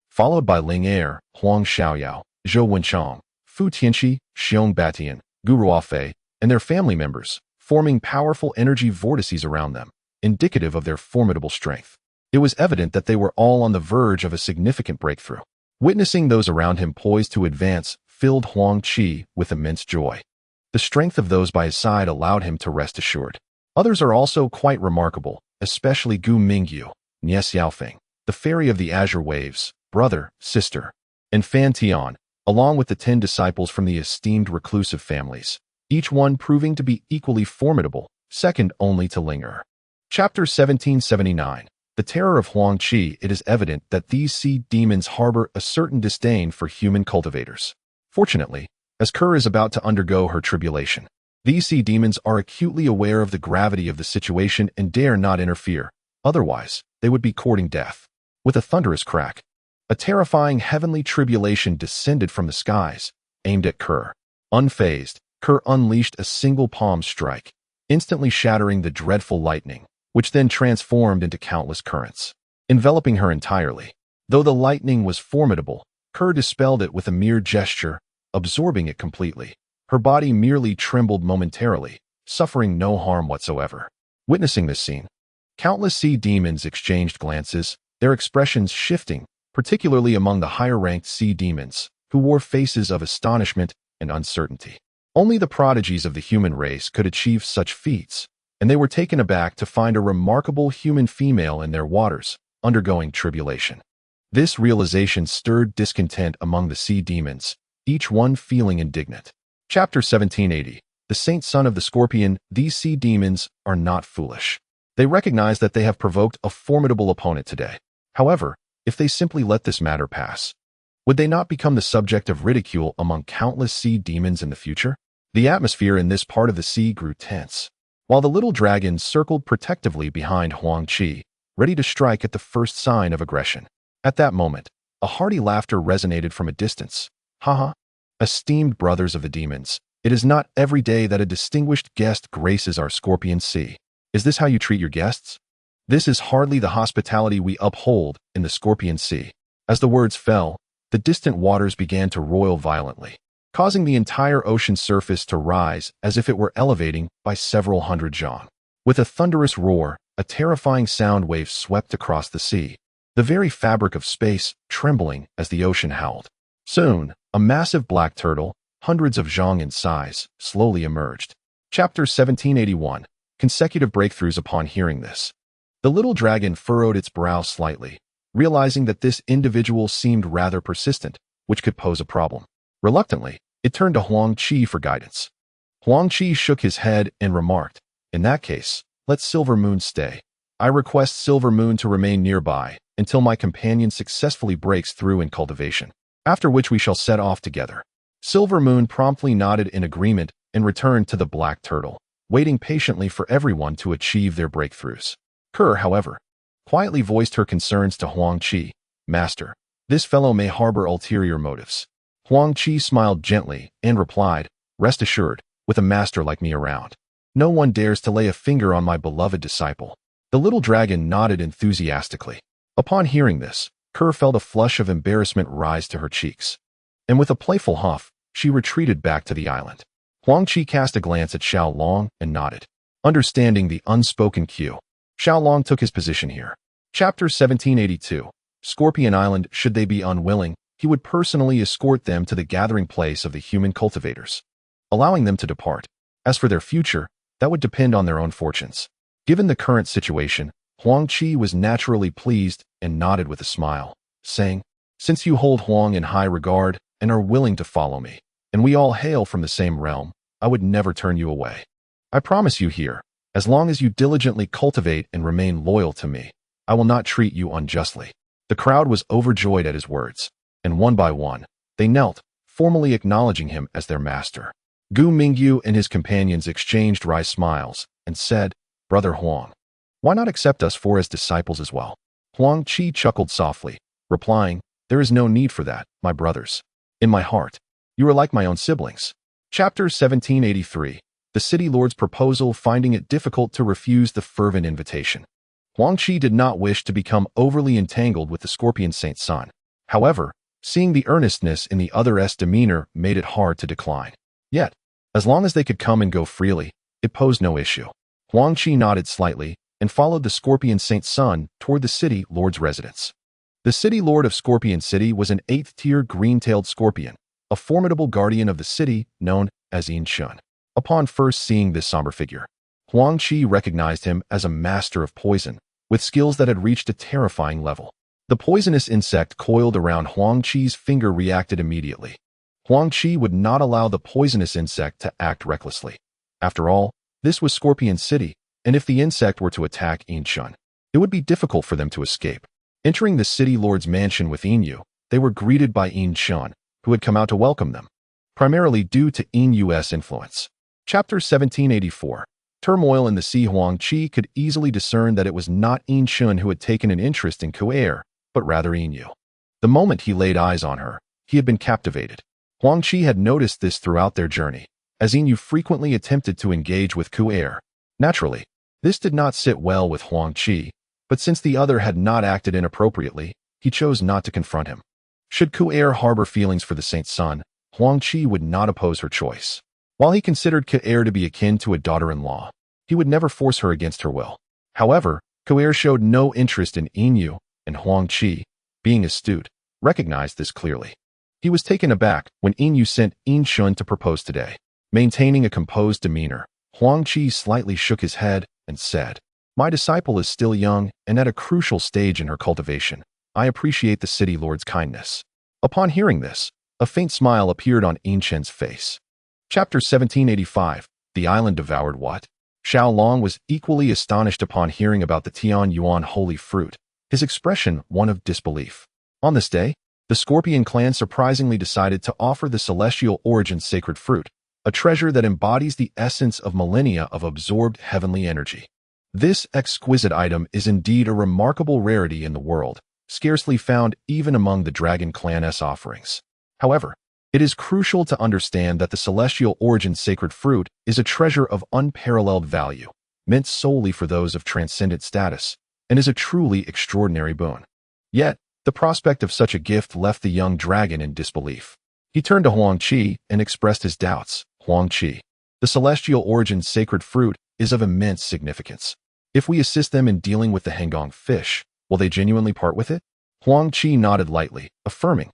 followed by Ling-Air, Huang Xiaoyao, Zhou Wenchang, Fu Tianxi, Xiong Batian, Gu Ruofei, and their family members, forming powerful energy vortices around them, indicative of their formidable strength. It was evident that they were all on the verge of a significant breakthrough. Witnessing those around him poised to advance filled Huang Qi with immense joy. The strength of those by his side allowed him to rest assured. Others are also quite remarkable, especially Gu Mingyu, Nie Xiaofeng, the fairy of the azure waves, brother, sister, and Fan Tian, along with the 10 disciples from the esteemed reclusive families, each one proving to be equally formidable, second only to Ling-Er. Chapter 1779. The terror of Huang Qi. It is evident that these sea demons harbor a certain disdain for human cultivators. Fortunately, as Kerr is about to undergo her tribulation, these sea demons are acutely aware of the gravity of the situation and dare not interfere, otherwise, they would be courting death. With a thunderous crack, a terrifying heavenly tribulation descended from the skies, aimed at Kerr. Unfazed, Kerr unleashed a single palm strike, instantly shattering the dreadful lightning, which then transformed into countless currents, enveloping her entirely. Though the lightning was formidable, Kerr dispelled it with a mere gesture, absorbing it completely. Her body merely trembled momentarily, suffering no harm whatsoever. Witnessing this scene, countless sea demons exchanged glances, their expressions shifting, particularly among the higher-ranked sea demons, who wore faces of astonishment and uncertainty. Only the prodigies of the human race could achieve such feats, and they were taken aback to find a remarkable human female in their waters, undergoing tribulation. This realization stirred discontent among the sea demons, each one feeling indignant. Chapter 1780. The Saint Son of the Scorpion. These sea demons are not foolish. They recognize that they have provoked a formidable opponent today. However, if they simply let this matter pass, would they not become the subject of ridicule among countless sea demons in the future? The atmosphere in this part of the sea grew tense, while the little dragon circled protectively behind Huang Qi, ready to strike at the first sign of aggression. At that moment, a hearty laughter resonated from a distance. Haha. Esteemed brothers of the demons, it is not every day that a distinguished guest graces our Scorpion Sea. Is this how you treat your guests? This is hardly the hospitality we uphold in the Scorpion Sea. As the words fell, the distant waters began to roil violently, causing the entire ocean surface to rise as if it were elevating by several hundred zhang. With a thunderous roar, a terrifying sound wave swept across the sea, the very fabric of space trembling as the ocean howled. Soon, a massive black turtle, hundreds of zhang in size, slowly emerged. Chapter 1781. Consecutive breakthroughs. Upon hearing this, the little dragon furrowed its brow slightly, realizing that this individual seemed rather persistent, which could pose a problem. Reluctantly, it turned to Huang Qi for guidance. Huang Qi shook his head and remarked, "In that case, let Silver Moon stay. I request Silver Moon to remain nearby until my companion successfully breaks through in cultivation, after which we shall set off together." Silver Moon promptly nodded in agreement and returned to the black turtle, waiting patiently for everyone to achieve their breakthroughs. Kerr, however, quietly voiced her concerns to Huang Qi. Master, this fellow may harbor ulterior motives. Huang Qi smiled gently and replied, rest assured, with a master like me around, no one dares to lay a finger on my beloved disciple. The little dragon nodded enthusiastically. Upon hearing this, Kerr felt a flush of embarrassment rise to her cheeks, and with a playful huff, she retreated back to the island. Huang Qi cast a glance at Xiao Long and nodded, understanding the unspoken cue. Xiao Long took his position here. Chapter 1782. Scorpion Island. Should they be unwilling, he would personally escort them to the gathering place of the human cultivators, allowing them to depart. As for their future, that would depend on their own fortunes. Given the current situation, Huang Qi was naturally pleased and nodded with a smile, saying, since you hold Huang in high regard and are willing to follow me, and we all hail from the same realm, I would never turn you away. I promise you here, as long as you diligently cultivate and remain loyal to me, I will not treat you unjustly. The crowd was overjoyed at his words, and one by one, they knelt, formally acknowledging him as their master. Gu Mingyu and his companions exchanged wry smiles and said, Brother Huang, why not accept us as disciples as well? Huang Qi chuckled softly, replying, there is no need for that, my brothers. In my heart, you are like my own siblings. Chapter 1783. The city lord's proposal. Finding it difficult to refuse the fervent invitation, Huang Qi did not wish to become overly entangled with the Scorpion Saint's son. However, seeing the earnestness in the other's demeanor made it hard to decline. Yet, as long as they could come and go freely, it posed no issue. Huang Qi nodded slightly and followed the Scorpion Saint's son toward the city lord's residence. The city lord of Scorpion City was an 8th-tier green-tailed scorpion, a formidable guardian of the city known as Incite. Upon first seeing this somber figure, Huang Qi recognized him as a master of poison, with skills that had reached a terrifying level. The poisonous insect coiled around Huang Qi's finger reacted immediately. Huang Qi would not allow the poisonous insect to act recklessly. After all, this was Scorpion City, and if the insect were to attack Incite, it would be difficult for them to escape. Entering the city lord's mansion with Inyu, they were greeted by Incite, who had come out to welcome them, primarily due to Inyu's influence. Chapter 1784. Turmoil in the sea. Huang Qi could easily discern that it was not Incite who had taken an interest in Ku'er, but rather Inyu. The moment he laid eyes on her, he had been captivated. Huang Qi had noticed this throughout their journey, as Inyu frequently attempted to engage with Ku'er. Naturally, this did not sit well with Huang Qi, but since the other had not acted inappropriately, he chose not to confront him. Should Ku'er harbor feelings for the saint's son, Huang Qi would not oppose her choice. While he considered Ku'er to be akin to a daughter-in-law, he would never force her against her will. However, Ku'er showed no interest in Inyu, and Huang Qi, being astute, recognized this clearly. He was taken aback when Inyu sent Incite to propose today. Maintaining a composed demeanor, Huang Qi slightly shook his head and said, my disciple is still young and at a crucial stage in her cultivation. I appreciate the city lord's kindness. Upon hearing this, a faint smile appeared on Incite's face. Chapter 1785. The island devoured what? Xiao Long was equally astonished upon hearing about the Tian Yuan holy fruit, his expression one of disbelief. On this day, the Scorpion clan surprisingly decided to offer the celestial origin sacred fruit, a treasure that embodies the essence of millennia of absorbed heavenly energy. This exquisite item is indeed a remarkable rarity in the world, scarcely found even among the Dragon Clan's offerings. However, it is crucial to understand that the celestial origin sacred fruit is a treasure of unparalleled value, meant solely for those of transcendent status, and is a truly extraordinary boon. Yet, the prospect of such a gift left the young dragon in disbelief. He turned to Huang Qi and expressed his doubts. Huang Qi, the celestial origin sacred fruit is of immense significance. If we assist them in dealing with the Hengong fish, will they genuinely part with it? Huang Qi nodded lightly, affirming,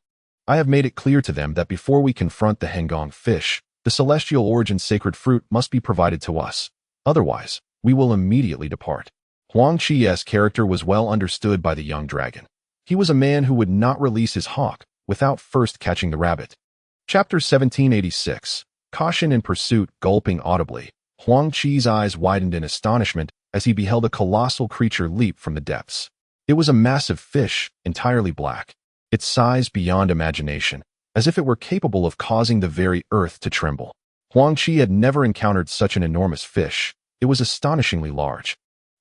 I have made it clear to them that before we confront the Hengong fish, the celestial origin sacred fruit must be provided to us. Otherwise, we will immediately depart. Huang Qi's character was well understood by the young dragon. He was a man who would not release his hawk without first catching the rabbit. Chapter 1786. Caution in pursuit. Gulping audibly, Huang Qi's eyes widened in astonishment as he beheld a colossal creature leap from the depths. It was a massive fish, entirely black, its size beyond imagination, as if it were capable of causing the very earth to tremble. Huang Qi had never encountered such an enormous fish. It was astonishingly large.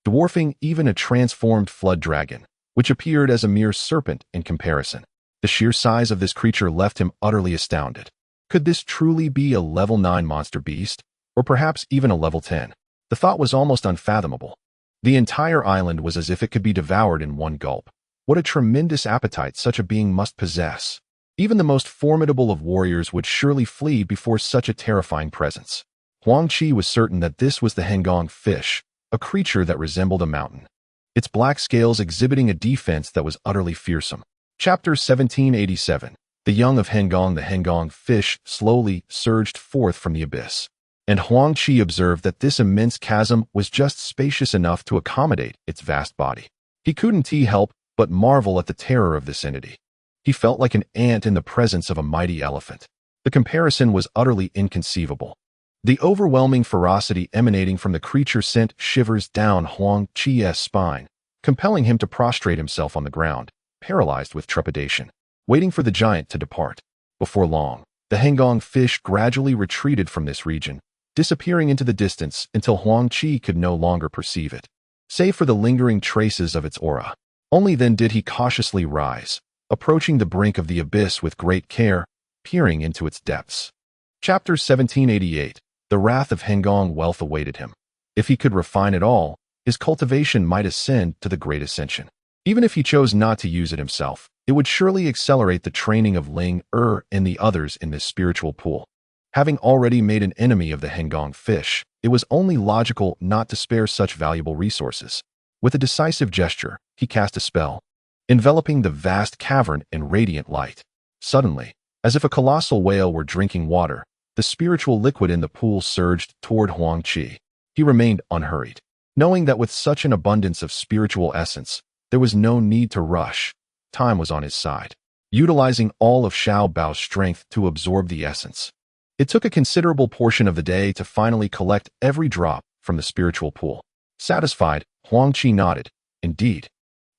dwarfing even a transformed flood dragon, which appeared as a mere serpent in comparison. The sheer size of this creature left him utterly astounded. Could this truly be a level 9 monster beast? Or perhaps even a level 10? The thought was almost unfathomable. The entire island was as if it could be devoured in one gulp. What a tremendous appetite such a being must possess. Even the most formidable of warriors would surely flee before such a terrifying presence. Huang Qi was certain that this was the Hengong fish, a creature that resembled a mountain, its black scales exhibiting a defense that was utterly fearsome. Chapter 1787. The young of Hengong, the Hengong fish, slowly surged forth from the abyss. And Huang Qi observed that this immense chasm was just spacious enough to accommodate its vast body. He couldn't help but marvel at the terror of this entity. He felt like an ant in the presence of a mighty elephant. The comparison was utterly inconceivable. The overwhelming ferocity emanating from the creature sent shivers down Huang Qi's spine, compelling him to prostrate himself on the ground, paralyzed with trepidation, waiting for the giant to depart. Before long, the Hengong fish gradually retreated from this region, disappearing into the distance until Huang Qi could no longer perceive it, save for the lingering traces of its aura. Only then did he cautiously rise, approaching the brink of the abyss with great care, peering into its depths. Chapter 1788. The wrath of Hengong wealth awaited him. If he could refine it all, his cultivation might ascend to the great ascension. Even if he chose not to use it himself, it would surely accelerate the training of Ling and the others in this spiritual pool. Having already made an enemy of the Hengong fish, it was only logical not to spare such valuable resources. With a decisive gesture, he cast a spell, enveloping the vast cavern in radiant light. Suddenly, as if a colossal whale were drinking water, the spiritual liquid in the pool surged toward Huang Qi. He remained unhurried, knowing that with such an abundance of spiritual essence, there was no need to rush. Time was on his side, utilizing all of Xiao Bao's strength to absorb the essence. It took a considerable portion of the day to finally collect every drop from the spiritual pool. Satisfied, Huang Qi nodded. Indeed,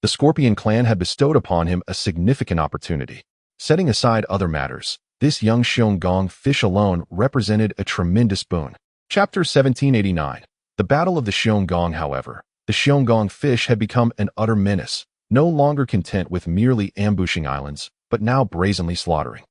the Scorpion clan had bestowed upon him a significant opportunity. Setting aside other matters, this young Xiongong fish alone represented a tremendous boon. Chapter 1789. The Battle of the Xiongong. However, the Xiongong fish had become an utter menace, no longer content with merely ambushing islands, but now brazenly slaughtering.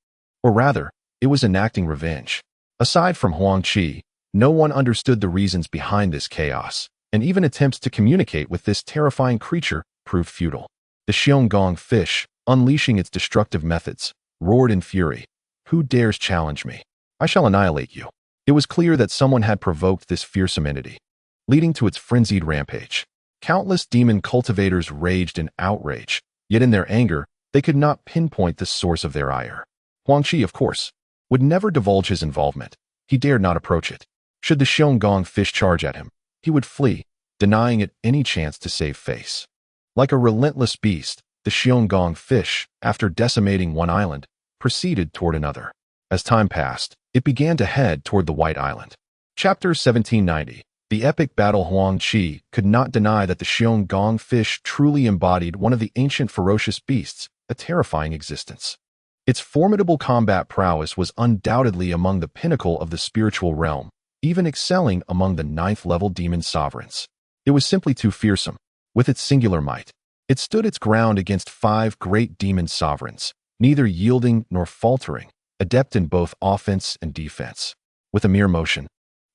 Or rather, it was enacting revenge. Aside from Huang Qi, no one understood the reasons behind this chaos, and even attempts to communicate with this terrifying creature proved futile. The Xiongong fish, unleashing its destructive methods, roared in fury. "Who dares challenge me? I shall annihilate you." It was clear that someone had provoked this fearsome entity, leading to its frenzied rampage. Countless demon cultivators raged in outrage, yet in their anger, they could not pinpoint the source of their ire. Huang Qi, of course, would never divulge his involvement. He dared not approach it. Should the Xiongong fish charge at him, he would flee, denying it any chance to save face. Like a relentless beast, the Xiongong fish, after decimating one island, proceeded toward another. As time passed, it began to head toward the White Island. Chapter 1790. The epic battle. Huang Qi could not deny that the Xiongong fish truly embodied one of the ancient ferocious beasts, a terrifying existence. Its formidable combat prowess was undoubtedly among the pinnacle of the spiritual realm, even excelling among the 9th-level demon sovereigns. It was simply too fearsome. With its singular might, it stood its ground against 5 great demon sovereigns, neither yielding nor faltering, adept in both offense and defense. With a mere motion,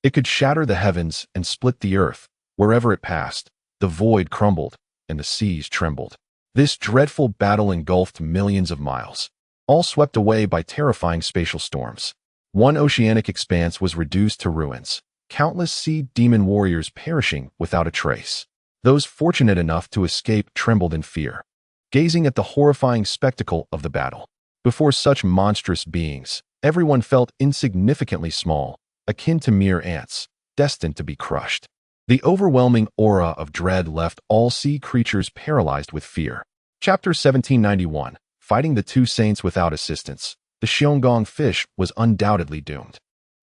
it could shatter the heavens and split the earth. Wherever it passed, the void crumbled and the seas trembled. This dreadful battle engulfed millions of miles, all swept away by terrifying spatial storms. One oceanic expanse was reduced to ruins, countless sea demon warriors perishing without a trace. Those fortunate enough to escape trembled in fear, gazing at the horrifying spectacle of the battle. Before such monstrous beings, everyone felt insignificantly small, akin to mere ants, destined to be crushed. The overwhelming aura of dread left all sea creatures paralyzed with fear. Chapter 1791. Fighting the 2 saints without assistance, the Xiongong fish was undoubtedly doomed.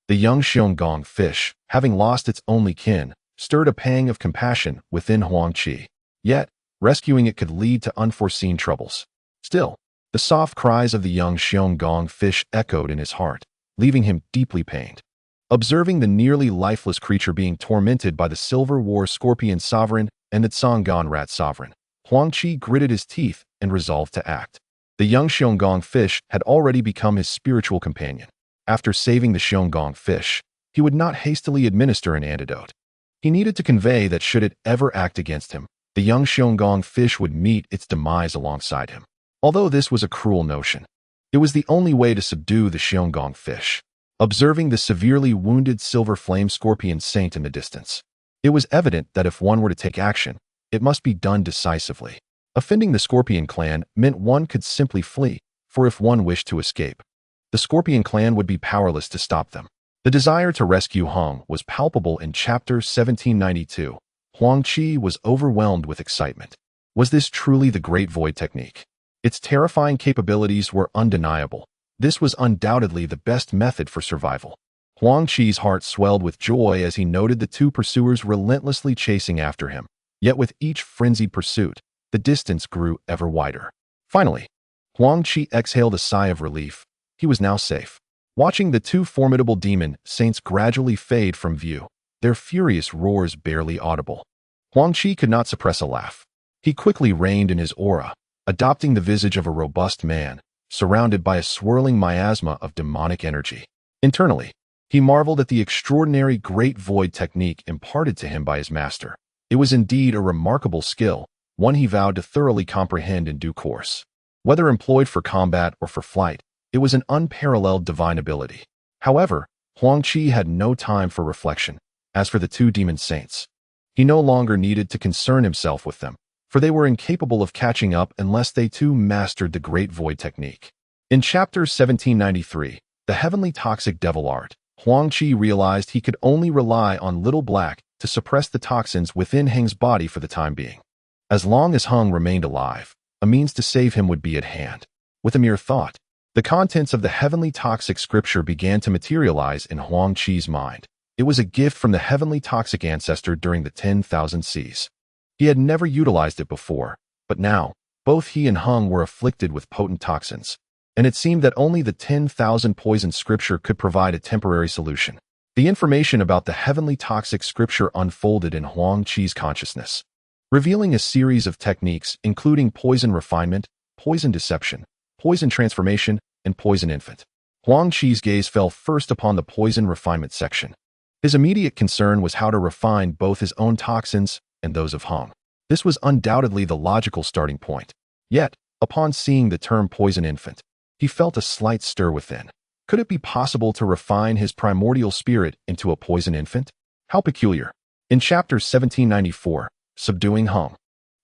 The young Xiongong fish, having lost its only kin, stirred a pang of compassion within Huang Qi. Yet, rescuing it could lead to unforeseen troubles. Still, the soft cries of the young Xiongong fish echoed in his heart, leaving him deeply pained. Observing the nearly lifeless creature being tormented by the Silver War Scorpion Sovereign and the Tsongan Rat Sovereign, Huang Qi gritted his teeth and resolved to act. The young Xiongong fish had already become his spiritual companion. After saving the Xiongong fish, he would not hastily administer an antidote. He needed to convey that should it ever act against him, the young Xiongong fish would meet its demise alongside him. Although this was a cruel notion, it was the only way to subdue the Xiongong fish. Observing the severely wounded Silver Flame Scorpion Saint in the distance, it was evident that if one were to take action, it must be done decisively. Offending the Scorpion clan meant one could simply flee, for if one wished to escape, the Scorpion clan would be powerless to stop them. The desire to rescue Hong was palpable in Chapter 1792. Huang Qi was overwhelmed with excitement. Was this truly the Great Void technique? Its terrifying capabilities were undeniable. This was undoubtedly the best method for survival. Huang Qi's heart swelled with joy as he noted the two pursuers relentlessly chasing after him. Yet with each frenzied pursuit, the distance grew ever wider. Finally, Huang Qi exhaled a sigh of relief. He was now safe. Watching the two formidable demon saints gradually fade from view, their furious roars barely audible, Huang Qi could not suppress a laugh. He quickly reined in his aura, adopting the visage of a robust man, surrounded by a swirling miasma of demonic energy. Internally, he marveled at the extraordinary Great Void technique imparted to him by his master. It was indeed a remarkable skill, one he vowed to thoroughly comprehend in due course. Whether employed for combat or for flight, it was an unparalleled divine ability. However, Huang Qi had no time for reflection. As for the two demon saints, he no longer needed to concern himself with them, for they were incapable of catching up unless they too mastered the Great Void technique. In Chapter 1793, The Heavenly Toxic Devil Art, Huang Qi realized he could only rely on Little Black to suppress the toxins within Heng's body for the time being. As long as Heng remained alive, a means to save him would be at hand. With a mere thought, the contents of the Heavenly Toxic Scripture began to materialize in Huang Qi's mind. It was a gift from the Heavenly Toxic Ancestor during the 10,000 Seas. He had never utilized it before, but now, both he and Heng were afflicted with potent toxins, and it seemed that only the 10,000 Poison Scripture could provide a temporary solution. The information about the Heavenly Toxic Scripture unfolded in Huang Qi's consciousness, revealing a series of techniques including poison refinement, poison deception, poison transformation, and poison infant. Huang Qi's gaze fell first upon the poison refinement section. His immediate concern was how to refine both his own toxins and those of Heng. This was undoubtedly the logical starting point. Yet, upon seeing the term poison infant, he felt a slight stir within. Could it be possible to refine his primordial spirit into a poison infant? How peculiar. In Chapter 1794, Subduing Heng,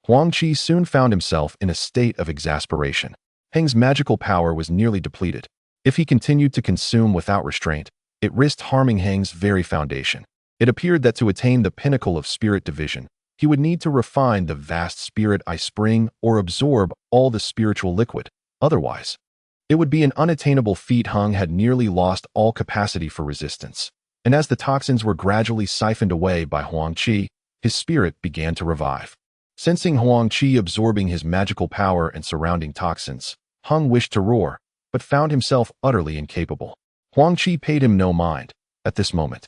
Huang Qi soon found himself in a state of exasperation. Heng's magical power was nearly depleted. If he continued to consume without restraint, it risked harming Heng's very foundation. It appeared that to attain the pinnacle of spirit division, he would need to refine the vast spirit I spring or absorb all the spiritual liquid. Otherwise, it would be an unattainable feat. Heng had nearly lost all capacity for resistance, and as the toxins were gradually siphoned away by Huang Qi, his spirit began to revive. Sensing Huang Qi absorbing his magical power and surrounding toxins, Heng wished to roar, but found himself utterly incapable. Huang Qi paid him no mind. At this moment,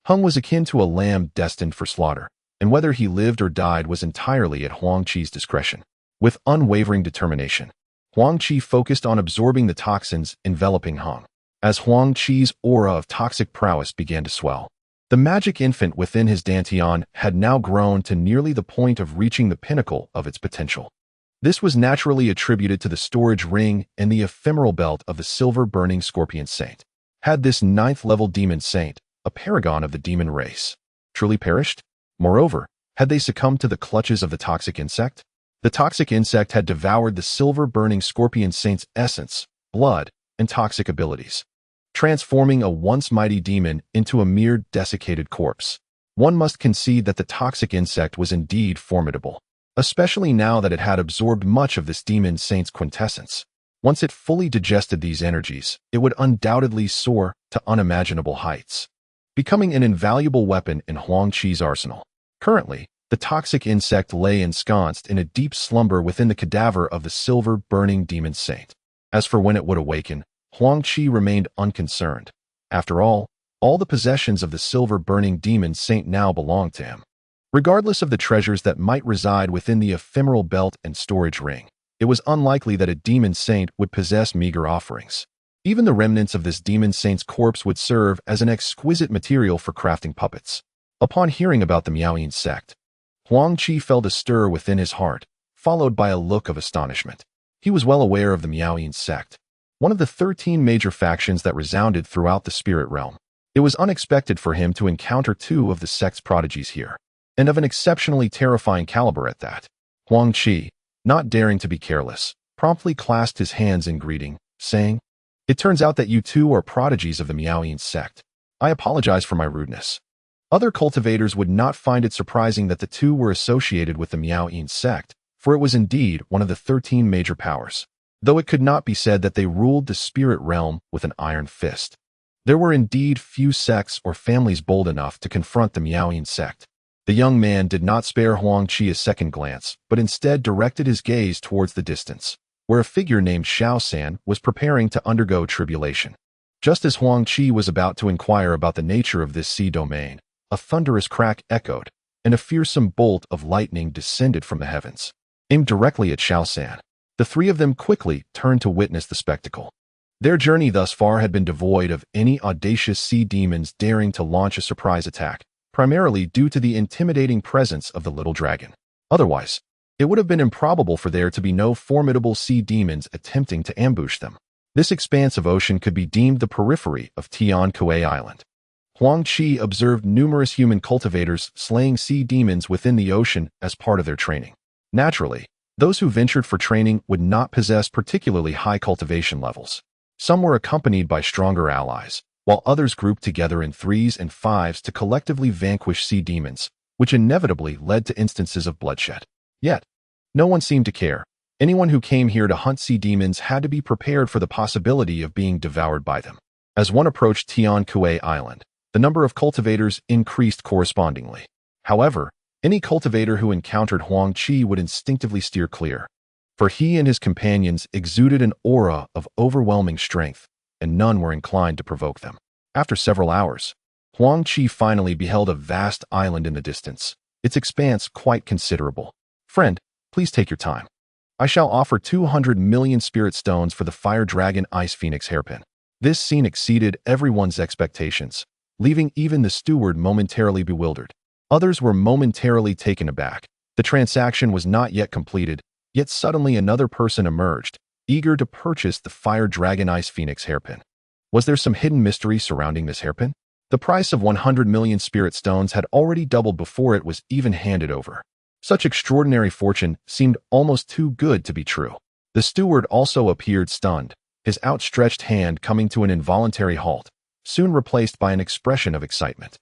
Heng was akin to a lamb destined for slaughter, and whether he lived or died was entirely at Huang Qi's discretion. With unwavering determination, Huang Qi focused on absorbing the toxins enveloping Heng. As Huang Qi's aura of toxic prowess began to swell, the magic infant within his dantian had now grown to nearly the point of reaching the pinnacle of its potential. This was naturally attributed to the storage ring and the ephemeral belt of the silver-burning Scorpion Saint. Had this 9th-level demon saint, a paragon of the demon race, truly perished? Moreover, had they succumbed to the clutches of the toxic insect? The toxic insect had devoured the silver-burning Scorpion Saint's essence, blood, and toxic abilities, transforming a once mighty demon into a mere desiccated corpse. One must concede that the toxic insect was indeed formidable, especially now that it had absorbed much of this demon saint's quintessence. Once it fully digested these energies, it would undoubtedly soar to unimaginable heights, becoming an invaluable weapon in Huang Qi's arsenal. Currently, the toxic insect lay ensconced in a deep slumber within the cadaver of the silver-burning demon saint. As for when it would awaken, Huang Qi remained unconcerned. After all, All the possessions of the silver-burning demon saint now belonged to him. Regardless of the treasures that might reside within the ephemeral belt and storage ring, it was unlikely that a demon saint would possess meager offerings. Even the remnants of this demon saint's corpse would serve as an exquisite material for crafting puppets. Upon hearing about the Miaoyin sect, Huang Qi felt a stir within his heart, followed by a look of astonishment. He was well aware of the Miaoyin sect, one of the 13 major factions that resounded throughout the spirit realm. It was unexpected for him to encounter two of the sect's prodigies here, and of an exceptionally terrifying caliber at that. Huang Qi, not daring to be careless, promptly clasped his hands in greeting, saying, "It turns out that you two are prodigies of the Miaoyin sect. I apologize for my rudeness." Other cultivators would not find it surprising that the two were associated with the Miaoyin sect, for it was indeed one of the 13 major powers, though it could not be said that they ruled the spirit realm with an iron fist. There were indeed few sects or families bold enough to confront the Miaoyin sect. The young man did not spare Huang Qi a second glance, but instead directed his gaze towards the distance, where a figure named Xiaosan was preparing to undergo tribulation. Just as Huang Qi was about to inquire about the nature of this sea domain, a thunderous crack echoed, and a fearsome bolt of lightning descended from the heavens, aimed directly at Xiaosan. The three of them quickly turned to witness the spectacle. Their journey thus far had been devoid of any audacious sea demons daring to launch a surprise attack, primarily due to the intimidating presence of the little dragon. Otherwise, it would have been improbable for there to be no formidable sea demons attempting to ambush them. This expanse of ocean could be deemed the periphery of Tian Kuei Island. Huang Qi observed numerous human cultivators slaying sea demons within the ocean as part of their training. Naturally, those who ventured for training would not possess particularly high cultivation levels. Some were accompanied by stronger allies, while others grouped together in 3s and 5s to collectively vanquish sea demons, which inevitably led to instances of bloodshed. Yet, no one seemed to care. Anyone who came here to hunt sea demons had to be prepared for the possibility of being devoured by them. As one approached Tian Kuei Island, the number of cultivators increased correspondingly. However, any cultivator who encountered Huang Qi would instinctively steer clear, for he and his companions exuded an aura of overwhelming strength, and none were inclined to provoke them. After several hours, Huang Qi finally beheld a vast island in the distance, its expanse quite considerable. "Friend, please take your time. I shall offer 200 million spirit stones for the fire dragon ice phoenix hairpin." This scene exceeded everyone's expectations, leaving even the steward momentarily bewildered. Others were momentarily taken aback. The transaction was not yet completed, yet suddenly another person emerged, eager to purchase the fire dragon ice phoenix hairpin. Was there some hidden mystery surrounding this hairpin? The price of 100 million spirit stones had already doubled before it was even handed over. Such extraordinary fortune seemed almost too good to be true. The steward also appeared stunned, his outstretched hand coming to an involuntary halt, soon replaced by an expression of excitement.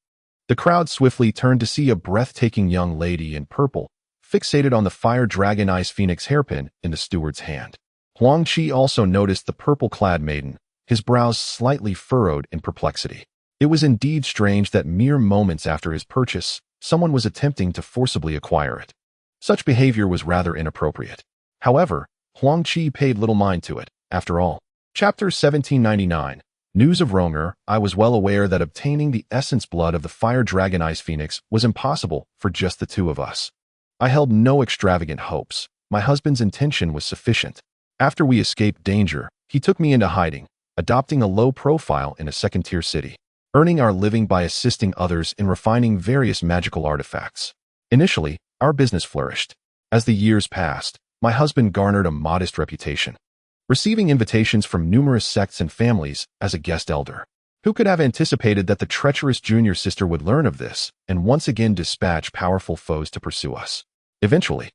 The crowd swiftly turned to see a breathtaking young lady in purple, fixated on the fire dragon ice phoenix hairpin in the steward's hand. Huang Qi also noticed the purple-clad maiden, his brows slightly furrowed in perplexity. It was indeed strange that mere moments after his purchase, someone was attempting to forcibly acquire it. Such behavior was rather inappropriate. However, Huang Qi paid little mind to it, after all. Chapter 1799. News of Ronger. I was well aware that obtaining the essence blood of the fire dragon ice phoenix was impossible for just the two of us. I held no extravagant hopes. My husband's intention was sufficient. After we escaped danger, he took me into hiding, adopting a low profile in a second-tier city, earning our living by assisting others in refining various magical artifacts. Initially, our business flourished. As the years passed, my husband garnered a modest reputation, receiving invitations from numerous sects and families as a guest elder. Who could have anticipated that the treacherous junior sister would learn of this and once again dispatch powerful foes to pursue us? Eventually,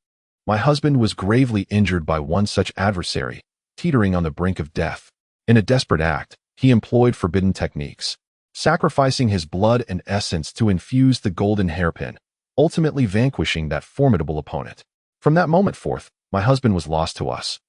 my husband was gravely injured by one such adversary, teetering on the brink of death. In a desperate act, he employed forbidden techniques, sacrificing his blood and essence to infuse the golden hairpin, ultimately vanquishing that formidable opponent. From that moment forth, my husband was lost to us,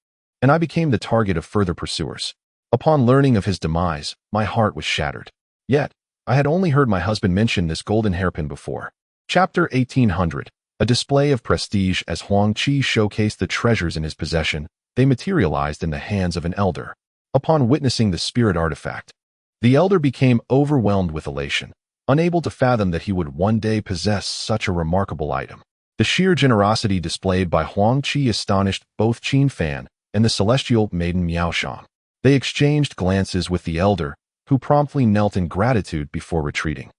and I became the target of further pursuers. Upon learning of his demise, my heart was shattered. Yet, I had only heard my husband mention this golden hairpin before. Chapter 1800. A display of prestige. As Huang Qi showcased the treasures in his possession, they materialized in the hands of an elder. Upon witnessing the spirit artifact, The elder became overwhelmed with elation, unable to fathom that he would one day possess such a remarkable item. The sheer generosity displayed by Huang Qi astonished both Qin Fan and the celestial maiden Miao Shang. They exchanged glances with the elder, who promptly knelt in gratitude before retreating.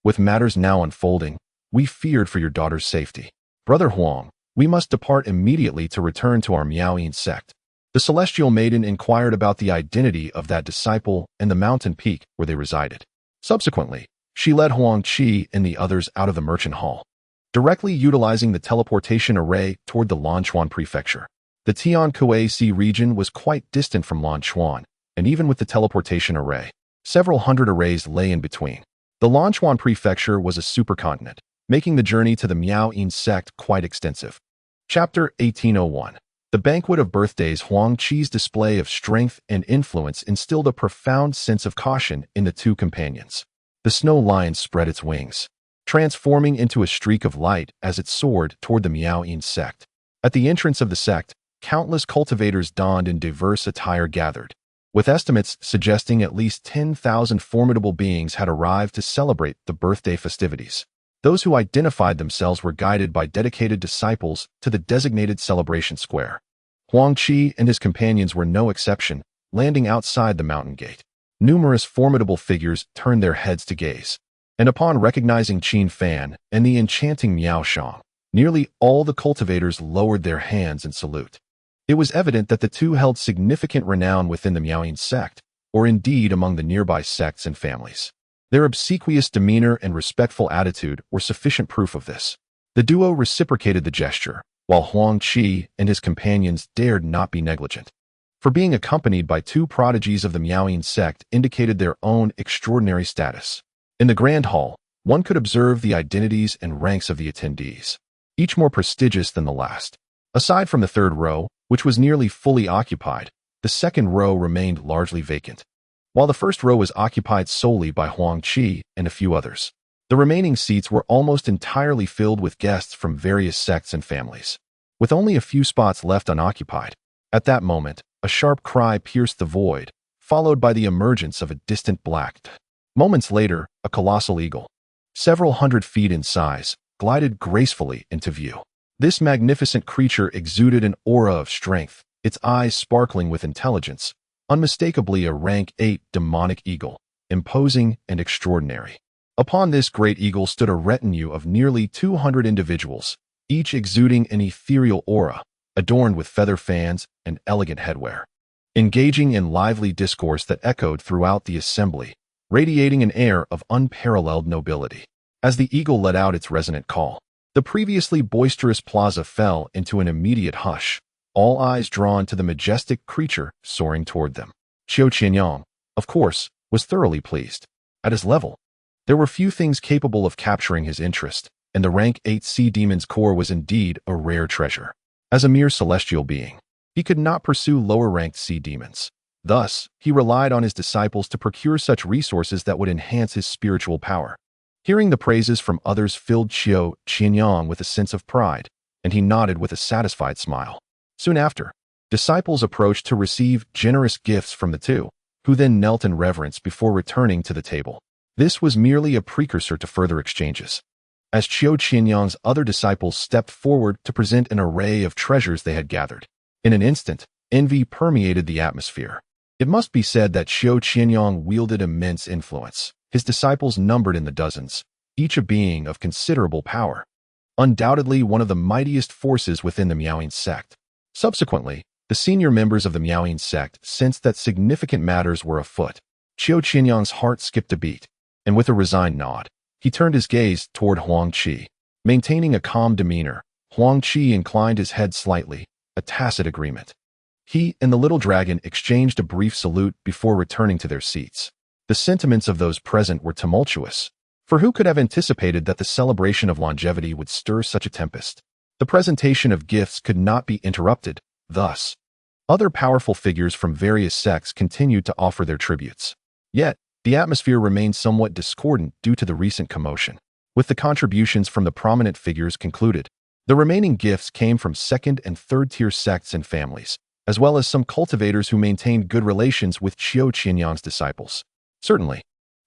With matters now unfolding, we feared for your daughter's safety. Brother Huang, we must depart immediately to return to our Miaoyin sect. The celestial maiden inquired about the identity of that disciple and the mountain peak where they resided. Subsequently, she led Huang Qi and the others out of the merchant hall, directly utilizing the teleportation array toward the Lanchuan prefecture. The Tiankuei region was quite distant from Lanchuan, and even with the teleportation array, several hundred arrays lay in between. The Lanchuan prefecture was a supercontinent, making the journey to the Miaoyin sect quite extensive. Chapter 1801. The banquet of birthdays. Huang Qi's display of strength and influence instilled a profound sense of caution in the two companions. The snow lion spread its wings, transforming into a streak of light as it soared toward the Miaoyin sect. At the entrance of the sect, countless cultivators donned in diverse attire gathered, with estimates suggesting at least 10,000 formidable beings had arrived to celebrate the birthday festivities. Those who identified themselves were guided by dedicated disciples to the designated celebration square. Huang Qi and his companions were no exception, landing outside the mountain gate. Numerous formidable figures turned their heads to gaze, and upon recognizing Qin Fan and the enchanting Miao Shang, nearly all the cultivators lowered their hands in salute. It was evident that the two held significant renown within the Miaoyin sect, or indeed among the nearby sects and families. Their obsequious demeanor and respectful attitude were sufficient proof of this. The duo reciprocated the gesture, while Huang Qi and his companions dared not be negligent. For being accompanied by two prodigies of the Miaoyin sect indicated their own extraordinary status. In the grand hall, one could observe the identities and ranks of the attendees, each more prestigious than the last. Aside from the third row, which was nearly fully occupied, the second row remained largely vacant, while the first row was occupied solely by Huang Qi and a few others. The remaining seats were almost entirely filled with guests from various sects and families, with only a few spots left unoccupied. At that moment, a sharp cry pierced the void, followed by the emergence of a distant black. Moments later, a colossal eagle, several hundred feet in size, glided gracefully into view. This magnificent creature exuded an aura of strength, its eyes sparkling with intelligence, unmistakably a rank 8 demonic eagle, imposing and extraordinary. Upon this great eagle stood a retinue of nearly 200 individuals, each exuding an ethereal aura, adorned with feather fans and elegant headwear, engaging in lively discourse that echoed throughout the assembly, radiating an air of unparalleled nobility. As the eagle let out its resonant call, the previously boisterous plaza fell into an immediate hush, all eyes drawn to the majestic creature soaring toward them. Qiu Qianyang, of course, was thoroughly pleased. At his level, there were few things capable of capturing his interest, and the rank 8 sea demon's core was indeed a rare treasure. As a mere celestial being, he could not pursue lower-ranked sea demons. Thus, he relied on his disciples to procure such resources that would enhance his spiritual power. Hearing the praises from others filled Qiu Qianyang with a sense of pride, and he nodded with a satisfied smile. Soon after, disciples approached to receive generous gifts from the two, who then knelt in reverence before returning to the table. This was merely a precursor to further exchanges, as Qiu Qianyang's other disciples stepped forward to present an array of treasures they had gathered. In an instant, envy permeated the atmosphere. It must be said that Qiu Qianyang wielded immense influence. His disciples numbered in the dozens, each a being of considerable power, undoubtedly one of the mightiest forces within the Miaoyin sect. Subsequently, the senior members of the Miaoyin sect sensed that significant matters were afoot. Qiu Qianyang's heart skipped a beat, and with a resigned nod, he turned his gaze toward Huang Qi. Maintaining a calm demeanor, Huang Qi inclined his head slightly, a tacit agreement. He and the little dragon exchanged a brief salute before returning to their seats. The sentiments of those present were tumultuous, for who could have anticipated that the celebration of longevity would stir such a tempest? The presentation of gifts could not be interrupted, thus. Other powerful figures from various sects continued to offer their tributes. Yet, the atmosphere remained somewhat discordant due to the recent commotion. With the contributions from the prominent figures concluded, the remaining gifts came from second- and third-tier sects and families, as well as some cultivators who maintained good relations with Qiu Qianyang's disciples. Certainly,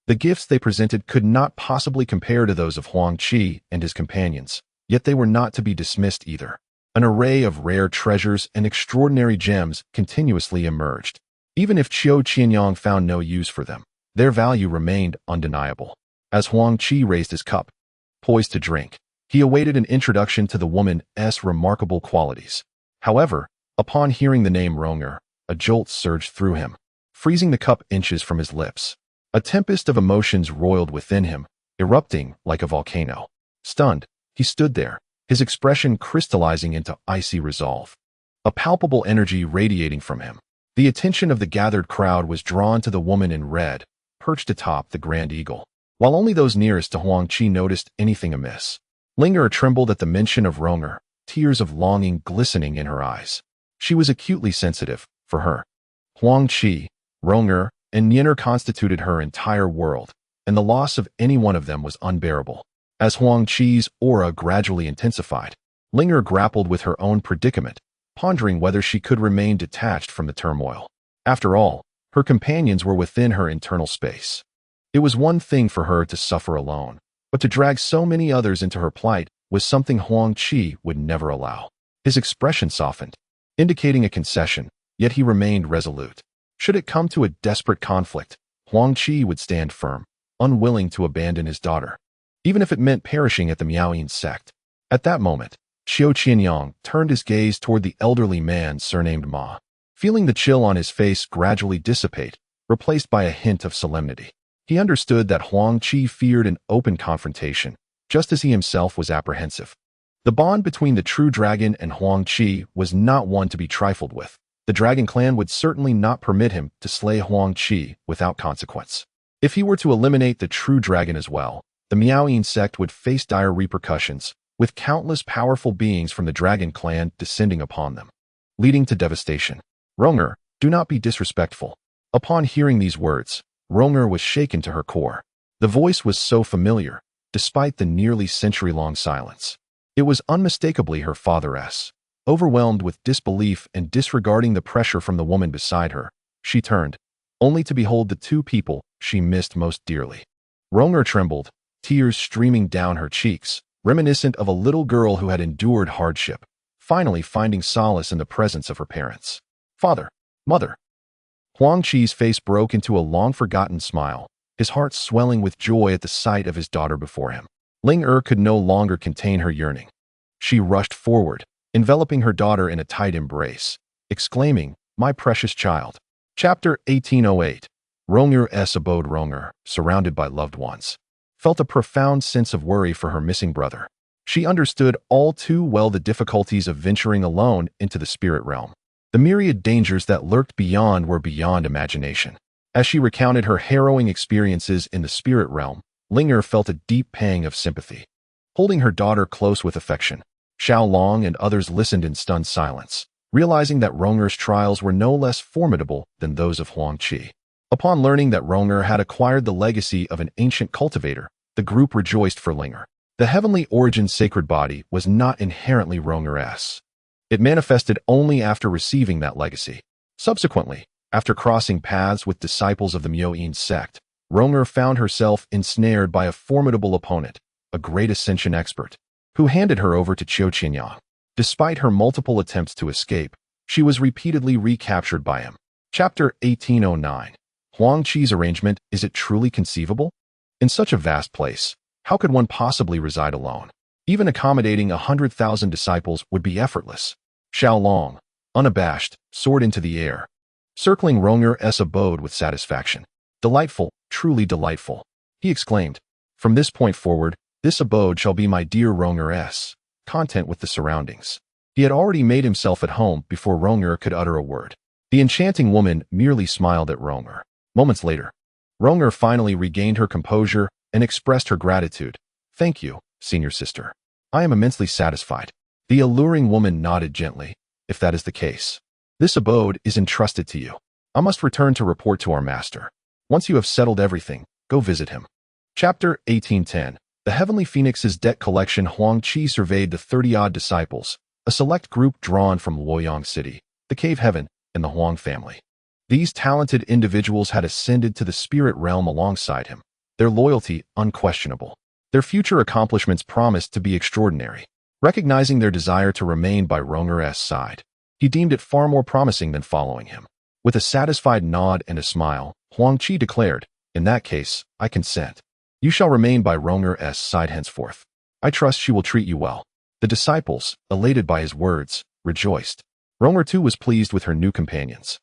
the gifts they presented could not possibly compare to those of Huang Qi and his companions, yet they were not to be dismissed either. An array of rare treasures and extraordinary gems continuously emerged. Even if Qiu Qianyang found no use for them, their value remained undeniable. As Huang Qi raised his cup, poised to drink, he awaited an introduction to the woman's remarkable qualities. However, upon hearing the name Ronger, a jolt surged through him, freezing the cup inches from his lips. A tempest of emotions roiled within him, erupting like a volcano. Stunned, he stood there, his expression crystallizing into icy resolve. A palpable energy radiating from him. The attention of the gathered crowd was drawn to the woman in red, perched atop the Grand Eagle, while only those nearest to Huang Qi noticed anything amiss. Linger trembled at the mention of Ronger, tears of longing glistening in her eyes. She was acutely sensitive, for her. Huang Qi, Ronger, and Nyener constituted her entire world, and the loss of any one of them was unbearable. As Huang Qi's aura gradually intensified, Linger grappled with her own predicament, pondering whether she could remain detached from the turmoil. After all, her companions were within her internal space. It was one thing for her to suffer alone, but to drag so many others into her plight was something Huang Qi would never allow. His expression softened, indicating a concession, yet he remained resolute. Should it come to a desperate conflict, Huang Qi would stand firm, unwilling to abandon his daughter, even if it meant perishing at the Miaoyin sect. At that moment, Qiu Qianyang turned his gaze toward the elderly man surnamed Ma, feeling the chill on his face gradually dissipate, replaced by a hint of solemnity. He understood that Huang Qi feared an open confrontation, just as he himself was apprehensive. The bond between the true dragon and Huang Qi was not one to be trifled with. The dragon clan would certainly not permit him to slay Huang Qi without consequence. If he were to eliminate the true dragon as well, the Miaoyin sect would face dire repercussions, with countless powerful beings from the dragon clan descending upon them, leading to devastation. Ronger, do not be disrespectful. Upon hearing these words, Ronger was shaken to her core. The voice was so familiar, despite the nearly century-long silence. It was unmistakably her father's. Overwhelmed with disbelief and disregarding the pressure from the woman beside her, she turned, only to behold the two people she missed most dearly. Ronger trembled, tears streaming down her cheeks, reminiscent of a little girl who had endured hardship, finally finding solace in the presence of her parents. Father, mother. Huang Qi's face broke into a long-forgotten smile, his heart swelling with joy at the sight of his daughter before him. Ling could no longer contain her yearning. She rushed forward, enveloping her daughter in a tight embrace, exclaiming, "My precious child." Chapter 1808. Ronger's abode. Ronger, surrounded by loved ones, felt a profound sense of worry for her missing brother. She understood all too well the difficulties of venturing alone into the spirit realm. The myriad dangers that lurked beyond were beyond imagination. As she recounted her harrowing experiences in the spirit realm, Linger felt a deep pang of sympathy. Holding her daughter close with affection, Xiaolong and others listened in stunned silence, realizing that Ronger's trials were no less formidable than those of Huang Qi. Upon learning that Ronger had acquired the legacy of an ancient cultivator, the group rejoiced for Linger. The heavenly origin sacred body was not inherently Ronger's. It manifested only after receiving that legacy. Subsequently, after crossing paths with disciples of the Miaoyin sect, Ronger found herself ensnared by a formidable opponent, a great ascension expert, who handed her over to Qiu Qianyang. Despite her multiple attempts to escape, she was repeatedly recaptured by him. Chapter 1809. Huang Qi's arrangement, is it truly conceivable? In such a vast place, how could one possibly reside alone? Even accommodating 100,000 disciples would be effortless. Xiaolong, unabashed, soared into the air, circling Ronger's abode with satisfaction. Delightful, truly delightful, he exclaimed. From this point forward, this abode shall be my dear Ronger's, content with the surroundings. He had already made himself at home before Ronger could utter a word. The enchanting woman merely smiled at Ronger. Moments later, Ronger finally regained her composure and expressed her gratitude. "Thank you, senior sister. I am immensely satisfied." The alluring woman nodded gently. "If that is the case, this abode is entrusted to you. I must return to report to our master. Once you have settled everything, go visit him." Chapter 1810. The Heavenly Phoenix's debt collection. Huang Qi surveyed the 30-odd disciples, a select group drawn from Luoyang City, the Cave Heaven, and the Huang family. These talented individuals had ascended to the spirit realm alongside him, their loyalty unquestionable. Their future accomplishments promised to be extraordinary. Recognizing their desire to remain by Ronger's side, he deemed it far more promising than following him. With a satisfied nod and a smile, Huang Qi declared, "In that case, I consent. You shall remain by Ronger's side henceforth. I trust she will treat you well." The disciples, elated by his words, rejoiced. Ronger too was pleased with her new companions.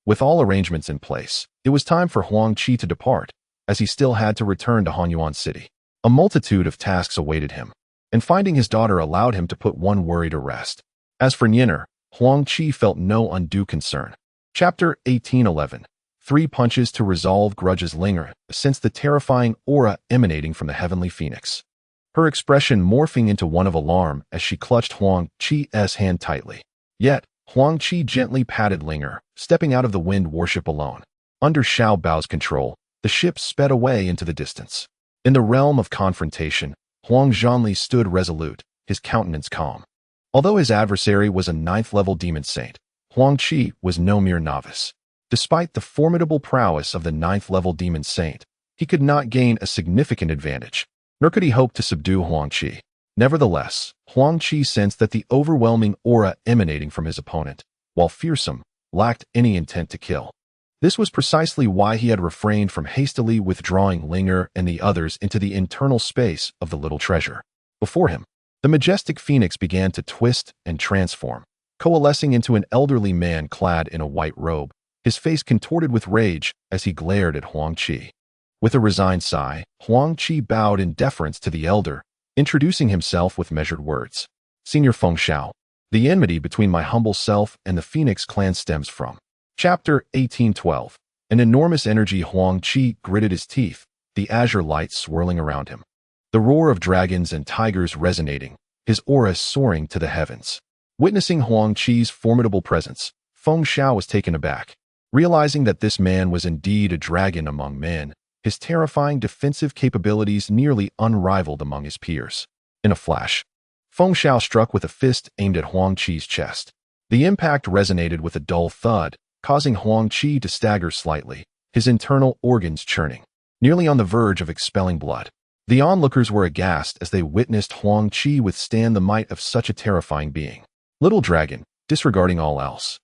With all arrangements in place, it was time for Huang Qi to depart, as he still had to return to Hanyuan City. A multitude of tasks awaited him, and finding his daughter allowed him to put one worry to rest. As for Nyener, Huang Qi felt no undue concern. Chapter 1811. 3 punches to resolve grudges linger, since the terrifying aura emanating from the heavenly phoenix. Her expression morphing into one of alarm as she clutched Huang Qi's hand tightly. Yet, Huang Qi gently patted Linger, stepping out of the wind warship alone. Under Xiao Bao's control, the ship sped away into the distance. In the realm of confrontation, Huang Zhanli stood resolute, his countenance calm. Although his adversary was a 9th-level demon saint, Huang Qi was no mere novice. Despite the formidable prowess of the 9th-level demon saint, he could not gain a significant advantage, nor could he hope to subdue Huang Qi. Nevertheless, Huang Qi sensed that the overwhelming aura emanating from his opponent, while fearsome, lacked any intent to kill. This was precisely why he had refrained from hastily withdrawing Linger and the others into the internal space of the little treasure. Before him, the majestic phoenix began to twist and transform, coalescing into an elderly man clad in a white robe, his face contorted with rage as he glared at Huang Qi. With a resigned sigh, Huang Qi bowed in deference to the elder, introducing himself with measured words. "Senior Feng Xiao, the enmity between my humble self and the Phoenix clan stems from." Chapter 1812. An enormous energy. Huang Qi gritted his teeth, the azure light swirling around him. The roar of dragons and tigers resonating, his aura soaring to the heavens. Witnessing Huang Qi's formidable presence, Feng Xiao was taken aback. Realizing that this man was indeed a dragon among men, his terrifying defensive capabilities nearly unrivaled among his peers. In a flash, Feng Xiao struck with a fist aimed at Huang Qi's chest. The impact resonated with a dull thud, causing Huang Qi to stagger slightly, his internal organs churning, nearly on the verge of expelling blood. The onlookers were aghast as they witnessed Huang Qi withstand the might of such a terrifying being. Little Dragon, disregarding all else,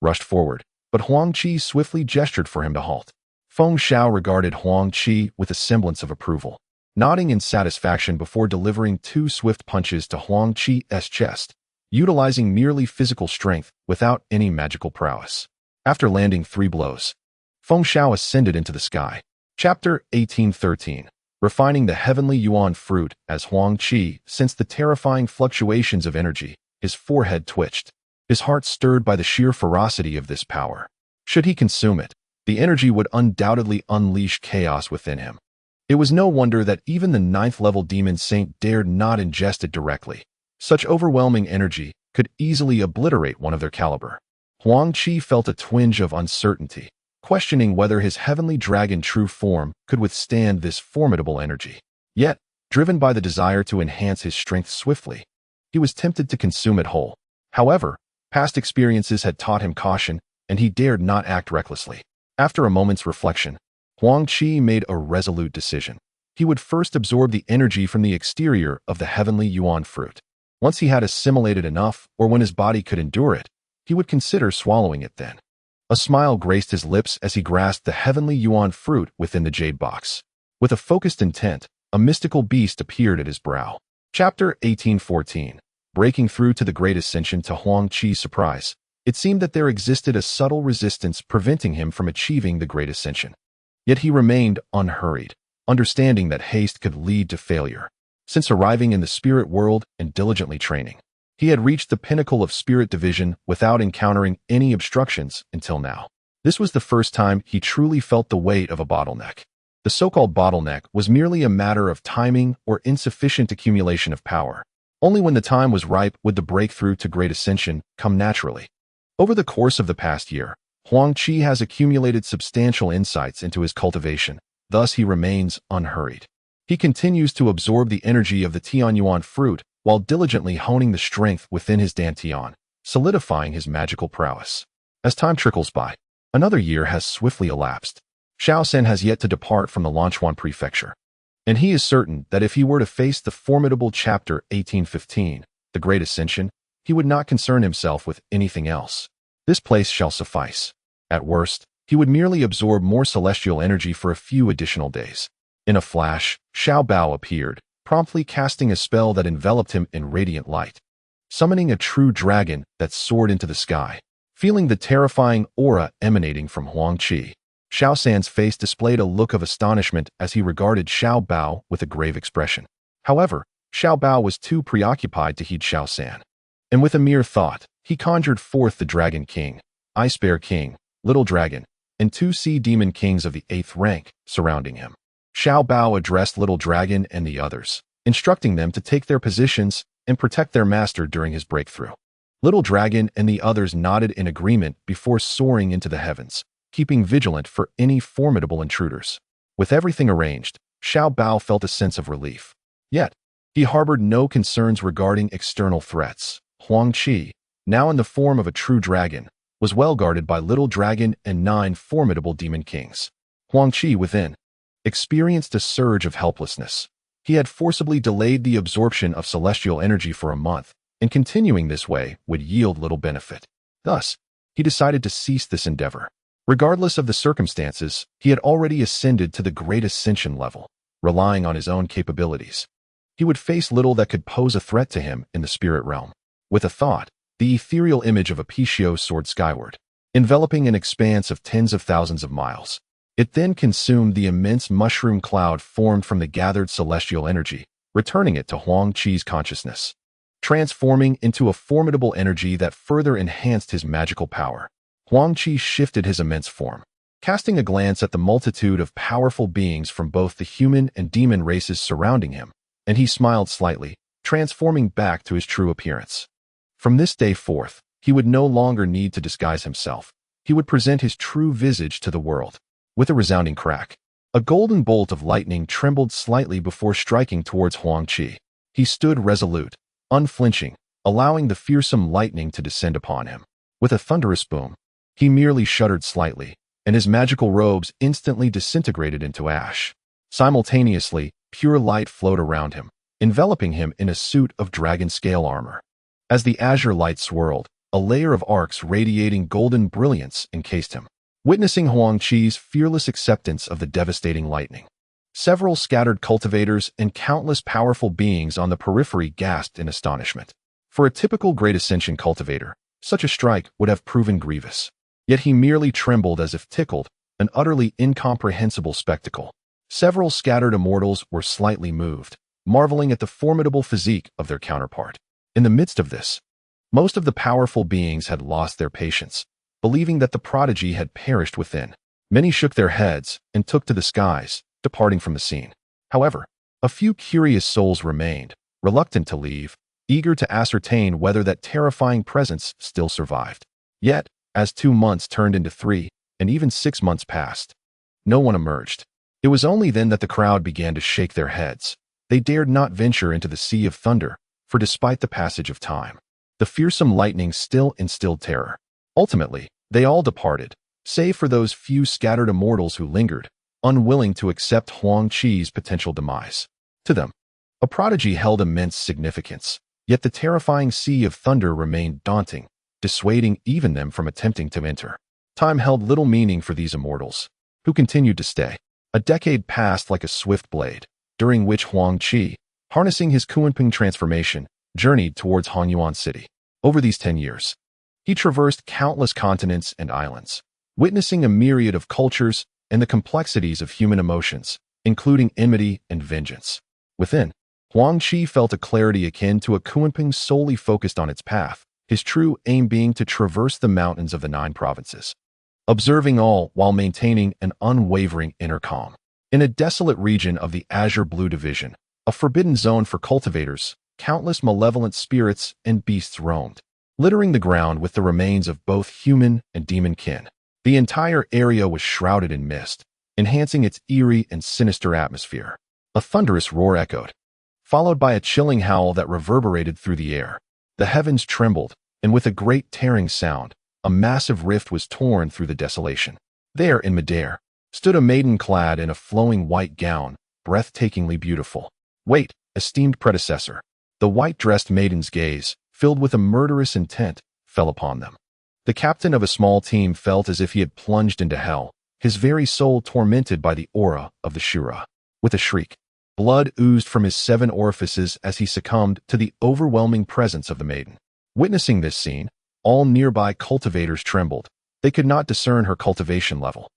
rushed forward, but Huang Qi swiftly gestured for him to halt. Feng Xiao regarded Huang Qi with a semblance of approval, nodding in satisfaction before delivering 2 swift punches to Huang Qi's chest, utilizing merely physical strength without any magical prowess. After landing 3 blows, Feng Xiao ascended into the sky. Chapter 1813. Refining the heavenly yuan fruit. As Huang Qi sensed the terrifying fluctuations of energy, his forehead twitched, his heart stirred by the sheer ferocity of this power. Should he consume it, the energy would undoubtedly unleash chaos within him. It was no wonder that even the 9th-level demon saint dared not ingest it directly. Such overwhelming energy could easily obliterate one of their caliber. Huang Qi felt a twinge of uncertainty, questioning whether his heavenly dragon true form could withstand this formidable energy. Yet, driven by the desire to enhance his strength swiftly, he was tempted to consume it whole. However, past experiences had taught him caution, and he dared not act recklessly. After a moment's reflection, Huang Qi made a resolute decision. He would first absorb the energy from the exterior of the heavenly yuan fruit. Once he had assimilated enough, or when his body could endure it, he would consider swallowing it then. A smile graced his lips as he grasped the heavenly yuan fruit within the jade box. With a focused intent, a mystical beast appeared at his brow. Chapter 1814. Breaking through to the Great Ascension. To Huang Qi's surprise, it seemed that there existed a subtle resistance preventing him from achieving the Great Ascension. Yet he remained unhurried, understanding that haste could lead to failure. Since arriving in the spirit world and diligently training, he had reached the pinnacle of spirit division without encountering any obstructions until now. This was the first time he truly felt the weight of a bottleneck. The so-called bottleneck was merely a matter of timing or insufficient accumulation of power. Only when the time was ripe would the breakthrough to Great Ascension come naturally. Over the course of the past year, Huang Qi has accumulated substantial insights into his cultivation, thus he remains unhurried. He continues to absorb the energy of the Tianyuan fruit while diligently honing the strength within his Dantian, solidifying his magical prowess. As time trickles by, Another year has swiftly elapsed. Shaosan has yet to depart from the Lanchuan prefecture, and he is certain that if he were to face the formidable Chapter 1815, the Great Ascension, he would not concern himself with anything else. This place shall suffice. At worst, he would merely absorb more celestial energy for a few additional days. In a flash, Xiao Bao appeared, promptly casting a spell that enveloped him in radiant light, summoning a true dragon that soared into the sky. Feeling the terrifying aura emanating from Huang Qi, Shaosan's face displayed a look of astonishment as he regarded Xiao Bao with a grave expression. However, Xiao Bao was too preoccupied to heed Shaosan, and with a mere thought, he conjured forth the Dragon King, Ice Bear King, Little Dragon, and 2 Sea Demon Kings of the 8th rank surrounding him. Xiao Bao addressed Little Dragon and the others, instructing them to take their positions and protect their master during his breakthrough. Little Dragon and the others nodded in agreement before soaring into the heavens, keeping vigilant for any formidable intruders. With everything arranged, Xiao Bao felt a sense of relief. Yet, he harbored no concerns regarding external threats. Huang Qi, now in the form of a true dragon, was well guarded by Little Dragon and 9 formidable demon kings. Huang Qi, within, experienced a surge of helplessness. He had forcibly delayed the absorption of celestial energy for a month, and continuing this way would yield little benefit. Thus, he decided to cease this endeavor. Regardless of the circumstances, he had already ascended to the Great Ascension level, relying on his own capabilities. He would face little that could pose a threat to him in the spirit realm. With a thought, the ethereal image of Apiccio soared skyward, enveloping an expanse of tens of thousands of miles. It then consumed the immense mushroom cloud formed from the gathered celestial energy, returning it to Huang Qi's consciousness, transforming into a formidable energy that further enhanced his magical power. Huang Qi shifted his immense form, casting a glance at the multitude of powerful beings from both the human and demon races surrounding him, and he smiled slightly, transforming back to his true appearance. From this day forth, he would no longer need to disguise himself. He would present his true visage to the world. With a resounding crack, a golden bolt of lightning trembled slightly before striking towards Huang Qi. He stood resolute, unflinching, allowing the fearsome lightning to descend upon him. With a thunderous boom, he merely shuddered slightly, and his magical robes instantly disintegrated into ash. Simultaneously, pure light flowed around him, enveloping him in a suit of dragon-scale armor. As the azure light swirled, a layer of arcs radiating golden brilliance encased him. Witnessing Huang Qi's fearless acceptance of the devastating lightning, several scattered cultivators and countless powerful beings on the periphery gasped in astonishment. For a typical Great Ascension cultivator, such a strike would have proven grievous. Yet he merely trembled as if tickled, an utterly incomprehensible spectacle. Several scattered immortals were slightly moved, marveling at the formidable physique of their counterpart. In the midst of this, most of the powerful beings had lost their patience, believing that the prodigy had perished within. Many shook their heads and took to the skies, departing from the scene. However, a few curious souls remained, reluctant to leave, eager to ascertain whether that terrifying presence still survived. Yet, as 2 months turned into 3, and even 6 months passed, no one emerged. It was only then that the crowd began to shake their heads. They dared not venture into the sea of thunder, for despite the passage of time, the fearsome lightning still instilled terror. Ultimately, they all departed, save for those few scattered immortals who lingered, unwilling to accept Huang Qi's potential demise. To them, a prodigy held immense significance, yet the terrifying sea of thunder remained daunting, dissuading even them from attempting to enter. Time held little meaning for these immortals, who continued to stay. A decade passed like a swift blade, during which Huang Qi, harnessing his Kunping transformation, journeyed towards Hanyuan City. Over these 10 years, he traversed countless continents and islands, witnessing a myriad of cultures and the complexities of human emotions, including enmity and vengeance. Within, Huang Qi felt a clarity akin to a Kunping solely focused on its path, his true aim being to traverse the mountains of the 9 provinces, observing all while maintaining an unwavering inner calm. In a desolate region of the Azure Blue Division, a forbidden zone for cultivators, countless malevolent spirits and beasts roamed, littering the ground with the remains of both human and demon kin. The entire area was shrouded in mist, enhancing its eerie and sinister atmosphere. A thunderous roar echoed, followed by a chilling howl that reverberated through the air. The heavens trembled, and with a great tearing sound, a massive rift was torn through the desolation. There, in midair, stood a maiden clad in a flowing white gown, breathtakingly beautiful. Wait, esteemed predecessor. The white-dressed maiden's gaze, filled with a murderous intent, fell upon them. The captain of a small team felt as if he had plunged into hell, his very soul tormented by the aura of the Shura. With a shriek, blood oozed from his 7 orifices as he succumbed to the overwhelming presence of the maiden. Witnessing this scene, all nearby cultivators trembled. They could not discern her cultivation level,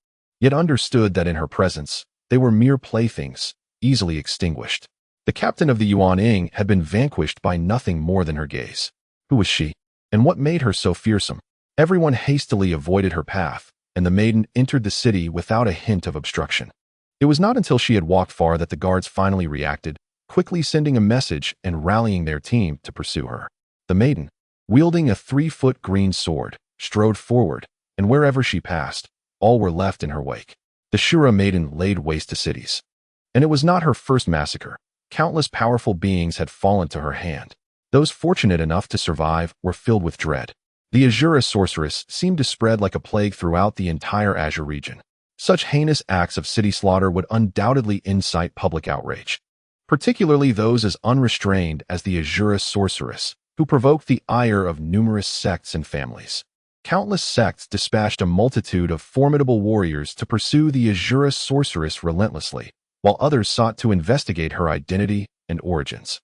yet understood that in her presence, they were mere playthings, easily extinguished. The captain of the Yuan Ying had been vanquished by nothing more than her gaze. Who was she? And what made her so fearsome? Everyone hastily avoided her path, and the maiden entered the city without a hint of obstruction. It was not until she had walked far that the guards finally reacted, quickly sending a message and rallying their team to pursue her. The maiden, wielding a 3-foot green sword, strode forward, and wherever she passed, all were left in her wake. The Shura maiden laid waste to cities. And it was not her first massacre. Countless powerful beings had fallen to her hand. Those fortunate enough to survive were filled with dread. The Azura sorceress seemed to spread like a plague throughout the entire Azure region. Such heinous acts of city slaughter would undoubtedly incite public outrage, particularly those as unrestrained as the Azura sorceress, who provoked the ire of numerous sects and families. Countless sects dispatched a multitude of formidable warriors to pursue the Azura sorceress relentlessly, while others sought to investigate her identity and origins.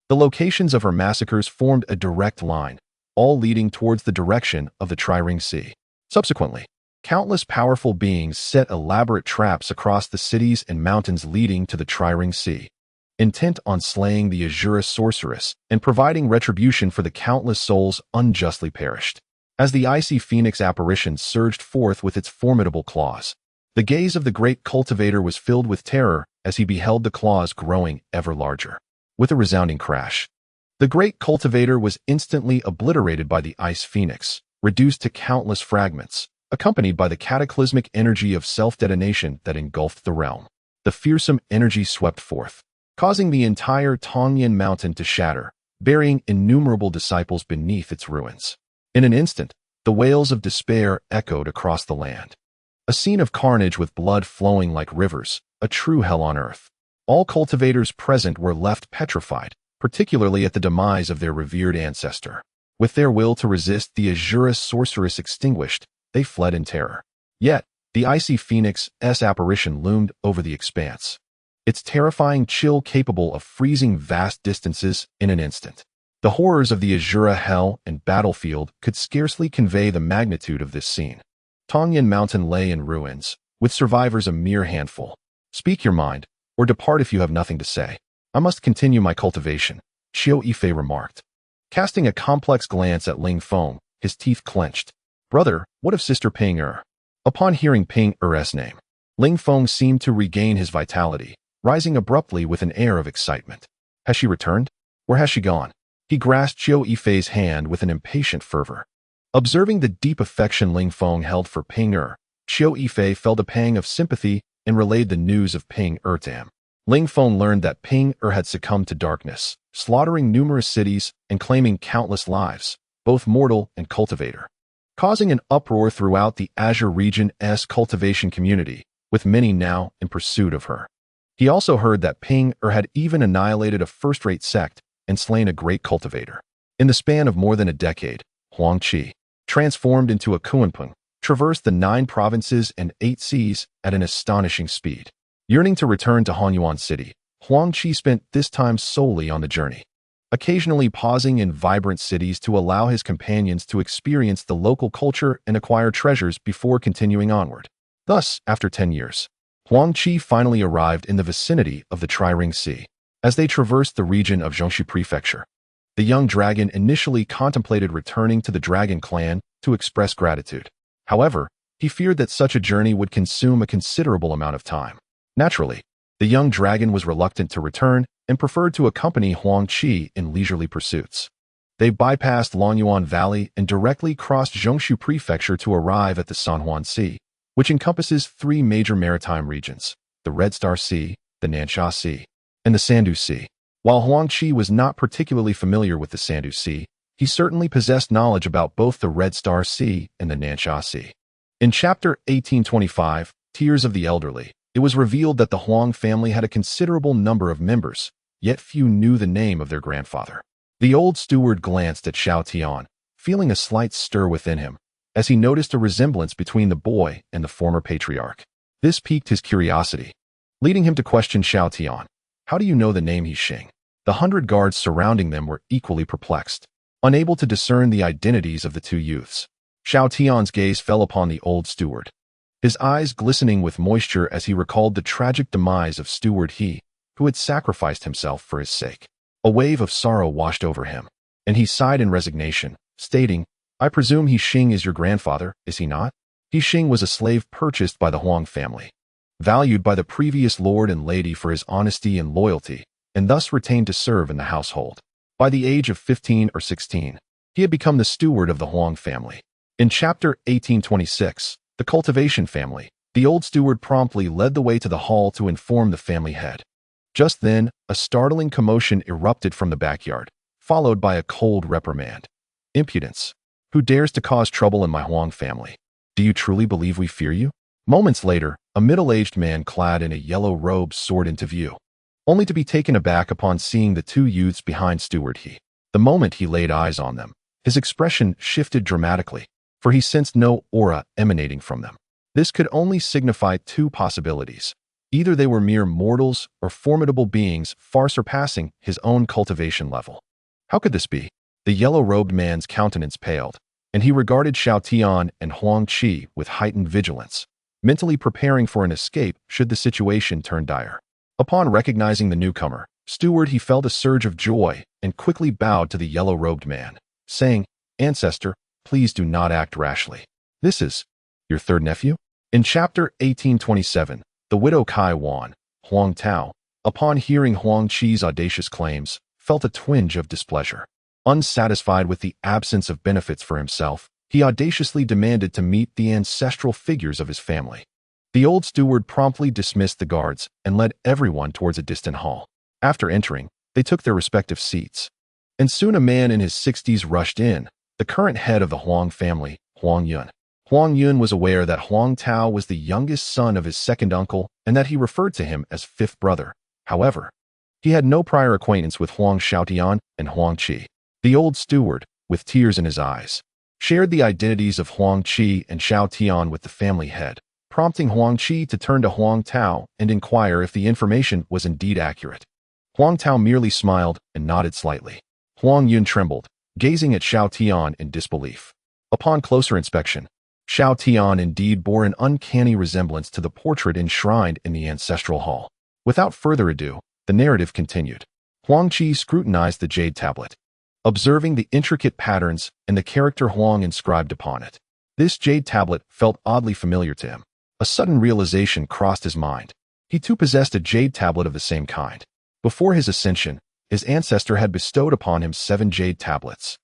The locations of her massacres formed a direct line, all leading towards the direction of the Tri-Ring Sea. Subsequently, countless powerful beings set elaborate traps across the cities and mountains leading to the Tri-Ring Sea, intent on slaying the Azura sorceress and providing retribution for the countless souls unjustly perished. As the icy phoenix apparition surged forth with its formidable claws, the gaze of the great cultivator was filled with terror as he beheld the claws growing ever larger. With a resounding crash, the great cultivator was instantly obliterated by the ice phoenix, reduced to countless fragments, accompanied by the cataclysmic energy of self-detonation that engulfed the realm. The fearsome energy swept forth, causing the entire Tongyan mountain to shatter, burying innumerable disciples beneath its ruins. In an instant, the wails of despair echoed across the land. A scene of carnage with blood flowing like rivers, a true hell on earth. All cultivators present were left petrified, particularly at the demise of their revered ancestor. With their will to resist the Azura sorceress extinguished, they fled in terror. Yet, the icy phoenix's apparition loomed over the expanse, its terrifying chill capable of freezing vast distances in an instant. The horrors of the Azura hell and battlefield could scarcely convey the magnitude of this scene. Tongyan Mountain lay in ruins, with survivors a mere handful. Speak your mind, or depart if you have nothing to say. I must continue my cultivation, Xiao Yifei remarked. Casting a complex glance at Ling Feng, his teeth clenched. Brother, what of Sister Ping Er? Upon hearing Ping Er's name, Ling Feng seemed to regain his vitality, rising abruptly with an air of excitement. Has she returned? Where has she gone? He grasped Xiao Yifei's hand with an impatient fervor. Observing the deep affection Ling Feng held for Ping Er, Xiao Yifei felt a pang of sympathy and relayed the news of Ping Er to him. Ling Feng learned that Ping Er had succumbed to darkness, slaughtering numerous cities and claiming countless lives, both mortal and cultivator, causing an uproar throughout the Azure region's cultivation community, with many now in pursuit of her. He also heard that Ping Er had even annihilated a first-rate sect and slain a great cultivator. In the span of more than a decade, Huang Qi, transformed into a Kuanpeng, traversed the 9 provinces and 8 seas at an astonishing speed. Yearning to return to Hanyuan City, Huang Qi spent this time solely on the journey, occasionally pausing in vibrant cities to allow his companions to experience the local culture and acquire treasures before continuing onward. Thus, after 10 years, Huang Qi finally arrived in the vicinity of the Tri-Ring Sea. As they traversed the region of Zhongshu Prefecture, the young dragon initially contemplated returning to the dragon clan to express gratitude. However, he feared that such a journey would consume a considerable amount of time. Naturally, the young dragon was reluctant to return and preferred to accompany Huang Qi in leisurely pursuits. They bypassed Longyuan Valley and directly crossed Zhongshu Prefecture to arrive at the Sanhuan Sea, which encompasses 3 major maritime regions: the Red Star Sea, the Nansha Sea, and the Sandu Sea. While Huang Qi was not particularly familiar with the Sandu Sea, He certainly possessed knowledge about both the Red Star Sea and the Nansha Sea. In Chapter 1825, Tears of the Elderly, it was revealed that the Huang family had a considerable number of members, yet few knew the name of their grandfather. The old steward glanced at Xiao Tian, feeling a slight stir within him, as he noticed a resemblance between the boy and the former patriarch. This piqued his curiosity, leading him to question Xiao Tian. How do you know the name He Xing? The 100 guards surrounding them were equally perplexed, unable to discern the identities of the two youths. Xiao Tian's gaze fell upon the old steward, his eyes glistening with moisture as he recalled the tragic demise of Steward He, who had sacrificed himself for his sake. A wave of sorrow washed over him, and he sighed in resignation, stating, I presume He Xing is your grandfather, is he not? He Xing was a slave purchased by the Huang family, valued by the previous lord and lady for his honesty and loyalty, and thus retained to serve in the household. By the age of 15 or 16, he had become the steward of the Huang family. In Chapter 1826, the Cultivation family, the old steward promptly led the way to the hall to inform the family head. Just then, a startling commotion erupted from the backyard, followed by a cold reprimand. Impudence! Who dares to cause trouble in my Huang family? Do you truly believe we fear you? Moments later, a middle-aged man clad in a yellow robe soared into view, only to be taken aback upon seeing the two youths behind Steward He. The moment he laid eyes on them, his expression shifted dramatically, for he sensed no aura emanating from them. This could only signify two possibilities. Either they were mere mortals or formidable beings far surpassing his own cultivation level. How could this be? The yellow-robed man's countenance paled, and he regarded Xiao Tian and Huang Qi with heightened vigilance, mentally preparing for an escape should the situation turn dire. Upon recognizing the newcomer, Steward He felt a surge of joy and quickly bowed to the yellow-robed man, saying, Ancestor, please do not act rashly. This is your third nephew? In Chapter 1827, the widow Kai Wan, Huang Tao, upon hearing Huang Qi's audacious claims, felt a twinge of displeasure. Unsatisfied with the absence of benefits for himself, he audaciously demanded to meet the ancestral figures of his family. The old steward promptly dismissed the guards and led everyone towards a distant hall. After entering, they took their respective seats. And soon a man in his 60s rushed in, the current head of the Huang family, Huang Yun. Huang Yun was aware that Huang Tao was the youngest son of his second uncle and that he referred to him as fifth brother. However, he had no prior acquaintance with Huang Xiaotian and Huang Qi. The old steward, with tears in his eyes, shared the identities of Huang Qi and Xiao Tian with the family head, prompting Huang Qi to turn to Huang Tao and inquire if the information was indeed accurate. Huang Tao merely smiled and nodded slightly. Huang Yun trembled, gazing at Xiao Tian in disbelief. Upon closer inspection, Xiao Tian indeed bore an uncanny resemblance to the portrait enshrined in the ancestral hall. Without further ado, the narrative continued. Huang Qi scrutinized the jade tablet, observing the intricate patterns and the character Huang inscribed upon it. This jade tablet felt oddly familiar to him. A sudden realization crossed his mind. He too possessed a jade tablet of the same kind. Before his ascension, his ancestor had bestowed upon him 7 jade tablets,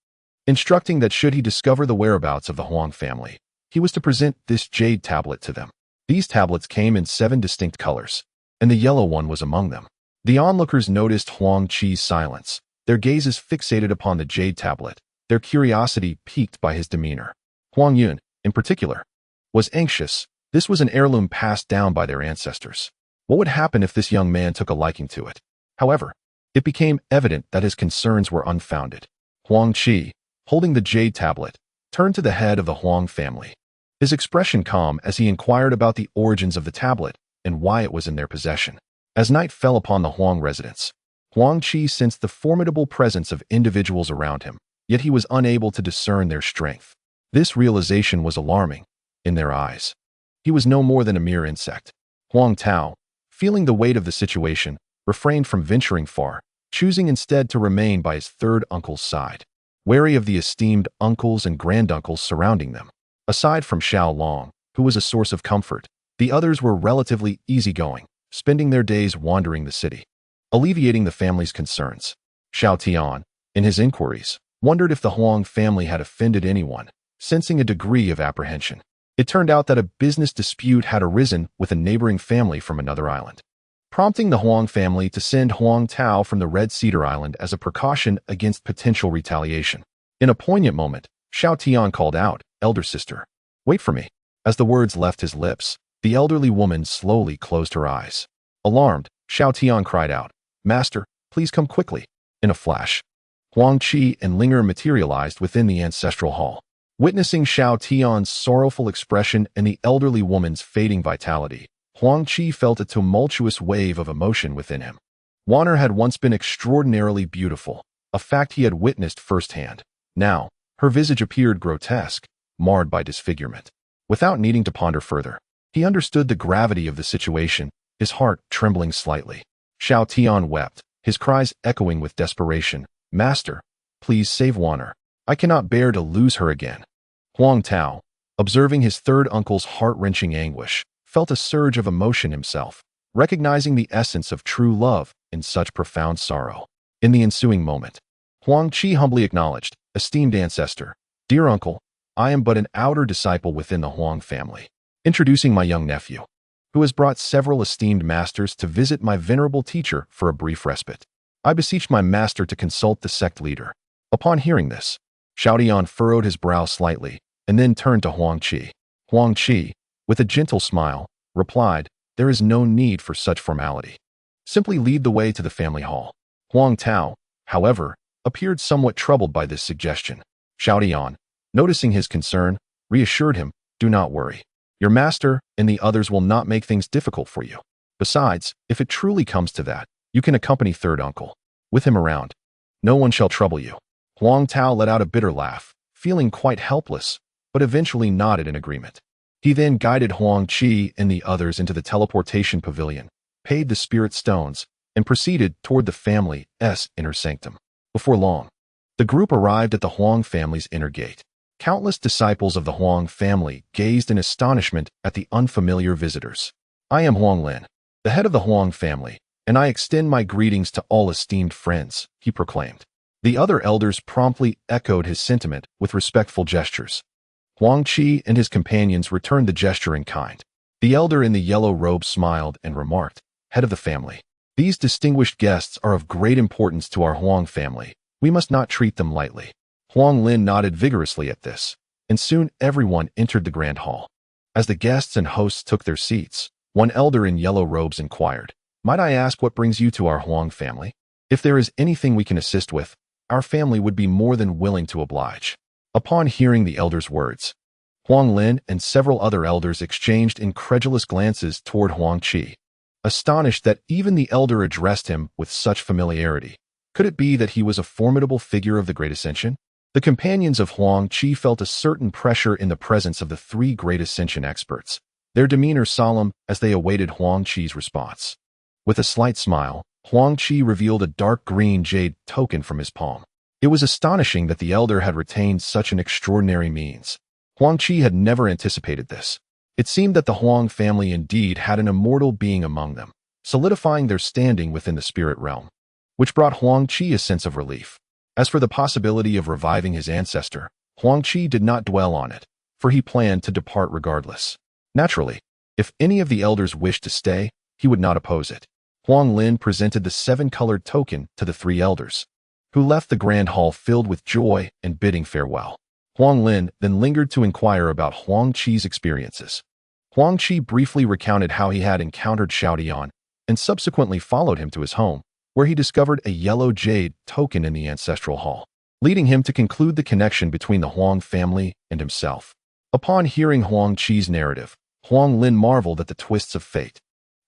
instructing that should he discover the whereabouts of the Huang family, he was to present this jade tablet to them. These tablets came in 7 distinct colors, and the yellow one was among them. The onlookers noticed Huang Qi's silence, their gazes fixated upon the jade tablet, their curiosity piqued by his demeanor. Huang Yun, in particular, was anxious. This was an heirloom passed down by their ancestors. What would happen if this young man took a liking to it? However, it became evident that his concerns were unfounded. Huang Qi, holding the jade tablet, turned to the head of the Huang family, his expression calm as he inquired about the origins of the tablet and why it was in their possession. As night fell upon the Huang residence, Huang Qi sensed the formidable presence of individuals around him, yet he was unable to discern their strength. This realization was alarming. In their eyes, he was no more than a mere insect. Huang Tao, feeling the weight of the situation, refrained from venturing far, choosing instead to remain by his third uncle's side, wary of the esteemed uncles and granduncles surrounding them. Aside from Xiao Long, who was a source of comfort, the others were relatively easygoing, spending their days wandering the city, alleviating the family's concerns. Xiao Tian, in his inquiries, wondered if the Huang family had offended anyone, sensing a degree of apprehension. It turned out that a business dispute had arisen with a neighboring family from another island, prompting the Huang family to send Huang Tao from the Red Cedar Island as a precaution against potential retaliation. In a poignant moment, Xiao Tian called out, "Elder sister, wait for me." As the words left his lips, the elderly woman slowly closed her eyes. Alarmed, Xiao Tian cried out, "Master, please come quickly." In a flash, Huang Qi and Linger materialized within the ancestral hall. Witnessing Xiao Tian's sorrowful expression and the elderly woman's fading vitality, Huang Qi felt a tumultuous wave of emotion within him. Wanner had once been extraordinarily beautiful, a fact he had witnessed firsthand. Now, her visage appeared grotesque, marred by disfigurement. Without needing to ponder further, he understood the gravity of the situation, his heart trembling slightly. Xiao Tian wept, his cries echoing with desperation, "Master, please save Wanner. I cannot bear to lose her again." Huang Tao, observing his third uncle's heart-wrenching anguish, felt a surge of emotion himself, recognizing the essence of true love in such profound sorrow. In the ensuing moment, Huang Qi humbly acknowledged, "Esteemed ancestor, dear uncle, I am but an outer disciple within the Huang family, introducing my young nephew, who has brought several esteemed masters to visit my venerable teacher for a brief respite. I beseech my master to consult the sect leader." Upon hearing this, Xiao Tian furrowed his brow slightly and then turned to Huang Qi. Huang Qi, with a gentle smile, replied, "There is no need for such formality. Simply lead the way to the family hall." Huang Tao, however, appeared somewhat troubled by this suggestion. Xiao Tian, noticing his concern, reassured him, "Do not worry. Your master and the others will not make things difficult for you. Besides, if it truly comes to that, you can accompany third uncle. With him around, no one shall trouble you." Huang Tao let out a bitter laugh, feeling quite helpless, but eventually nodded in agreement. He then guided Huang Qi and the others into the teleportation pavilion, paid the spirit stones, and proceeded toward the family's inner sanctum. Before long, the group arrived at the Huang family's inner gate. Countless disciples of the Huang family gazed in astonishment at the unfamiliar visitors. "I am Huang Lin, the head of the Huang family, and I extend my greetings to all esteemed friends," he proclaimed. The other elders promptly echoed his sentiment with respectful gestures. Huang Qi and his companions returned the gesture in kind. The elder in the yellow robe smiled and remarked, "Head of the family, these distinguished guests are of great importance to our Huang family. We must not treat them lightly." Huang Lin nodded vigorously at this, and soon everyone entered the grand hall. As the guests and hosts took their seats, one elder in yellow robes inquired, "Might I ask what brings you to our Huang family? If there is anything we can assist with, our family would be more than willing to oblige." Upon hearing the elder's words, Huang Lin and several other elders exchanged incredulous glances toward Huang Qi, astonished that even the elder addressed him with such familiarity. Could it be that he was a formidable figure of the Great Ascension? The companions of Huang Qi felt a certain pressure in the presence of the three Great Ascension experts, their demeanor solemn as they awaited Huang Qi's response. With a slight smile, Huang Qi revealed a dark green jade token from his palm. It was astonishing that the elder had retained such an extraordinary means. Huang Qi had never anticipated this. It seemed that the Huang family indeed had an immortal being among them, solidifying their standing within the spirit realm, which brought Huang Qi a sense of relief. As for the possibility of reviving his ancestor, Huang Qi did not dwell on it, for he planned to depart regardless. Naturally, if any of the elders wished to stay, he would not oppose it. Huang Lin presented the 7-colored token to the 3 elders, who left the grand hall filled with joy and bidding farewell. Huang Lin then lingered to inquire about Huang Qi's experiences. Huang Qi briefly recounted how he had encountered Xiao Tian and subsequently followed him to his home, where he discovered a yellow jade token in the ancestral hall, leading him to conclude the connection between the Huang family and himself. Upon hearing Huang Qi's narrative, Huang Lin marveled at the twists of fate.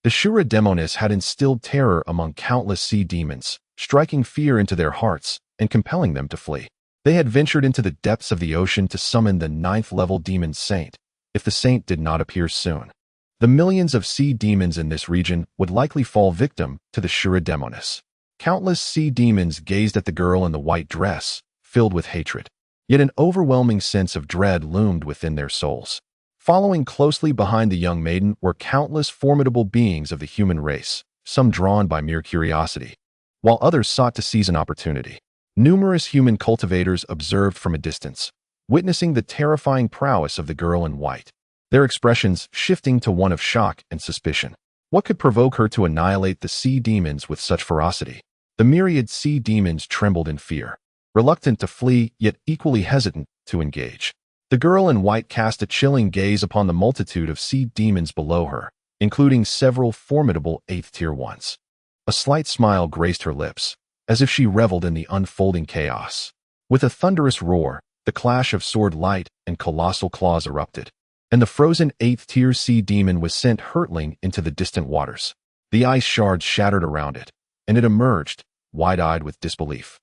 The Shura Demonis had instilled terror among countless sea demons, striking fear into their hearts and compelling them to flee. They had ventured into the depths of the ocean to summon the 9th-level demon saint, if the saint did not appear soon. The millions of sea demons in this region would likely fall victim to the Shura Demonis. Countless sea demons gazed at the girl in the white dress, filled with hatred. Yet an overwhelming sense of dread loomed within their souls. Following closely behind the young maiden were countless formidable beings of the human race, some drawn by mere curiosity, while others sought to seize an opportunity. Numerous human cultivators observed from a distance, witnessing the terrifying prowess of the girl in white, their expressions shifting to one of shock and suspicion. What could provoke her to annihilate the sea demons with such ferocity? The myriad sea demons trembled in fear, reluctant to flee yet equally hesitant to engage. The girl in white cast a chilling gaze upon the multitude of sea demons below her, including several formidable 8th-tier ones. A slight smile graced her lips, as if she reveled in the unfolding chaos. With a thunderous roar, the clash of sword light and colossal claws erupted, and the frozen 8th-tier sea demon was sent hurtling into the distant waters. The ice shards shattered around it, and it emerged, wide-eyed with disbelief,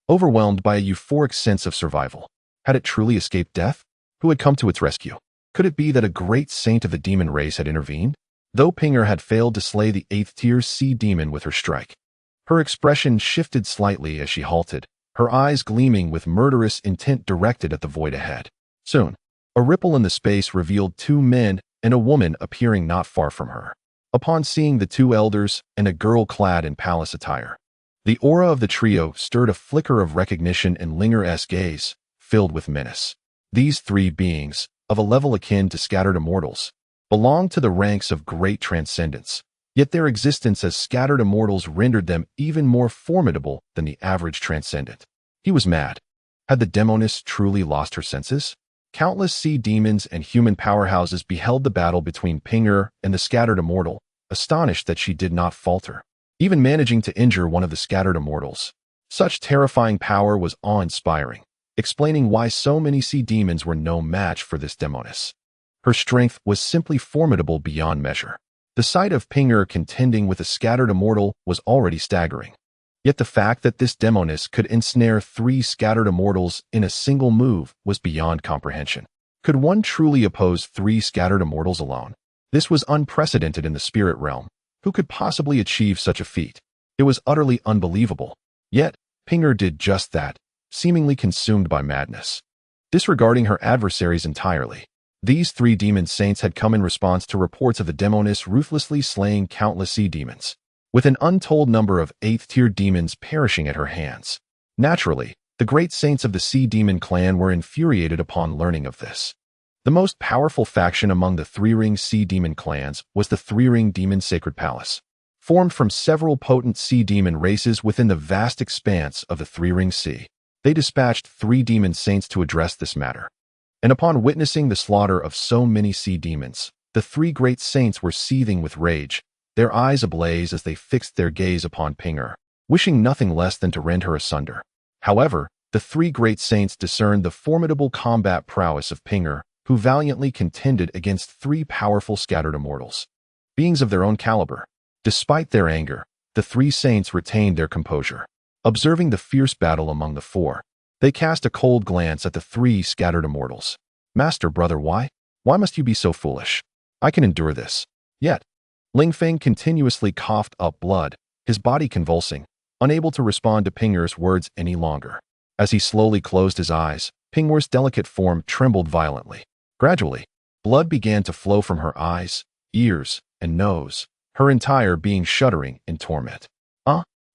overwhelmed by a euphoric sense of survival. Had it truly escaped death? Who had come to its rescue? Could it be that a great saint of the demon race had intervened? Though Pinger had failed to slay the 8th-tier sea demon with her strike, her expression shifted slightly as she halted, her eyes gleaming with murderous intent directed at the void ahead. Soon, a ripple in the space revealed 2 men and a woman appearing not far from her. Upon seeing the 2 elders and a girl clad in palace attire, the aura of the trio stirred a flicker of recognition in Linger's gaze, filled with menace. These 3 beings, of a level akin to scattered immortals, belonged to the ranks of great transcendence, yet their existence as scattered immortals rendered them even more formidable than the average transcendent. He was mad. Had the demoness truly lost her senses? Countless sea demons and human powerhouses beheld the battle between Pinger and the scattered immortal, astonished that she did not falter, even managing to injure one of the scattered immortals. Such terrifying power was awe-inspiring, explaining why so many sea demons were no match for this demoness. Her strength was simply formidable beyond measure. The sight of Pinger contending with a scattered immortal was already staggering. Yet the fact that this demoness could ensnare 3 scattered immortals in a single move was beyond comprehension. Could one truly oppose 3 scattered immortals alone? This was unprecedented in the spirit realm. Who could possibly achieve such a feat? It was utterly unbelievable. Yet, Pinger did just that, seemingly consumed by madness, disregarding her adversaries entirely. These 3 demon saints had come in response to reports of the demoness ruthlessly slaying countless sea demons, with an untold number of 8th-tier demons perishing at her hands. Naturally, the great saints of the sea demon clan were infuriated upon learning of this. The most powerful faction among the 3-ring sea demon clans was the 3-ring demon sacred palace, formed from several potent sea demon races within the vast expanse of the 3-ring sea. They dispatched 3 demon saints to address this matter. And upon witnessing the slaughter of so many sea demons, the 3 great saints were seething with rage, their eyes ablaze as they fixed their gaze upon Pinger, wishing nothing less than to rend her asunder. However, the 3 great saints discerned the formidable combat prowess of Pinger, who valiantly contended against 3 powerful scattered immortals, beings of their own caliber. Despite their anger, the 3 saints retained their composure. Observing the fierce battle among the 4, they cast a cold glance at the 3 scattered immortals. Master, brother, why? Why must you be so foolish? I can endure this. Yet, Lingfeng continuously coughed up blood, his body convulsing, unable to respond to Pinger's words any longer. As he slowly closed his eyes, Pinger's delicate form trembled violently. Gradually, blood began to flow from her eyes, ears, and nose, her entire being shuddering in torment.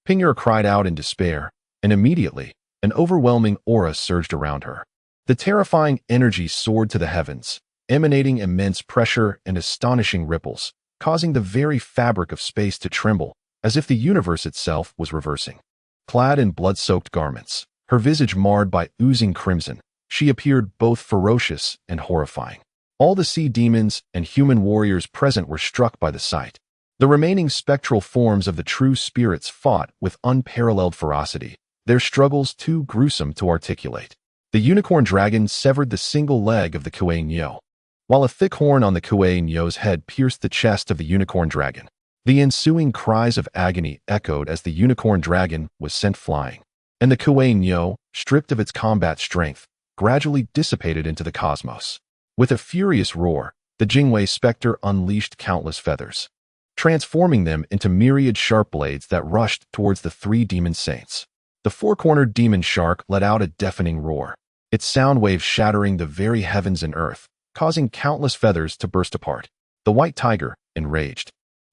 Pinger cried out in despair, and immediately, an overwhelming aura surged around her. The terrifying energy soared to the heavens, emanating immense pressure and astonishing ripples, causing the very fabric of space to tremble, as if the universe itself was reversing. Clad in blood-soaked garments, her visage marred by oozing crimson, she appeared both ferocious and horrifying. All the sea demons and human warriors present were struck by the sight. The remaining spectral forms of the true spirits fought with unparalleled ferocity, their struggles too gruesome to articulate. The unicorn dragon severed the single leg of the Kuei-Nyo, while a thick horn on the Kuei-Nyo's head pierced the chest of the unicorn dragon. The ensuing cries of agony echoed as the unicorn dragon was sent flying, and the Kuei-Nyo, stripped of its combat strength, gradually dissipated into the cosmos. With a furious roar, the Jingwei specter unleashed countless feathers, transforming them into myriad sharp blades that rushed towards the 3 demon saints. The 4-cornered demon shark let out a deafening roar, its sound waves shattering the very heavens and earth, causing countless feathers to burst apart. The white tiger, enraged,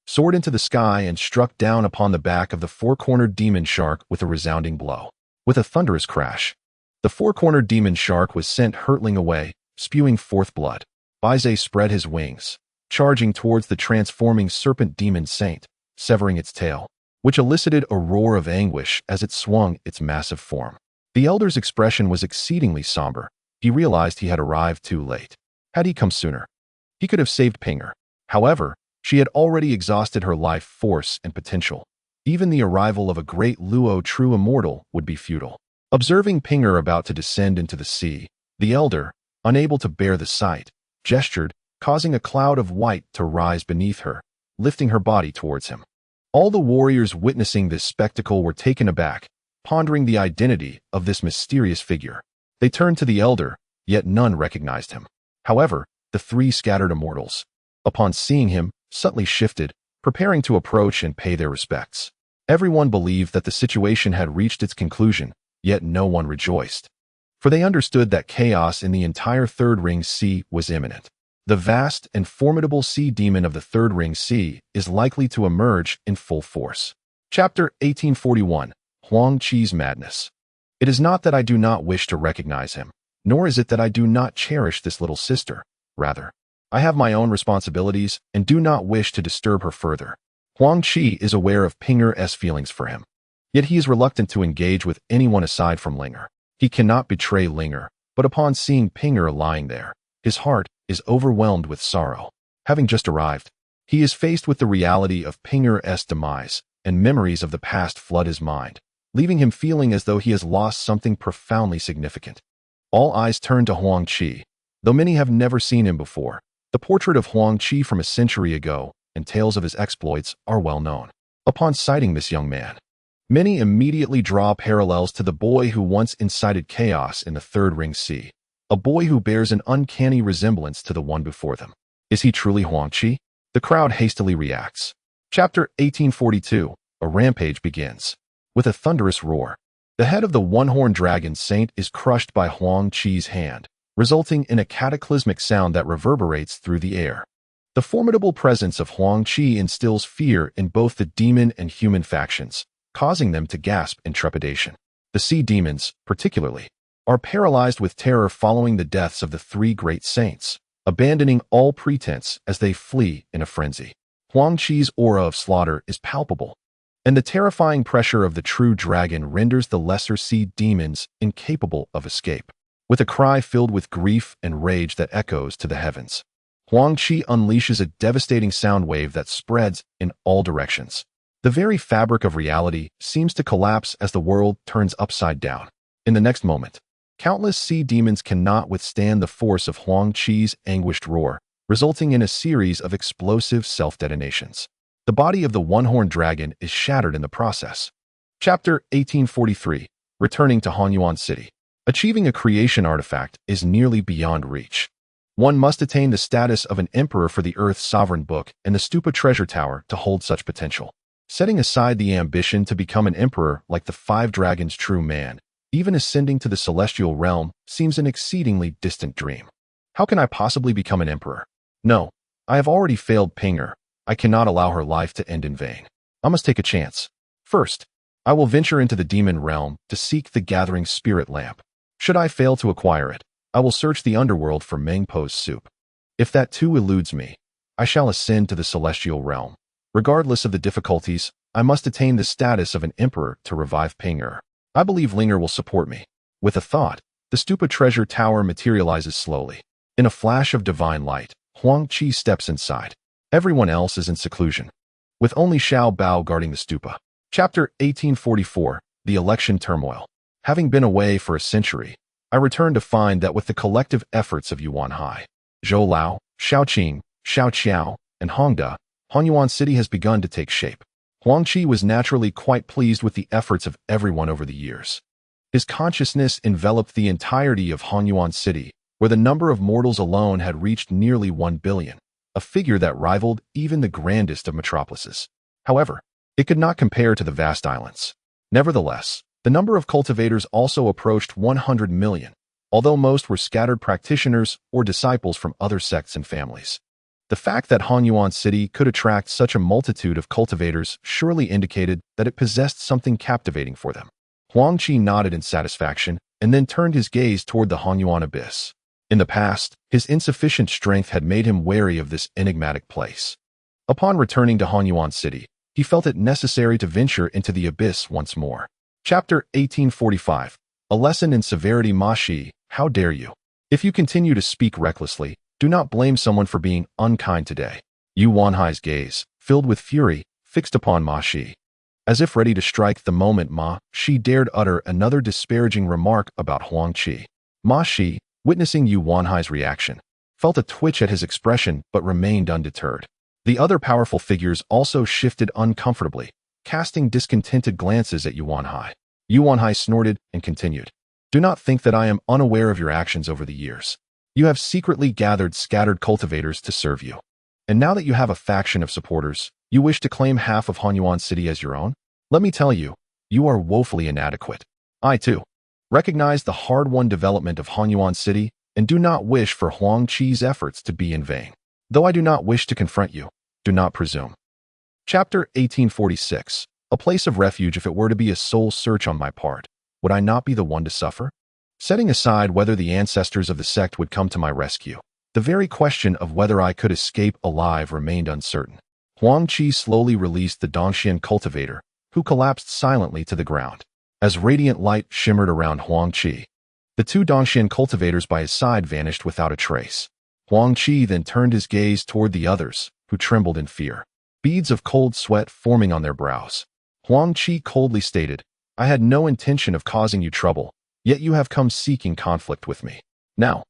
soared into the sky and struck down upon the back of the 4-cornered demon shark with a resounding blow. With a thunderous crash, the 4-cornered demon shark was sent hurtling away, spewing forth blood. Baize spread his wings, charging towards the transforming serpent demon saint, severing its tail, which elicited a roar of anguish as it swung its massive form. The elder's expression was exceedingly somber. He realized he had arrived too late. Had he come sooner, he could have saved Pinger. However, she had already exhausted her life force and potential. Even the arrival of a great Luo true immortal would be futile. Observing Pinger about to descend into the sea, the elder, unable to bear the sight, gestured, causing a cloud of white to rise beneath her, lifting her body towards him. All the warriors witnessing this spectacle were taken aback, pondering the identity of this mysterious figure. They turned to the elder, yet none recognized him. However, the three scattered immortals, upon seeing him, subtly shifted, preparing to approach and pay their respects. Everyone believed that the situation had reached its conclusion, yet no one rejoiced. For they understood that chaos in the entire Third Ring Sea was imminent. The vast and formidable sea demon of the Third Ring Sea is likely to emerge in full force. Chapter 1841, Huang Qi's Madness. It is not that I do not wish to recognize him, nor is it that I do not cherish this little sister. Rather, I have my own responsibilities and do not wish to disturb her further. Huang Qi is aware of Pinger's feelings for him, yet he is reluctant to engage with anyone aside from Linger. He cannot betray Linger, but upon seeing Pinger lying there, his heart is overwhelmed with sorrow. Having just arrived, he is faced with the reality of Pinger's demise, and memories of the past flood his mind, leaving him feeling as though he has lost something profoundly significant. All eyes turn to Huang Qi. Though many have never seen him before, the portrait of Huang Qi from a century ago and tales of his exploits are well known. Upon sighting this young man, many immediately draw parallels to the boy who once incited chaos in the Third Ring Sea, a boy who bears an uncanny resemblance to the one before them. Is he truly Huang Qi? The crowd hastily reacts. Chapter 1842, a rampage begins. With a thunderous roar, the head of the one-horned dragon saint is crushed by Huang Qi's hand, resulting in a cataclysmic sound that reverberates through the air. The formidable presence of Huang Qi instills fear in both the demon and human factions, causing them to gasp in trepidation. The sea demons, particularly, are paralyzed with terror following the deaths of the three great saints, abandoning all pretense as they flee in a frenzy. Huang Qi's aura of slaughter is palpable, and the terrifying pressure of the true dragon renders the lesser sea demons incapable of escape. With a cry filled with grief and rage that echoes to the heavens, Huang Qi unleashes a devastating sound wave that spreads in all directions. The very fabric of reality seems to collapse as the world turns upside down. In the next moment, countless sea demons cannot withstand the force of Huang Qi's anguished roar, resulting in a series of explosive self-detonations. The body of the one-horned dragon is shattered in the process. Chapter 1843, Returning to Hunyuan City. Achieving a creation artifact is nearly beyond reach. One must attain the status of an emperor for the Earth's sovereign book and the Stupa treasure tower to hold such potential. Setting aside the ambition to become an emperor like the Five Dragons' true man, even ascending to the celestial realm seems an exceedingly distant dream. How can I possibly become an emperor? No, I have already failed Pinger. I cannot allow her life to end in vain. I must take a chance. First, I will venture into the demon realm to seek the gathering spirit lamp. Should I fail to acquire it, I will search the underworld for Mengpo's soup. If that too eludes me, I shall ascend to the celestial realm. Regardless of the difficulties, I must attain the status of an emperor to revive Pinger. I believe Linger will support me. With a thought, the Stupa treasure tower materializes slowly. In a flash of divine light, Huang Qi steps inside. Everyone else is in seclusion, with only Xiao Bao guarding the stupa. Chapter 1844, The Election Turmoil. Having been away for a century, I return to find that with the collective efforts of Yuan Hai, Zhou Lao, Shaoqing, Xiao Qiao, and Hongda, Hunyuan City has begun to take shape. Huang Qi was naturally quite pleased with the efforts of everyone over the years. His consciousness enveloped the entirety of Hunyuan City, where the number of mortals alone had reached nearly 1 billion, a figure that rivaled even the grandest of metropolises. However, it could not compare to the vast islands. Nevertheless, the number of cultivators also approached 100 million, although most were scattered practitioners or disciples from other sects and families. The fact that Hunyuan City could attract such a multitude of cultivators surely indicated that it possessed something captivating for them. Huang Qi nodded in satisfaction and then turned his gaze toward the Hunyuan abyss. In the past, his insufficient strength had made him wary of this enigmatic place. Upon returning to Hunyuan City, he felt it necessary to venture into the abyss once more. Chapter 1845, A lesson in severity. Ma Qi, how dare you? If you continue to speak recklessly, do not blame someone for being unkind today. Yu Wanhai's gaze, filled with fury, fixed upon Ma Qi. As if ready to strike the moment Ma Qi dared utter another disparaging remark about Huang Qi. Ma Qi, witnessing Yu Wanhai's reaction, felt a twitch at his expression but remained undeterred. The other powerful figures also shifted uncomfortably, casting discontented glances at Yu Wanhai. Yu Wanhai snorted and continued. Do not think that I am unaware of your actions over the years. You have secretly gathered scattered cultivators to serve you. And now that you have a faction of supporters, you wish to claim half of Hunyuan City as your own? Let me tell you, you are woefully inadequate. I, too, recognize the hard-won development of Hunyuan City and do not wish for Huang Qi's efforts to be in vain. Though I do not wish to confront you, do not presume. Chapter 1846. A place of refuge. If it were to be a soul search on my part, would I not be the one to suffer? Setting aside whether the ancestors of the sect would come to my rescue, the very question of whether I could escape alive remained uncertain. Huang Qi slowly released the Dongxian cultivator, who collapsed silently to the ground. As radiant light shimmered around Huang Qi, the two Dongxian cultivators by his side vanished without a trace. Huang Qi then turned his gaze toward the others, who trembled in fear, beads of cold sweat forming on their brows. Huang Qi coldly stated, I had no intention of causing you trouble, yet you have come seeking conflict with me. Now,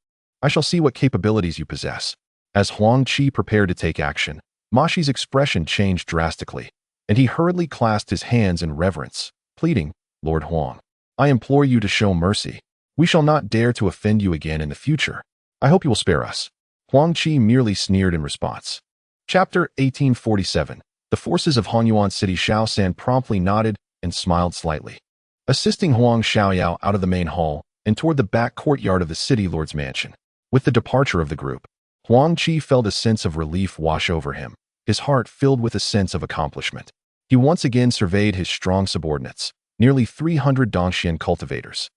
I shall see what capabilities you possess. As Huang Qi prepared to take action, Ma Qi's expression changed drastically, and he hurriedly clasped his hands in reverence, pleading, Lord Huang, I implore you to show mercy. We shall not dare to offend you again in the future. I hope you will spare us. Huang Qi merely sneered in response. Chapter 1847. The forces of Hunyuan City. Xiao San promptly nodded and smiled slightly, assisting Huang Xiaoyao out of the main hall and toward the back courtyard of the city lord's mansion. With the departure of the group, Huang Qi felt a sense of relief wash over him, his heart filled with a sense of accomplishment. He once again surveyed his strong subordinates, nearly 300 Dongxian cultivators,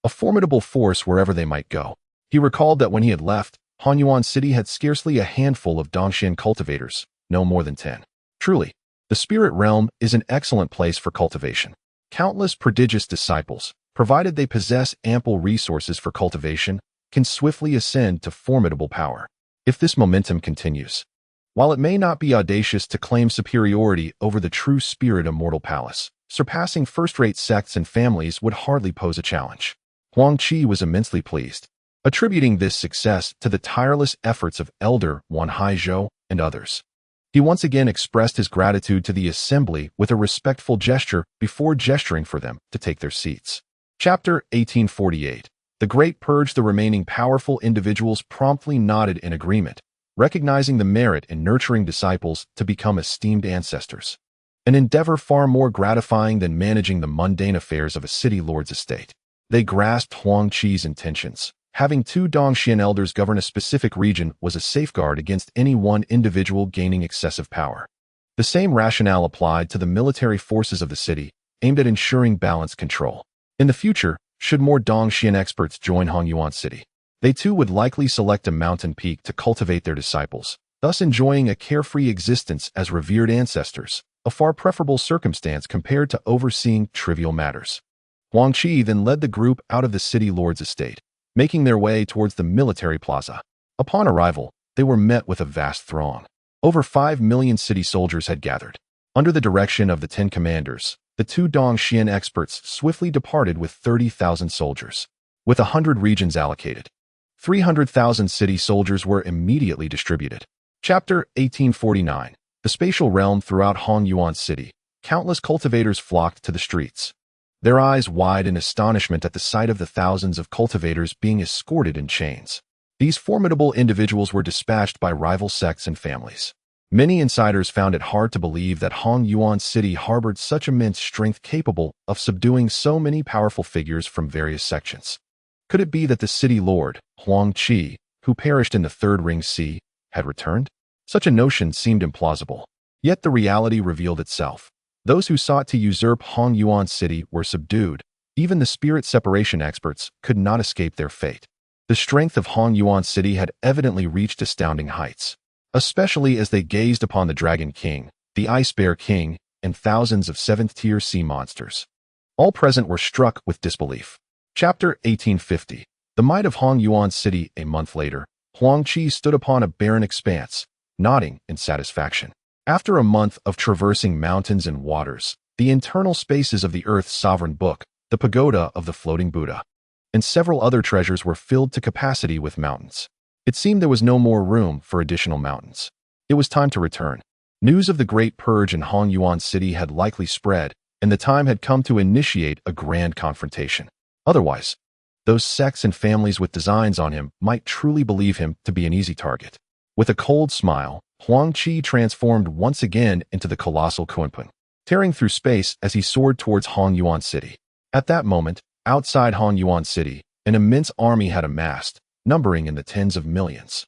a formidable force wherever they might go. He recalled that when he had left, Hunyuan City had scarcely a handful of Dongxian cultivators, no more than 10. Truly, the spirit realm is an excellent place for cultivation. Countless prodigious disciples, provided they possess ample resources for cultivation, can swiftly ascend to formidable power. If this momentum continues, while it may not be audacious to claim superiority over the true spirit immortal palace, surpassing first-rate sects and families would hardly pose a challenge. Huang Qi was immensely pleased, attributing this success to the tireless efforts of Elder Wanhai Zhou and others. He once again expressed his gratitude to the assembly with a respectful gesture before gesturing for them to take their seats. Chapter 1848. The Great Purge. The remaining powerful individuals promptly nodded in agreement, recognizing the merit in nurturing disciples to become esteemed ancestors, an endeavor far more gratifying than managing the mundane affairs of a city lord's estate. They grasped Huang Qi's intentions. Having two Dongxian elders govern a specific region was a safeguard against any one individual gaining excessive power. The same rationale applied to the military forces of the city, aimed at ensuring balanced control. In the future, should more Dongxian experts join Hunyuan City, they too would likely select a mountain peak to cultivate their disciples, thus enjoying a carefree existence as revered ancestors, a far preferable circumstance compared to overseeing trivial matters. Huang Qi then led the group out of the city lord's estate, making their way towards the military plaza. Upon arrival, they were met with a vast throng. Over 5 million city soldiers had gathered. Under the direction of the 10 commanders, the two Dongxian experts swiftly departed with 30,000 soldiers. With 100 regions allocated, 300,000 city soldiers were immediately distributed. Chapter 1849. The spatial realm. Throughout Hunyuan City, countless cultivators flocked to the streets, their eyes wide in astonishment at the sight of the thousands of cultivators being escorted in chains. These formidable individuals were dispatched by rival sects and families. Many insiders found it hard to believe that Hunyuan City harbored such immense strength capable of subduing so many powerful figures from various sections. Could it be that the city lord, Huang Qi, who perished in the Third Ring Sea, had returned? Such a notion seemed implausible. Yet the reality revealed itself. Those who sought to usurp Hunyuan City were subdued. Even the spirit separation experts could not escape their fate. The strength of Hunyuan City had evidently reached astounding heights, especially as they gazed upon the Dragon King, the Ice Bear King, and thousands of seventh-tier sea monsters. All present were struck with disbelief. Chapter 1850. The might of Hong Yuan City. A month later, Huang Qi stood upon a barren expanse, nodding in satisfaction. After a month of traversing mountains and waters, the internal spaces of the Earth's sovereign book, the pagoda of the floating Buddha, and several other treasures were filled to capacity with mountains. It seemed there was no more room for additional mountains. It was time to return. News of the Great Purge in Hong Yuan City had likely spread, and the time had come to initiate a grand confrontation. Otherwise, those sects and families with designs on him might truly believe him to be an easy target. With a cold smile, Huang Qi transformed once again into the colossal Kunpun, tearing through space as he soared towards Hong Yuan City. At that moment, outside Hong Yuan City, an immense army had amassed, numbering in the tens of millions.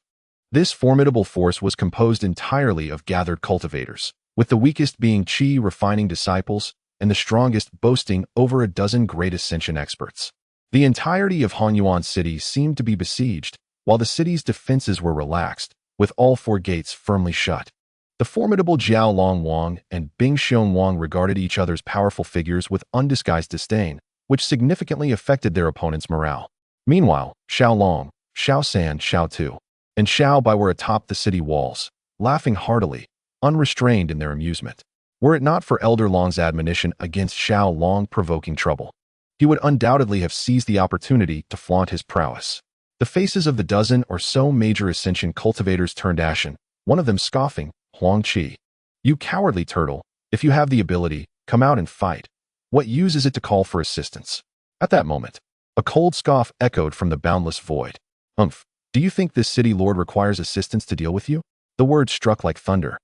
This formidable force was composed entirely of gathered cultivators, with the weakest being Qi refining disciples, and the strongest boasting over a dozen great ascension experts. The entirety of Hong Yuan City seemed to be besieged, while the city's defenses were relaxed, with all four gates firmly shut. The formidable Jiao Long Wang and Bing Xiong Wang regarded each other's powerful figures with undisguised disdain, which significantly affected their opponent's morale. Meanwhile, Xiao Long, Xiao San, Xiao Tu, and Xiao Bai were atop the city walls, laughing heartily, unrestrained in their amusement. Were it not for Elder Long's admonition against Xiao Long provoking trouble, he would undoubtedly have seized the opportunity to flaunt his prowess. The faces of the dozen or so major ascension cultivators turned ashen, one of them scoffing, Huang Qi. You cowardly turtle, if you have the ability, come out and fight. What use is it to call for assistance? At that moment, a cold scoff echoed from the boundless void. Do you think this city lord requires assistance to deal with you? The word struck like thunder,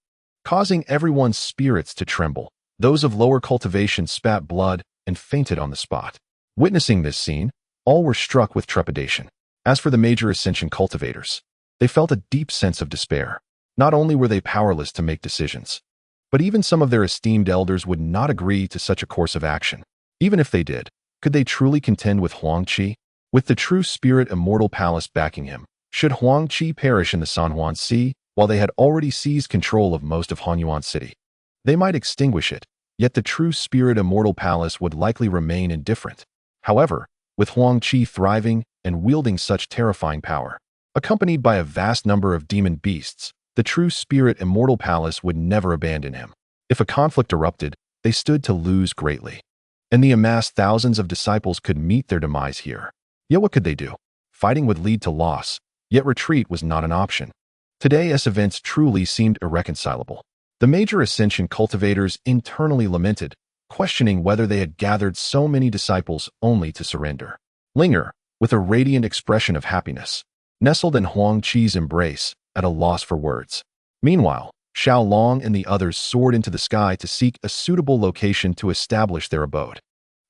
causing everyone's spirits to tremble. Those of lower cultivation spat blood and fainted on the spot. Witnessing this scene, all were struck with trepidation. As for the major ascension cultivators, they felt a deep sense of despair. Not only were they powerless to make decisions, but even some of their esteemed elders would not agree to such a course of action. Even if they did, could they truly contend with Huang Qi? With the true spirit immortal palace backing him, should Huang Qi perish in the San Juan Sea, while they had already seized control of most of Hong Yuan City? They might extinguish it, yet the true spirit immortal palace would likely remain indifferent. However, with Huang Qi thriving and wielding such terrifying power, accompanied by a vast number of demon beasts, the true spirit immortal palace would never abandon him. If a conflict erupted, they stood to lose greatly, and the amassed thousands of disciples could meet their demise here. Yet what could they do? Fighting would lead to loss, yet retreat was not an option. Today's events truly seemed irreconcilable. The major ascension cultivators internally lamented, questioning whether they had gathered so many disciples only to surrender. Linger, with a radiant expression of happiness, nestled in Huang Qi's embrace, at a loss for words. Meanwhile, Xiao Long and the others soared into the sky to seek a suitable location to establish their abode.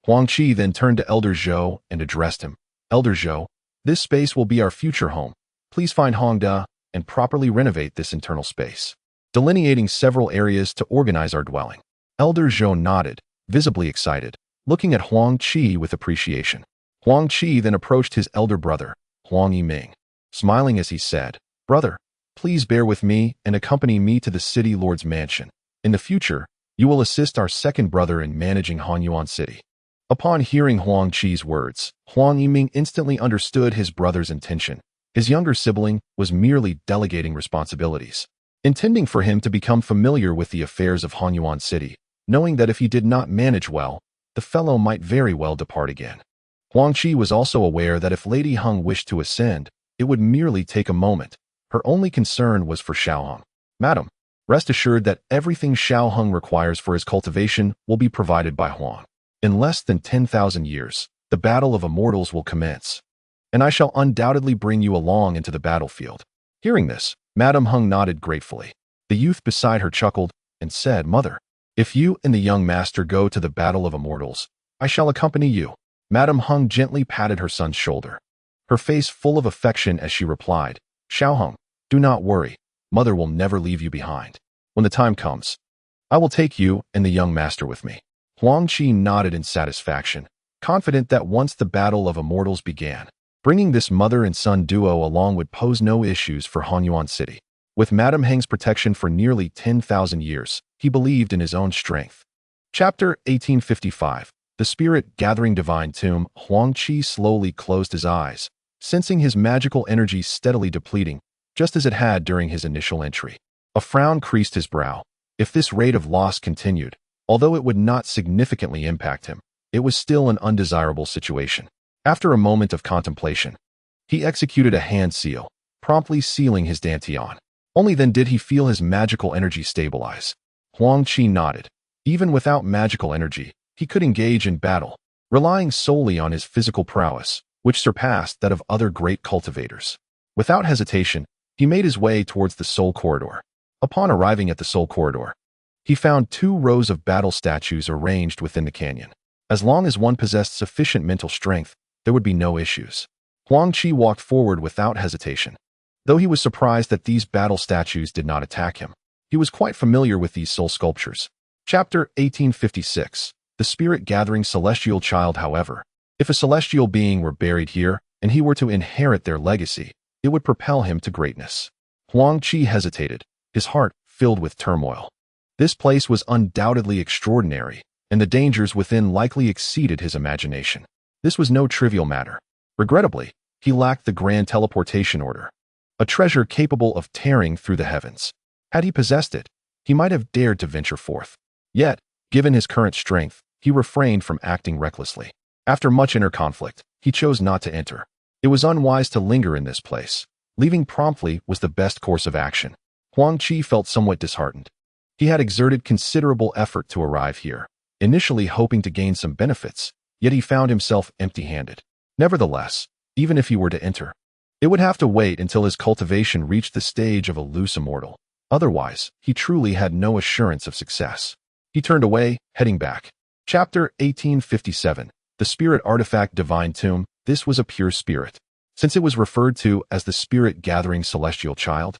Huang Qi then turned to Elder Zhou and addressed him. Elder Zhou, this space will be our future home. Please find Hongda and properly renovate this internal space, delineating several areas to organize our dwelling. Elder Zhou nodded, visibly excited, looking at Huang Qi with appreciation. Huang Qi then approached his elder brother, Huang Yiming, smiling as he said, "Brother, please bear with me and accompany me to the city lord's mansion. In the future, you will assist our second brother in managing Hong Yuan City." Upon hearing Huang Qi's words, Huang Yiming instantly understood his brother's intention. His younger sibling was merely delegating responsibilities, intending for him to become familiar with the affairs of Hong Yuan City, knowing that if he did not manage well, the fellow might very well depart again. Huang Qi was also aware that if Lady Heng wished to ascend, it would merely take a moment. Her only concern was for Xiao Heng. "Madam, rest assured that everything Xiao Heng requires for his cultivation will be provided by Huang. In less than 10,000 years, the battle of immortals will commence, and I shall undoubtedly bring you along into the battlefield." Hearing this, Madam Heng nodded gratefully. The youth beside her chuckled and said, "Mother, if you and the young master go to the battle of immortals, I shall accompany you." Madam Heng gently patted her son's shoulder, her face full of affection as she replied, "Xiao Heng, do not worry. Mother will never leave you behind. When the time comes, I will take you and the young master with me." Huang Qi nodded in satisfaction, confident that once the battle of immortals began, bringing this mother and son duo along would pose no issues for Hong Yuan City. With Madam Heng's protection for nearly 10,000 years, he believed in his own strength. Chapter 1855. the spirit gathering divine tomb, Huang Qi slowly closed his eyes, sensing his magical energy steadily depleting, just as it had during his initial entry. A frown creased his brow. If this rate of loss continued, although it would not significantly impact him, it was still an undesirable situation. After a moment of contemplation, he executed a hand seal, promptly sealing his dantian. Only then did he feel his magical energy stabilize. Huang Qi nodded. Even without magical energy, he could engage in battle, relying solely on his physical prowess, which surpassed that of other great cultivators. Without hesitation, he made his way towards the soul corridor. Upon arriving at the soul corridor, he found 2 rows of battle statues arranged within the canyon. As long as one possessed sufficient mental strength, there would be no issues. Huang Qi walked forward without hesitation. Though he was surprised that these battle statues did not attack him, he was quite familiar with these soul sculptures. Chapter 1856. The Spirit-Gathering Celestial Child. However, if a celestial being were buried here, and he were to inherit their legacy, it would propel him to greatness. Huang Qi hesitated, his heart filled with turmoil. This place was undoubtedly extraordinary, and the dangers within likely exceeded his imagination. This was no trivial matter. Regrettably, he lacked the grand teleportation order, a treasure capable of tearing through the heavens. Had he possessed it, he might have dared to venture forth. Yet, given his current strength, he refrained from acting recklessly. After much inner conflict, he chose not to enter. It was unwise to linger in this place. Leaving promptly was the best course of action. Huang Qi felt somewhat disheartened. He had exerted considerable effort to arrive here, initially hoping to gain some benefits, yet he found himself empty-handed. Nevertheless, even if he were to enter, it would have to wait until his cultivation reached the stage of a loose immortal. Otherwise, he truly had no assurance of success. He turned away, heading back. Chapter 1857. The Spirit Artifact Divine Tomb. This was a pure spirit. Since it was referred to as the Spirit-Gathering Celestial Child,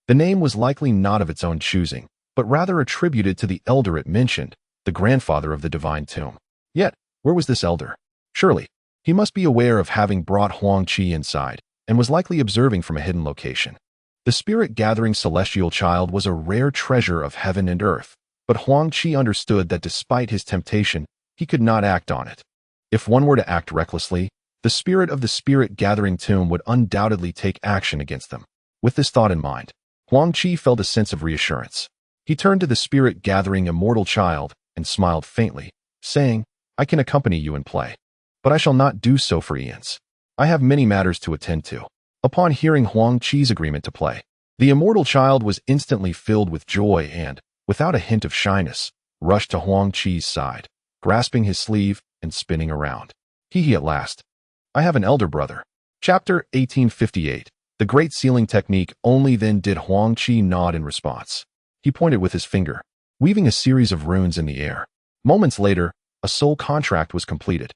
the name was likely not of its own choosing, but rather attributed to the elder it mentioned, the grandfather of the Divine Tomb. Yet, where was this elder? Surely, he must be aware of having brought Huang Qi inside, and was likely observing from a hidden location. The Spirit-Gathering Celestial Child was a rare treasure of heaven and earth, but Huang Qi understood that despite his temptation, he could not act on it. If one were to act recklessly, the spirit of the Spirit-Gathering Tomb would undoubtedly take action against them. With this thought in mind, Huang Qi felt a sense of reassurance. He turned to the Spirit-Gathering Immortal Child and smiled faintly, saying, "I can accompany you in play, but I shall not do so for eons. I have many matters to attend to." Upon hearing Huang Qi's agreement to play, the Immortal Child was instantly filled with joy and, without a hint of shyness, rushed to Huang Qi's side, grasping his sleeve and spinning around. He at last. "I have an elder brother." Chapter 1858. The Great Sealing Technique. Only then did Huang Qi nod in response. He pointed with his finger, weaving a series of runes in the air. Moments later, a soul contract was completed.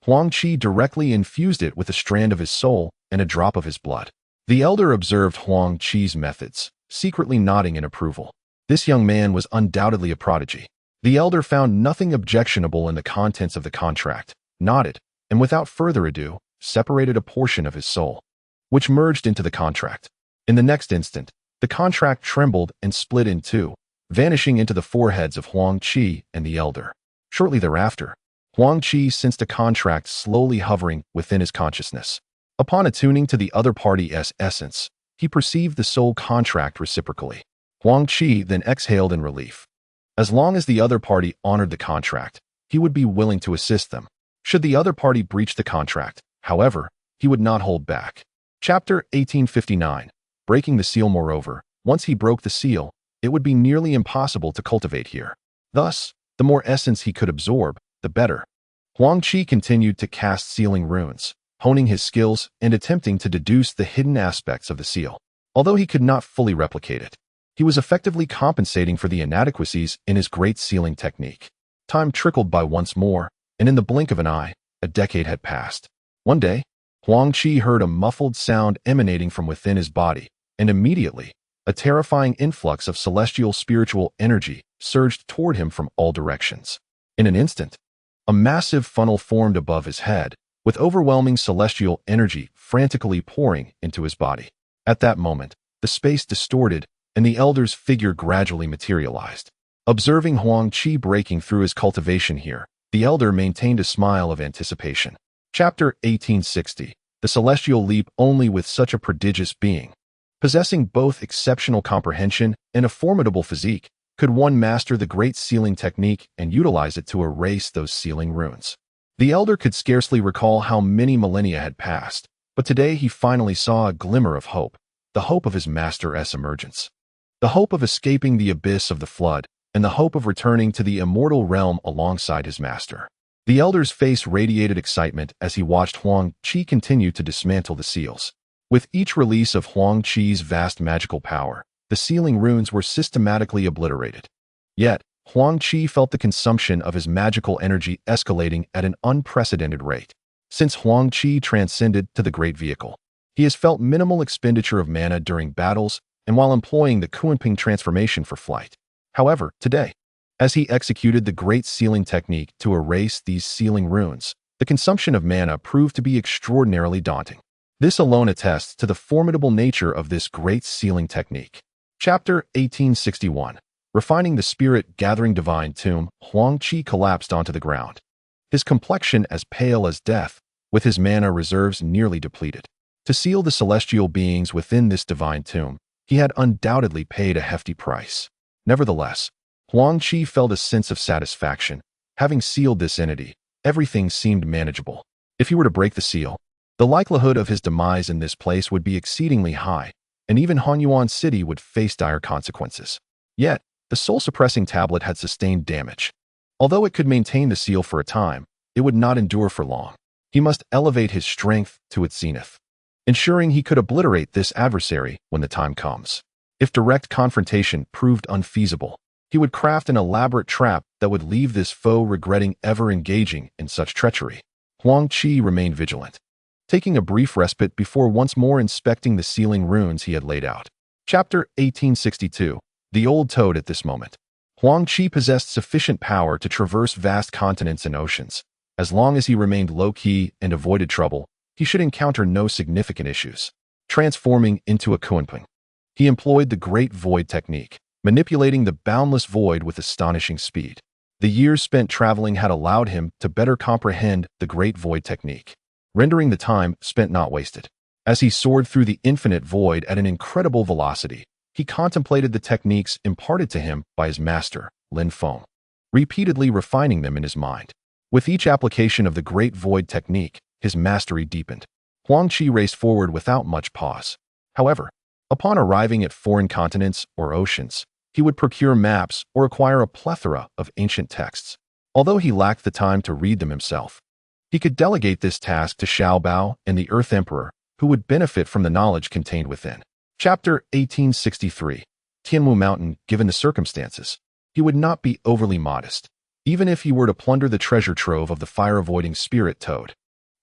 Huang Qi directly infused it with a strand of his soul and a drop of his blood. The elder observed Huang Qi's methods, secretly nodding in approval. This young man was undoubtedly a prodigy. The elder found nothing objectionable in the contents of the contract, nodded, and without further ado, separated a portion of his soul, which merged into the contract. In the next instant, the contract trembled and split in two, vanishing into the foreheads of Huang Qi and the elder. Shortly thereafter, Huang Qi sensed a contract slowly hovering within his consciousness. Upon attuning to the other party's essence, he perceived the soul contract reciprocally. Huang Qi then exhaled in relief. As long as the other party honored the contract, he would be willing to assist them. Should the other party breach the contract, however, he would not hold back. Chapter 1859. Breaking the seal. Moreover, once he broke the seal, it would be nearly impossible to cultivate here. Thus, the more essence he could absorb, the better. Huang Qi continued to cast sealing runes, honing his skills and attempting to deduce the hidden aspects of the seal. Although he could not fully replicate it, he was effectively compensating for the inadequacies in his great sealing technique. Time trickled by once more, and in the blink of an eye, a decade had passed. One day, Huang Qi heard a muffled sound emanating from within his body, and immediately, a terrifying influx of celestial spiritual energy surged toward him from all directions. In an instant, a massive funnel formed above his head, with overwhelming celestial energy frantically pouring into his body. At that moment, the space distorted, and the elder's figure gradually materialized. Observing Huang Qi breaking through his cultivation here, The elder maintained a smile of anticipation. Chapter 1860. The Celestial Leap. Only with such a prodigious being, possessing both exceptional comprehension and a formidable physique, could one master the great sealing technique and utilize it to erase those sealing runes. The elder could scarcely recall how many millennia had passed, but today he finally saw a glimmer of hope, the hope of his master's emergence, the hope of escaping the abyss of the flood, and the hope of returning to the immortal realm alongside his master. The elder's face radiated excitement as he watched Huang Qi continue to dismantle the seals. With each release of Huang Qi's vast magical power, the sealing runes were systematically obliterated. Yet, Huang Qi felt the consumption of his magical energy escalating at an unprecedented rate. Since Huang Qi transcended to the Great Vehicle, he has felt minimal expenditure of mana during battles and while employing the Kunping transformation for flight. However, today, as he executed the Great Sealing Technique to erase these sealing runes, the consumption of mana proved to be extraordinarily daunting. This alone attests to the formidable nature of this Great Sealing Technique. Chapter 1861. Refining the Spirit. Gathering Divine Tomb. Huang Qi collapsed onto the ground, his complexion as pale as death, with his mana reserves nearly depleted. To seal the celestial beings within this divine tomb, he had undoubtedly paid a hefty price. Nevertheless, Huang Qi felt a sense of satisfaction. Having sealed this entity, everything seemed manageable. If he were to break the seal, the likelihood of his demise in this place would be exceedingly high, and even Hanyuan City would face dire consequences. Yet, the soul-suppressing tablet had sustained damage. Although it could maintain the seal for a time, it would not endure for long. He must elevate his strength to its zenith, ensuring he could obliterate this adversary when the time comes. If direct confrontation proved unfeasible, he would craft an elaborate trap that would leave this foe regretting ever engaging in such treachery. Huang Qi remained vigilant, taking a brief respite before once more inspecting the sealing runes he had laid out. Chapter 1862. The Old Toad. At this moment, Huang Qi possessed sufficient power to traverse vast continents and oceans. As long as he remained low-key and avoided trouble, he should encounter no significant issues. Transforming into a Kunping, he employed the Great Void Technique, manipulating the boundless void with astonishing speed. The years spent traveling had allowed him to better comprehend the Great Void Technique, rendering the time spent not wasted. As he soared through the infinite void at an incredible velocity, he contemplated the techniques imparted to him by his master, Lin Feng, repeatedly refining them in his mind. With each application of the Great Void Technique, his mastery deepened. Huang Qi raced forward without much pause. However, upon arriving at foreign continents or oceans, he would procure maps or acquire a plethora of ancient texts. Although he lacked the time to read them himself, he could delegate this task to Xiao Bao and the Earth Emperor, who would benefit from the knowledge contained within. Chapter 1863. Tianmu Mountain. Given the circumstances, he would not be overly modest. Even if he were to plunder the treasure trove of the fire-avoiding spirit toad,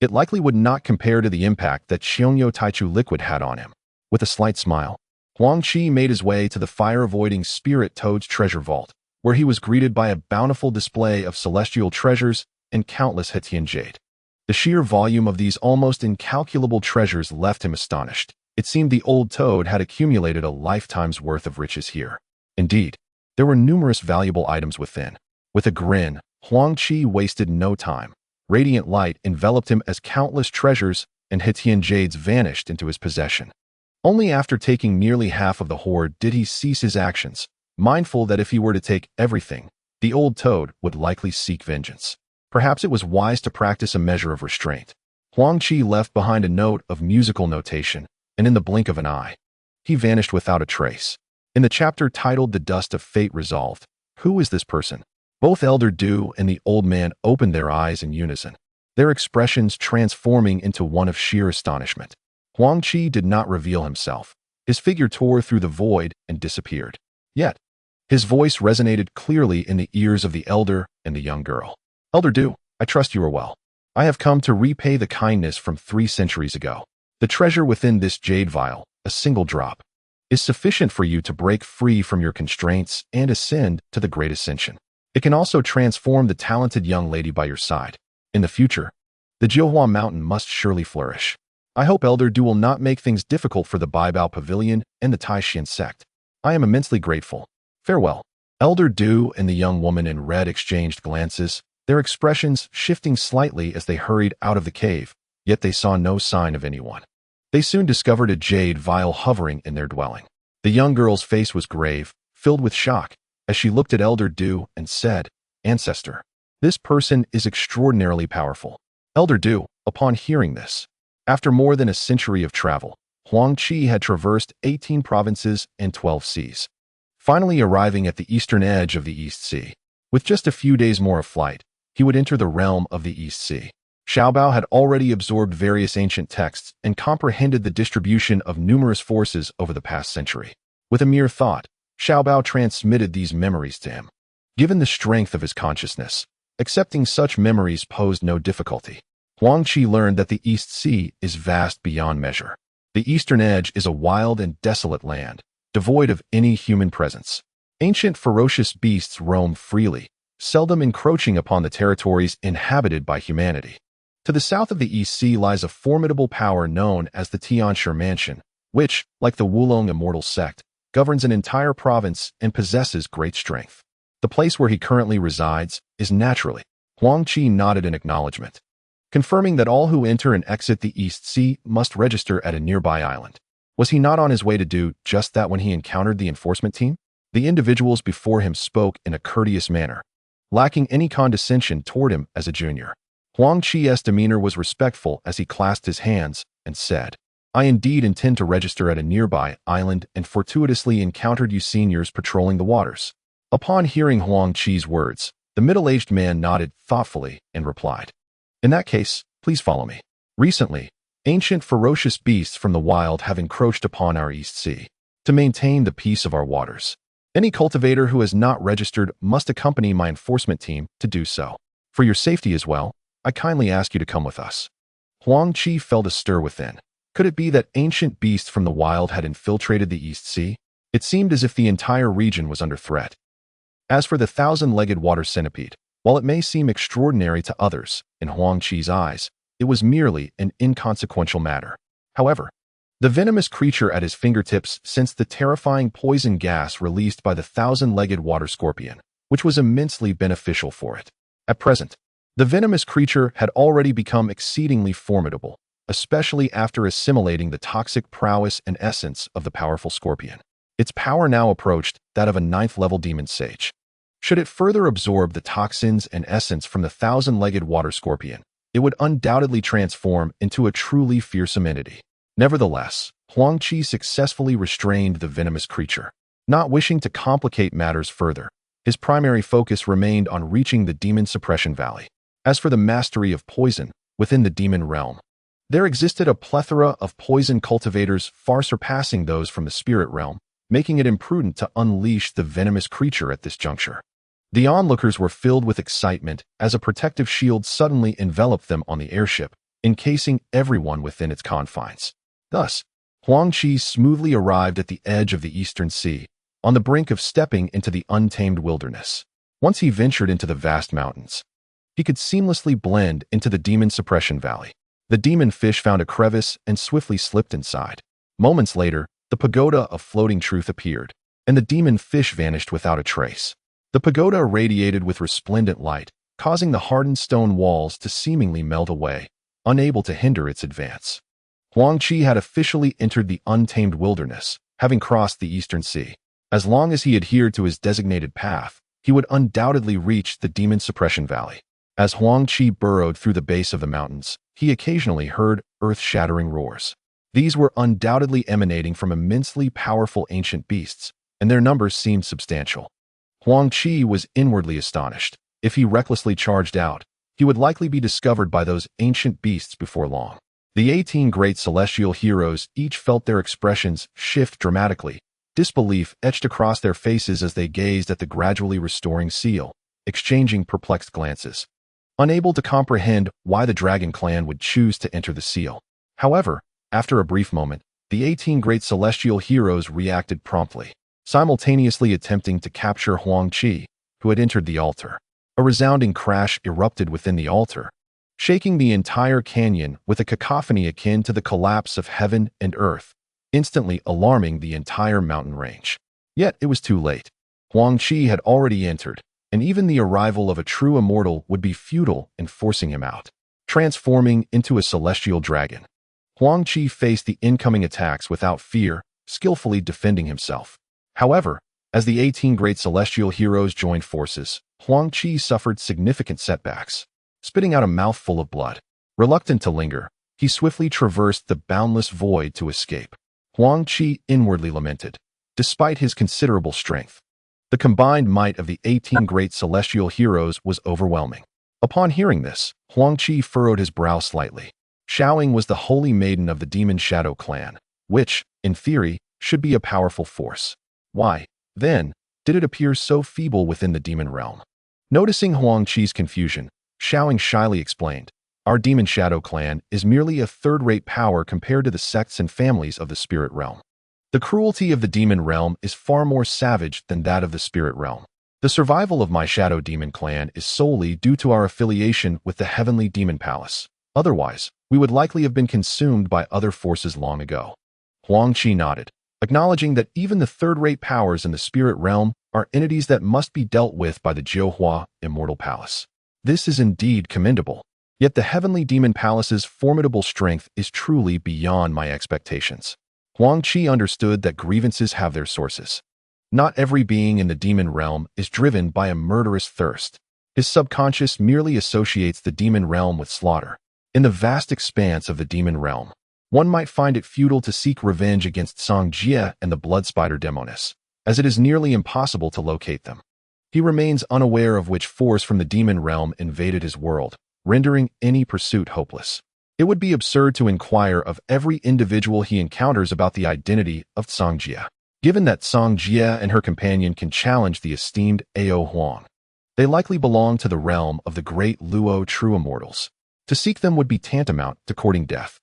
it likely would not compare to the impact that Xiongyo Taichu liquid had on him. With a slight smile, Huang Qi made his way to the fire-avoiding spirit toad's treasure vault, where he was greeted by a bountiful display of celestial treasures and countless Hetian jade. The sheer volume of these almost incalculable treasures left him astonished. It seemed the old toad had accumulated a lifetime's worth of riches here. Indeed, there were numerous valuable items within. With a grin, Huang Qi wasted no time. Radiant light enveloped him as countless treasures and Hetian jades vanished into his possession. Only after taking nearly half of the hoard did he cease his actions, mindful that if he were to take everything, the old toad would likely seek vengeance. Perhaps it was wise to practice a measure of restraint. Huang Qi left behind a note of musical notation, and in the blink of an eye, he vanished without a trace. In the chapter titled The Dust of Fate Resolved, who is this person? Both Elder Du and the old man opened their eyes in unison, their expressions transforming into one of sheer astonishment. Huang Qi did not reveal himself. His figure tore through the void and disappeared. Yet, his voice resonated clearly in the ears of the elder and the young girl. Elder Du, I trust you are well. I have come to repay the kindness from 3 centuries ago. The treasure within this jade vial, a single drop, is sufficient for you to break free from your constraints and ascend to the great ascension. It can also transform the talented young lady by your side. In the future, the Jiuhua Mountain must surely flourish. I hope Elder Du will not make things difficult for the Baibao Pavilion and the Taishan sect. I am immensely grateful. Farewell. Elder Du and the young woman in red exchanged glances, their expressions shifting slightly as they hurried out of the cave, yet they saw no sign of anyone. They soon discovered a jade vial hovering in their dwelling. The young girl's face was grave, filled with shock, as she looked at Elder Du and said, "Ancestor, this person is extraordinarily powerful." Elder Du, upon hearing this, after more than a century of travel, Huang Qi had traversed 18 provinces and 12 seas, finally arriving at the eastern edge of the East Sea. With just a few days more of flight, he would enter the realm of the East Sea. Xiaobao had already absorbed various ancient texts and comprehended the distribution of numerous forces over the past century. With a mere thought, Xiaobao transmitted these memories to him. Given the strength of his consciousness, accepting such memories posed no difficulty. Huang Qi learned that the East Sea is vast beyond measure. The eastern edge is a wild and desolate land, devoid of any human presence. Ancient ferocious beasts roam freely, seldom encroaching upon the territories inhabited by humanity. To the south of the East Sea lies a formidable power known as the Tianshi Mansion, which, like the Wulong Immortal sect, governs an entire province and possesses great strength. The place where he currently resides is naturally. Huang Qi nodded in acknowledgement, confirming that all who enter and exit the East Sea must register at a nearby island. Was he not on his way to do just that when he encountered the enforcement team? The individuals before him spoke in a courteous manner, lacking any condescension toward him as a junior. Huang Qi's demeanor was respectful as he clasped his hands and said, "I indeed intend to register at a nearby island and fortuitously encountered you seniors patrolling the waters." Upon hearing Huang Qi's words, the middle-aged man nodded thoughtfully and replied, "In that case, please follow me. Recently, ancient ferocious beasts from the wild have encroached upon our East Sea. To maintain the peace of our waters, any cultivator who has not registered must accompany my enforcement team to do so. For your safety as well, I kindly ask you to come with us." Huang Qi felt a stir within. Could it be that ancient beasts from the wild had infiltrated the East Sea? It seemed as if the entire region was under threat. As for the thousand-legged water centipede, while it may seem extraordinary to others, in Huang Qi's eyes, it was merely an inconsequential matter. However, the venomous creature at his fingertips sensed the terrifying poison gas released by the thousand-legged water scorpion, which was immensely beneficial for it. At present, the venomous creature had already become exceedingly formidable, especially after assimilating the toxic prowess and essence of the powerful scorpion. Its power now approached that of a ninth-level demon sage. Should it further absorb the toxins and essence from the thousand-legged water scorpion, it would undoubtedly transform into a truly fearsome entity. Nevertheless, Huang Qi successfully restrained the venomous creature. Not wishing to complicate matters further, his primary focus remained on reaching the demon suppression valley. As for the mastery of poison within the demon realm, there existed a plethora of poison cultivators far surpassing those from the spirit realm, making it imprudent to unleash the venomous creature at this juncture. The onlookers were filled with excitement as a protective shield suddenly enveloped them on the airship, encasing everyone within its confines. Thus, Huang Qi smoothly arrived at the edge of the Eastern Sea, on the brink of stepping into the untamed wilderness. Once he ventured into the vast mountains, he could seamlessly blend into the demon suppression valley. The demon fish found a crevice and swiftly slipped inside. Moments later, the pagoda of floating truth appeared, and the demon fish vanished without a trace. The pagoda radiated with resplendent light, causing the hardened stone walls to seemingly melt away, unable to hinder its advance. Huang Qi had officially entered the untamed wilderness, having crossed the Eastern Sea. As long as he adhered to his designated path, he would undoubtedly reach the demon suppression valley. As Huang Qi burrowed through the base of the mountains, he occasionally heard earth-shattering roars. These were undoubtedly emanating from immensely powerful ancient beasts, and their numbers seemed substantial. Huang Qi was inwardly astonished. If he recklessly charged out, he would likely be discovered by those ancient beasts before long. The 18 great celestial heroes each felt their expressions shift dramatically, disbelief etched across their faces as they gazed at the gradually restoring seal, exchanging perplexed glances, unable to comprehend why the Dragon Clan would choose to enter the seal. However, after a brief moment, the 18 great celestial heroes reacted promptly, simultaneously attempting to capture Huang Qi, who had entered the altar. A resounding crash erupted within the altar, shaking the entire canyon with a cacophony akin to the collapse of heaven and earth, instantly alarming the entire mountain range. Yet it was too late. Huang Qi had already entered, and even the arrival of a true immortal would be futile in forcing him out. Transforming into a celestial dragon, Huang Qi faced the incoming attacks without fear, skillfully defending himself. However, as the 18 great celestial heroes joined forces, Huang Qi suffered significant setbacks, spitting out a mouthful of blood. Reluctant to linger, he swiftly traversed the boundless void to escape. Huang Qi inwardly lamented. Despite his considerable strength, the combined might of the 18 great celestial heroes was overwhelming. Upon hearing this, Huang Qi furrowed his brow slightly. Xiaoying was the holy maiden of the Demon Shadow clan, which, in theory, should be a powerful force. Why, then, did it appear so feeble within the demon realm? Noticing Huang Qi's confusion, Xiaoying shyly explained, "Our Demon Shadow clan is merely a third-rate power compared to the sects and families of the spirit realm. The cruelty of the demon realm is far more savage than that of the spirit realm. The survival of my Shadow Demon clan is solely due to our affiliation with the Heavenly Demon Palace. Otherwise, we would likely have been consumed by other forces long ago." Huang Qi nodded, acknowledging that even the third-rate powers in the spirit realm are entities that must be dealt with by the 005 Immortal Palace. This is indeed commendable. Yet the Heavenly Demon Palace's formidable strength is truly beyond my expectations. Huang Qi understood that grievances have their sources. Not every being in the demon realm is driven by a murderous thirst. His subconscious merely associates the demon realm with slaughter. In the vast expanse of the demon realm, one might find it futile to seek revenge against Songjie and the blood spider Demonis, as it is nearly impossible to locate them. He remains unaware of which force from the demon realm invaded his world, rendering any pursuit hopeless. It would be absurd to inquire of every individual he encounters about the identity of Songjie, given that Songjie and her companion can challenge the esteemed Ao Huang. They likely belong to the realm of the great Luo true immortals. To seek them would be tantamount to courting death.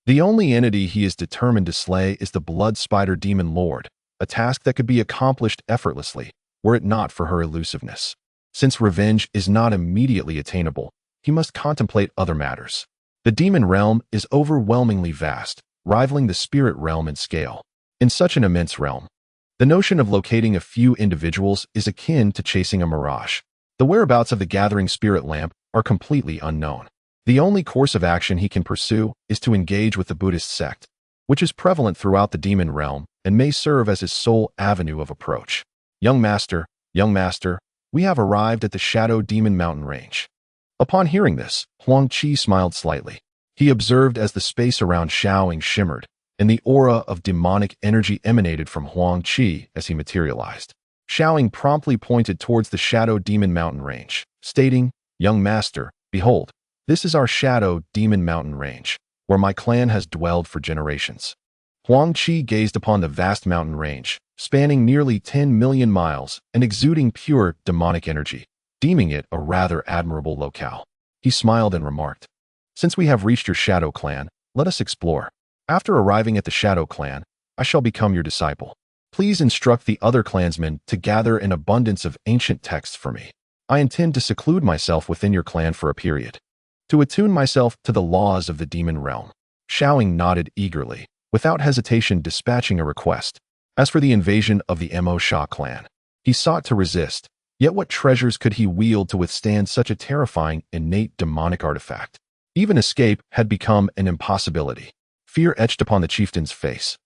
The only entity he is determined to slay is the blood spider demon lord, a task that could be accomplished effortlessly, were it not for her elusiveness. Since revenge is not immediately attainable, he must contemplate other matters. The demon realm is overwhelmingly vast, rivaling the spirit realm in scale. In such an immense realm, the notion of locating a few individuals is akin to chasing a mirage. The whereabouts of the gathering spirit lamp are completely unknown. The only course of action he can pursue is to engage with the Buddhist sect, which is prevalent throughout the demon realm and may serve as his sole avenue of approach. Young master, we have arrived at the Shadow Demon Mountain Range." Upon hearing this, Huang Qi smiled slightly. He observed as the space around Xiaoying shimmered, and the aura of demonic energy emanated from Huang Qi as he materialized. Xiaoying promptly pointed towards the Shadow Demon Mountain Range, stating, "Young master, behold, this is our Shadow Demon Mountain Range, where my clan has dwelled for generations." Huang Qi gazed upon the vast mountain range, spanning nearly 10 million miles and exuding pure demonic energy, deeming it a rather admirable locale. He smiled and remarked, "Since we have reached your Shadow Clan, let us explore. After arriving at the Shadow Clan, I shall become your disciple. Please instruct the other clansmen to gather an abundance of ancient texts for me. I intend to seclude myself within your clan for a period, to attune myself to the laws of the demon realm." Xiaoying nodded eagerly, without hesitation dispatching a request. As for the invasion of the Mo Sha clan, he sought to resist, yet what treasures could he wield to withstand such a terrifying, innate demonic artifact? Even escape had become an impossibility. Fear etched upon the chieftain's face.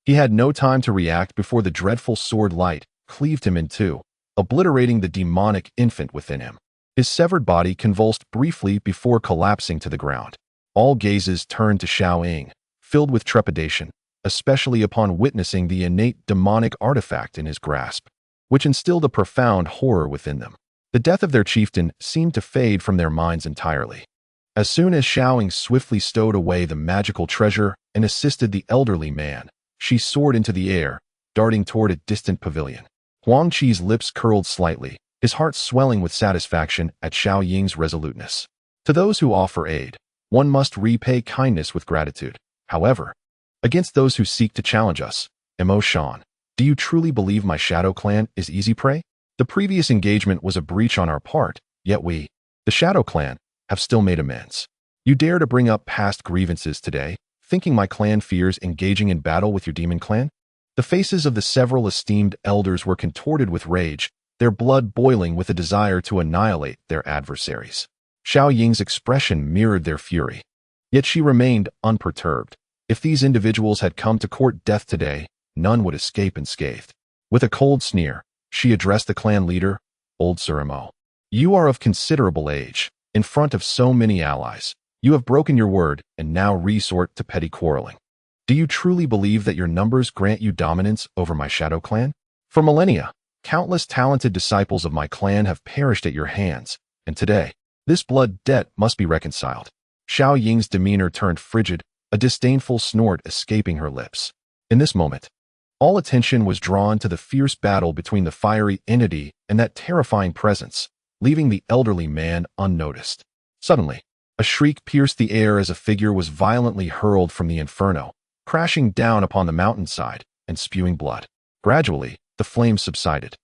He had no time to react before the dreadful sword light cleaved him in two, obliterating the demonic infant within him. His severed body convulsed briefly before collapsing to the ground. All gazes turned to Xiaoying, filled with trepidation, especially upon witnessing the innate demonic artifact in his grasp, which instilled a profound horror within them. The death of their chieftain seemed to fade from their minds entirely. As soon as Xiaoying swiftly stowed away the magical treasure and assisted the elderly man, she soared into the air, darting toward a distant pavilion. Huang Qi's lips curled slightly, his heart swelling with satisfaction at Xiaoying's resoluteness. To those who offer aid, one must repay kindness with gratitude. However, against those who seek to challenge us, Mo Shan, do you truly believe my Shadow Clan is easy prey? The previous engagement was a breach on our part, yet we, the Shadow Clan, have still made amends. You dare to bring up past grievances today, thinking my clan fears engaging in battle with your demon clan? The faces of the several esteemed elders were contorted with rage, their blood boiling with a desire to annihilate their adversaries. Xiao Ying's expression mirrored their fury. Yet she remained unperturbed. If these individuals had come to court death today, none would escape unscathed. With a cold sneer, she addressed the clan leader, Old Surimo. You are of considerable age. In front of so many allies, you have broken your word and now resort to petty quarreling. Do you truly believe that your numbers grant you dominance over my shadow clan? For millennia, countless talented disciples of my clan have perished at your hands, and today, this blood debt must be reconciled. Xiao Ying's demeanor turned frigid, a disdainful snort escaping her lips. In this moment, all attention was drawn to the fierce battle between the fiery entity and that terrifying presence, leaving the elderly man unnoticed. Suddenly, a shriek pierced the air as a figure was violently hurled from the inferno, crashing down upon the mountainside and spewing blood. Gradually, the flames subsided,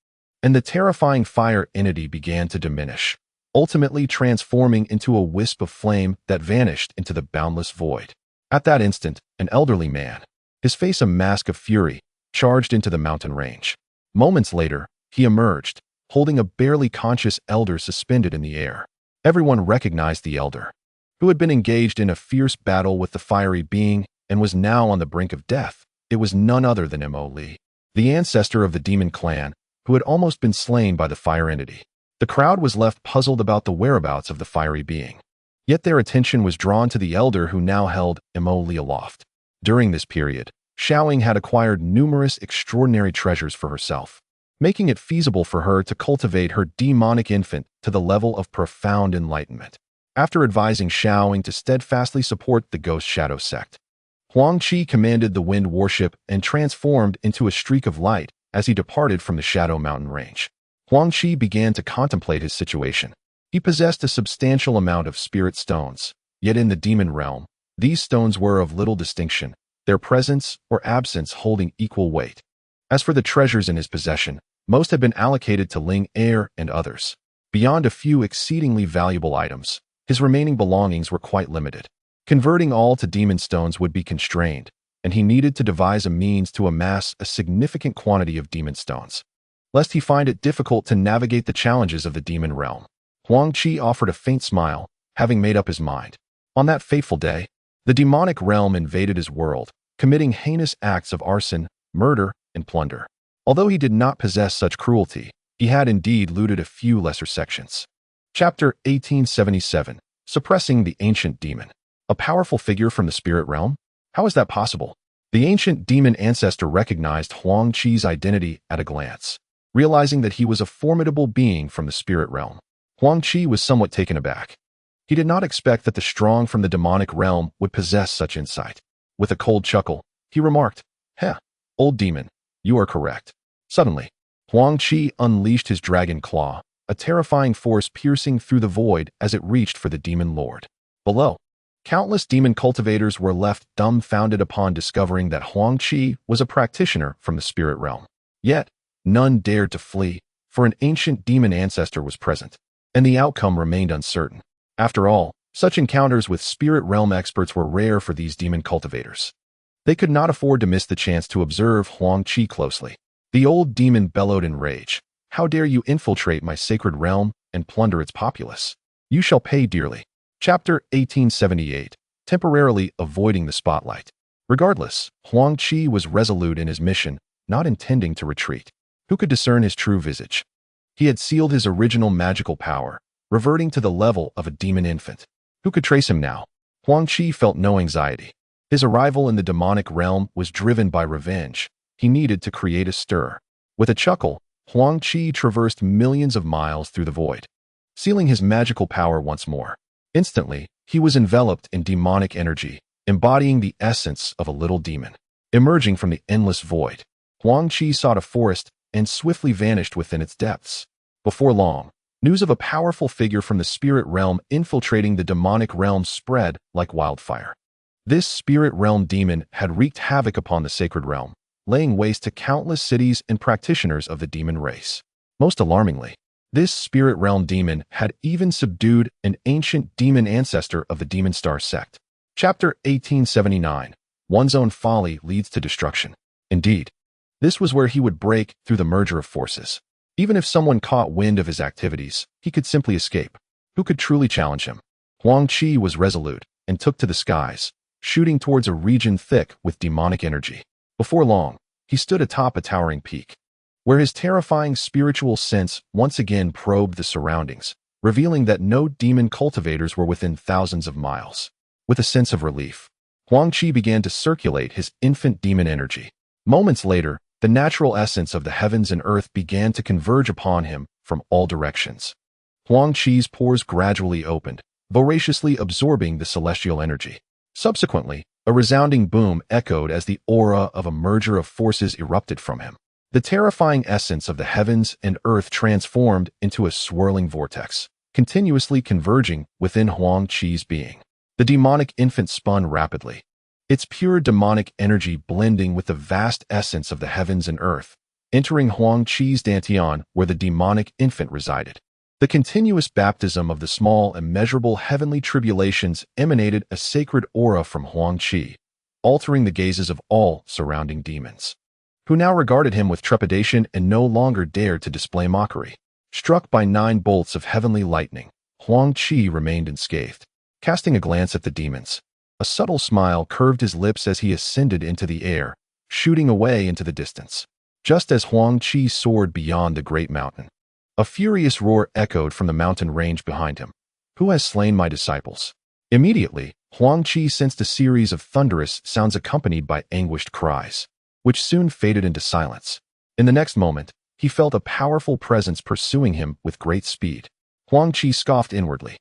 and the terrifying fire entity began to diminish, ultimately transforming into a wisp of flame that vanished into the boundless void. At that instant, an elderly man, his face a mask of fury, charged into the mountain range. Moments later, he emerged, holding a barely conscious elder suspended in the air. Everyone recognized the elder, who had been engaged in a fierce battle with the fiery being and was now on the brink of death. It was none other than Mo Li, the ancestor of the demon clan, who had almost been slain by the fire entity. The crowd was left puzzled about the whereabouts of the fiery being. Yet their attention was drawn to the elder who now held Mo Li aloft. During this period, Xiao Ying had acquired numerous extraordinary treasures for herself, making it feasible for her to cultivate her demonic infant to the level of profound enlightenment. After advising Xiao Ying to steadfastly support the Ghost Shadow sect, Huang Qi commanded the wind warship and transformed into a streak of light as he departed from the Shadow Mountain range. Huang Qi began to contemplate his situation. He possessed a substantial amount of spirit stones, yet in the demon realm, these stones were of little distinction, their presence or absence holding equal weight. As for the treasures in his possession, most had been allocated to Ling Air and others. Beyond a few exceedingly valuable items, his remaining belongings were quite limited. Converting all to demon stones would be constrained, and he needed to devise a means to amass a significant quantity of demon stones, lest he find it difficult to navigate the challenges of the demon realm. Huang Qi offered a faint smile, having made up his mind. On that fateful day, the demonic realm invaded his world, committing heinous acts of arson, murder, and plunder. Although he did not possess such cruelty, he had indeed looted a few lesser sections. Chapter 1877. Suppressing the Ancient Demon. A powerful figure from the spirit realm? How is that possible? The ancient demon ancestor recognized Huang Qi's identity at a glance. Realizing that he was a formidable being from the spirit realm, Huang Qi was somewhat taken aback. He did not expect that the strong from the demonic realm would possess such insight. With a cold chuckle, he remarked, "Heh, old demon, you are correct." Suddenly, Huang Qi unleashed his dragon claw, a terrifying force piercing through the void as it reached for the demon lord. Below, countless demon cultivators were left dumbfounded upon discovering that Huang Qi was a practitioner from the spirit realm. Yet, none dared to flee, for an ancient demon ancestor was present, and the outcome remained uncertain. After all, such encounters with spirit realm experts were rare for these demon cultivators. They could not afford to miss the chance to observe Huang Qi closely. The old demon bellowed in rage. "How dare you infiltrate my sacred realm and plunder its populace? You shall pay dearly." Chapter 1878. Temporarily avoiding the spotlight. Regardless, Huang Qi was resolute in his mission, not intending to retreat. Who could discern his true visage? He had sealed his original magical power, reverting to the level of a demon infant. Who could trace him now? Huang Qi felt no anxiety. His arrival in the demonic realm was driven by revenge. He needed to create a stir. With a chuckle, Huang Qi traversed millions of miles through the void, sealing his magical power once more. Instantly, he was enveloped in demonic energy, embodying the essence of a little demon. Emerging from the endless void, Huang Qi sought a forest and swiftly vanished within its depths. Before long, news of a powerful figure from the spirit realm infiltrating the demonic realm spread like wildfire. This spirit realm demon had wreaked havoc upon the sacred realm, laying waste to countless cities and practitioners of the demon race. Most alarmingly, this spirit realm demon had even subdued an ancient demon ancestor of the Demon Star sect. Chapter 1879. One's own folly leads to destruction. Indeed, this was where he would break through the merger of forces. Even if someone caught wind of his activities, he could simply escape. Who could truly challenge him? Huang Qi was resolute and took to the skies, shooting towards a region thick with demonic energy. Before long, he stood atop a towering peak, where his terrifying spiritual sense once again probed the surroundings, revealing that no demon cultivators were within thousands of miles. With a sense of relief, Huang Qi began to circulate his infant demon energy. Moments later, the natural essence of the heavens and earth began to converge upon him from all directions. Huang Qi's pores gradually opened, voraciously absorbing the celestial energy. Subsequently, a resounding boom echoed as the aura of a merger of forces erupted from him. The terrifying essence of the heavens and earth transformed into a swirling vortex, continuously converging within Huang Qi's being. The demonic infant spun rapidly, its pure demonic energy blending with the vast essence of the heavens and earth, entering Huang Qi's dantian where the demonic infant resided. The continuous baptism of the small immeasurable heavenly tribulations emanated a sacred aura from Huang Qi, altering the gazes of all surrounding demons, who now regarded him with trepidation and no longer dared to display mockery. Struck by 9 bolts of heavenly lightning, Huang Qi remained unscathed. Casting a glance at the demons, a subtle smile curved his lips as he ascended into the air, shooting away into the distance. Just as Huang Qi soared beyond the great mountain, a furious roar echoed from the mountain range behind him. Who has slain my disciples? Immediately, Huang Qi sensed a series of thunderous sounds accompanied by anguished cries, which soon faded into silence. In the next moment, he felt a powerful presence pursuing him with great speed. Huang Qi scoffed inwardly.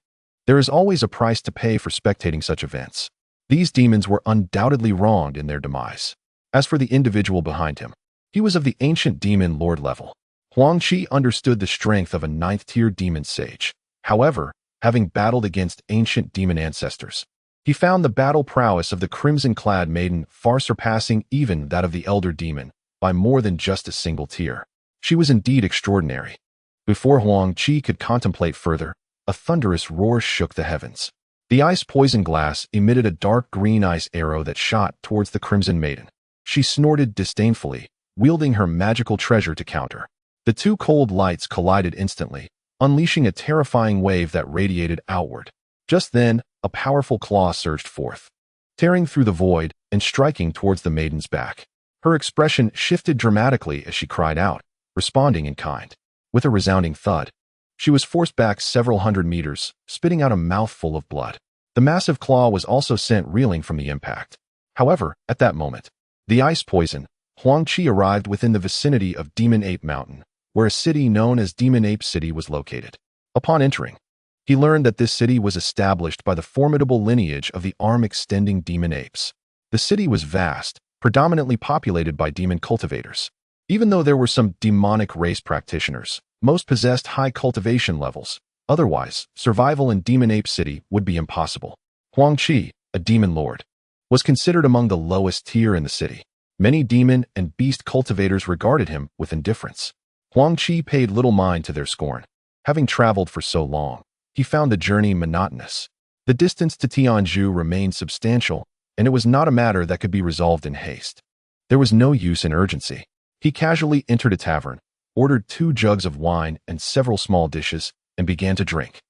There is always a price to pay for spectating such events. These demons were undoubtedly wronged in their demise. As for the individual behind him, he was of the ancient demon lord level. Huang Qi understood the strength of a 9th-tier demon sage. However, having battled against ancient demon ancestors, he found the battle prowess of the crimson-clad maiden far surpassing even that of the elder demon by more than just a single tier. She was indeed extraordinary. Before Huang Qi could contemplate further, a thunderous roar shook the heavens. The ice poison glass emitted a dark green ice arrow that shot towards the crimson maiden. She snorted disdainfully, wielding her magical treasure to counter. The 2 cold lights collided instantly, unleashing a terrifying wave that radiated outward. Just then, a powerful claw surged forth, tearing through the void and striking towards the maiden's back. Her expression shifted dramatically as she cried out, responding in kind. With a resounding thud, she was forced back several hundred meters, spitting out a mouthful of blood. The massive claw was also sent reeling from the impact. However, at that moment, the ice poison, Huang Qi arrived within the vicinity of Demon Ape Mountain, where a city known as Demon Ape City was located. Upon entering, he learned that this city was established by the formidable lineage of the arm-extending demon apes. The city was vast, predominantly populated by demon cultivators. Even though there were some demonic race practitioners, most possessed high cultivation levels. Otherwise, survival in Demon Ape City would be impossible. Huang Qi, a demon lord, was considered among the lowest tier in the city. Many demon and beast cultivators regarded him with indifference. Huang Qi paid little mind to their scorn. Having traveled for so long, he found the journey monotonous. The distance to Tianzhu remained substantial, and it was not a matter that could be resolved in haste. There was no use in urgency. He casually entered a tavern, ordered 2 jugs of wine and several small dishes, and began to drink,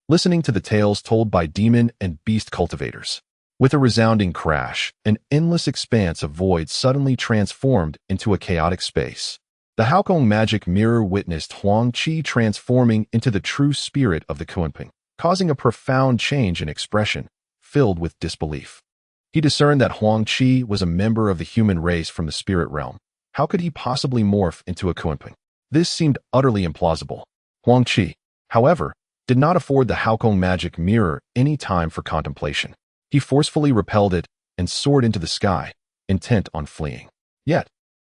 listening to the tales told by demon and beast cultivators. With a resounding crash, an endless expanse of void suddenly transformed into a chaotic space. The Haokong magic mirror witnessed Huang Qi transforming into the true spirit of the Kunping, causing a profound change in expression, filled with disbelief. He discerned that Huang Qi was a member of the human race from the spirit realm. How could he possibly morph into a Kunping? This seemed utterly implausible. Huang Qi, however, did not afford the Haokong magic mirror any time for contemplation. He forcefully repelled it and soared into the sky, intent on fleeing. Yet,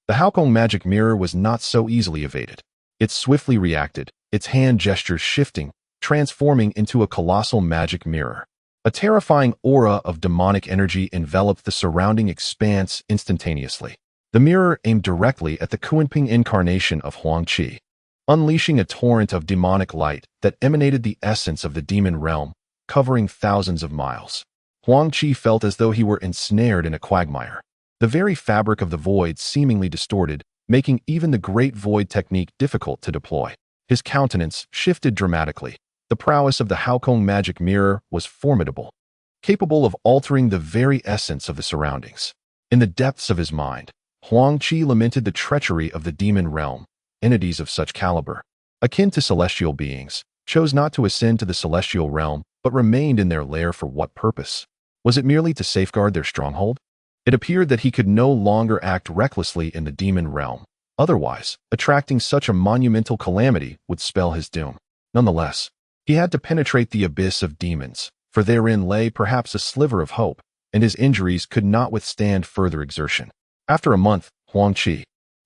the Haokong magic mirror was not so easily evaded. It swiftly reacted, its hand gestures shifting, transforming into a colossal magic mirror. A terrifying aura of demonic energy enveloped the surrounding expanse instantaneously. The mirror aimed directly at the Kunping incarnation of Huang Qi, unleashing a torrent of demonic light that emanated the essence of the demon realm, covering thousands of miles. Huang Qi felt as though he were ensnared in a quagmire. The very fabric of the void seemingly distorted, making even the Great Void technique difficult to deploy. His countenance shifted dramatically. The prowess of the Haokong magic mirror was formidable, capable of altering the very essence of the surroundings. In the depths of his mind, Huang Qi lamented the treachery of the demon realm. Entities of such caliber, akin to celestial beings, chose not to ascend to the celestial realm, but remained in their lair for what purpose? Was it merely to safeguard their stronghold? It appeared that he could no longer act recklessly in the demon realm. Otherwise, attracting such a monumental calamity would spell his doom. Nonetheless, he had to penetrate the abyss of demons, for therein lay perhaps a sliver of hope, and his injuries could not withstand further exertion. After a month, Huang Qi,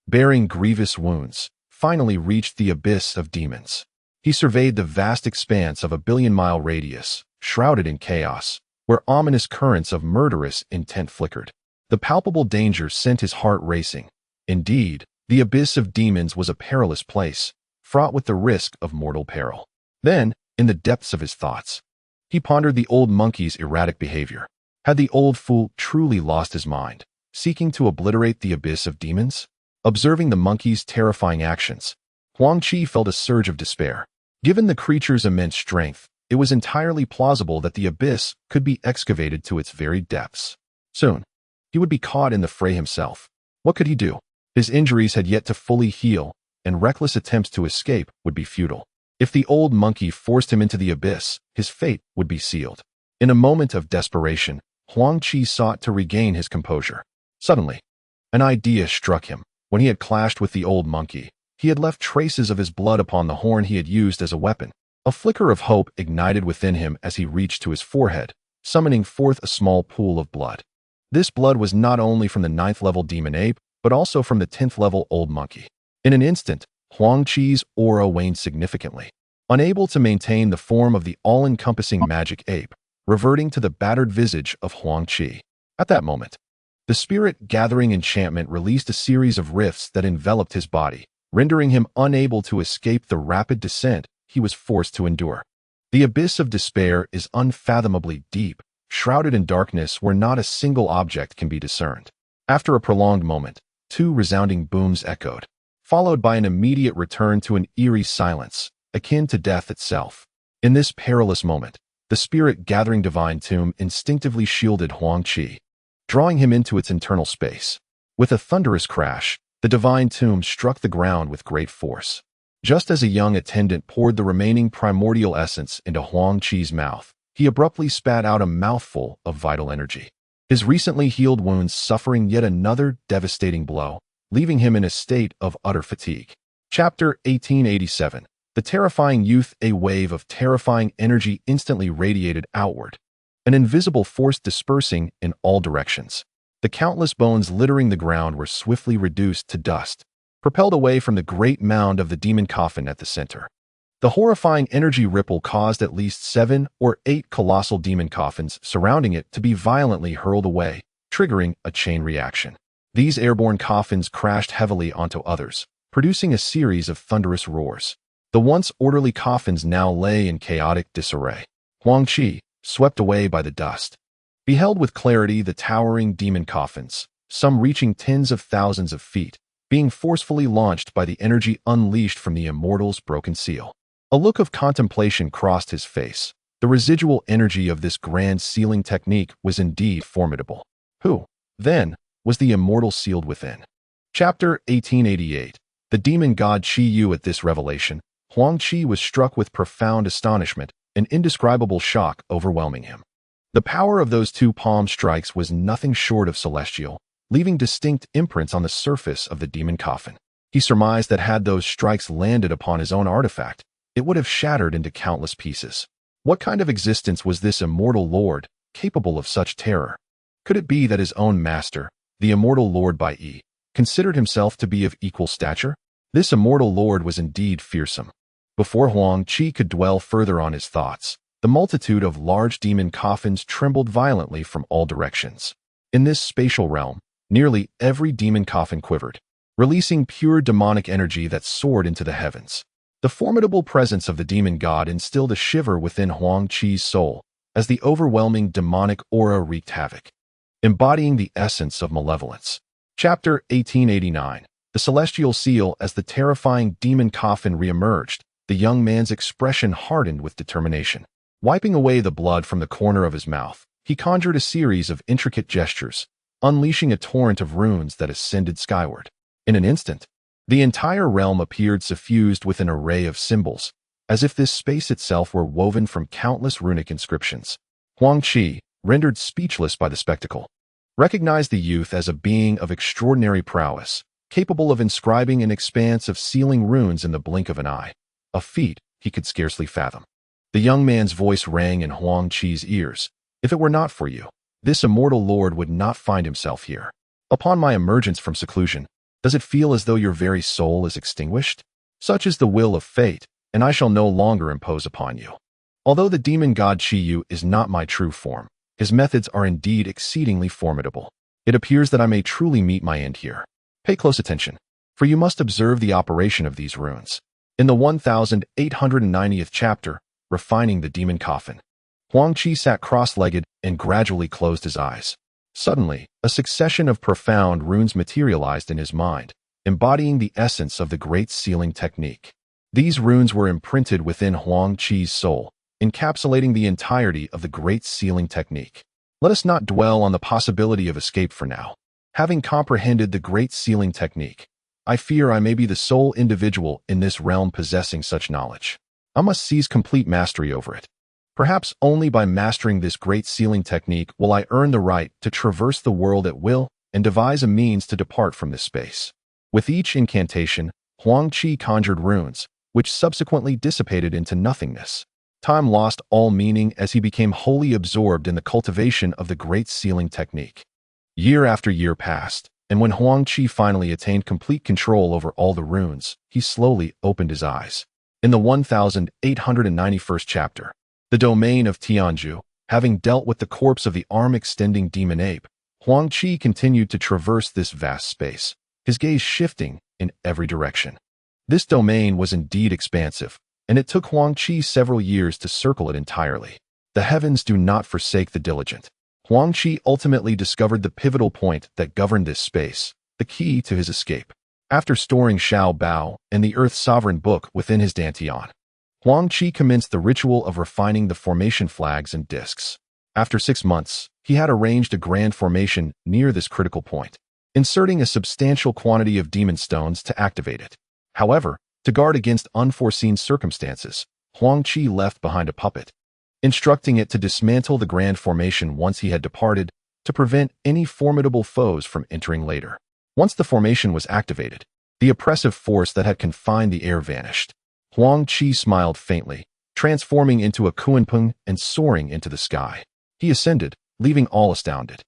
bearing grievous wounds, finally reached the abyss of demons. He surveyed the vast expanse of a billion-mile radius, shrouded in chaos, where ominous currents of murderous intent flickered. The palpable danger sent his heart racing. Indeed, the abyss of demons was a perilous place, fraught with the risk of mortal peril. Then, in the depths of his thoughts, he pondered the old monkey's erratic behavior. Had the old fool truly lost his mind, seeking to obliterate the abyss of demons? Observing the monkey's terrifying actions, Huang Qi felt a surge of despair. Given the creature's immense strength, it was entirely plausible that the abyss could be excavated to its very depths. Soon, he would be caught in the fray himself. What could he do? His injuries had yet to fully heal, and reckless attempts to escape would be futile. If the old monkey forced him into the abyss, his fate would be sealed. In a moment of desperation, Huang Qi sought to regain his composure. Suddenly, an idea struck him. When he had clashed with the old monkey, he had left traces of his blood upon the horn he had used as a weapon. A flicker of hope ignited within him as he reached to his forehead, summoning forth a small pool of blood. This blood was not only from the 9th-level demon ape, but also from the 10th-level old monkey. In an instant, Huang Qi's aura waned significantly. Unable to maintain the form of the all-encompassing magic ape, reverting to the battered visage of Huang Qi. At that moment, the spirit-gathering enchantment released a series of rifts that enveloped his body, rendering him unable to escape the rapid descent he was forced to endure. The abyss of despair is unfathomably deep, shrouded in darkness where not a single object can be discerned. After a prolonged moment, 2 resounding booms echoed, followed by an immediate return to an eerie silence, akin to death itself. In this perilous moment, the spirit-gathering divine tomb instinctively shielded Huang Qi, drawing him into its internal space. With a thunderous crash, the divine tomb struck the ground with great force. Just as a young attendant poured the remaining primordial essence into Huang Qi's mouth, he abruptly spat out a mouthful of vital energy. His recently healed wounds suffering yet another devastating blow, leaving him in a state of utter fatigue. Chapter 1887. The terrifying youth. A wave of terrifying energy instantly radiated outward, an invisible force dispersing in all directions. The countless bones littering the ground were swiftly reduced to dust, propelled away from the great mound of the demon coffin at the center. The horrifying energy ripple caused at least 7 or 8 colossal demon coffins surrounding it to be violently hurled away, triggering a chain reaction. These airborne coffins crashed heavily onto others, producing a series of thunderous roars. The once orderly coffins now lay in chaotic disarray. Huang Qi, swept away by the dust, beheld with clarity the towering demon coffins, some reaching tens of thousands of feet, being forcefully launched by the energy unleashed from the Immortals' broken seal. A look of contemplation crossed his face. The residual energy of this grand sealing technique was indeed formidable. Who, then, was the immortal sealed within? Chapter 1888. The demon god Qi Yu. At this revelation, Huang Qi was struck with profound astonishment, an indescribable shock overwhelming him. The power of those 2 palm strikes was nothing short of celestial, leaving distinct imprints on the surface of the demon coffin. He surmised that had those strikes landed upon his own artifact, it would have shattered into countless pieces. What kind of existence was this immortal lord, capable of such terror? Could it be that his own master, the immortal Lord Bai Yi, considered himself to be of equal stature? This immortal lord was indeed fearsome. Before Huang Qi could dwell further on his thoughts, the multitude of large demon coffins trembled violently from all directions. In this spatial realm, nearly every demon coffin quivered, releasing pure demonic energy that soared into the heavens. The formidable presence of the demon god instilled a shiver within Huang Qi's soul as the overwhelming demonic aura wreaked havoc, embodying the essence of malevolence. Chapter 1889. The celestial seal as the terrifying demon coffin re-emerged, the young man's expression hardened with determination. Wiping away the blood from the corner of his mouth, he conjured a series of intricate gestures, unleashing a torrent of runes that ascended skyward. In an instant, the entire realm appeared suffused with an array of symbols, as if this space itself were woven from countless runic inscriptions. Huang Qi, rendered speechless by the spectacle, recognized the youth as a being of extraordinary prowess, capable of inscribing an expanse of sealing runes in the blink of an eye, a feat he could scarcely fathom. The young man's voice rang in Huang Qi's ears. If it were not for you, this immortal lord would not find himself here. Upon my emergence from seclusion, does it feel as though your very soul is extinguished? Such is the will of fate, and I shall no longer impose upon you. Although the demon god Qiyu is not my true form, his methods are indeed exceedingly formidable. It appears that I may truly meet my end here. Pay close attention, for you must observe the operation of these runes. In the 1890th chapter, Refining the Demon Coffin, Huang Qi sat cross-legged and gradually closed his eyes. Suddenly, a succession of profound runes materialized in his mind, embodying the essence of the Great Sealing Technique. These runes were imprinted within Huang Qi's soul, encapsulating the entirety of the Great Sealing Technique. Let us not dwell on the possibility of escape for now. Having comprehended the Great Sealing Technique, I fear I may be the sole individual in this realm possessing such knowledge. I must seize complete mastery over it. Perhaps only by mastering this Great Sealing Technique will I earn the right to traverse the world at will and devise a means to depart from this space. With each incantation, Huang Qi conjured runes, which subsequently dissipated into nothingness. Time lost all meaning as he became wholly absorbed in the cultivation of the Great Sealing Technique. Year after year passed, and when Huang Qi finally attained complete control over all the runes, he slowly opened his eyes. In the 1891st chapter, the domain of Tianzhu, having dealt with the corpse of the arm-extending demon ape, Huang Qi continued to traverse this vast space, his gaze shifting in every direction. This domain was indeed expansive, and it took Huang Qi several years to circle it entirely. The heavens do not forsake the diligent. Huang Qi ultimately discovered the pivotal point that governed this space, the key to his escape. After storing Xiao Bao and the Earth's sovereign book within his dantian, Huang Qi commenced the ritual of refining the formation flags and discs. After 6 months, he had arranged a grand formation near this critical point, inserting a substantial quantity of demon stones to activate it. However, to guard against unforeseen circumstances, Huang Qi left behind a puppet, instructing it to dismantle the grand formation once he had departed to prevent any formidable foes from entering later. Once the formation was activated, the oppressive force that had confined the air vanished. Huang Qi smiled faintly, transforming into a kunpeng and soaring into the sky. He ascended, leaving all astounded.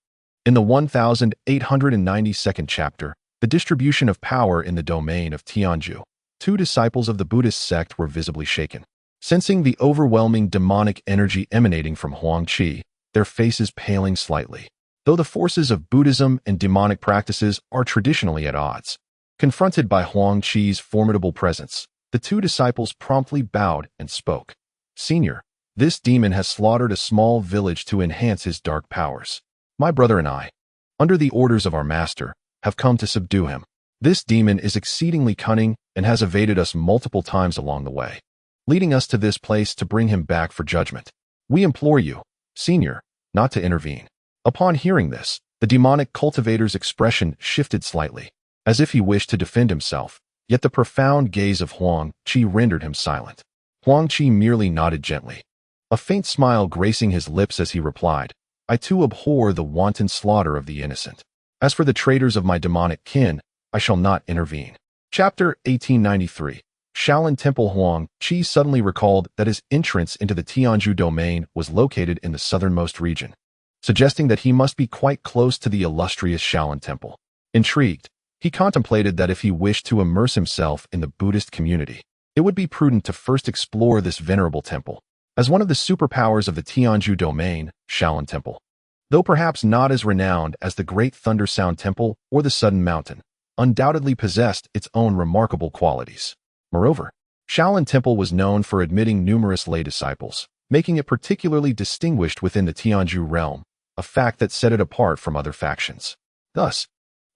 In the 1892nd chapter, the distribution of power in the domain of Tianzhu, 2 disciples of the Buddhist sect were visibly shaken. Sensing the overwhelming demonic energy emanating from Huang Qi, their faces paling slightly. Though the forces of Buddhism and demonic practices are traditionally at odds, confronted by Huang Qi's formidable presence, the 2 disciples promptly bowed and spoke. "Senior, this demon has slaughtered a small village to enhance his dark powers. My brother and I, under the orders of our master, have come to subdue him. This demon is exceedingly cunning and has evaded us multiple times along the way, leading us to this place to bring him back for judgment. We implore you, Senior, not to intervene." Upon hearing this, the demonic cultivator's expression shifted slightly, as if he wished to defend himself, yet the profound gaze of Huang Qi rendered him silent. Huang Qi merely nodded gently, a faint smile gracing his lips as he replied, "I too abhor the wanton slaughter of the innocent. As for the traitors of my demonic kin, I shall not intervene." Chapter 1893. Shaolin Temple. Huang Qi suddenly recalled that his entrance into the Tianzhu domain was located in the southernmost region, suggesting that he must be quite close to the illustrious Shaolin Temple. Intrigued, he contemplated that if he wished to immerse himself in the Buddhist community, it would be prudent to first explore this venerable temple. As one of the superpowers of the Tianzhu domain, Shaolin Temple, though perhaps not as renowned as the Great Thunder Sound Temple or the Sudden Mountain, undoubtedly possessed its own remarkable qualities. Moreover, Shaolin Temple was known for admitting numerous lay disciples, making it particularly distinguished within the Tianzhu realm, a fact that set it apart from other factions. Thus,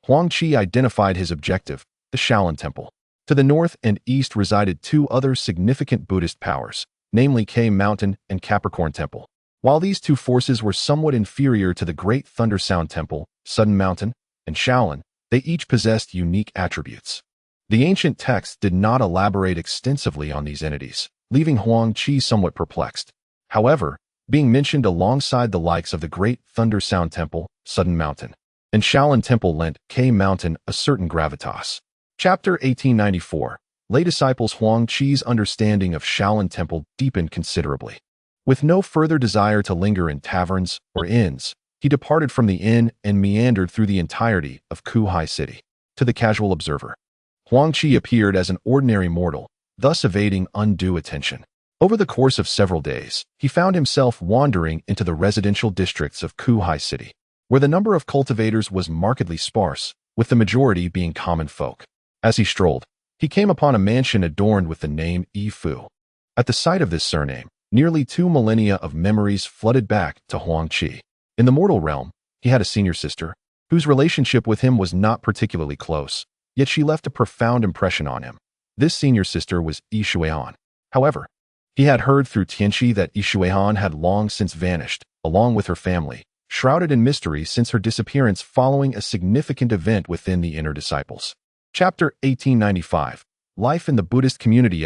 Huang Qi identified his objective the Shaolin Temple. To the north and east resided two other significant Buddhist powers, namely K Mountain and Capricorn Temple. While these two forces were somewhat inferior to the Great Thunder Sound Temple, Sudden Mountain, and Shaolin, they each possessed unique attributes. The ancient texts did not elaborate extensively on these entities, leaving Huang Qi somewhat perplexed. However, being mentioned alongside the likes of the Great Thunder Sound Temple, Sudden Mountain, and Shaolin Temple lent K Mountain a certain gravitas. Chapter 1894. Lay disciples Huang Qi's understanding of Shaolin Temple deepened considerably. With no further desire to linger in taverns or inns, he departed from the inn and meandered through the entirety of Kuhai City. To the casual observer, Huang Qi appeared as an ordinary mortal, thus evading undue attention. Over the course of several days, he found himself wandering into the residential districts of Kuhai City, where the number of cultivators was markedly sparse, with the majority being common folk. As he strolled, he came upon a mansion adorned with the name Yi Fu. At the sight of this surname, nearly 2 millennia of memories flooded back to Huang Qi. In the mortal realm, he had a senior sister, whose relationship with him was not particularly close, yet she left a profound impression on him. This senior sister was Yi Shuihan. However, he had heard through Tianqi that Yi Shuihan had long since vanished, along with her family, shrouded in mystery since her disappearance following a significant event within the inner disciples. Chapter 1895. Life in the Buddhist Community.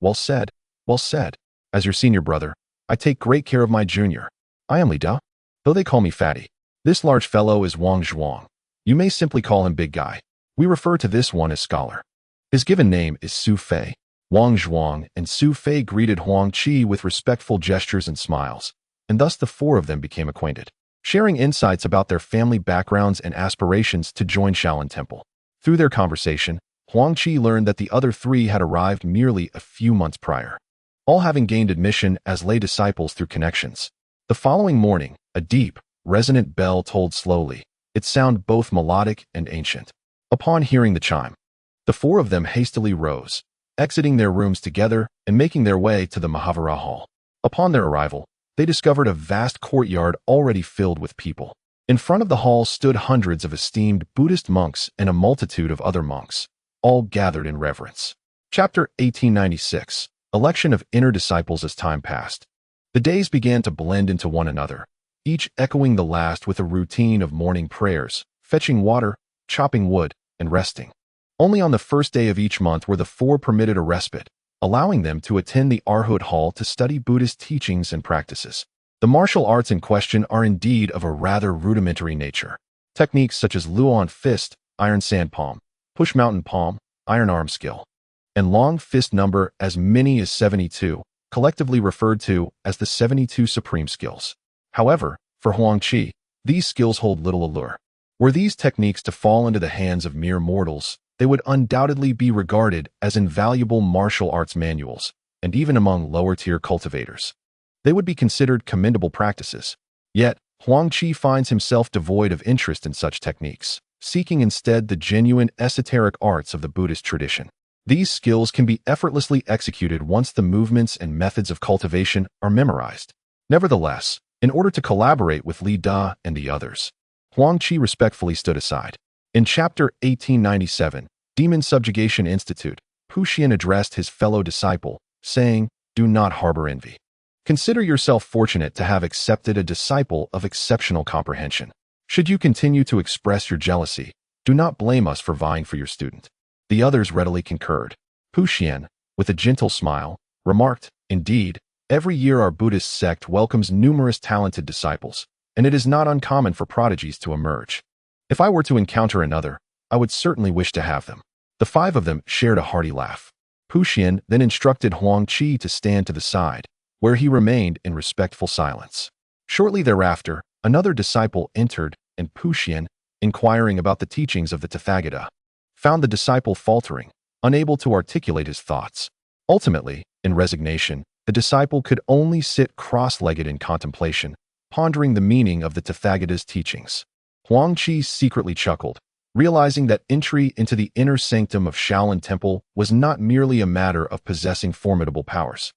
Well said, well said. As your senior brother, I take great care of my junior. I am Li Da, though they call me Fatty. This large fellow is Wang Zhuang. You may simply call him Big Guy. We refer to this one as Scholar. His given name is Su Fei. Wang Zhuang and Su Fei greeted Huang Qi with respectful gestures and smiles, and thus the four of them became acquainted, sharing insights about their family backgrounds and aspirations to join Shaolin Temple. Through their conversation, Huang Qi learned that the other three had arrived merely a few months prior, all having gained admission as lay disciples through connections. The following morning, a deep, resonant bell tolled slowly, its sound both melodic and ancient. Upon hearing the chime, the four of them hastily rose, exiting their rooms together and making their way to the Mahavira Hall. Upon their arrival, they discovered a vast courtyard already filled with people. In front of the hall stood hundreds of esteemed Buddhist monks and a multitude of other monks, all gathered in reverence. Chapter 1896. Election of inner disciples. As time passed, the days began to blend into one another, each echoing the last with a routine of morning prayers, fetching water, chopping wood, and resting. Only on the first day of each month were the four permitted a respite, allowing them to attend the Arhut Hall to study Buddhist teachings and practices. The martial arts in question are indeed of a rather rudimentary nature. Techniques such as Luan Fist, Iron Sand Palm, Push Mountain Palm, Iron Arm Skill, and Long Fist number as many as 72, collectively referred to as the 72 Supreme Skills. However, for Huang Qi, these skills hold little allure. Were these techniques to fall into the hands of mere mortals, they would undoubtedly be regarded as invaluable martial arts manuals, and even among lower-tier cultivators, they would be considered commendable practices. Yet, Huang Qi finds himself devoid of interest in such techniques, seeking instead the genuine esoteric arts of the Buddhist tradition. These skills can be effortlessly executed once the movements and methods of cultivation are memorized. Nevertheless, in order to collaborate with Li Da and the others, Huang Qi respectfully stood aside. In Chapter 1897, Demon Subjugation Institute, Puxian addressed his fellow disciple, saying, "Do not harbor envy. Consider yourself fortunate to have accepted a disciple of exceptional comprehension. Should you continue to express your jealousy, do not blame us for vying for your student." The others readily concurred. Puxian, with a gentle smile, remarked, "Indeed, every year our Buddhist sect welcomes numerous talented disciples, and it is not uncommon for prodigies to emerge. If I were to encounter another, I would certainly wish to have them." The five of them shared a hearty laugh. Puxian then instructed Huang Qi to stand to the side, where he remained in respectful silence. Shortly thereafter, another disciple entered, and Puxian, inquiring about the teachings of the Tathagata, found the disciple faltering, unable to articulate his thoughts. Ultimately, in resignation, the disciple could only sit cross-legged in contemplation, pondering the meaning of the Tathagata's teachings. Huang Qi secretly chuckled, realizing that entry into the inner sanctum of Shaolin Temple was not merely a matter of possessing formidable powers.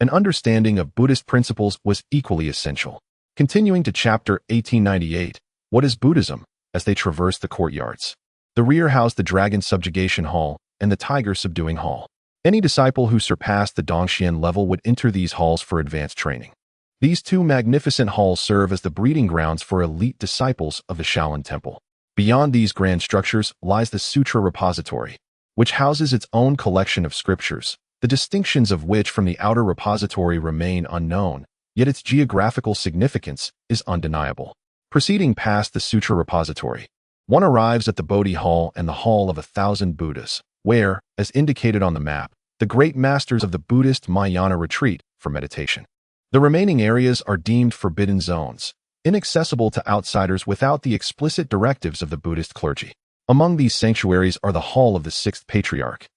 An understanding of Buddhist principles was equally essential. Continuing to Chapter 1898, What is Buddhism? As they traversed the courtyards, The rear housed the dragon subjugation hall and the tiger subduing hall. Any disciple who surpassed the Dongxian level would enter these halls for advanced training. These two magnificent halls serve as the breeding grounds for elite disciples of the Shaolin Temple. Beyond these grand structures lies the Sutra Repository, which houses its own collection of scriptures, the distinctions of which from the outer repository remain unknown, yet its geographical significance is undeniable. Proceeding past the Sutra Repository, one arrives at the Bodhi Hall and the Hall of 1,000 Buddhas, where, as indicated on the map, the great masters of the Buddhist Mahayana retreat for meditation. The remaining areas are deemed forbidden zones, inaccessible to outsiders without the explicit directives of the Buddhist clergy. Among these sanctuaries are the Hall of the Sixth Patriarch,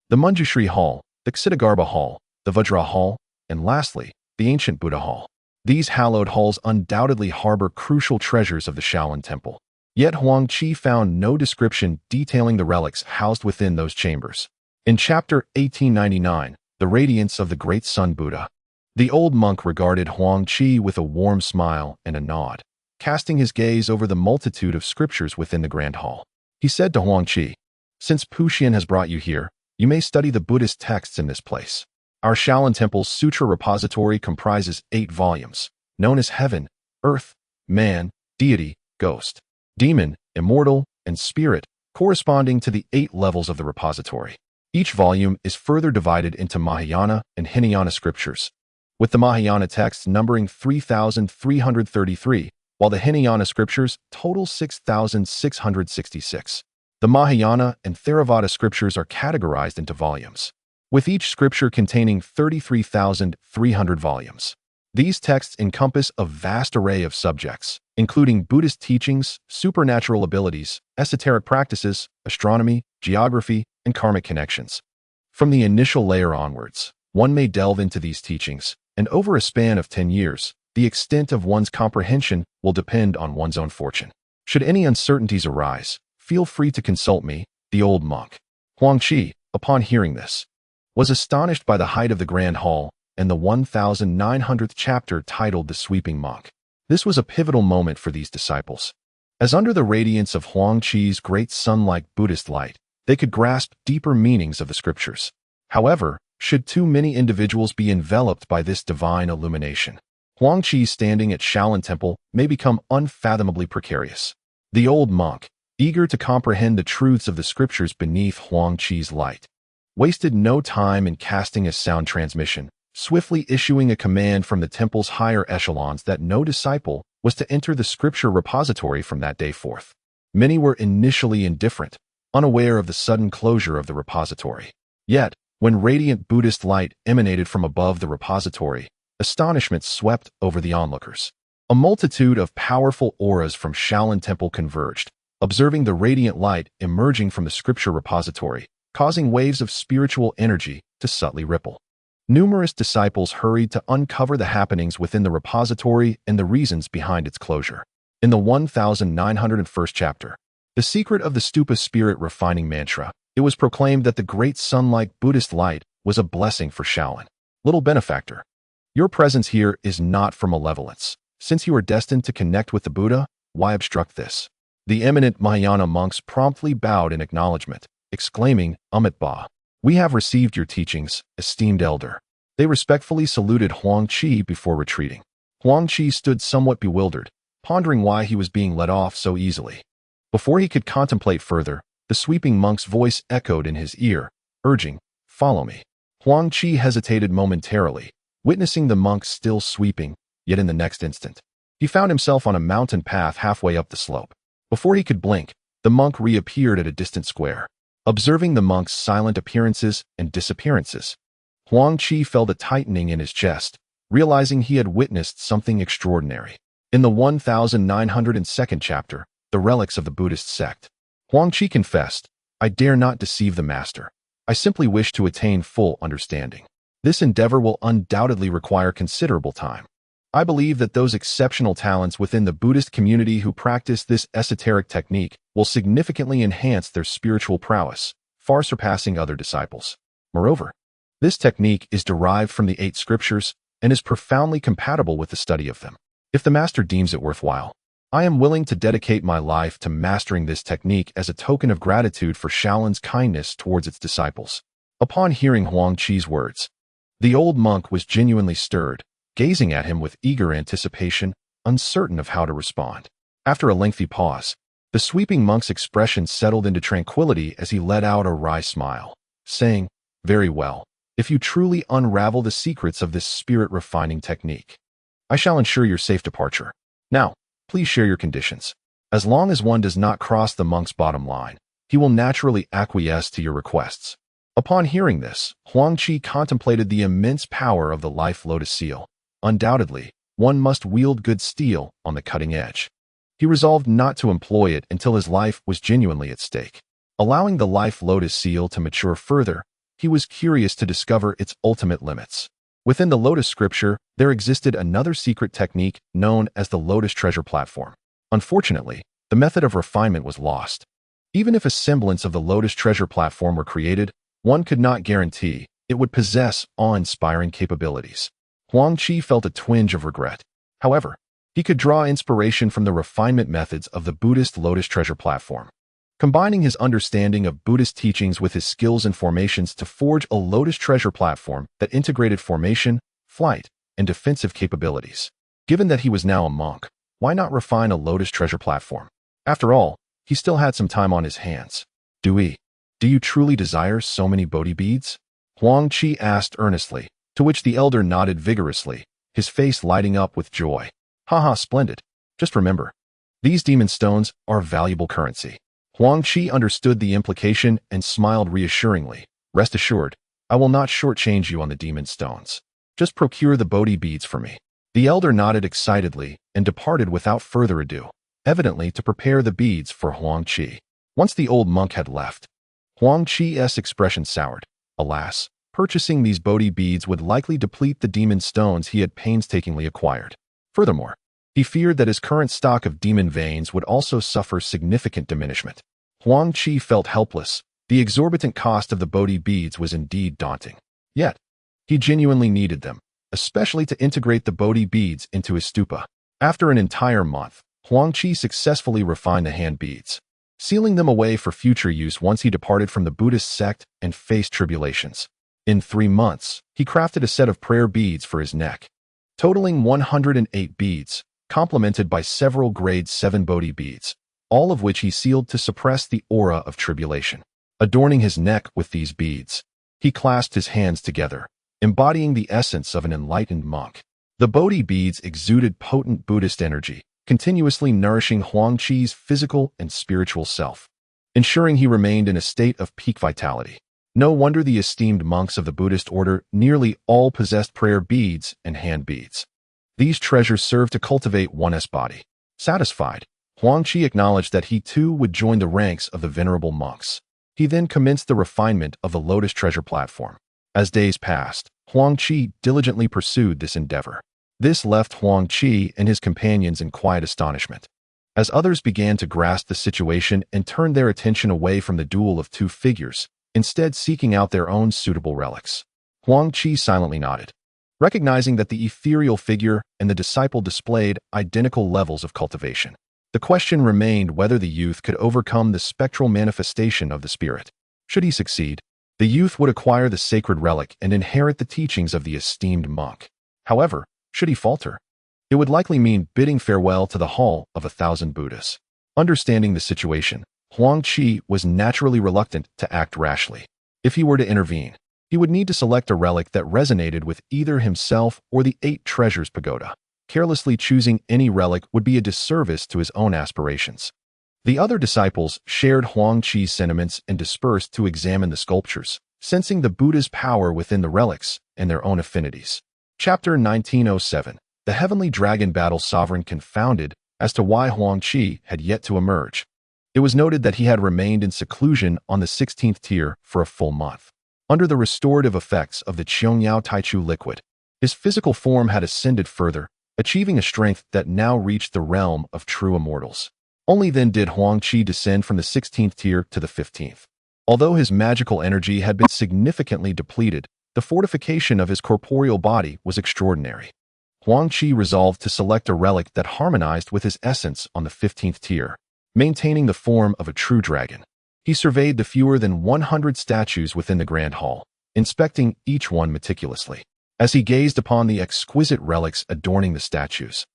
the Manjushri Hall, the Ksitigarbha Hall, the Vajra Hall, and lastly, the Ancient Buddha Hall. These hallowed halls undoubtedly harbor crucial treasures of the Shaolin Temple. Yet Huang Qi found no description detailing the relics housed within those chambers. In chapter 1899, The Radiance of the Great Sun Buddha, the old monk regarded Huang Qi with a warm smile and a nod, casting his gaze over the multitude of scriptures within the Grand Hall. He said to Huang Qi, "Since Puxian has brought you here, you may study the Buddhist texts in this place. Our Shaolin Temple's Sutra Repository comprises 8 volumes, known as Heaven, Earth, Man, Deity, Ghost, Demon, Immortal, and Spirit, corresponding to the 8 levels of the repository. Each volume is further divided into Mahayana and Hinayana scriptures, with the Mahayana texts numbering 3,333, while the Hinayana scriptures total 6,666. The Mahayana and Theravada scriptures are categorized into volumes, with each scripture containing 33,300 volumes. These texts encompass a vast array of subjects, including Buddhist teachings, supernatural abilities, esoteric practices, astronomy, geography, and karmic connections. From the initial layer onwards, one may delve into these teachings, and over a span of 10 years, the extent of one's comprehension will depend on one's own fortune. Should any uncertainties arise, feel free to consult me, the old monk. Huang Qi, upon hearing this, was astonished by the height of the Grand Hall and the 1900th chapter titled The Sweeping Monk. This was a pivotal moment for these disciples, as under the radiance of Huang Qi's great sun-like Buddhist light, they could grasp deeper meanings of the scriptures. However, should too many individuals be enveloped by this divine illumination, Huang Qi's standing at Shaolin Temple may become unfathomably precarious. The old monk, eager to comprehend the truths of the scriptures beneath Huang Qi's light, wasted no time in casting a sound transmission, swiftly issuing a command from the temple's higher echelons that no disciple was to enter the scripture repository from that day forth. Many were initially indifferent, unaware of the sudden closure of the repository. Yet, when radiant Buddhist light emanated from above the repository, astonishment swept over the onlookers. A multitude of powerful auras from Shaolin Temple converged, observing the radiant light emerging from the scripture repository, causing waves of spiritual energy to subtly ripple. Numerous disciples hurried to uncover the happenings within the repository and the reasons behind its closure. In the 1901st chapter, The Secret of the Stupa Spirit Refining Mantra, it was proclaimed that the great sun-like Buddhist light was a blessing for Shaolin. Little benefactor, your presence here is not for malevolence. Since you are destined to connect with the Buddha, why obstruct this? The eminent Mahayana monks promptly bowed in acknowledgement, exclaiming, Amitabha, we have received your teachings, esteemed elder. They respectfully saluted Huang Qi before retreating. Huang Qi stood somewhat bewildered, pondering why he was being let off so easily. Before he could contemplate further, the sweeping monk's voice echoed in his ear, urging, follow me. Huang Qi hesitated momentarily, witnessing the monk still sweeping, yet in the next instant, he found himself on a mountain path halfway up the slope. Before he could blink, the monk reappeared at a distant square. Observing the monk's silent appearances and disappearances, Huang Qi felt a tightening in his chest, realizing he had witnessed something extraordinary. In the 1902nd chapter, The Relics of the Buddhist Sect, Huang Qi confessed, I dare not deceive the master. I simply wish to attain full understanding. This endeavor will undoubtedly require considerable time. I believe that those exceptional talents within the Buddhist community who practice this esoteric technique will significantly enhance their spiritual prowess, far surpassing other disciples. Moreover, this technique is derived from the 8 scriptures and is profoundly compatible with the study of them. If the master deems it worthwhile, I am willing to dedicate my life to mastering this technique as a token of gratitude for Shaolin's kindness towards its disciples." Upon hearing Huang Qi's words, the old monk was genuinely stirred, gazing at him with eager anticipation, uncertain of how to respond. After a lengthy pause, the sweeping monk's expression settled into tranquility as he let out a wry smile, saying, "Very well. If you truly unravel the secrets of this spirit-refining technique, I shall ensure your safe departure. Now, please share your conditions. As long as one does not cross the monk's bottom line, he will naturally acquiesce to your requests." Upon hearing this, Huang Qi contemplated the immense power of the life lotus seal. Undoubtedly, one must wield good steel on the cutting edge. He resolved not to employ it until his life was genuinely at stake. Allowing the life lotus seal to mature further, he was curious to discover its ultimate limits. Within the lotus scripture, there existed another secret technique known as the lotus treasure platform. Unfortunately, the method of refinement was lost. Even if a semblance of the lotus treasure platform were created, one could not guarantee it would possess awe-inspiring capabilities. Huang Qi felt a twinge of regret. However, he could draw inspiration from the refinement methods of the Buddhist lotus treasure platform. Combining his understanding of Buddhist teachings with his skills and formations to forge a lotus treasure platform that integrated formation, flight, and defensive capabilities. Given that he was now a monk, why not refine a lotus treasure platform? After all, he still had some time on his hands. Do you truly desire so many Bodhi beads?" Huang Qi asked earnestly, to which the elder nodded vigorously, his face lighting up with joy. "Haha, splendid. Just remember, these demon stones are valuable currency." Huang Qi understood the implication and smiled reassuringly. "Rest assured, I will not shortchange you on the demon stones. Just procure the Bodhi beads for me." The elder nodded excitedly and departed without further ado, evidently to prepare the beads for Huang Qi. Once the old monk had left, Huang Qi's expression soured. Alas, purchasing these Bodhi beads would likely deplete the demon stones he had painstakingly acquired. Furthermore, he feared that his current stock of demon veins would also suffer significant diminishment. Huang Qi felt helpless. The exorbitant cost of the Bodhi beads was indeed daunting. Yet, he genuinely needed them, especially to integrate the Bodhi beads into his stupa. After an entire month, Huang Qi successfully refined the hand beads, sealing them away for future use once he departed from the Buddhist sect and faced tribulations. In 3 months, he crafted a set of prayer beads for his neck, totaling 108 beads, complemented by several grade 7 Bodhi beads, all of which he sealed to suppress the aura of tribulation. Adorning his neck with these beads, he clasped his hands together, embodying the essence of an enlightened monk. The Bodhi beads exuded potent Buddhist energy, continuously nourishing Huang Qi's physical and spiritual self, ensuring he remained in a state of peak vitality. No wonder the esteemed monks of the Buddhist order nearly all possessed prayer beads and hand beads. These treasures served to cultivate one's body. Satisfied, Huang Qi acknowledged that he too would join the ranks of the venerable monks. He then commenced the refinement of the lotus treasure platform. As days passed, Huang Qi diligently pursued this endeavor. This left Huang Qi and his companions in quiet astonishment. As others began to grasp the situation and turned their attention away from the duel of two figures, instead seeking out their own suitable relics, Huang Qi silently nodded, recognizing that the ethereal figure and the disciple displayed identical levels of cultivation. The question remained whether the youth could overcome the spectral manifestation of the spirit. Should he succeed, the youth would acquire the sacred relic and inherit the teachings of the esteemed monk. However, should he falter, it would likely mean bidding farewell to the Hall of 1,000 Buddhas. Understanding the situation, Huang Qi was naturally reluctant to act rashly. If he were to intervene, he would need to select a relic that resonated with either himself or the 8 Treasures Pagoda. Carelessly choosing any relic would be a disservice to his own aspirations. The other disciples shared Huang Qi's sentiments and dispersed to examine the sculptures, sensing the Buddha's power within the relics and their own affinities. Chapter 1907. The Heavenly Dragon Battle Sovereign confounded as to why Huang Qi had yet to emerge. It was noted that he had remained in seclusion on the 16th tier for a full month. Under the restorative effects of the Qiangyao Taichu liquid, his physical form had ascended further, achieving a strength that now reached the realm of true immortals. Only then did Huang Qi descend from the 16th tier to the 15th. Although his magical energy had been significantly depleted, the fortification of his corporeal body was extraordinary. Huang Qi resolved to select a relic that harmonized with his essence on the 15th tier, maintaining the form of a true dragon. He surveyed the fewer than 100 statues within the Grand Hall, inspecting each one meticulously. As he gazed upon the exquisite relics adorning the statues,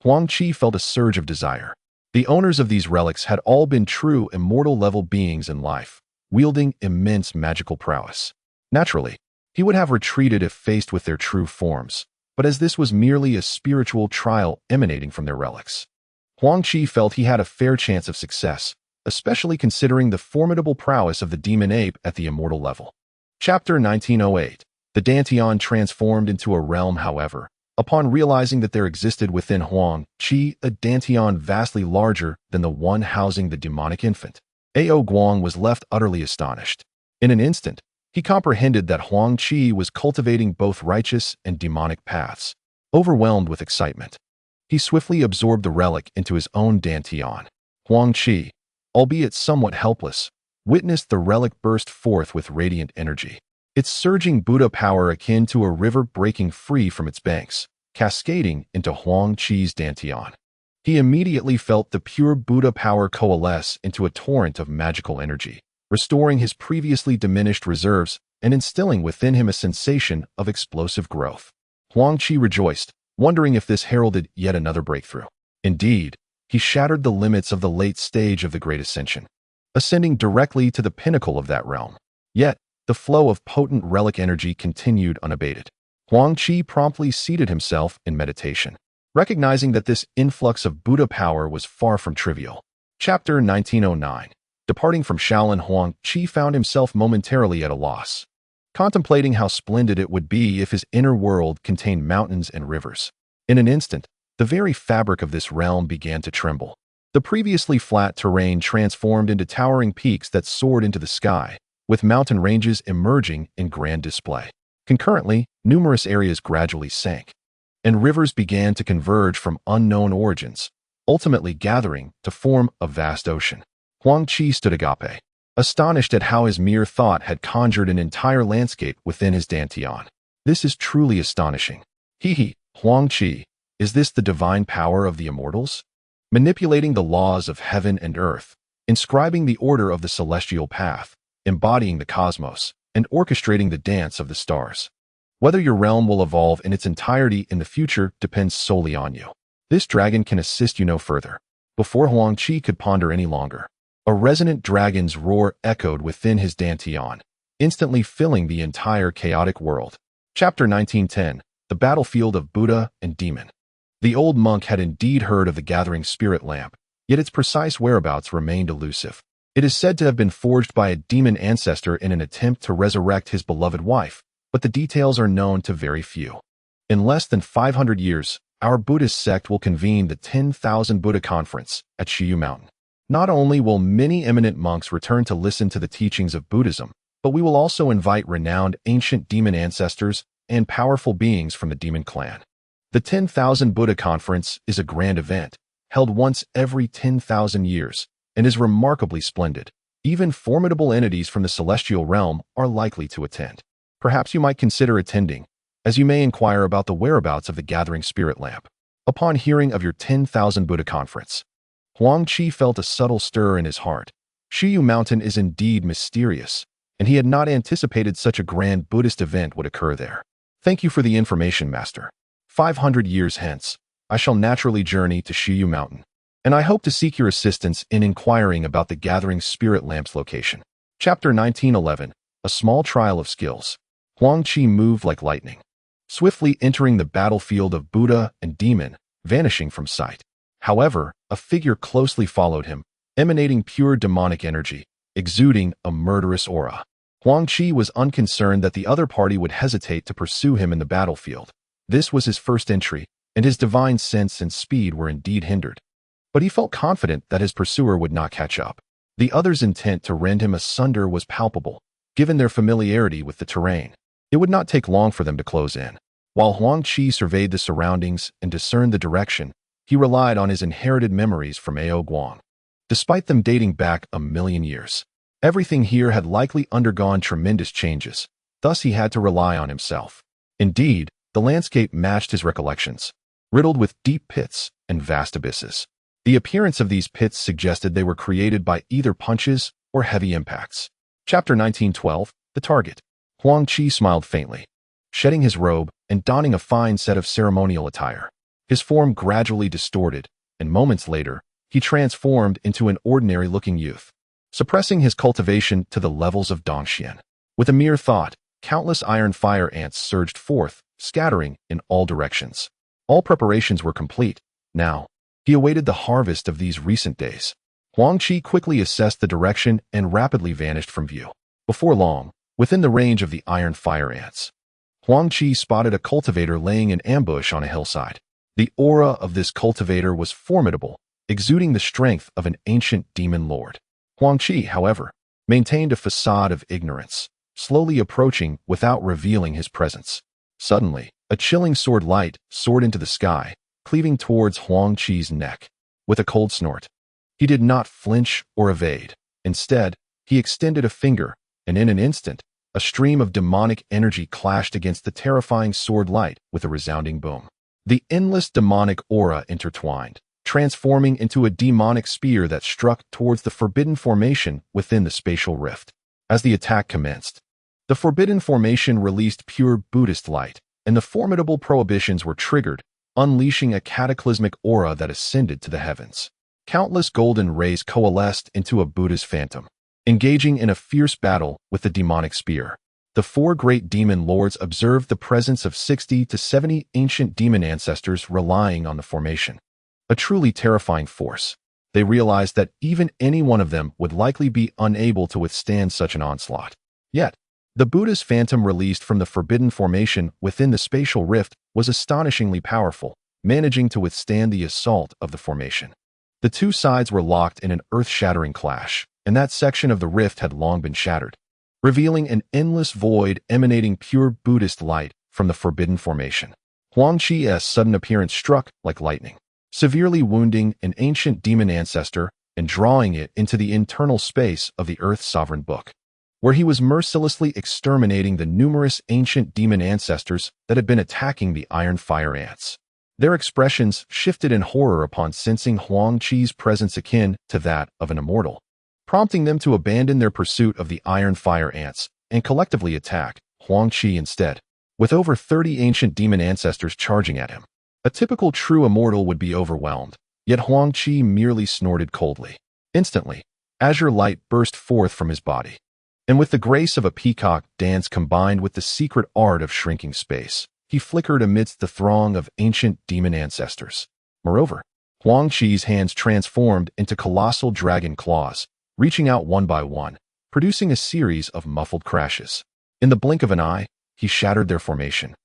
Huang Qi felt a surge of desire. The owners of these relics had all been true immortal-level beings in life, wielding immense magical prowess. Naturally, he would have retreated if faced with their true forms, but as this was merely a spiritual trial emanating from their relics, Huang Qi felt he had a fair chance of success, especially considering the formidable prowess of the demon ape at the immortal level. Chapter 1908. The Dantian transformed into a realm, however, upon realizing that there existed within Huang Qi a Dantian vastly larger than the one housing the demonic infant. Ao Guang was left utterly astonished. In an instant, he comprehended that Huang Qi was cultivating both righteous and demonic paths. Overwhelmed with excitement, he swiftly absorbed the relic into his own Dantian. Huang Qi, albeit somewhat helpless, witnessed the relic burst forth with radiant energy. Its surging Buddha power akin to a river breaking free from its banks, cascading into Huang Qi's Dantian. He immediately felt the pure Buddha power coalesce into a torrent of magical energy, restoring his previously diminished reserves and instilling within him a sensation of explosive growth. Huang Qi rejoiced, wondering if this heralded yet another breakthrough. Indeed, he shattered the limits of the late stage of the Great Ascension, ascending directly to the pinnacle of that realm. Yet, the flow of potent relic energy continued unabated. Huang Qi promptly seated himself in meditation, recognizing that this influx of Buddha power was far from trivial. Chapter 1909. Departing from Shaolin, Huang Qi found himself momentarily at a loss, contemplating how splendid it would be if his inner world contained mountains and rivers. In an instant, the very fabric of this realm began to tremble. The previously flat terrain transformed into towering peaks that soared into the sky, with mountain ranges emerging in grand display. Concurrently, numerous areas gradually sank, and rivers began to converge from unknown origins, ultimately gathering to form a vast ocean. Huang Qi stood agape, astonished at how his mere thought had conjured an entire landscape within his Dantian. This is truly astonishing. Huang Qi, is this the divine power of the immortals? Manipulating the laws of heaven and earth, inscribing the order of the celestial path, embodying the cosmos, and orchestrating the dance of the stars. Whether your realm will evolve in its entirety in the future depends solely on you. This dragon can assist you no further. Before Huang Qi could ponder any longer, a resonant dragon's roar echoed within his Dantian, instantly filling the entire chaotic world. Chapter 1910. The Battlefield of Buddha and Demon. The old monk had indeed heard of the gathering spirit lamp, yet its precise whereabouts remained elusive. It is said to have been forged by a demon ancestor in an attempt to resurrect his beloved wife, but the details are known to very few. In less than 500 years, our Buddhist sect will convene the 10,000 Buddha Conference at Shiyu Mountain. Not only will many eminent monks return to listen to the teachings of Buddhism, but we will also invite renowned ancient demon ancestors and powerful beings from the demon clan. The 10,000 Buddha Conference is a grand event, held once every 10,000 years, and is remarkably splendid. Even formidable entities from the celestial realm are likely to attend. Perhaps you might consider attending, as you may inquire about the whereabouts of the gathering spirit lamp. Upon hearing of your 10,000 Buddha Conference, Huang Qi felt a subtle stir in his heart. Shiyu Mountain is indeed mysterious, and he had not anticipated such a grand Buddhist event would occur there. Thank you for the information, Master. 500 years hence, I shall naturally journey to Shiyu Mountain, and I hope to seek your assistance in inquiring about the gathering spirit lamp's location. Chapter 1911. A Small Trial of Skills. Huang Qi moved like lightning, swiftly entering the battlefield of Buddha and demon, vanishing from sight. However, a figure closely followed him, emanating pure demonic energy, exuding a murderous aura. Huang Qi was unconcerned that the other party would hesitate to pursue him in the battlefield. This was his first entry, and his divine sense and speed were indeed hindered. But he felt confident that his pursuer would not catch up. The other's intent to rend him asunder was palpable, given their familiarity with the terrain. It would not take long for them to close in. While Huang Qi surveyed the surroundings and discerned the direction, he relied on his inherited memories from Ao Guang. Despite them dating back 1,000,000 years, everything here had likely undergone tremendous changes, thus he had to rely on himself. Indeed, the landscape matched his recollections, riddled with deep pits and vast abysses. The appearance of these pits suggested they were created by either punches or heavy impacts. Chapter 1912, The Target. Huang Qi smiled faintly, shedding his robe and donning a fine set of ceremonial attire. His form gradually distorted, and moments later, he transformed into an ordinary-looking youth, suppressing his cultivation to the levels of Dongxian. With a mere thought, countless iron fire ants surged forth, scattering in all directions. All preparations were complete. Now, he awaited the harvest of these recent days. Huang Qi quickly assessed the direction and rapidly vanished from view. Before long, within the range of the iron fire ants, Huang Qi spotted a cultivator laying in ambush on a hillside. The aura of this cultivator was formidable, exuding the strength of an ancient demon lord. Huang Qi, however, maintained a facade of ignorance, slowly approaching without revealing his presence. Suddenly, a chilling sword light soared into the sky, cleaving towards Huang Qi's neck. With a cold snort, he did not flinch or evade. Instead, he extended a finger, and in an instant, a stream of demonic energy clashed against the terrifying sword light with a resounding boom. The endless demonic aura intertwined, transforming into a demonic spear that struck towards the forbidden formation within the spatial rift. As the attack commenced, the forbidden formation released pure Buddhist light, and the formidable prohibitions were triggered, unleashing a cataclysmic aura that ascended to the heavens. Countless golden rays coalesced into a Buddha's phantom, engaging in a fierce battle with the demonic spear. The four great demon lords observed the presence of 60 to 70 ancient demon ancestors relying on the formation. A truly terrifying force. They realized that even any one of them would likely be unable to withstand such an onslaught. Yet, the Buddha's phantom released from the forbidden formation within the spatial rift was astonishingly powerful, managing to withstand the assault of the formation. The two sides were locked in an earth-shattering clash, and that section of the rift had long been shattered, revealing an endless void emanating pure Buddhist light from the forbidden formation. Huang Qi's sudden appearance struck like lightning, severely wounding an ancient demon ancestor and drawing it into the internal space of the Earth's sovereign book, where he was mercilessly exterminating the numerous ancient demon ancestors that had been attacking the iron fire ants. Their expressions shifted in horror upon sensing Huang Qi's presence akin to that of an immortal, prompting them to abandon their pursuit of the iron fire ants and collectively attack Huang Qi instead, with over 30 ancient demon ancestors charging at him. A typical true immortal would be overwhelmed, yet Huang Qi merely snorted coldly. Instantly, azure light burst forth from his body, and with the grace of a peacock dance combined with the secret art of shrinking space, he flickered amidst the throng of ancient demon ancestors. Moreover, Huang Qi's hands transformed into colossal dragon claws, reaching out one by one, producing a series of muffled crashes. In the blink of an eye, he shattered their formation,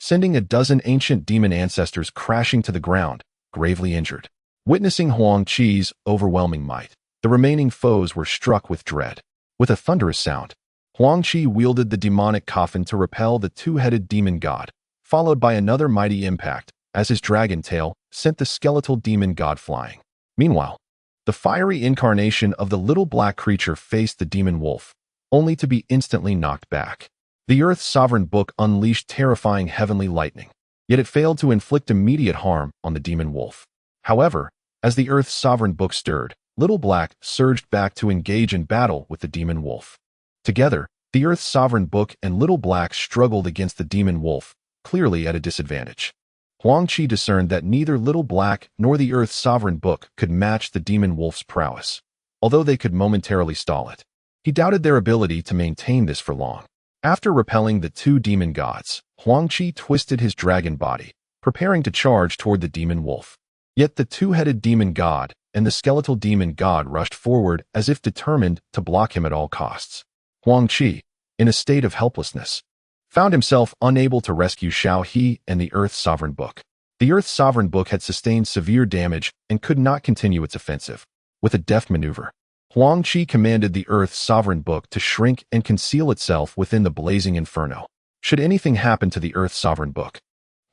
sending a dozen ancient demon ancestors crashing to the ground, gravely injured. Witnessing Huang Qi's overwhelming might, the remaining foes were struck with dread. With a thunderous sound, Huang Qi wielded the demonic coffin to repel the two-headed demon god, followed by another mighty impact as his dragon tail sent the skeletal demon god flying. Meanwhile, the fiery incarnation of the little black creature faced the demon wolf, only to be instantly knocked back. The Earth's sovereign book unleashed terrifying heavenly lightning, yet it failed to inflict immediate harm on the demon wolf. However, as the Earth's sovereign book stirred, Little Black surged back to engage in battle with the demon wolf. Together, the Earth's sovereign book and Little Black struggled against the demon wolf, clearly at a disadvantage. Huang Qi discerned that neither Little Black nor the Earth's sovereign book could match the demon wolf's prowess, although they could momentarily stall it. He doubted their ability to maintain this for long. After repelling the two demon gods, Huang Qi twisted his dragon body, preparing to charge toward the demon wolf. Yet the two-headed demon god and the skeletal demon god rushed forward as if determined to block him at all costs. Huang Qi, in a state of helplessness, found himself unable to rescue Shao He and the Earth's sovereign book. The Earth's sovereign book had sustained severe damage and could not continue its offensive. With a deft maneuver, Huang Qi commanded the Earth's sovereign book to shrink and conceal itself within the blazing inferno. Should anything happen to the Earth's sovereign book,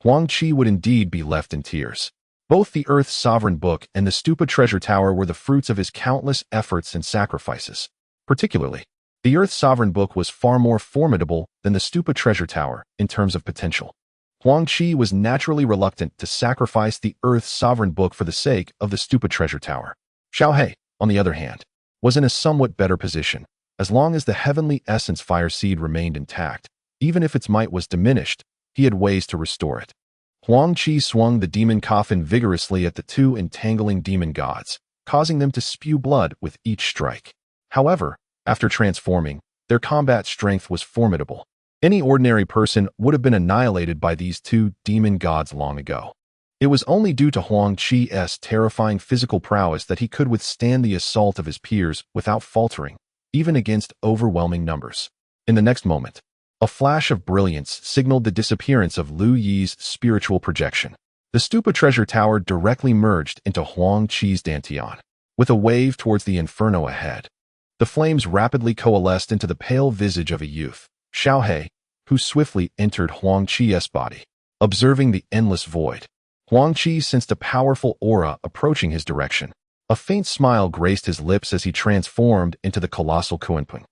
Huang Qi would indeed be left in tears. Both the Earth's sovereign book and the Stupa treasure tower were the fruits of his countless efforts and sacrifices. Particularly, the Earth's sovereign book was far more formidable than the Stupa treasure tower in terms of potential. Huang Qi was naturally reluctant to sacrifice the Earth's sovereign book for the sake of the stupid treasure tower. Xiaohe, on the other hand, was in a somewhat better position. As long as the heavenly essence fire seed remained intact, even if its might was diminished, he had ways to restore it. Huang Qi swung the demon coffin vigorously at the two entangling demon gods, causing them to spew blood with each strike. However, after transforming, their combat strength was formidable. Any ordinary person would have been annihilated by these two demon gods long ago. It was only due to Huang Qi's terrifying physical prowess that he could withstand the assault of his peers without faltering, even against overwhelming numbers. In the next moment, a flash of brilliance signaled the disappearance of Lu Yi's spiritual projection. The Stupa treasure tower directly merged into Huang Qi's dantian, with a wave towards the inferno ahead. The flames rapidly coalesced into the pale visage of a youth, Xiaohe, who swiftly entered Huang Qi's body. Observing the endless void, Huang Qi sensed a powerful aura approaching his direction. A faint smile graced his lips as he transformed into the colossal Kuanping,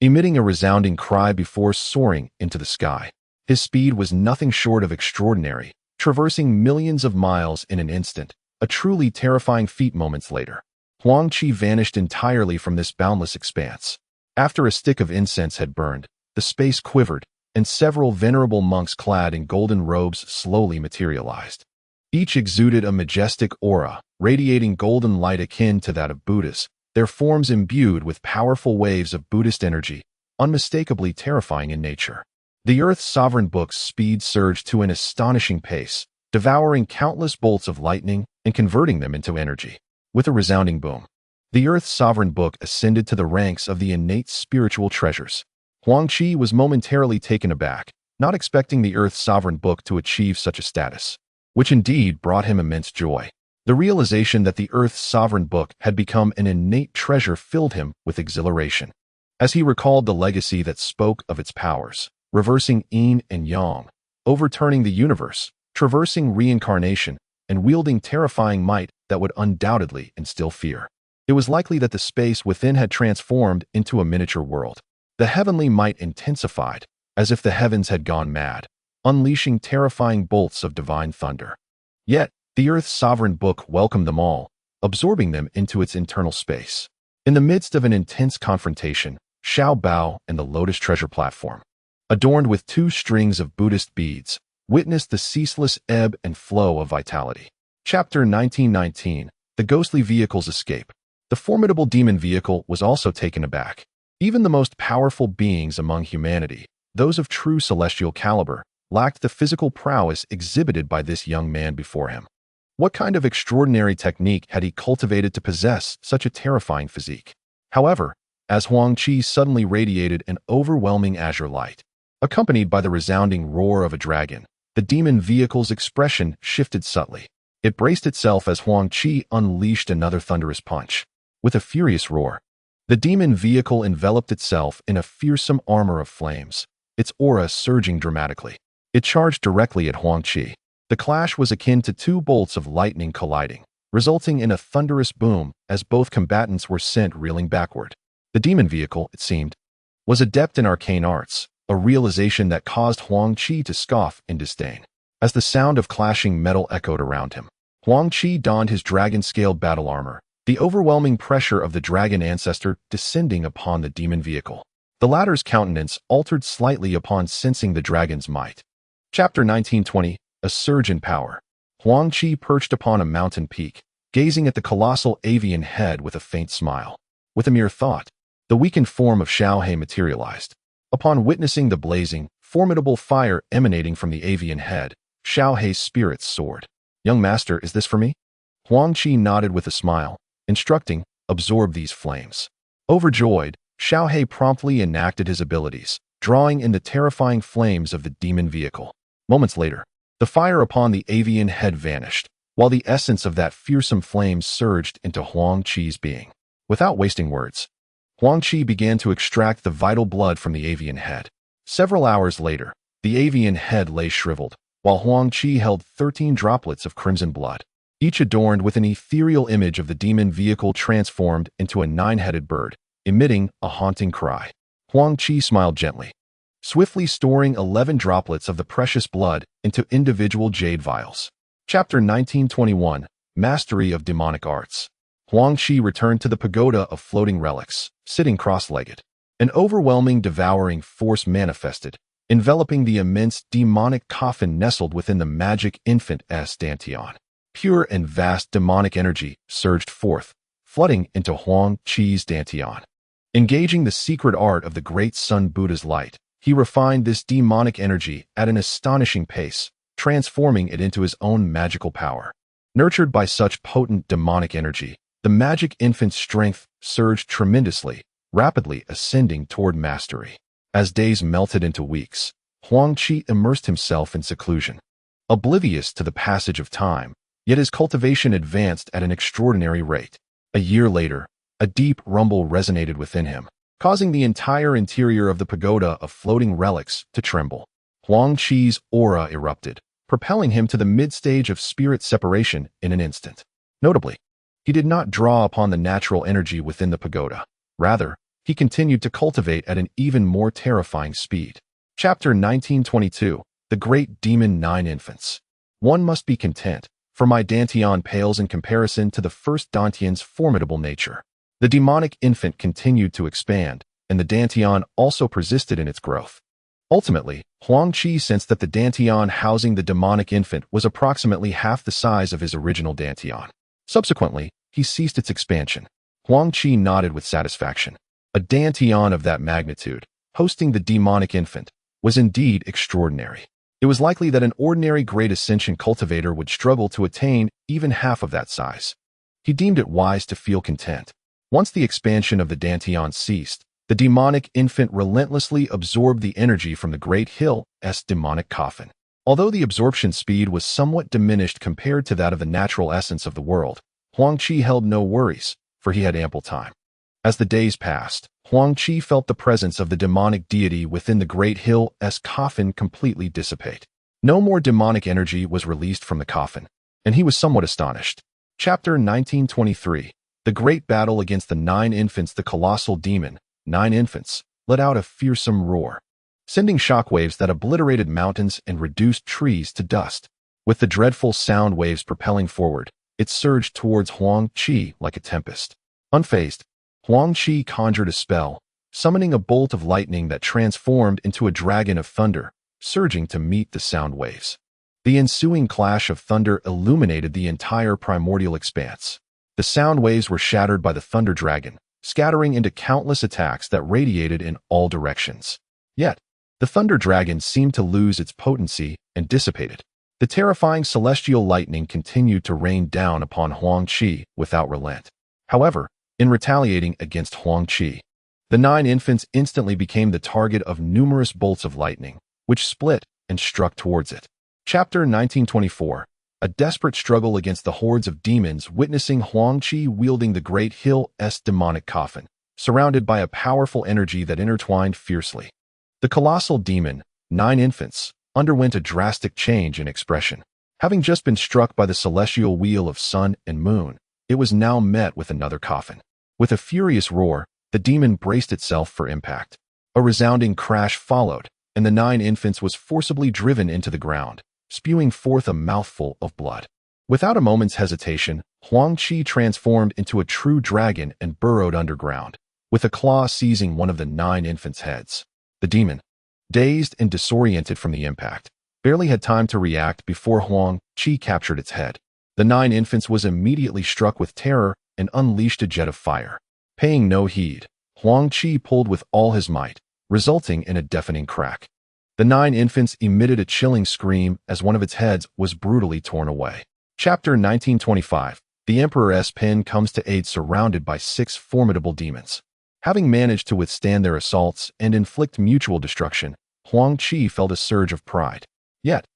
emitting a resounding cry before soaring into the sky. His speed was nothing short of extraordinary, traversing millions of miles in an instant, a truly terrifying feat. Moments later, Huang Qi vanished entirely from this boundless expanse. After a stick of incense had burned, the space quivered, and several venerable monks clad in golden robes slowly materialized. Each exuded a majestic aura, radiating golden light akin to that of Buddhas, their forms imbued with powerful waves of Buddhist energy, unmistakably terrifying in nature. The Earth's sovereign book's speed surged to an astonishing pace, devouring countless bolts of lightning and converting them into energy. With a resounding boom, the Earth's sovereign book ascended to the ranks of the innate spiritual treasures. Huang Qi was momentarily taken aback, not expecting the Earth's sovereign book to achieve such a status, which indeed brought him immense joy. The realization that the Earth's sovereign book had become an innate treasure filled him with exhilaration. As he recalled the legacy that spoke of its powers, reversing yin and yang, overturning the universe, traversing reincarnation, and wielding terrifying might that would undoubtedly instill fear. It was likely that the space within had transformed into a miniature world. The heavenly might intensified, as if the heavens had gone mad, unleashing terrifying bolts of divine thunder. Yet, the Earth's sovereign book welcomed them all, absorbing them into its internal space. In the midst of an intense confrontation, Xiao Bao and the Lotus Treasure Platform, adorned with two strings of Buddhist beads, witnessed the ceaseless ebb and flow of vitality. Chapter 1919, The Ghostly Vehicle's Escape. The formidable demon vehicle was also taken aback. Even the most powerful beings among humanity, those of true celestial caliber, lacked the physical prowess exhibited by this young man before him. What kind of extraordinary technique had he cultivated to possess such a terrifying physique? However, as Huang Qi suddenly radiated an overwhelming azure light, accompanied by the resounding roar of a dragon, the demon vehicle's expression shifted subtly. It braced itself as Huang Qi unleashed another thunderous punch. With a furious roar, the demon vehicle enveloped itself in a fearsome armor of flames, its aura surging dramatically. It charged directly at Huang Qi. The clash was akin to two bolts of lightning colliding, resulting in a thunderous boom as both combatants were sent reeling backward. The demon vehicle, it seemed, was adept in arcane arts, a realization that caused Huang Qi to scoff in disdain. As the sound of clashing metal echoed around him, Huang Qi donned his dragon-scaled battle armor, the overwhelming pressure of the dragon ancestor descending upon the demon vehicle. The latter's countenance altered slightly upon sensing the dragon's might. Chapter 1920, A Surge in Power. Huang Qi perched upon a mountain peak, gazing at the colossal avian head with a faint smile. With a mere thought, the weakened form of Xiaohe materialized. Upon witnessing the blazing, formidable fire emanating from the avian head, Xiaohe's spirits soared. "Young master, is this for me?" Huang Qi nodded with a smile, instructing, "Absorb these flames." Overjoyed, Xiaohe promptly enacted his abilities, drawing in the terrifying flames of the demon vehicle. Moments later, the fire upon the avian head vanished, while the essence of that fearsome flame surged into Huang Qi's being. Without wasting words, Huang Qi began to extract the vital blood from the avian head. Several hours later, the avian head lay shriveled, while Huang Qi held 13 droplets of crimson blood, each adorned with an ethereal image of the demon vehicle transformed into a 9-headed bird, emitting a haunting cry. Huang Qi smiled gently. swiftly storing 11 droplets of the precious blood into individual jade vials. Chapter 1921, Mastery of Demonic Arts. Huang Qi returned to the pagoda of floating relics, sitting cross-legged. An overwhelming devouring force manifested, enveloping the immense demonic coffin nestled within the magic infant's dantian. Pure and vast demonic energy surged forth, flooding into Huang Qi's dantian. Engaging the secret art of the great Sun Buddha's light, he refined this demonic energy at an astonishing pace, transforming it into his own magical power. Nurtured by such potent demonic energy, the magic infant's strength surged tremendously, rapidly ascending toward mastery. As days melted into weeks, Huang Qi immersed himself in seclusion. Oblivious to the passage of time, yet his cultivation advanced at an extraordinary rate. A year later, a deep rumble resonated within him, causing the entire interior of the pagoda of floating relics to tremble. Huang Qi's aura erupted, propelling him to the mid-stage of spirit separation in an instant. Notably, he did not draw upon the natural energy within the pagoda. Rather, he continued to cultivate at an even more terrifying speed. Chapter 1922, The Great Demon 9 Infants. One must be content, for my dantian pales in comparison to the first dantian's formidable nature. The demonic infant continued to expand, and the dantian also persisted in its growth. Ultimately, Huang Qi sensed that the dantian housing the demonic infant was approximately half the size of his original dantian. Subsequently, he ceased its expansion. Huang Qi nodded with satisfaction. A dantian of that magnitude, hosting the demonic infant, was indeed extraordinary. It was likely that an ordinary Great Ascension cultivator would struggle to attain even half of that size. He deemed it wise to feel content. Once the expansion of the dantian ceased, the demonic infant relentlessly absorbed the energy from the Great Hill's demonic coffin. Although the absorption speed was somewhat diminished compared to that of the natural essence of the world, Huang Qi held no worries, for he had ample time. As the days passed, Huang Qi felt the presence of the demonic deity within the Great Hill's coffin completely dissipate. No more demonic energy was released from the coffin, and he was somewhat astonished. Chapter 1923, The Great Battle Against the 9 Infants. The colossal demon, 9 Infants, let out a fearsome roar, sending shockwaves that obliterated mountains and reduced trees to dust. With the dreadful sound waves propelling forward, it surged towards Huang Qi like a tempest. Unfazed, Huang Qi conjured a spell, summoning a bolt of lightning that transformed into a dragon of thunder, surging to meet the sound waves. The ensuing clash of thunder illuminated the entire primordial expanse. The sound waves were shattered by the thunder dragon, scattering into countless attacks that radiated in all directions. Yet, the thunder dragon seemed to lose its potency and dissipated. The terrifying celestial lightning continued to rain down upon Huang Qi without relent. However, in retaliating against Huang Qi, the 9 infants instantly became the target of numerous bolts of lightning, which split and struck towards it. Chapter 1924, A Desperate Struggle Against the Hordes of Demons. Witnessing Huang Qi wielding the Great Hill's demonic coffin, surrounded by a powerful energy that intertwined fiercely. The colossal demon, 9 Infants, underwent a drastic change in expression. Having just been struck by the celestial wheel of sun and moon, it was now met with another coffin. With a furious roar, the demon braced itself for impact. A resounding crash followed, and the 9 Infants was forcibly driven into the ground, spewing forth a mouthful of blood. Without a moment's hesitation, Huang Qi transformed into a true dragon and burrowed underground, with a claw seizing one of the 9 Infants' heads. The demon, dazed and disoriented from the impact, barely had time to react before Huang Qi captured its head. The 9 Infants was immediately struck with terror and unleashed a jet of fire. Paying no heed, Huang Qi pulled with all his might, resulting in a deafening crack. The 9 Infants emitted a chilling scream as one of its heads was brutally torn away. Chapter 1925, The Emperor's Pen comes to aid. Surrounded by 6 formidable demons. Having managed to withstand their assaults and inflict mutual destruction, Huang Qi felt a surge of pride. Yet,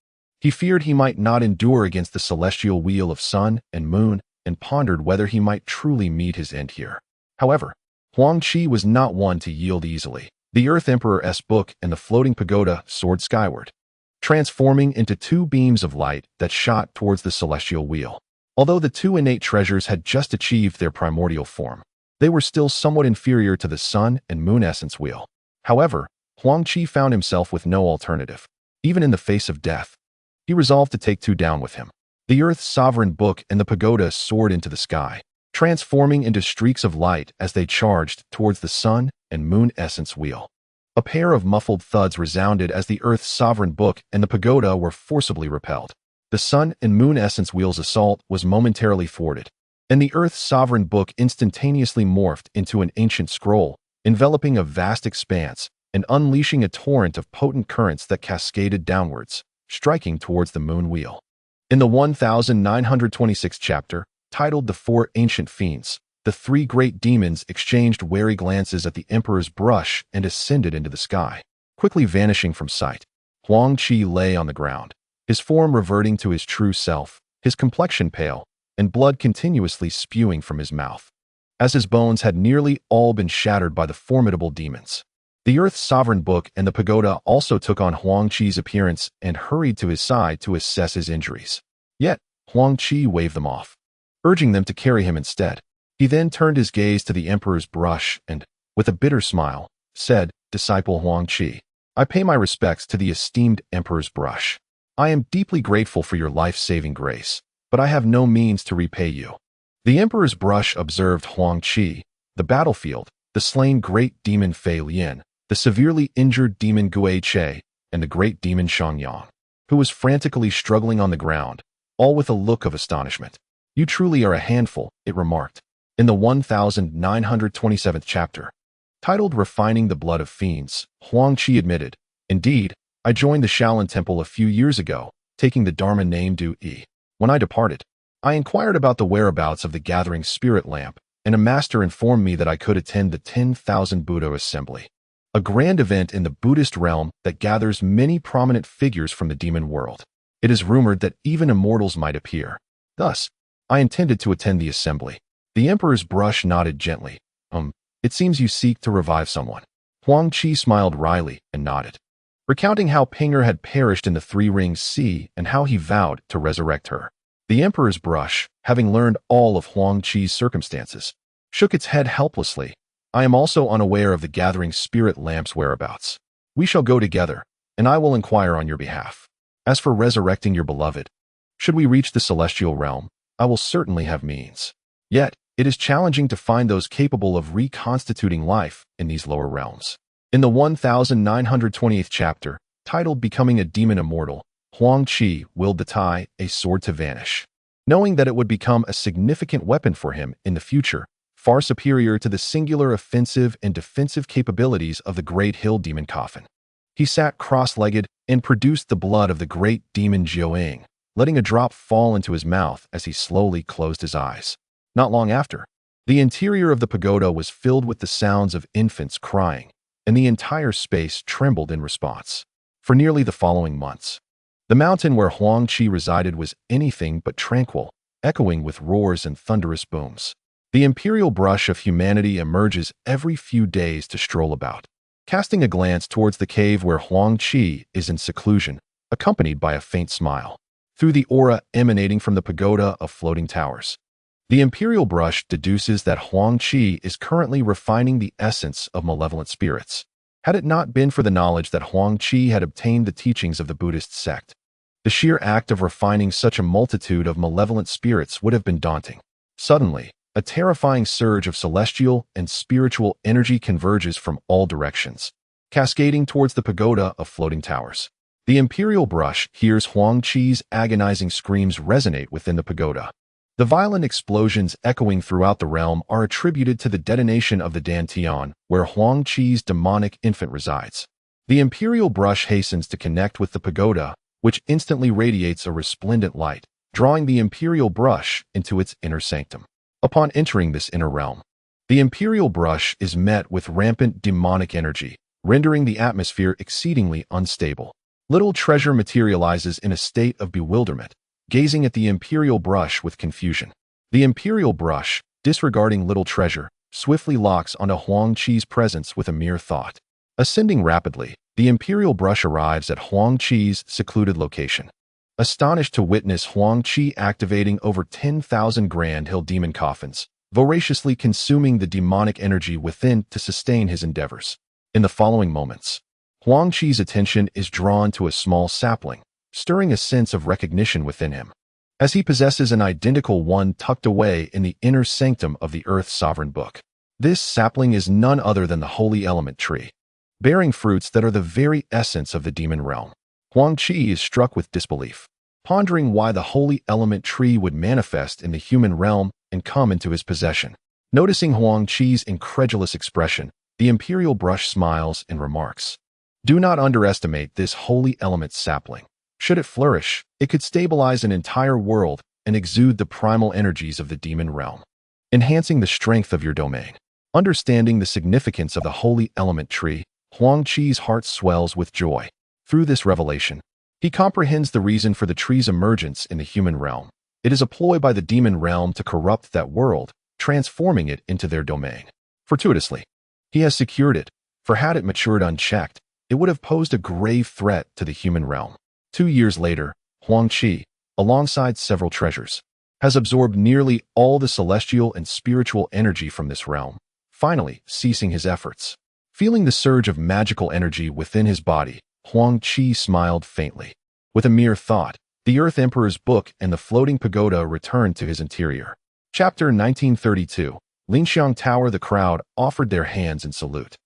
he feared he might not endure against the celestial wheel of sun and moon, and pondered whether he might truly meet his end here. However, Huang Qi was not one to yield easily. The Earth Emperor's book and the floating pagoda soared skyward, transforming into 2 beams of light that shot towards the celestial wheel. Although the 2 innate treasures had just achieved their primordial form, they were still somewhat inferior to the sun and moon essence wheel. However, Huang Qi found himself with no alternative. Even in the face of death, he resolved to take two down with him. The Earth's sovereign book and the pagoda soared into the sky, transforming into streaks of light as they charged towards the sun and moon essence wheel. A pair of muffled thuds resounded as the Earth's sovereign book and the pagoda were forcibly repelled. The sun and moon essence wheel's assault was momentarily thwarted, and the Earth's sovereign book instantaneously morphed into an ancient scroll, enveloping a vast expanse and unleashing a torrent of potent currents that cascaded downwards, striking towards the moon wheel. In the 1926th chapter, titled The Four Ancient Fiends, the three great demons exchanged wary glances at the Emperor's brush and ascended into the sky, quickly vanishing from sight. Huang Qi lay on the ground, his form reverting to his true self, his complexion pale, and blood continuously spewing from his mouth, as his bones had nearly all been shattered by the formidable demons. The Earth's sovereign book and the pagoda also took on Huang Qi's appearance and hurried to his side to assess his injuries. Yet, Huang Qi waved them off, urging them to carry him instead. He then turned his gaze to the Emperor's brush and, with a bitter smile, said, "Disciple Huang Qi, I pay my respects to the esteemed Emperor's brush. I am deeply grateful for your life-saving grace, but I have no means to repay you." The Emperor's brush observed Huang Qi, the battlefield, the slain great demon Fei Lian, the severely injured demon Gui Che, and the great demon Shangyang, who was frantically struggling on the ground, all with a look of astonishment. "You truly are a handful," it remarked. In the 1927th chapter, titled Refining the Blood of Fiends, Huang Qi admitted, "Indeed, I joined the Shaolin Temple a few years ago, taking the Dharma name Du Yi. When I departed, I inquired about the whereabouts of the gathering spirit lamp, and a master informed me that I could attend the 10,000 Buddha Assembly, a grand event in the Buddhist realm that gathers many prominent figures from the demon world. It is rumored that even immortals might appear. Thus, I intended to attend the assembly." The Emperor's brush nodded gently. It seems you seek to revive someone." Huang Qi smiled wryly and nodded, recounting how Pinger had perished in the Three Rings Sea and how he vowed to resurrect her. The Emperor's brush, having learned all of Huang Qi's circumstances, shook its head helplessly. "I am also unaware of the gathering spirit lamp's whereabouts. We shall go together, and I will inquire on your behalf. As for resurrecting your beloved, should we reach the celestial realm, I will certainly have means. Yet, it is challenging to find those capable of reconstituting life in these lower realms." In the 1928th chapter, titled Becoming a Demon Immortal, Huang Qi willed the Tai, a sword, to vanish, knowing that it would become a significant weapon for him in the future, far superior to the singular offensive and defensive capabilities of the great hill demon coffin. He sat cross-legged and produced the blood of the great demon Jiaoying, letting a drop fall into his mouth as he slowly closed his eyes. Not long after, the interior of the pagoda was filled with the sounds of infants crying, and the entire space trembled in response. For nearly the following months, the mountain where Huang Qi resided was anything but tranquil, echoing with roars and thunderous booms. The imperial brush of humanity emerges every few days to stroll about, casting a glance towards the cave where Huang Qi is in seclusion, accompanied by a faint smile, through the aura emanating from the pagoda of floating towers. The imperial brush deduces that Huang Qi is currently refining the essence of malevolent spirits. Had it not been for the knowledge that Huang Qi had obtained the teachings of the Buddhist sect, the sheer act of refining such a multitude of malevolent spirits would have been daunting. Suddenly, a terrifying surge of celestial and spiritual energy converges from all directions, cascading towards the pagoda of floating towers. The imperial brush hears Huang Qi's agonizing screams resonate within the pagoda. The violent explosions echoing throughout the realm are attributed to the detonation of the Dantian, where Huang Qi's demonic infant resides. The imperial brush hastens to connect with the pagoda, which instantly radiates a resplendent light, drawing the imperial brush into its inner sanctum. Upon entering this inner realm, the imperial brush is met with rampant demonic energy, rendering the atmosphere exceedingly unstable. Little Treasure materializes in a state of bewilderment, gazing at the imperial brush with confusion. The imperial brush, disregarding Little Treasure, swiftly locks onto Huang Qi's presence with a mere thought. Ascending rapidly, the imperial brush arrives at Huang Qi's secluded location. Astonished to witness Huang Qi activating over 10,000 Grand Hill demon coffins, voraciously consuming the demonic energy within to sustain his endeavors. In the following moments, Huang Qi's attention is drawn to a small sapling, stirring a sense of recognition within him, as he possesses an identical one tucked away in the inner sanctum of the Earth's sovereign book. This sapling is none other than the holy element tree, bearing fruits that are the very essence of the demon realm. Huang Qi is struck with disbelief, pondering why the holy element tree would manifest in the human realm and come into his possession. Noticing Huang Qi's incredulous expression, the imperial brush smiles and remarks, "Do not underestimate this holy element sapling. Should it flourish, it could stabilize an entire world and exude the primal energies of the demon realm, enhancing the strength of your domain." Understanding the significance of the holy element tree, Huang Qi's heart swells with joy. Through this revelation, he comprehends the reason for the tree's emergence in the human realm. It is a ploy by the demon realm to corrupt that world, transforming it into their domain. Fortuitously, he has secured it, for had it matured unchecked, it would have posed a grave threat to the human realm. 2 years later, Huang Qi, alongside several treasures, has absorbed nearly all the celestial and spiritual energy from this realm, finally ceasing his efforts. Feeling the surge of magical energy within his body, Huang Qi smiled faintly. With a mere thought, the Earth Emperor's book and the floating pagoda returned to his interior. Chapter 1932. Linxiang Tower. The crowd offered their hands in salute,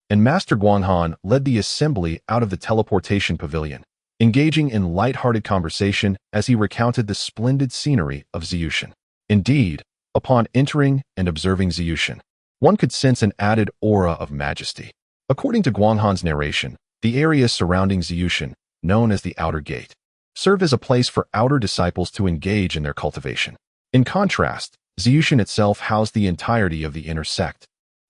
and Master Guanghan led the assembly out of the teleportation pavilion, engaging in light-hearted conversation as he recounted the splendid scenery of Ziyushan. Indeed, upon entering and observing Ziyushan, one could sense an added aura of majesty. According to Guanghan's narration, the area surrounding Ziyushan, known as the Outer Gate, served as a place for outer disciples to engage in their cultivation. In contrast, Ziyushan itself housed the entirety of the inner sect,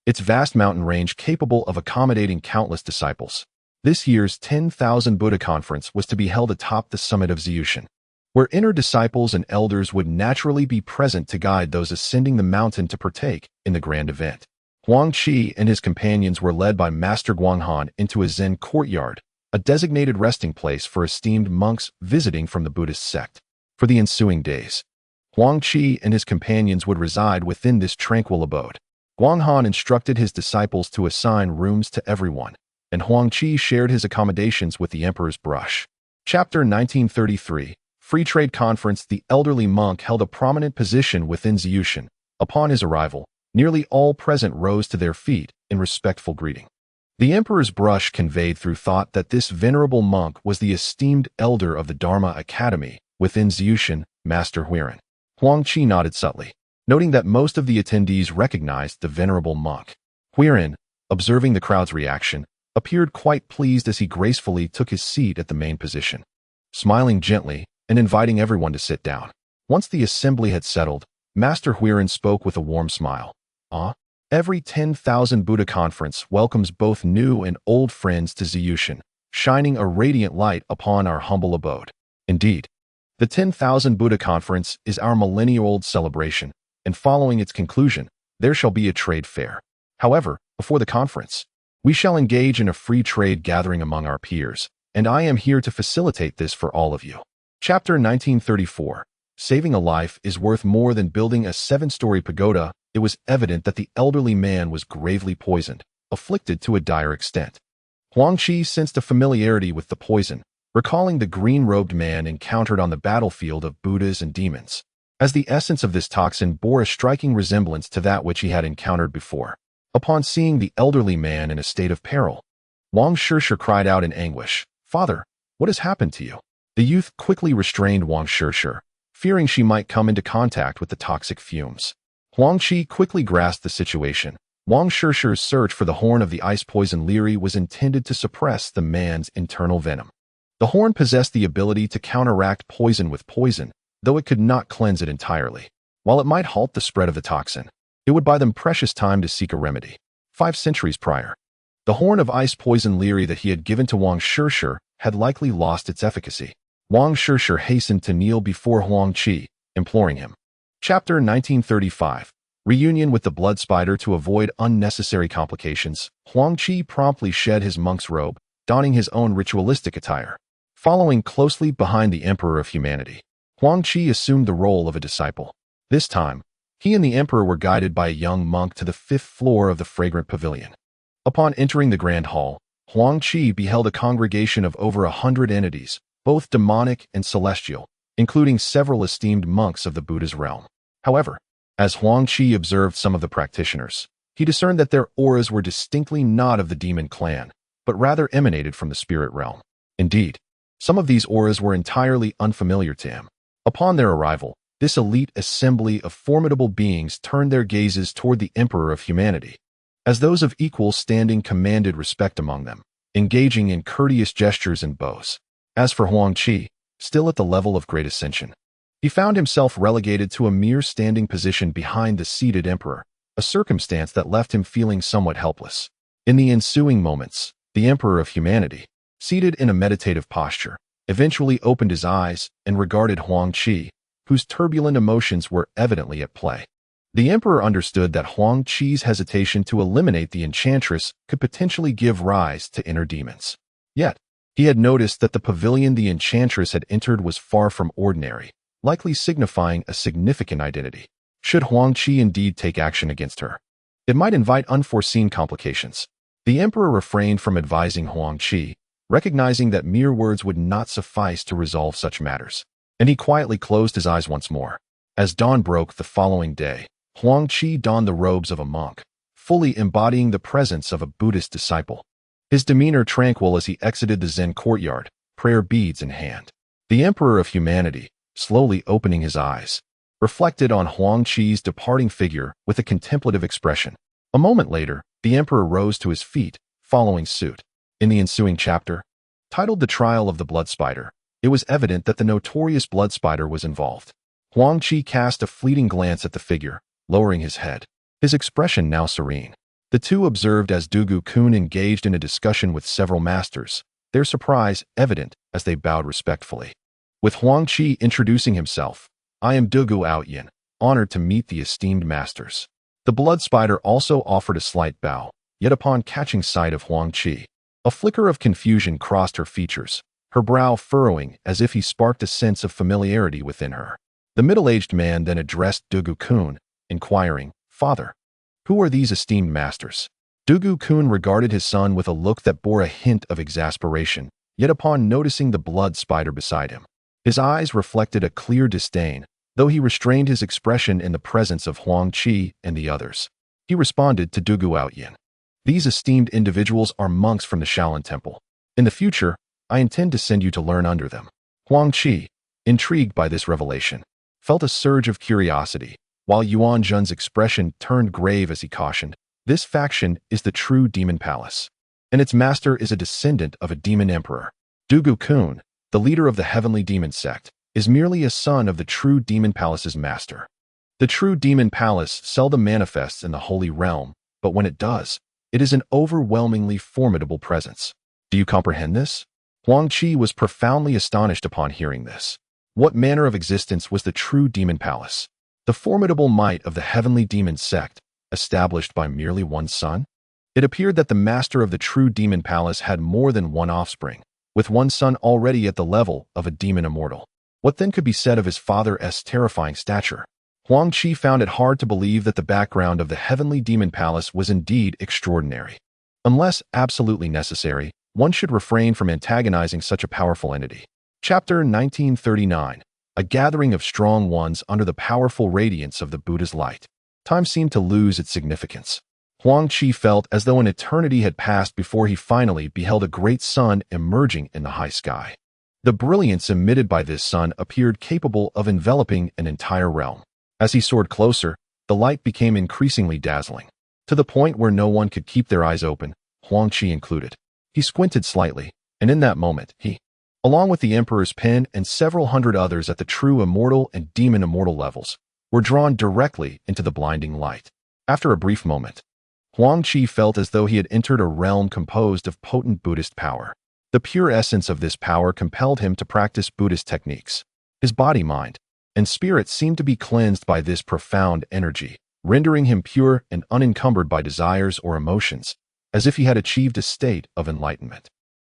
its vast mountain range capable of accommodating countless disciples. This year's 10,000 Buddha Conference was to be held atop the summit of Ziyushan, where inner disciples and elders would naturally be present to guide those ascending the mountain to partake in the grand event. Huang Qi and his companions were led by Master Guanghan into a Zen courtyard, a designated resting place for esteemed monks visiting from the Buddhist sect. For the ensuing days, Huang Qi and his companions would reside within this tranquil abode. Guanghan instructed his disciples to assign rooms to everyone, and Huang Qi shared his accommodations with the Emperor's brush. Chapter 1933. Free Trade Conference. The elderly monk held a prominent position within Ziyushan. Upon his arrival, nearly all present rose to their feet in respectful greeting. The Emperor's brush conveyed through thought that this venerable monk was the esteemed elder of the Dharma Academy within Ziyushan, Master Huiran. Huang Qi nodded subtly, noting that most of the attendees recognized the venerable monk. Huiran, observing the crowd's reaction, appeared quite pleased as he gracefully took his seat at the main position, smiling gently and inviting everyone to sit down. Once the assembly had settled, Master Huiran spoke with a warm smile. Every 10,000 Buddha Conference welcomes both new and old friends to Ziyushan, shining a radiant light upon our humble abode. Indeed, the 10,000 Buddha Conference is our millennia-old celebration, and following its conclusion, there shall be a trade fair. However, before the conference, we shall engage in a free trade gathering among our peers, and I am here to facilitate this for all of you. Chapter 1934. Saving a life is worth more than building a 7-story pagoda. It was evident that the elderly man was gravely poisoned, afflicted to a dire extent. Huang Qi sensed a familiarity with the poison, recalling the green-robed man encountered on the battlefield of Buddhas and demons, as the essence of this toxin bore a striking resemblance to that which he had encountered before. Upon seeing the elderly man in a state of peril, Wang Shirshir cried out in anguish, "Father, what has happened to you?" The youth quickly restrained Wang Shirshir, fearing she might come into contact with the toxic fumes. Huang Qi quickly grasped the situation. Wang Shirshir's search for the horn of the ice poison Leary was intended to suppress the man's internal venom. The horn possessed the ability to counteract poison with poison, though it could not cleanse it entirely. While it might halt the spread of the toxin, it would buy them precious time to seek a remedy. 5 centuries prior, the horn of ice poison Leary that he had given to Wang Shirshir had likely lost its efficacy. Wang Shirshir hastened to kneel before Huang Qi, imploring him. Chapter 1935. Reunion with the blood spider. To avoid unnecessary complications, Huang Qi promptly shed his monk's robe, donning his own ritualistic attire. Following closely behind the Emperor of Humanity, Huang Qi assumed the role of a disciple. This time, he and the Emperor were guided by a young monk to the 5th floor of the fragrant pavilion. Upon entering the grand hall, Huang Qi beheld a congregation of over 100 entities, both demonic and celestial, including several esteemed monks of the Buddha's realm. However, as Huang Qi observed some of the practitioners, he discerned that their auras were distinctly not of the demon clan, but rather emanated from the spirit realm. Indeed, some of these auras were entirely unfamiliar to him. Upon their arrival, this elite assembly of formidable beings turned their gazes toward the Emperor of Humanity, as those of equal standing commanded respect among them, engaging in courteous gestures and bows. As for Huang Qi, still at the level of great ascension, he found himself relegated to a mere standing position behind the seated emperor, a circumstance that left him feeling somewhat helpless. In the ensuing moments, the Emperor of Humanity, seated in a meditative posture, eventually opened his eyes and regarded Huang Qi, whose turbulent emotions were evidently at play. The Emperor understood that Huang Qi's hesitation to eliminate the enchantress could potentially give rise to inner demons. Yet, he had noticed that the pavilion the enchantress had entered was far from ordinary, likely signifying a significant identity. Should Huang Qi indeed take action against her, it might invite unforeseen complications. The Emperor refrained from advising Huang Qi, recognizing that mere words would not suffice to resolve such matters, and he quietly closed his eyes once more. As dawn broke the following day, Huang Qi donned the robes of a monk, fully embodying the presence of a Buddhist disciple. His demeanor tranquil as he exited the Zen courtyard, prayer beads in hand. The Emperor of Humanity, slowly opening his eyes, reflected on Huang Qi's departing figure with a contemplative expression. A moment later, the Emperor rose to his feet, following suit. In the ensuing chapter, titled The Trial of the Blood Spider, it was evident that the notorious blood spider was involved. Huang Qi cast a fleeting glance at the figure, lowering his head, his expression now serene. The two observed as Dugu-kun engaged in a discussion with several masters, their surprise evident as they bowed respectfully. With Huang Qi introducing himself, "I am Dugu Outyin, honored to meet the esteemed masters." The blood spider also offered a slight bow, yet upon catching sight of Huang Qi, a flicker of confusion crossed her features, her brow furrowing as if he sparked a sense of familiarity within her. The middle-aged man then addressed Dugu-kun, inquiring, "Father, who are these esteemed masters?" Dugu-kun regarded his son with a look that bore a hint of exasperation, yet upon noticing the blood spider beside him, his eyes reflected a clear disdain, though he restrained his expression in the presence of Huang Qi and the others. He responded to Dugu Outyin, "These esteemed individuals are monks from the Shaolin Temple. In the future, I intend to send you to learn under them." Huang Qi, intrigued by this revelation, felt a surge of curiosity, while Yuan Zhen's expression turned grave as he cautioned, "This faction is the true demon palace, and its master is a descendant of a demon emperor. Dugu-kun, the leader of the heavenly demon sect, is merely a son of the true demon palace's master. The true demon palace seldom manifests in the holy realm, but when it does, it is an overwhelmingly formidable presence. Do you comprehend this?" Huang Qi was profoundly astonished upon hearing this. What manner of existence was the true demon palace? The formidable might of the heavenly demon sect, established by merely one son? It appeared that the master of the true demon palace had more than one offspring, with one son already at the level of a demon immortal. What then could be said of his father's terrifying stature? Huang Qi found it hard to believe that the background of the heavenly demon palace was indeed extraordinary. Unless absolutely necessary, one should refrain from antagonizing such a powerful entity. Chapter 1939. A gathering of strong ones under the powerful radiance of the Buddha's light. Time seemed to lose its significance. Huang Qi felt as though an eternity had passed before he finally beheld a great sun emerging in the high sky. The brilliance emitted by this sun appeared capable of enveloping an entire realm. As he soared closer, the light became increasingly dazzling, to the point where no one could keep their eyes open, Huang Qi included. He squinted slightly, and in that moment, he, along with the Emperor's pen and several hundred others at the true immortal and demon immortal levels, were drawn directly into the blinding light. After a brief moment, Huang Qi felt as though he had entered a realm composed of potent Buddhist power. The pure essence of this power compelled him to practice Buddhist techniques. His body, mind, and spirit seemed to be cleansed by this profound energy, rendering him pure and unencumbered by desires or emotions, as if he had achieved a state of enlightenment.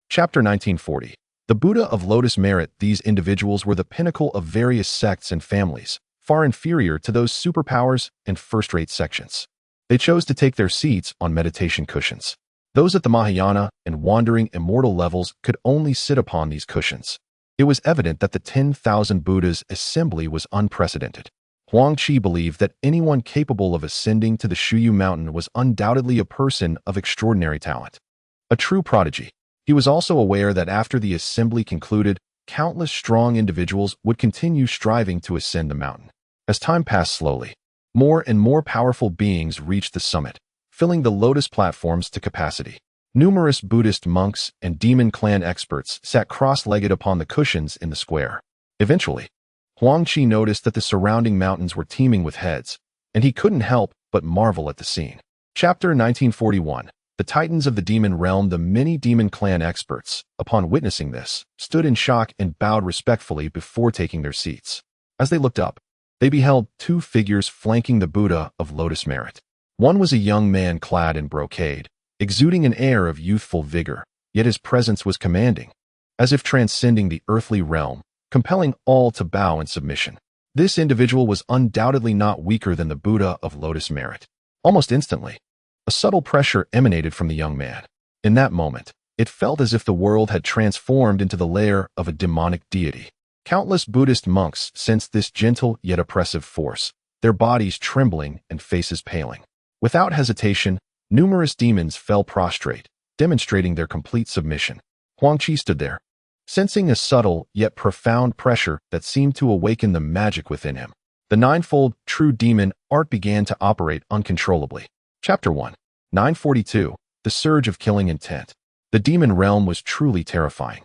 Chapter 1940. The Buddha of Lotus Merit. These individuals were the pinnacle of various sects and families, far inferior to those superpowers and first-rate sections. They chose to take their seats on meditation cushions. Those at the Mahayana and wandering immortal levels could only sit upon these cushions. It was evident that the 10,000 Buddhas assembly was unprecedented. Huang Qi believed that anyone capable of ascending to the Shuyu mountain was undoubtedly a person of extraordinary talent, a true prodigy. He was also aware that after the assembly concluded, countless strong individuals would continue striving to ascend the mountain. As time passed slowly, more and more powerful beings reached the summit, filling the lotus platforms to capacity. Numerous Buddhist monks and demon clan experts sat cross-legged upon the cushions in the square. Eventually, Huang Qi noticed that the surrounding mountains were teeming with heads, and he couldn't help but marvel at the scene. Chapter 1941. The Titans of the Demon Realm. The many demon clan experts, upon witnessing this, stood in shock and bowed respectfully before taking their seats. As they looked up, they beheld two figures flanking the Buddha of Lotus Merit. One was a young man clad in brocade, exuding an air of youthful vigor, yet his presence was commanding, as if transcending the earthly realm, compelling all to bow in submission. This individual was undoubtedly not weaker than the Buddha of Lotus Merit. Almost instantly, a subtle pressure emanated from the young man. In that moment, it felt as if the world had transformed into the lair of a demonic deity. Countless Buddhist monks sensed this gentle yet oppressive force, their bodies trembling and faces paling. Without hesitation, numerous demons fell prostrate, demonstrating their complete submission. Huang Qi stood there, sensing a subtle yet profound pressure that seemed to awaken the magic within him. The ninefold true demon art began to operate uncontrollably. Chapter 1. 942. The Surge of Killing Intent. The demon realm was truly terrifying.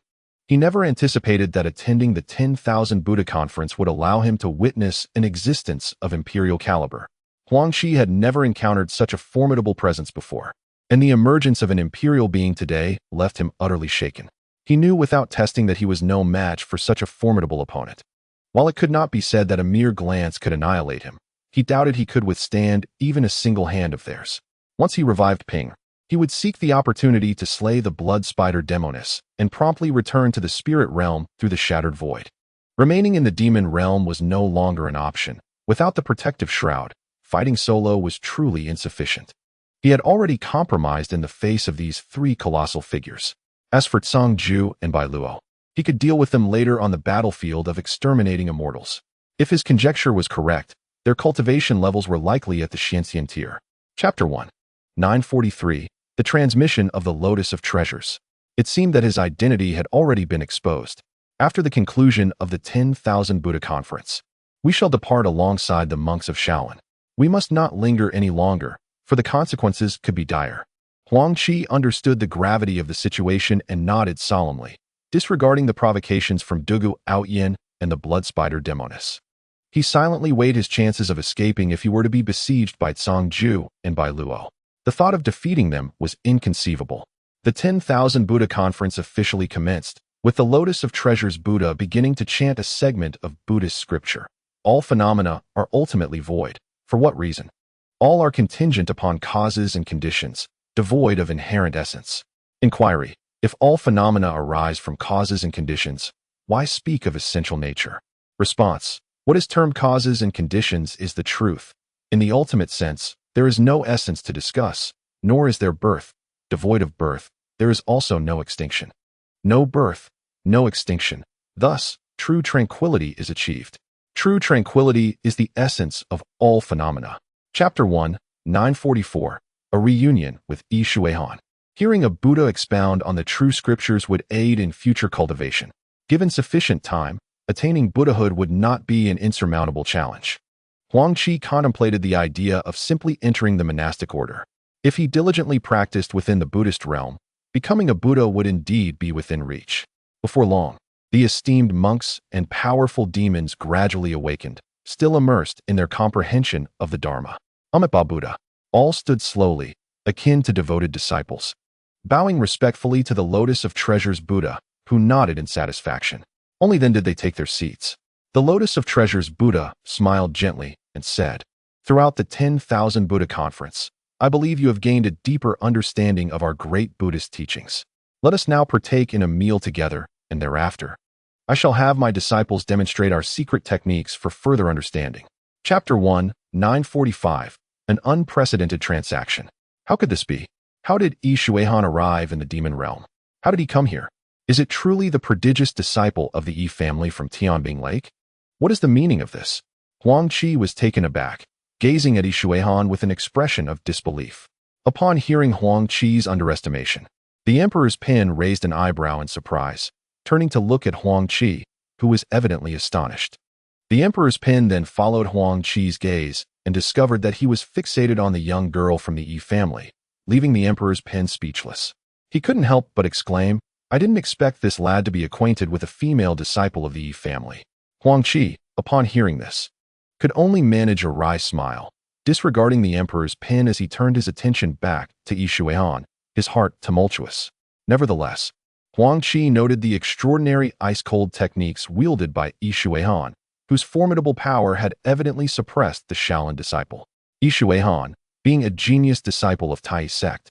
He never anticipated that attending the 10,000 Buddha conference would allow him to witness an existence of imperial caliber. Huang Qi had never encountered such a formidable presence before, and the emergence of an imperial being today left him utterly shaken. He knew without testing that he was no match for such a formidable opponent. While it could not be said that a mere glance could annihilate him, he doubted he could withstand even a single hand of theirs. Once he revived Ping, he would seek the opportunity to slay the blood spider Demonis and promptly return to the spirit realm through the shattered void. Remaining in the demon realm was no longer an option. Without the protective shroud, fighting solo was truly insufficient. He had already compromised in the face of these three colossal figures. As for Zhang Zhu and Bai Luo, he could deal with them later on the battlefield of exterminating immortals. If his conjecture was correct, their cultivation levels were likely at the Xianxian tier. Chapter 1. 943. The Transmission of the Lotus of Treasures. It seemed that his identity had already been exposed. After the conclusion of the 10,000 Buddha conference, we shall depart alongside the monks of Shaolin. We must not linger any longer, for the consequences could be dire. Huang Qi understood the gravity of the situation and nodded solemnly, disregarding the provocations from Dugu Outyin and the blood spider Demonis. He silently weighed his chances of escaping if he were to be besieged by Zhang Zhu and Bai Luo. The thought of defeating them was inconceivable. The 10,000 Buddha conference officially commenced, with the Lotus of Treasures Buddha beginning to chant a segment of Buddhist scripture. All phenomena are ultimately void. For what reason? All are contingent upon causes and conditions, devoid of inherent essence. Inquiry. If all phenomena arise from causes and conditions, why speak of essential nature? Response. What is termed causes and conditions is the truth. In the ultimate sense, there is no essence to discuss, nor is there birth. Devoid of birth, there is also no extinction. No birth, no extinction. Thus, true tranquility is achieved. True tranquility is the essence of all phenomena. Chapter 1, 944. A Reunion with Yi Shuihan. Hearing a Buddha expound on the true scriptures would aid in future cultivation. Given sufficient time, attaining Buddhahood would not be an insurmountable challenge. Huang Qi contemplated the idea of simply entering the monastic order. If he diligently practiced within the Buddhist realm, becoming a Buddha would indeed be within reach. Before long, the esteemed monks and powerful demons gradually awakened, still immersed in their comprehension of the Dharma. Amitabha Buddha. All stood slowly, akin to devoted disciples, bowing respectfully to the Lotus of Treasures Buddha, who nodded in satisfaction. Only then did they take their seats. The Lotus of Treasures Buddha smiled gently and said, "Throughout the 10,000 Buddha conference, I believe you have gained a deeper understanding of our great Buddhist teachings. Let us now partake in a meal together, and thereafter, I shall have my disciples demonstrate our secret techniques for further understanding." Chapter 1, 945. An Unprecedented Transaction. How could this be? How did Yi Shuihan arrive in the demon realm? How did he come here? Is it truly the prodigious disciple of the Yi family from Tianbing Lake? What is the meaning of this? Huang Qi was taken aback, gazing at Yi Shuihan with an expression of disbelief. Upon hearing Huang Qi's underestimation, the emperor's pen raised an eyebrow in surprise, turning to look at Huang Qi, who was evidently astonished. The emperor's pen then followed Huang Qi's gaze and discovered that he was fixated on the young girl from the Yi family, leaving the emperor's pen speechless. He couldn't help but exclaim, "I didn't expect this lad to be acquainted with a female disciple of the Yi family." Huang Qi, upon hearing this, could only manage a wry smile, disregarding the emperor's pen as he turned his attention back to Yi Shuihan, his heart tumultuous. Nevertheless, Huang Qi noted the extraordinary ice-cold techniques wielded by Yi Shuihan, whose formidable power had evidently suppressed the Shaolin disciple. Yi Shuihan, being a genius disciple of Tai sect,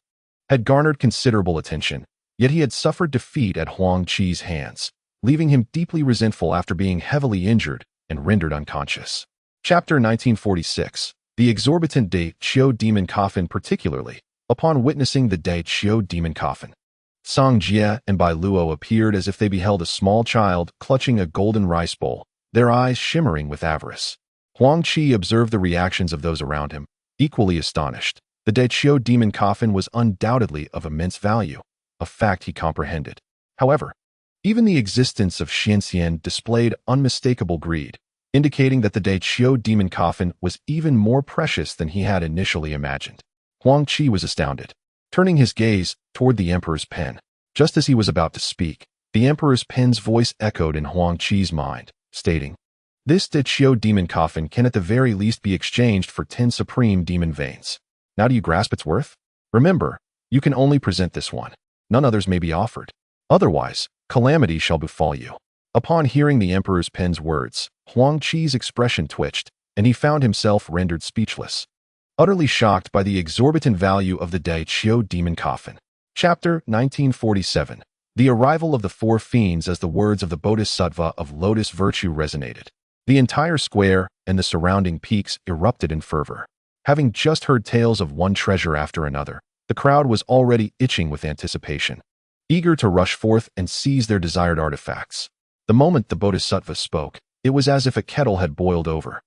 had garnered considerable attention, yet he had suffered defeat at Huang Qi's hands, leaving him deeply resentful after being heavily injured and rendered unconscious. Chapter 1946. The exorbitant Dai Qiu demon coffin. Particularly, upon witnessing the Dai Qiu demon coffin, Song Jie and Bai Luo appeared as if they beheld a small child clutching a golden rice bowl, their eyes shimmering with avarice. Huang Qi observed the reactions of those around him, equally astonished. The Dai Qiu demon coffin was undoubtedly of immense value, a fact he comprehended. However, even the existence of Xianxian displayed unmistakable greed, indicating that the Dai Qiu demon coffin was even more precious than he had initially imagined. Huang Qi was astounded, turning his gaze toward the emperor's pen. Just as he was about to speak, the emperor's pen's voice echoed in Huang Qi's mind, stating, "This Dai Qiu demon coffin can at the very least be exchanged for 10 supreme demon veins. Now do you grasp its worth? Remember, you can only present this one. None others may be offered. Otherwise, calamity shall befall you." Upon hearing the emperor's pen's words, Huang Qi's expression twitched, and he found himself rendered speechless, utterly shocked by the exorbitant value of the Dai Qiu demon coffin. Chapter 1947. The arrival of the four fiends. As the words of the Bodhisattva of Lotus Virtue resonated, the entire square and the surrounding peaks erupted in fervor. Having just heard tales of one treasure after another, the crowd was already itching with anticipation, eager to rush forth and seize their desired artifacts. The moment the Bodhisattva spoke, it was as if a kettle had boiled over,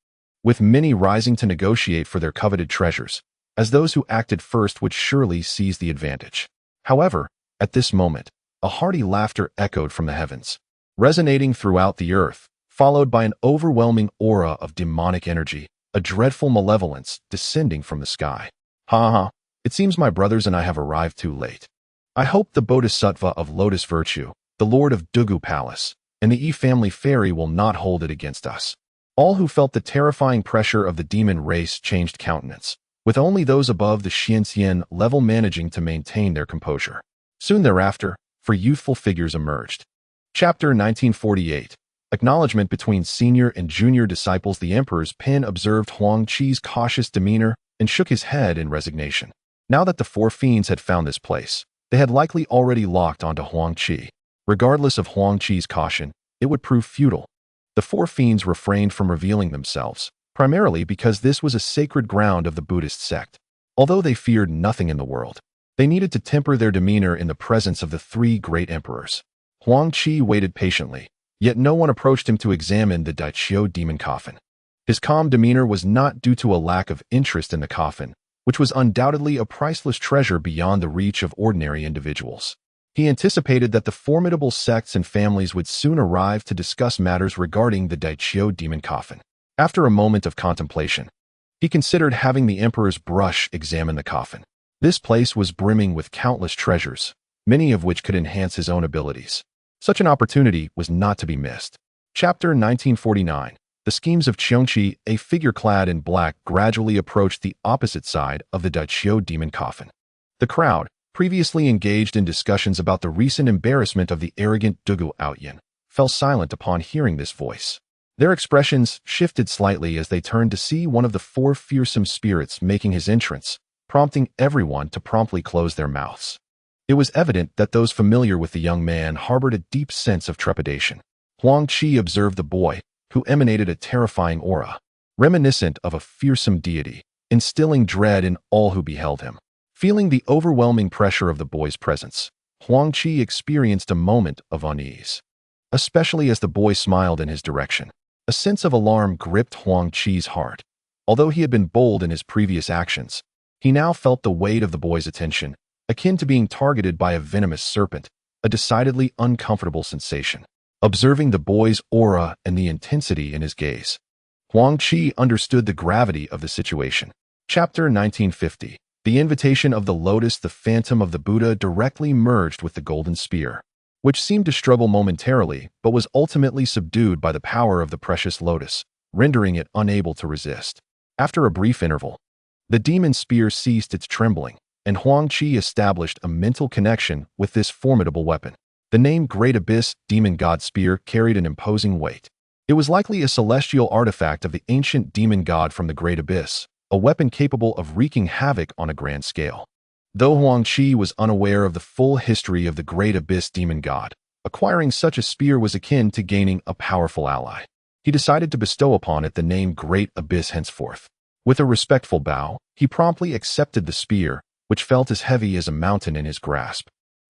with many rising to negotiate for their coveted treasures, as those who acted first would surely seize the advantage. However, at this moment, a hearty laughter echoed from the heavens, resonating throughout the earth, followed by an overwhelming aura of demonic energy, a dreadful malevolence descending from the sky. "Ha ha, it seems my brothers and I have arrived too late. I hope the Bodhisattva of Lotus Virtue, the Lord of Dugu Palace, and the Yi family fairy will not hold it against us." All who felt the terrifying pressure of the demon race changed countenance, with only those above the Xianxian level managing to maintain their composure. Soon thereafter, four youthful figures emerged. Chapter 1948. Acknowledgement between senior and junior disciples. The emperor's pen observed Huang Qi's cautious demeanor and shook his head in resignation. Now that the four fiends had found this place, they had likely already locked onto Huang Qi. Regardless of Huang Qi's caution, it would prove futile. The four fiends refrained from revealing themselves, primarily because this was a sacred ground of the Buddhist sect. Although they feared nothing in the world, they needed to temper their demeanor in the presence of the three great emperors. Huang Qi waited patiently, yet no one approached him to examine the Dai Qiu demon coffin. His calm demeanor was not due to a lack of interest in the coffin, which was undoubtedly a priceless treasure beyond the reach of ordinary individuals. He anticipated that the formidable sects and families would soon arrive to discuss matters regarding the Dai Qiu demon coffin. After a moment of contemplation, he considered having the emperor's brush examine the coffin. This place was brimming with countless treasures, many of which could enhance his own abilities. Such an opportunity was not to be missed. Chapter 1949. The schemes of Huang Qi. A figure clad in black gradually approached the opposite side of the Dai Qiu demon coffin. The crowd, previously engaged in discussions about the recent embarrassment of the arrogant Dugu Outyan, fell silent upon hearing this voice. Their expressions shifted slightly as they turned to see one of the four fearsome spirits making his entrance, prompting everyone to promptly close their mouths. It was evident that those familiar with the young man harbored a deep sense of trepidation. Huang Qi observed the boy, who emanated a terrifying aura, reminiscent of a fearsome deity, instilling dread in all who beheld him. Feeling the overwhelming pressure of the boy's presence, Huang Qi experienced a moment of unease, especially as the boy smiled in his direction. A sense of alarm gripped Huang Qi's heart. Although he had been bold in his previous actions, he now felt the weight of the boy's attention, akin to being targeted by a venomous serpent, a decidedly uncomfortable sensation. Observing the boy's aura and the intensity in his gaze, Huang Qi understood the gravity of the situation. Chapter 1950. The invitation of the lotus. The phantom of the Buddha directly merged with the golden spear, which seemed to struggle momentarily but was ultimately subdued by the power of the precious lotus, rendering it unable to resist. After a brief interval, the demon spear ceased its trembling, and Huang Qi established a mental connection with this formidable weapon. The name Great Abyss Demon God Spear carried an imposing weight. It was likely a celestial artifact of the ancient demon god from the Great Abyss, a weapon capable of wreaking havoc on a grand scale. Though Huang Qi was unaware of the full history of the Great Abyss Demon God, acquiring such a spear was akin to gaining a powerful ally. He decided to bestow upon it the name Great Abyss henceforth. With a respectful bow, he promptly accepted the spear, which felt as heavy as a mountain in his grasp.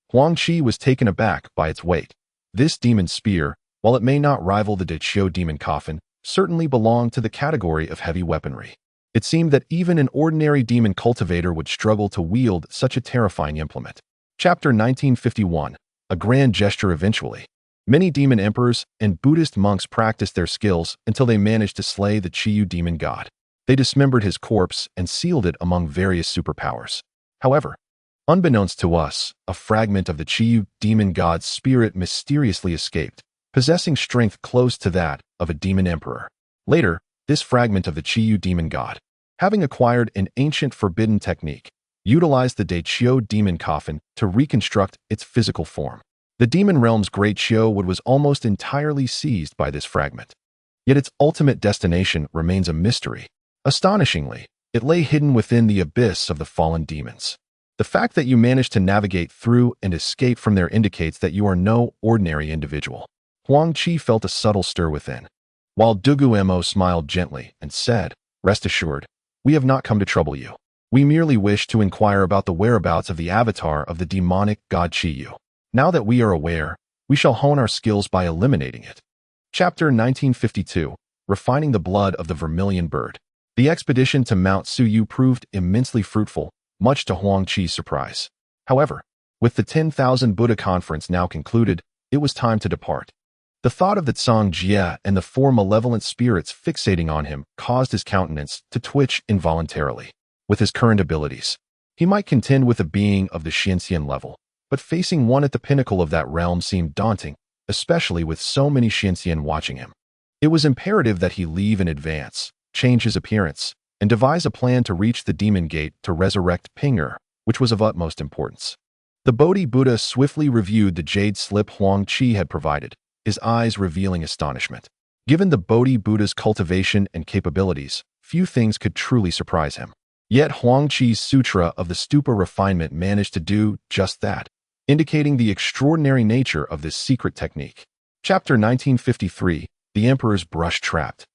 Huang Qi was taken aback by its weight. This demon spear, while it may not rival the Daiqiu demon coffin, certainly belonged to the category of heavy weaponry. It seemed that even an ordinary demon cultivator would struggle to wield such a terrifying implement. Chapter 1951. A grand gesture eventually. Many demon emperors and Buddhist monks practiced their skills until they managed to slay the Qiyu demon god. They dismembered his corpse and sealed it among various superpowers. However, unbeknownst to us, a fragment of the Qiyu demon god's spirit mysteriously escaped, possessing strength close to that of a demon emperor. Later, this fragment of the Qiyu demon god, having acquired an ancient forbidden technique, utilized the Daiqiu demon coffin to reconstruct its physical form. The demon realm's great Qiu was almost entirely seized by this fragment. Yet its ultimate destination remains a mystery. Astonishingly, it lay hidden within the abyss of the fallen demons. The fact that you managed to navigate through and escape from there indicates that you are no ordinary individual. Huang Qi felt a subtle stir within, while Dugumo smiled gently and said, "Rest assured, we have not come to trouble you. We merely wish to inquire about the whereabouts of the avatar of the demonic god Qiyu. Now that we are aware, we shall hone our skills by eliminating it." Chapter 1952. Refining the blood of the Vermilion Bird. The expedition to Mount Suyu proved immensely fruitful, much to Huang Qi's surprise. However, with the 10,000 Buddha conference now concluded, it was time to depart. The thought of the Tsang Jie and the four malevolent spirits fixating on him caused his countenance to twitch involuntarily. With his current abilities, he might contend with a being of the Xianxian level, but facing one at the pinnacle of that realm seemed daunting, especially with so many Xianxian watching him. It was imperative that he leave in advance, change his appearance, and devise a plan to reach the demon gate to resurrect Ping'er, which was of utmost importance. The Bodhi Buddha swiftly reviewed the jade slip Huang Qi had provided, his eyes revealing astonishment. Given the Bodhi Buddha's cultivation and capabilities, few things could truly surprise him. Yet Huang Qi's Sutra of the Stupa refinement managed to do just that, indicating the extraordinary nature of this secret technique. Chapter 1953. The Emperor's Brush Trapped.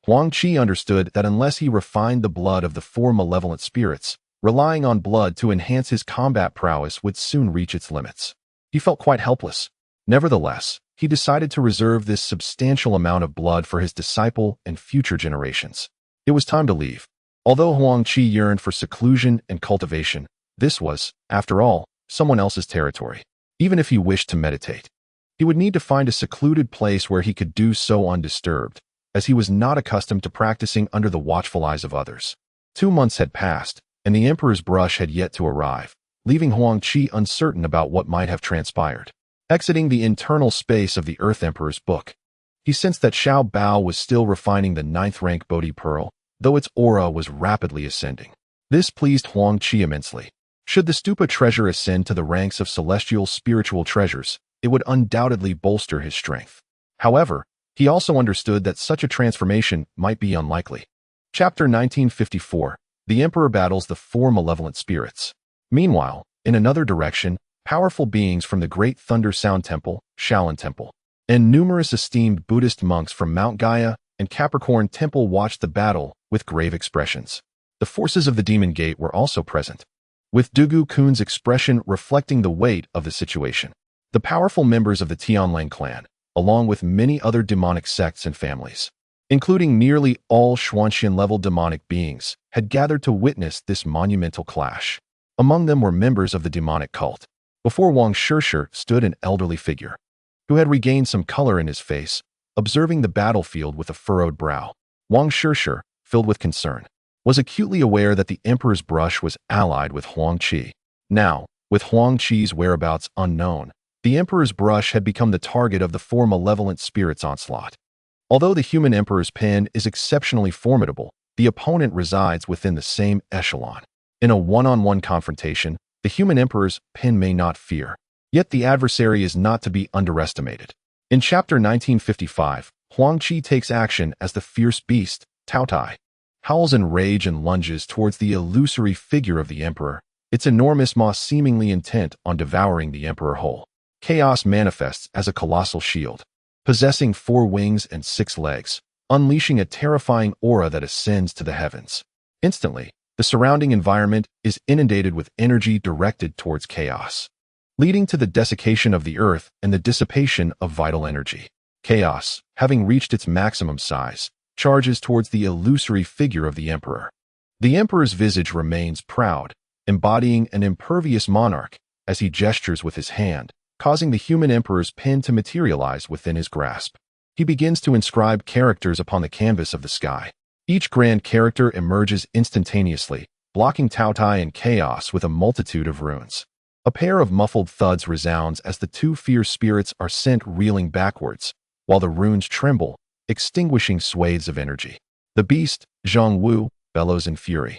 Huang Qi understood that unless he refined the blood of the four malevolent spirits, relying on blood to enhance his combat prowess would soon reach its limits. He felt quite helpless. Nevertheless, he decided to reserve this substantial amount of blood for his disciple and future generations. It was time to leave. Although Huang Qi yearned for seclusion and cultivation, this was, after all, someone else's territory. Even if he wished to meditate, he would need to find a secluded place where he could do so undisturbed, as he was not accustomed to practicing under the watchful eyes of others. 2 months had passed, and the Emperor's brush had yet to arrive, leaving Huang Qi uncertain about what might have transpired. Exiting the internal space of the Earth Emperor's book, he sensed that Xiao Bao was still refining the 9th rank Bodhi Pearl, though its aura was rapidly ascending. This pleased Huang Qi immensely. Should the Stupa treasure ascend to the ranks of celestial spiritual treasures, it would undoubtedly bolster his strength. However, he also understood that such a transformation might be unlikely. Chapter 1954. The Emperor battles the four malevolent spirits. Meanwhile, in another direction, powerful beings from the Great Thunder Sound Temple, Shaolin Temple, and numerous esteemed Buddhist monks from Mount Gaia and Capricorn Temple watched the battle with grave expressions. The forces of the Demon Gate were also present. with Dugu Kun's expression reflecting the weight of the situation. The powerful members of the Tianlang clan, along with many other demonic sects and families, including nearly all Xuanxian-level demonic beings, had gathered to witness this monumental clash. Among them were members of the demonic cult. Before Wang Shirshir stood an elderly figure, who had regained some color in his face, observing the battlefield with a furrowed brow. Wang Shirshir, filled with concern, was acutely aware that the emperor's brush was allied with Huang Qi. Now, with Huang Qi's whereabouts unknown, the emperor's brush had become the target of the four malevolent spirits' onslaught. Although the human emperor's pen is exceptionally formidable, the opponent resides within the same echelon. In a one-on-one confrontation, the human emperor's pen may not fear. Yet the adversary is not to be underestimated. In chapter 1955, Huang Qi takes action as the fierce beast, Taotai, howls in rage and lunges towards the illusory figure of the emperor, its enormous maw seemingly intent on devouring the emperor whole. Chaos manifests as a colossal shield, possessing 4 wings and 6 legs, unleashing a terrifying aura that ascends to the heavens. Instantly, the surrounding environment is inundated with energy directed towards chaos, leading to the desiccation of the earth and the dissipation of vital energy. Chaos, having reached its maximum size, charges towards the illusory figure of the emperor. The emperor's visage remains proud, embodying an impervious monarch as he gestures with his hand, causing the human emperor's pen to materialize within his grasp. He begins to inscribe characters upon the canvas of the sky. Each grand character emerges instantaneously, blocking Taotai and chaos with a multitude of runes. A pair of muffled thuds resounds as the 2 fierce spirits are sent reeling backwards, while the runes tremble, extinguishing swathes of energy. The beast, Zhang Wu, bellows in fury,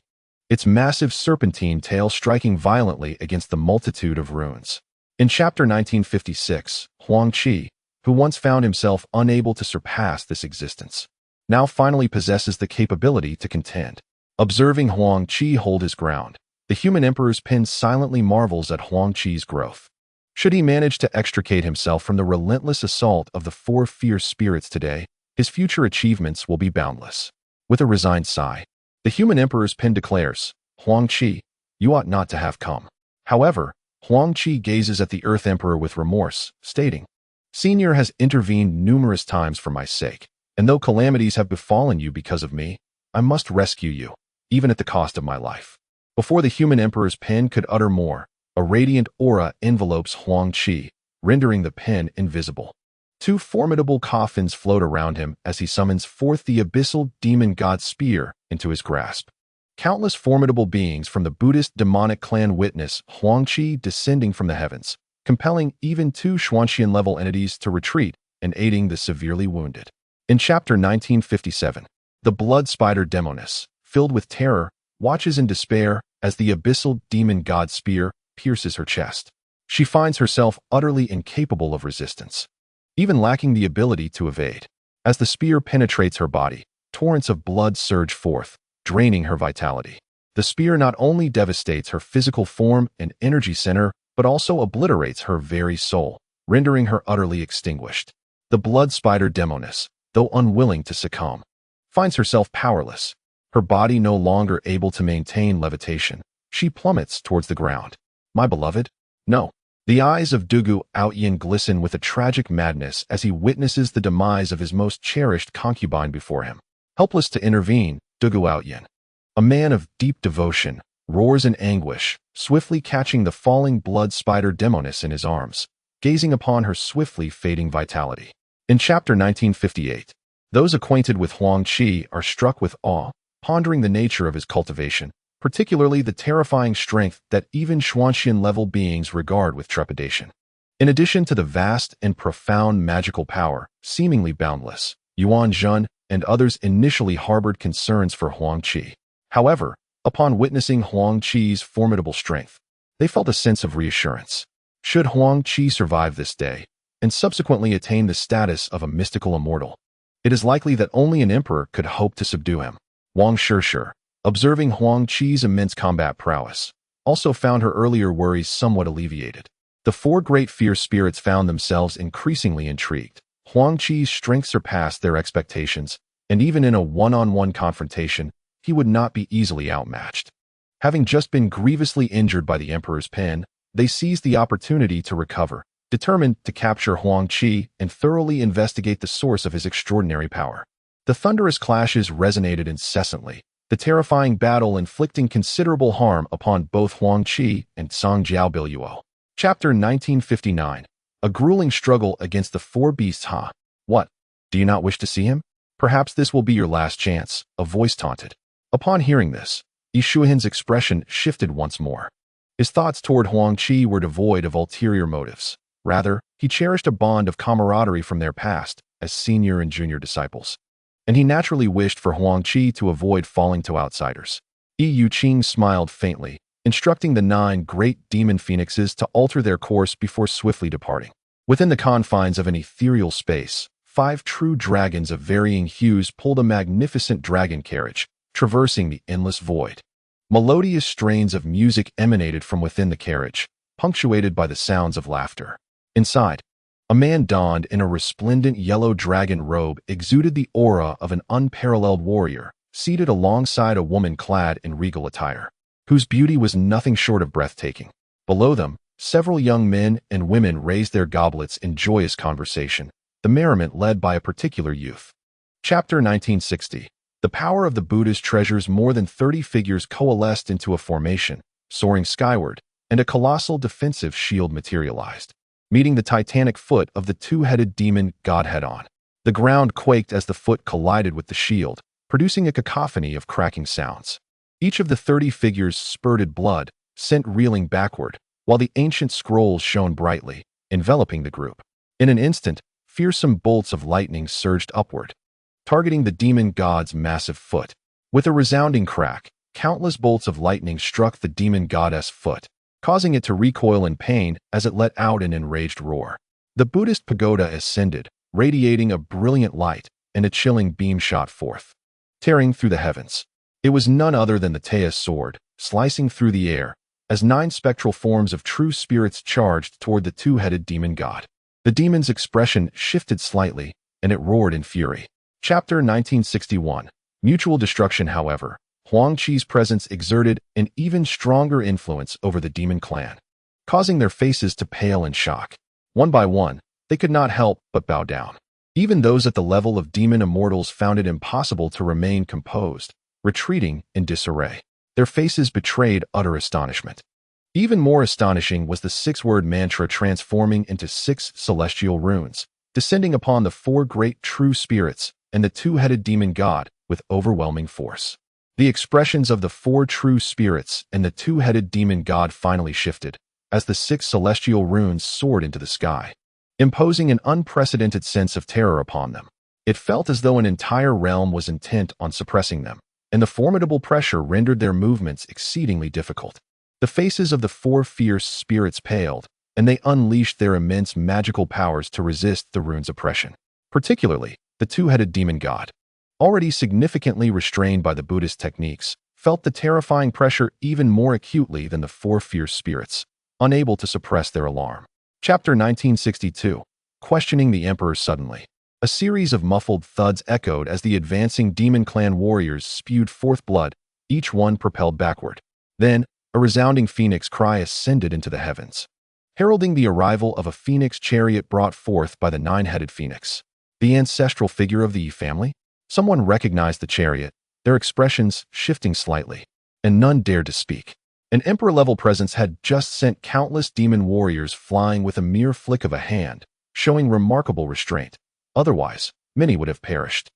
its massive serpentine tail striking violently against the multitude of runes. In chapter 1956, Huang Qi, who once found himself unable to surpass this existence, now finally possesses the capability to contend. Observing Huang Qi hold his ground, the human emperor's pen silently marvels at Huang Qi's growth. Should he manage to extricate himself from the relentless assault of the 4 fierce spirits today, his future achievements will be boundless. With a resigned sigh, the human emperor's pen declares, "Huang Qi, you ought not to have come." However, Huang Qi gazes at the Earth Emperor with remorse, stating, "Senior has intervened numerous times for my sake, and though calamities have befallen you because of me, I must rescue you, even at the cost of my life." Before the human emperor's pen could utter more, a radiant aura envelopes Huang Qi, rendering the pen invisible. 2 formidable coffins float around him as he summons forth the abyssal demon god spear into his grasp. Countless formidable beings from the Buddhist demonic clan witness Huang Qi descending from the heavens, compelling even 2 Xuanxian-level entities to retreat and aiding the severely wounded. In chapter 1957, the blood spider Demonis, filled with terror, watches in despair as the abyssal demon god spear pierces her chest. She finds herself utterly incapable of resistance, even lacking the ability to evade. As the spear penetrates her body, torrents of blood surge forth, draining her vitality. The spear not only devastates her physical form and energy center, but also obliterates her very soul, rendering her utterly extinguished. The blood spider Demonis, though unwilling to succumb, finds herself powerless. Her body no longer able to maintain levitation, she plummets towards the ground. "My beloved? No." The eyes of Dugu Outyin glisten with a tragic madness as he witnesses the demise of his most cherished concubine before him. Helpless to intervene, Dugu Outyin, a man of deep devotion, roars in anguish, swiftly catching the falling blood spider Demonis in his arms, gazing upon her swiftly fading vitality. In chapter 1958, those acquainted with Huang Qi are struck with awe, pondering the nature of his cultivation, particularly the terrifying strength that even Xuanxian-level beings regard with trepidation. In addition to the vast and profound magical power, seemingly boundless, Yuan Zhen and others initially harbored concerns for Huang Qi. However, upon witnessing Huang Qi's formidable strength, they felt a sense of reassurance. Should Huang Qi survive this day, and subsequently attain the status of a mystical immortal, it is likely that only an emperor could hope to subdue him. Wang Shirshir, observing Huang Qi's immense combat prowess, also found her earlier worries somewhat alleviated. The 4 great fierce spirits found themselves increasingly intrigued. Huang Qi's strength surpassed their expectations, and even in a one-on-one confrontation, he would not be easily outmatched. Having just been grievously injured by the emperor's pen, they seized the opportunity to recover, determined to capture Huang Qi and thoroughly investigate the source of his extraordinary power. The thunderous clashes resonated incessantly, the terrifying battle inflicting considerable harm upon both Huang Qi and Song Jiaobiluo. Chapter 1959. A grueling struggle against the four beasts. Ha! What? Do you not wish to see him? Perhaps this will be your last chance, a voice taunted. Upon hearing this, Yi Shuihan's expression shifted once more. His thoughts toward Huang Qi were devoid of ulterior motives. Rather, he cherished a bond of camaraderie from their past as senior and junior disciples. And he naturally wished for Huang Qi to avoid falling to outsiders. Yi Yuqing smiled faintly, instructing the 9 great demon phoenixes to alter their course before swiftly departing. Within the confines of an ethereal space, 5 true dragons of varying hues pulled a magnificent dragon carriage, traversing the endless void. Melodious strains of music emanated from within the carriage, punctuated by the sounds of laughter. Inside, a man donned in a resplendent yellow dragon robe exuded the aura of an unparalleled warrior, seated alongside a woman clad in regal attire, whose beauty was nothing short of breathtaking. Below them, several young men and women raised their goblets in joyous conversation, the merriment led by a particular youth. Chapter 1960. The power of the Buddha's treasures. More than 30 figures coalesced into a formation, soaring skyward, and a colossal defensive shield materialized, meeting the titanic foot of the 2-headed demon god head-on. The ground quaked as the foot collided with the shield, producing a cacophony of cracking sounds. Each of the 30 figures spurted blood, sent reeling backward, while the ancient scrolls shone brightly, enveloping the group. In an instant, fearsome bolts of lightning surged upward, targeting the demon god's massive foot. With a resounding crack, countless bolts of lightning struck the demon goddess' foot, causing it to recoil in pain as it let out an enraged roar. The Buddhist pagoda ascended, radiating a brilliant light, and a chilling beam shot forth, tearing through the heavens. It was none other than the Tea's sword, slicing through the air, as 9 spectral forms of true spirits charged toward the 2-headed demon god. The demon's expression shifted slightly, and it roared in fury. Chapter 1961. Mutual destruction. However, Huang Qi's presence exerted an even stronger influence over the demon clan, causing their faces to pale in shock. One by one, they could not help but bow down. Even those at the level of demon immortals found it impossible to remain composed, retreating in disarray. Their faces betrayed utter astonishment. Even more astonishing was the 6-word mantra transforming into 6 celestial runes, descending upon the 4 great true spirits and the 2-headed demon god with overwhelming force. The expressions of the 4 true spirits and the 2-headed demon god finally shifted, as the 6 celestial runes soared into the sky, imposing an unprecedented sense of terror upon them. It felt as though an entire realm was intent on suppressing them, and the formidable pressure rendered their movements exceedingly difficult. The faces of the 4 fierce spirits paled, and they unleashed their immense magical powers to resist the rune's oppression. Particularly, the 2-headed demon god, already significantly restrained by the Buddhist techniques, felt the terrifying pressure even more acutely than the 4 fierce spirits, unable to suppress their alarm. Chapter 1962. Questioning the Emperor. Suddenly, a series of muffled thuds echoed as the advancing demon clan warriors spewed forth blood, each one propelled backward. Then, a resounding phoenix cry ascended into the heavens, heralding the arrival of a phoenix chariot brought forth by the 9-headed phoenix, the ancestral figure of the Yi family. Someone recognized the chariot, their expressions shifting slightly, and none dared to speak. An emperor-level presence had just sent countless demon warriors flying with a mere flick of a hand, showing remarkable restraint. Otherwise, many would have perished.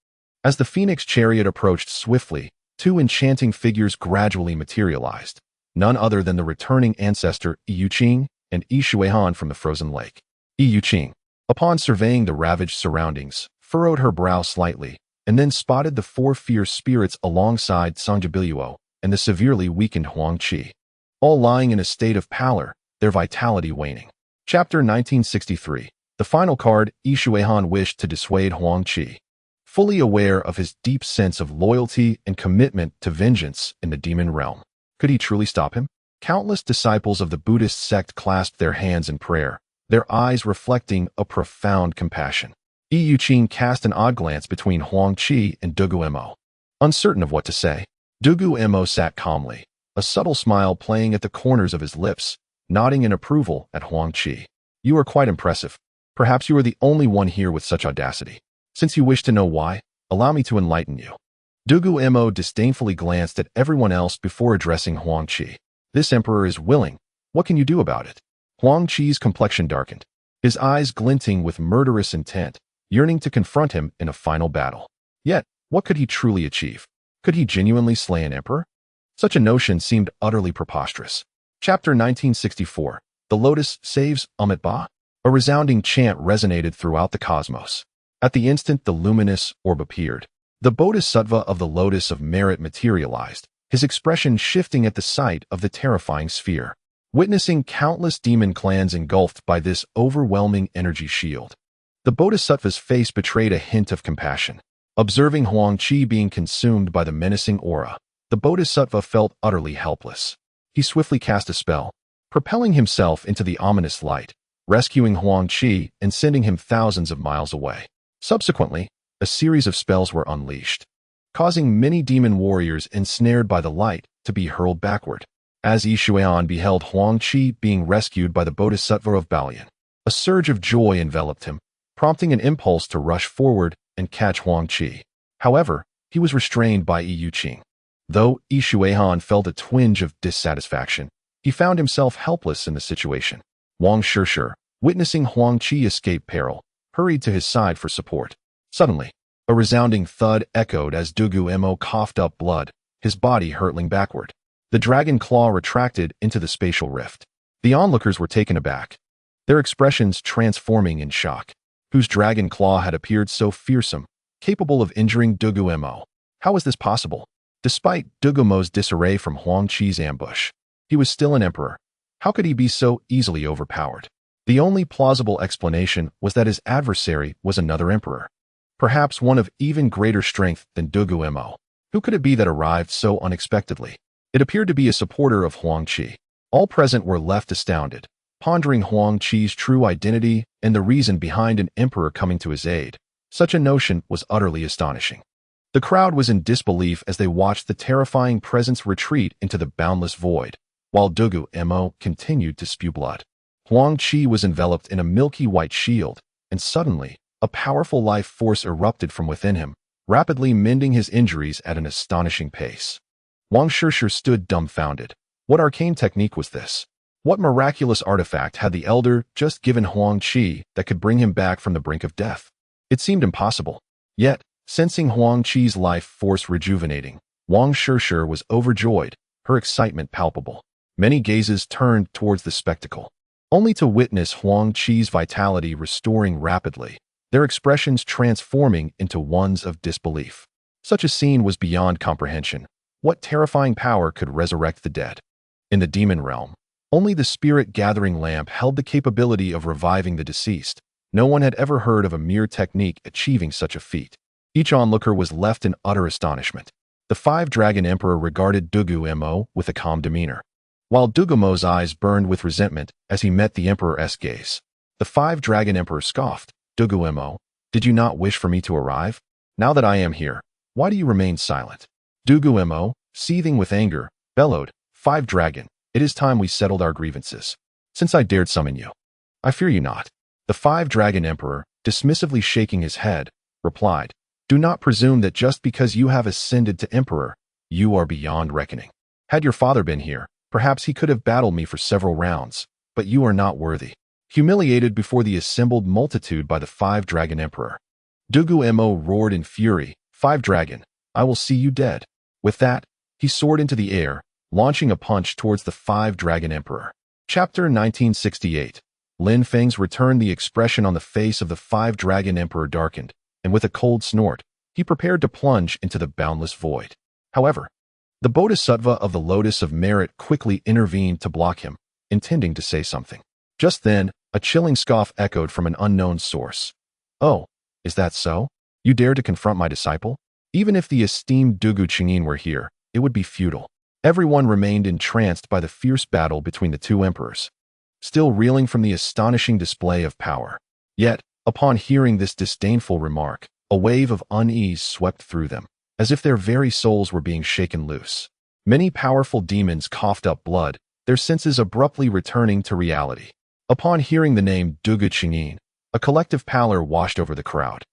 As the phoenix chariot approached swiftly, 2 enchanting figures gradually materialized, none other than the returning ancestor Yi Yuqing and Yi Shuihan from the frozen lake. Yi Yuqing, upon surveying the ravaged surroundings, furrowed her brow slightly, and then spotted the 4 fierce spirits alongside Song Jiaobiluo and the severely weakened Huang Qi, all lying in a state of pallor, their vitality waning. Chapter 1963. The final card. Yi Shuihan wished to dissuade Huang Qi, fully aware of his deep sense of loyalty and commitment to vengeance in the demon realm. Could he truly stop him? Countless disciples of the Buddhist sect clasped their hands in prayer, their eyes reflecting a profound compassion. Yi Yuqing cast an odd glance between Huang Qi and Dugu Mo, uncertain of what to say. Dugu Mo sat calmly, a subtle smile playing at the corners of his lips, nodding in approval at Huang Qi. You are quite impressive. Perhaps you are the only one here with such audacity. Since you wish to know why, allow me to enlighten you. Dugu Mo disdainfully glanced at everyone else before addressing Huang Qi. This emperor is willing. What can you do about it? Huang Qi's complexion darkened, his eyes glinting with murderous intent, yearning to confront him in a final battle. Yet, what could he truly achieve? Could he genuinely slay an emperor? Such a notion seemed utterly preposterous. Chapter 1964. The Lotus Saves Amitabha? A resounding chant resonated throughout the cosmos. At the instant the luminous orb appeared, the Bodhisattva of the Lotus of Merit materialized, his expression shifting at the sight of the terrifying sphere. Witnessing countless demon clans engulfed by this overwhelming energy shield, the Bodhisattva's face betrayed a hint of compassion. Observing Huang Qi being consumed by the menacing aura, the Bodhisattva felt utterly helpless. He swiftly cast a spell, propelling himself into the ominous light, rescuing Huang Qi and sending him thousands of miles away. Subsequently, a series of spells were unleashed, causing many demon warriors ensnared by the light to be hurled backward. As Yi Xuan beheld Huang Qi being rescued by the Bodhisattva of Balian, a surge of joy enveloped him, prompting an impulse to rush forward and catch Huang Qi. However, he was restrained by Yi Yuqing. Though Yi Xuan felt a twinge of dissatisfaction, he found himself helpless in the situation. Wang Shishir, witnessing Huang Qi escape peril, hurried to his side for support. Suddenly, a resounding thud echoed as Dugu Mo coughed up blood, his body hurtling backward. The dragon claw retracted into the spatial rift. The onlookers were taken aback, their expressions transforming in shock. Whose dragon claw had appeared so fearsome, capable of injuring Dugu Mo? How was this possible? Despite Dugu Mo's disarray from Huang Qi's ambush, he was still an emperor. How could he be so easily overpowered? The only plausible explanation was that his adversary was another emperor, perhaps one of even greater strength than Dugu Mo. Who could it be that arrived so unexpectedly? It appeared to be a supporter of Huang Qi. All present were left astounded, pondering Huang Qi's true identity and the reason behind an emperor coming to his aid. Such a notion was utterly astonishing. The crowd was in disbelief as they watched the terrifying presence retreat into the boundless void, while Dugu Mo continued to spew blood. Huang Qi was enveloped in a milky white shield, and suddenly, a powerful life force erupted from within him, rapidly mending his injuries at an astonishing pace. Wang Shishir stood dumbfounded. What arcane technique was this? What miraculous artifact had the elder just given Huang Qi that could bring him back from the brink of death? It seemed impossible. Yet, sensing Huang Qi's life force rejuvenating, Wang Shishir was overjoyed, her excitement palpable. Many gazes turned towards the spectacle, only to witness Huang Qi's vitality restoring rapidly, their expressions transforming into ones of disbelief. Such a scene was beyond comprehension. What terrifying power could resurrect the dead? In the demon realm, only the spirit-gathering lamp held the capability of reviving the deceased. No one had ever heard of a mere technique achieving such a feat. Each onlooker was left in utter astonishment. The five-dragon emperor regarded Dugu Mo with a calm demeanor, while Dugu Mo's eyes burned with resentment as he met the emperor's gaze. The five-dragon emperor scoffed. Dugu Mo, did you not wish for me to arrive? Now that I am here, why do you remain silent? Dugu Mo, seething with anger, bellowed, Five-dragon, it is time we settled our grievances. Since I dared summon you, I fear you not. The five-dragon emperor, dismissively shaking his head, replied, do not presume that just because you have ascended to emperor, you are beyond reckoning. Had your father been here, perhaps he could have battled me for several rounds, but you are not worthy. Humiliated before the assembled multitude by the five-dragon emperor, Dugu Mo roared in fury, Five-dragon, I will see you dead. With that, he soared into the air, launching a punch towards the five-dragon emperor. Chapter 1968. Lin Feng's return. The expression on the face of the five-dragon emperor darkened, and with a cold snort, he prepared to plunge into the boundless void. However, the Bodhisattva of the Lotus of Merit quickly intervened to block him, intending to say something. Just then, a chilling scoff echoed from an unknown source. Oh, is that so? You dare to confront my disciple? Even if the esteemed Dugu Chingin were here, it would be futile. Everyone remained entranced by the fierce battle between the two emperors, still reeling from the astonishing display of power. Yet, upon hearing this disdainful remark, a wave of unease swept through them, as if their very souls were being shaken loose. Many powerful demons coughed up blood, their senses abruptly returning to reality. Upon hearing the name Dugu Qingyin, a collective pallor washed over the crowd.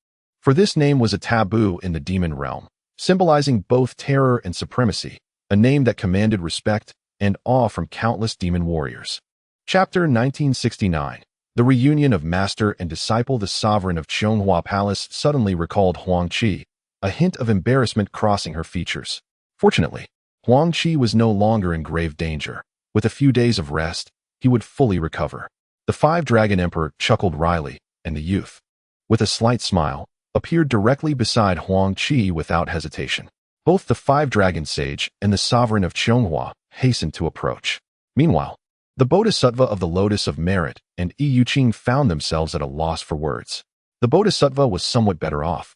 For this name was a taboo in the demon realm, symbolizing both terror and supremacy, a name that commanded respect and awe from countless demon warriors. Chapter 1969. The reunion of master and disciple. The sovereign of Chonghua Palace suddenly recalled Huang Qi, a hint of embarrassment crossing her features. Fortunately, Huang Qi was no longer in grave danger. With a few days of rest, he would fully recover. The Five-Dragon Emperor chuckled wryly, and the youth, with a slight smile, appeared directly beside Huang Qi without hesitation. Both the Five-Dragon Sage and the sovereign of Chonghua hastened to approach. Meanwhile, the Bodhisattva of the Lotus of Merit and Yi Yuqing found themselves at a loss for words. The Bodhisattva was somewhat better off,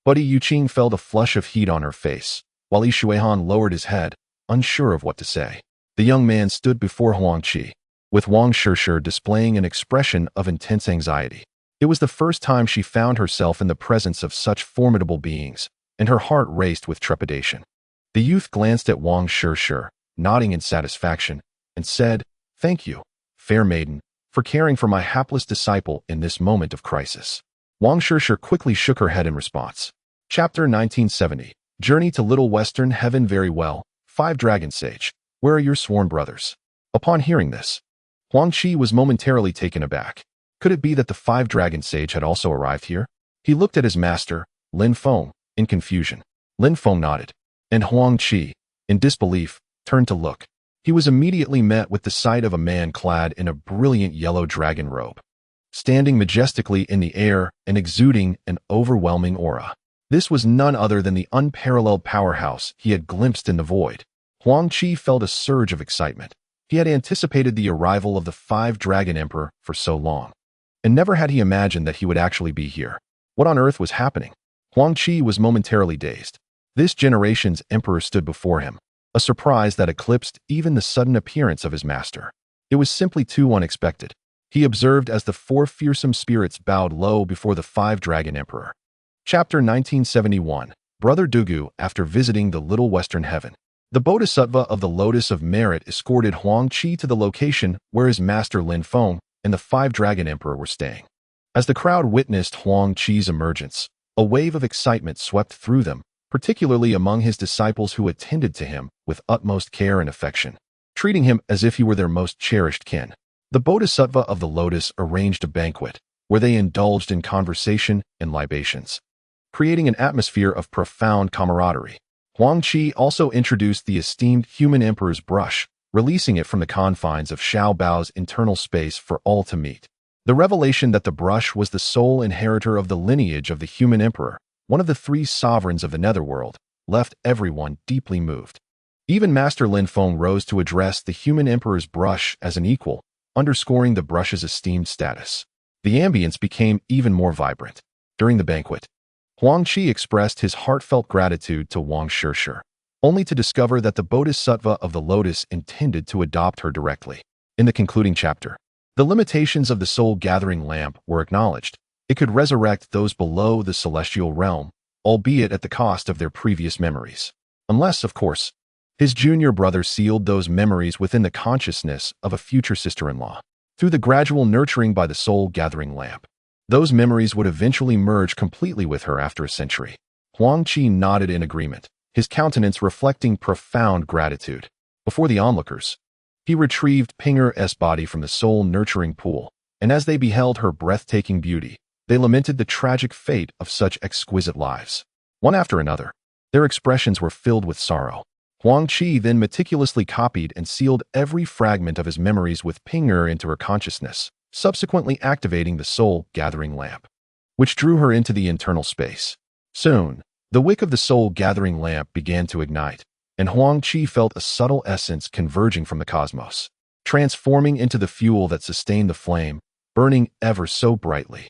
but Yi Yuqing felt a flush of heat on her face, while Yi Shuihan lowered his head, unsure of what to say. The young man stood before Huang Qi, with Wang Shishir displaying an expression of intense anxiety. It was the first time she found herself in the presence of such formidable beings, and her heart raced with trepidation. The youth glanced at Wang Shishir, nodding in satisfaction, and said, "Thank you, fair maiden, for caring for my hapless disciple in this moment of crisis." Wang Shishir quickly shook her head in response. Chapter 1970. Journey to Little Western Heaven. Very well, Five-Dragon Sage. Where are your sworn brothers? Upon hearing this, Huang Qi was momentarily taken aback. Could it be that the Five-Dragon Sage had also arrived here? He looked at his master, Lin Feng, in confusion. Lin Feng nodded, and Huang Qi, in disbelief, turned to look. He was immediately met with the sight of a man clad in a brilliant yellow dragon robe, standing majestically in the air and exuding an overwhelming aura. This was none other than the unparalleled powerhouse he had glimpsed in the void. Huang Qi felt a surge of excitement. He had anticipated the arrival of the Five-Dragon Emperor for so long, and never had he imagined that he would actually be here. What on earth was happening? Huang Qi was momentarily dazed. This generation's emperor stood before him, a surprise that eclipsed even the sudden appearance of his master. It was simply too unexpected. He observed as the four fearsome spirits bowed low before the Five-Dragon Emperor. Chapter 1971. Brother Dugu. After visiting the Little Western Heaven, the Bodhisattva of the Lotus of Merit escorted Huang Qi to the location where his master Lin Feng and the Five-Dragon Emperor were staying. As the crowd witnessed Huang Qi's emergence, a wave of excitement swept through them, particularly among his disciples who attended to him with utmost care and affection, treating him as if he were their most cherished kin. The Bodhisattva of the Lotus arranged a banquet where they indulged in conversation and libations, creating an atmosphere of profound camaraderie. Huang Qi also introduced the esteemed human emperor's brush, releasing it from the confines of Xiao Bao's internal space for all to meet. The revelation that the brush was the sole inheritor of the lineage of the human emperor, one of the three sovereigns of the netherworld, left everyone deeply moved. Even Master Lin Feng rose to address the human emperor's brush as an equal, underscoring the brush's esteemed status. The ambience became even more vibrant. During the banquet, Huang Qi expressed his heartfelt gratitude to Wang Shishir, only to discover that the Bodhisattva of the Lotus intended to adopt her directly. In the concluding chapter, the limitations of the soul-gathering lamp were acknowledged. It could resurrect those below the celestial realm, albeit at the cost of their previous memories. Unless, of course, his junior brother sealed those memories within the consciousness of a future sister-in-law. Through the gradual nurturing by the soul-gathering lamp, those memories would eventually merge completely with her after a century. Huang Qi nodded in agreement, his countenance reflecting profound gratitude. Before the onlookers, he retrieved Pinger's body from the soul-nurturing pool, and as they beheld her breathtaking beauty, they lamented the tragic fate of such exquisite lives. One after another, their expressions were filled with sorrow. Huang Qi then meticulously copied and sealed every fragment of his memories with Pinger into her consciousness, subsequently activating the soul-gathering lamp, which drew her into the internal space. Soon, the wick of the soul-gathering lamp began to ignite, and Huang Qi felt a subtle essence converging from the cosmos, transforming into the fuel that sustained the flame, burning ever so brightly.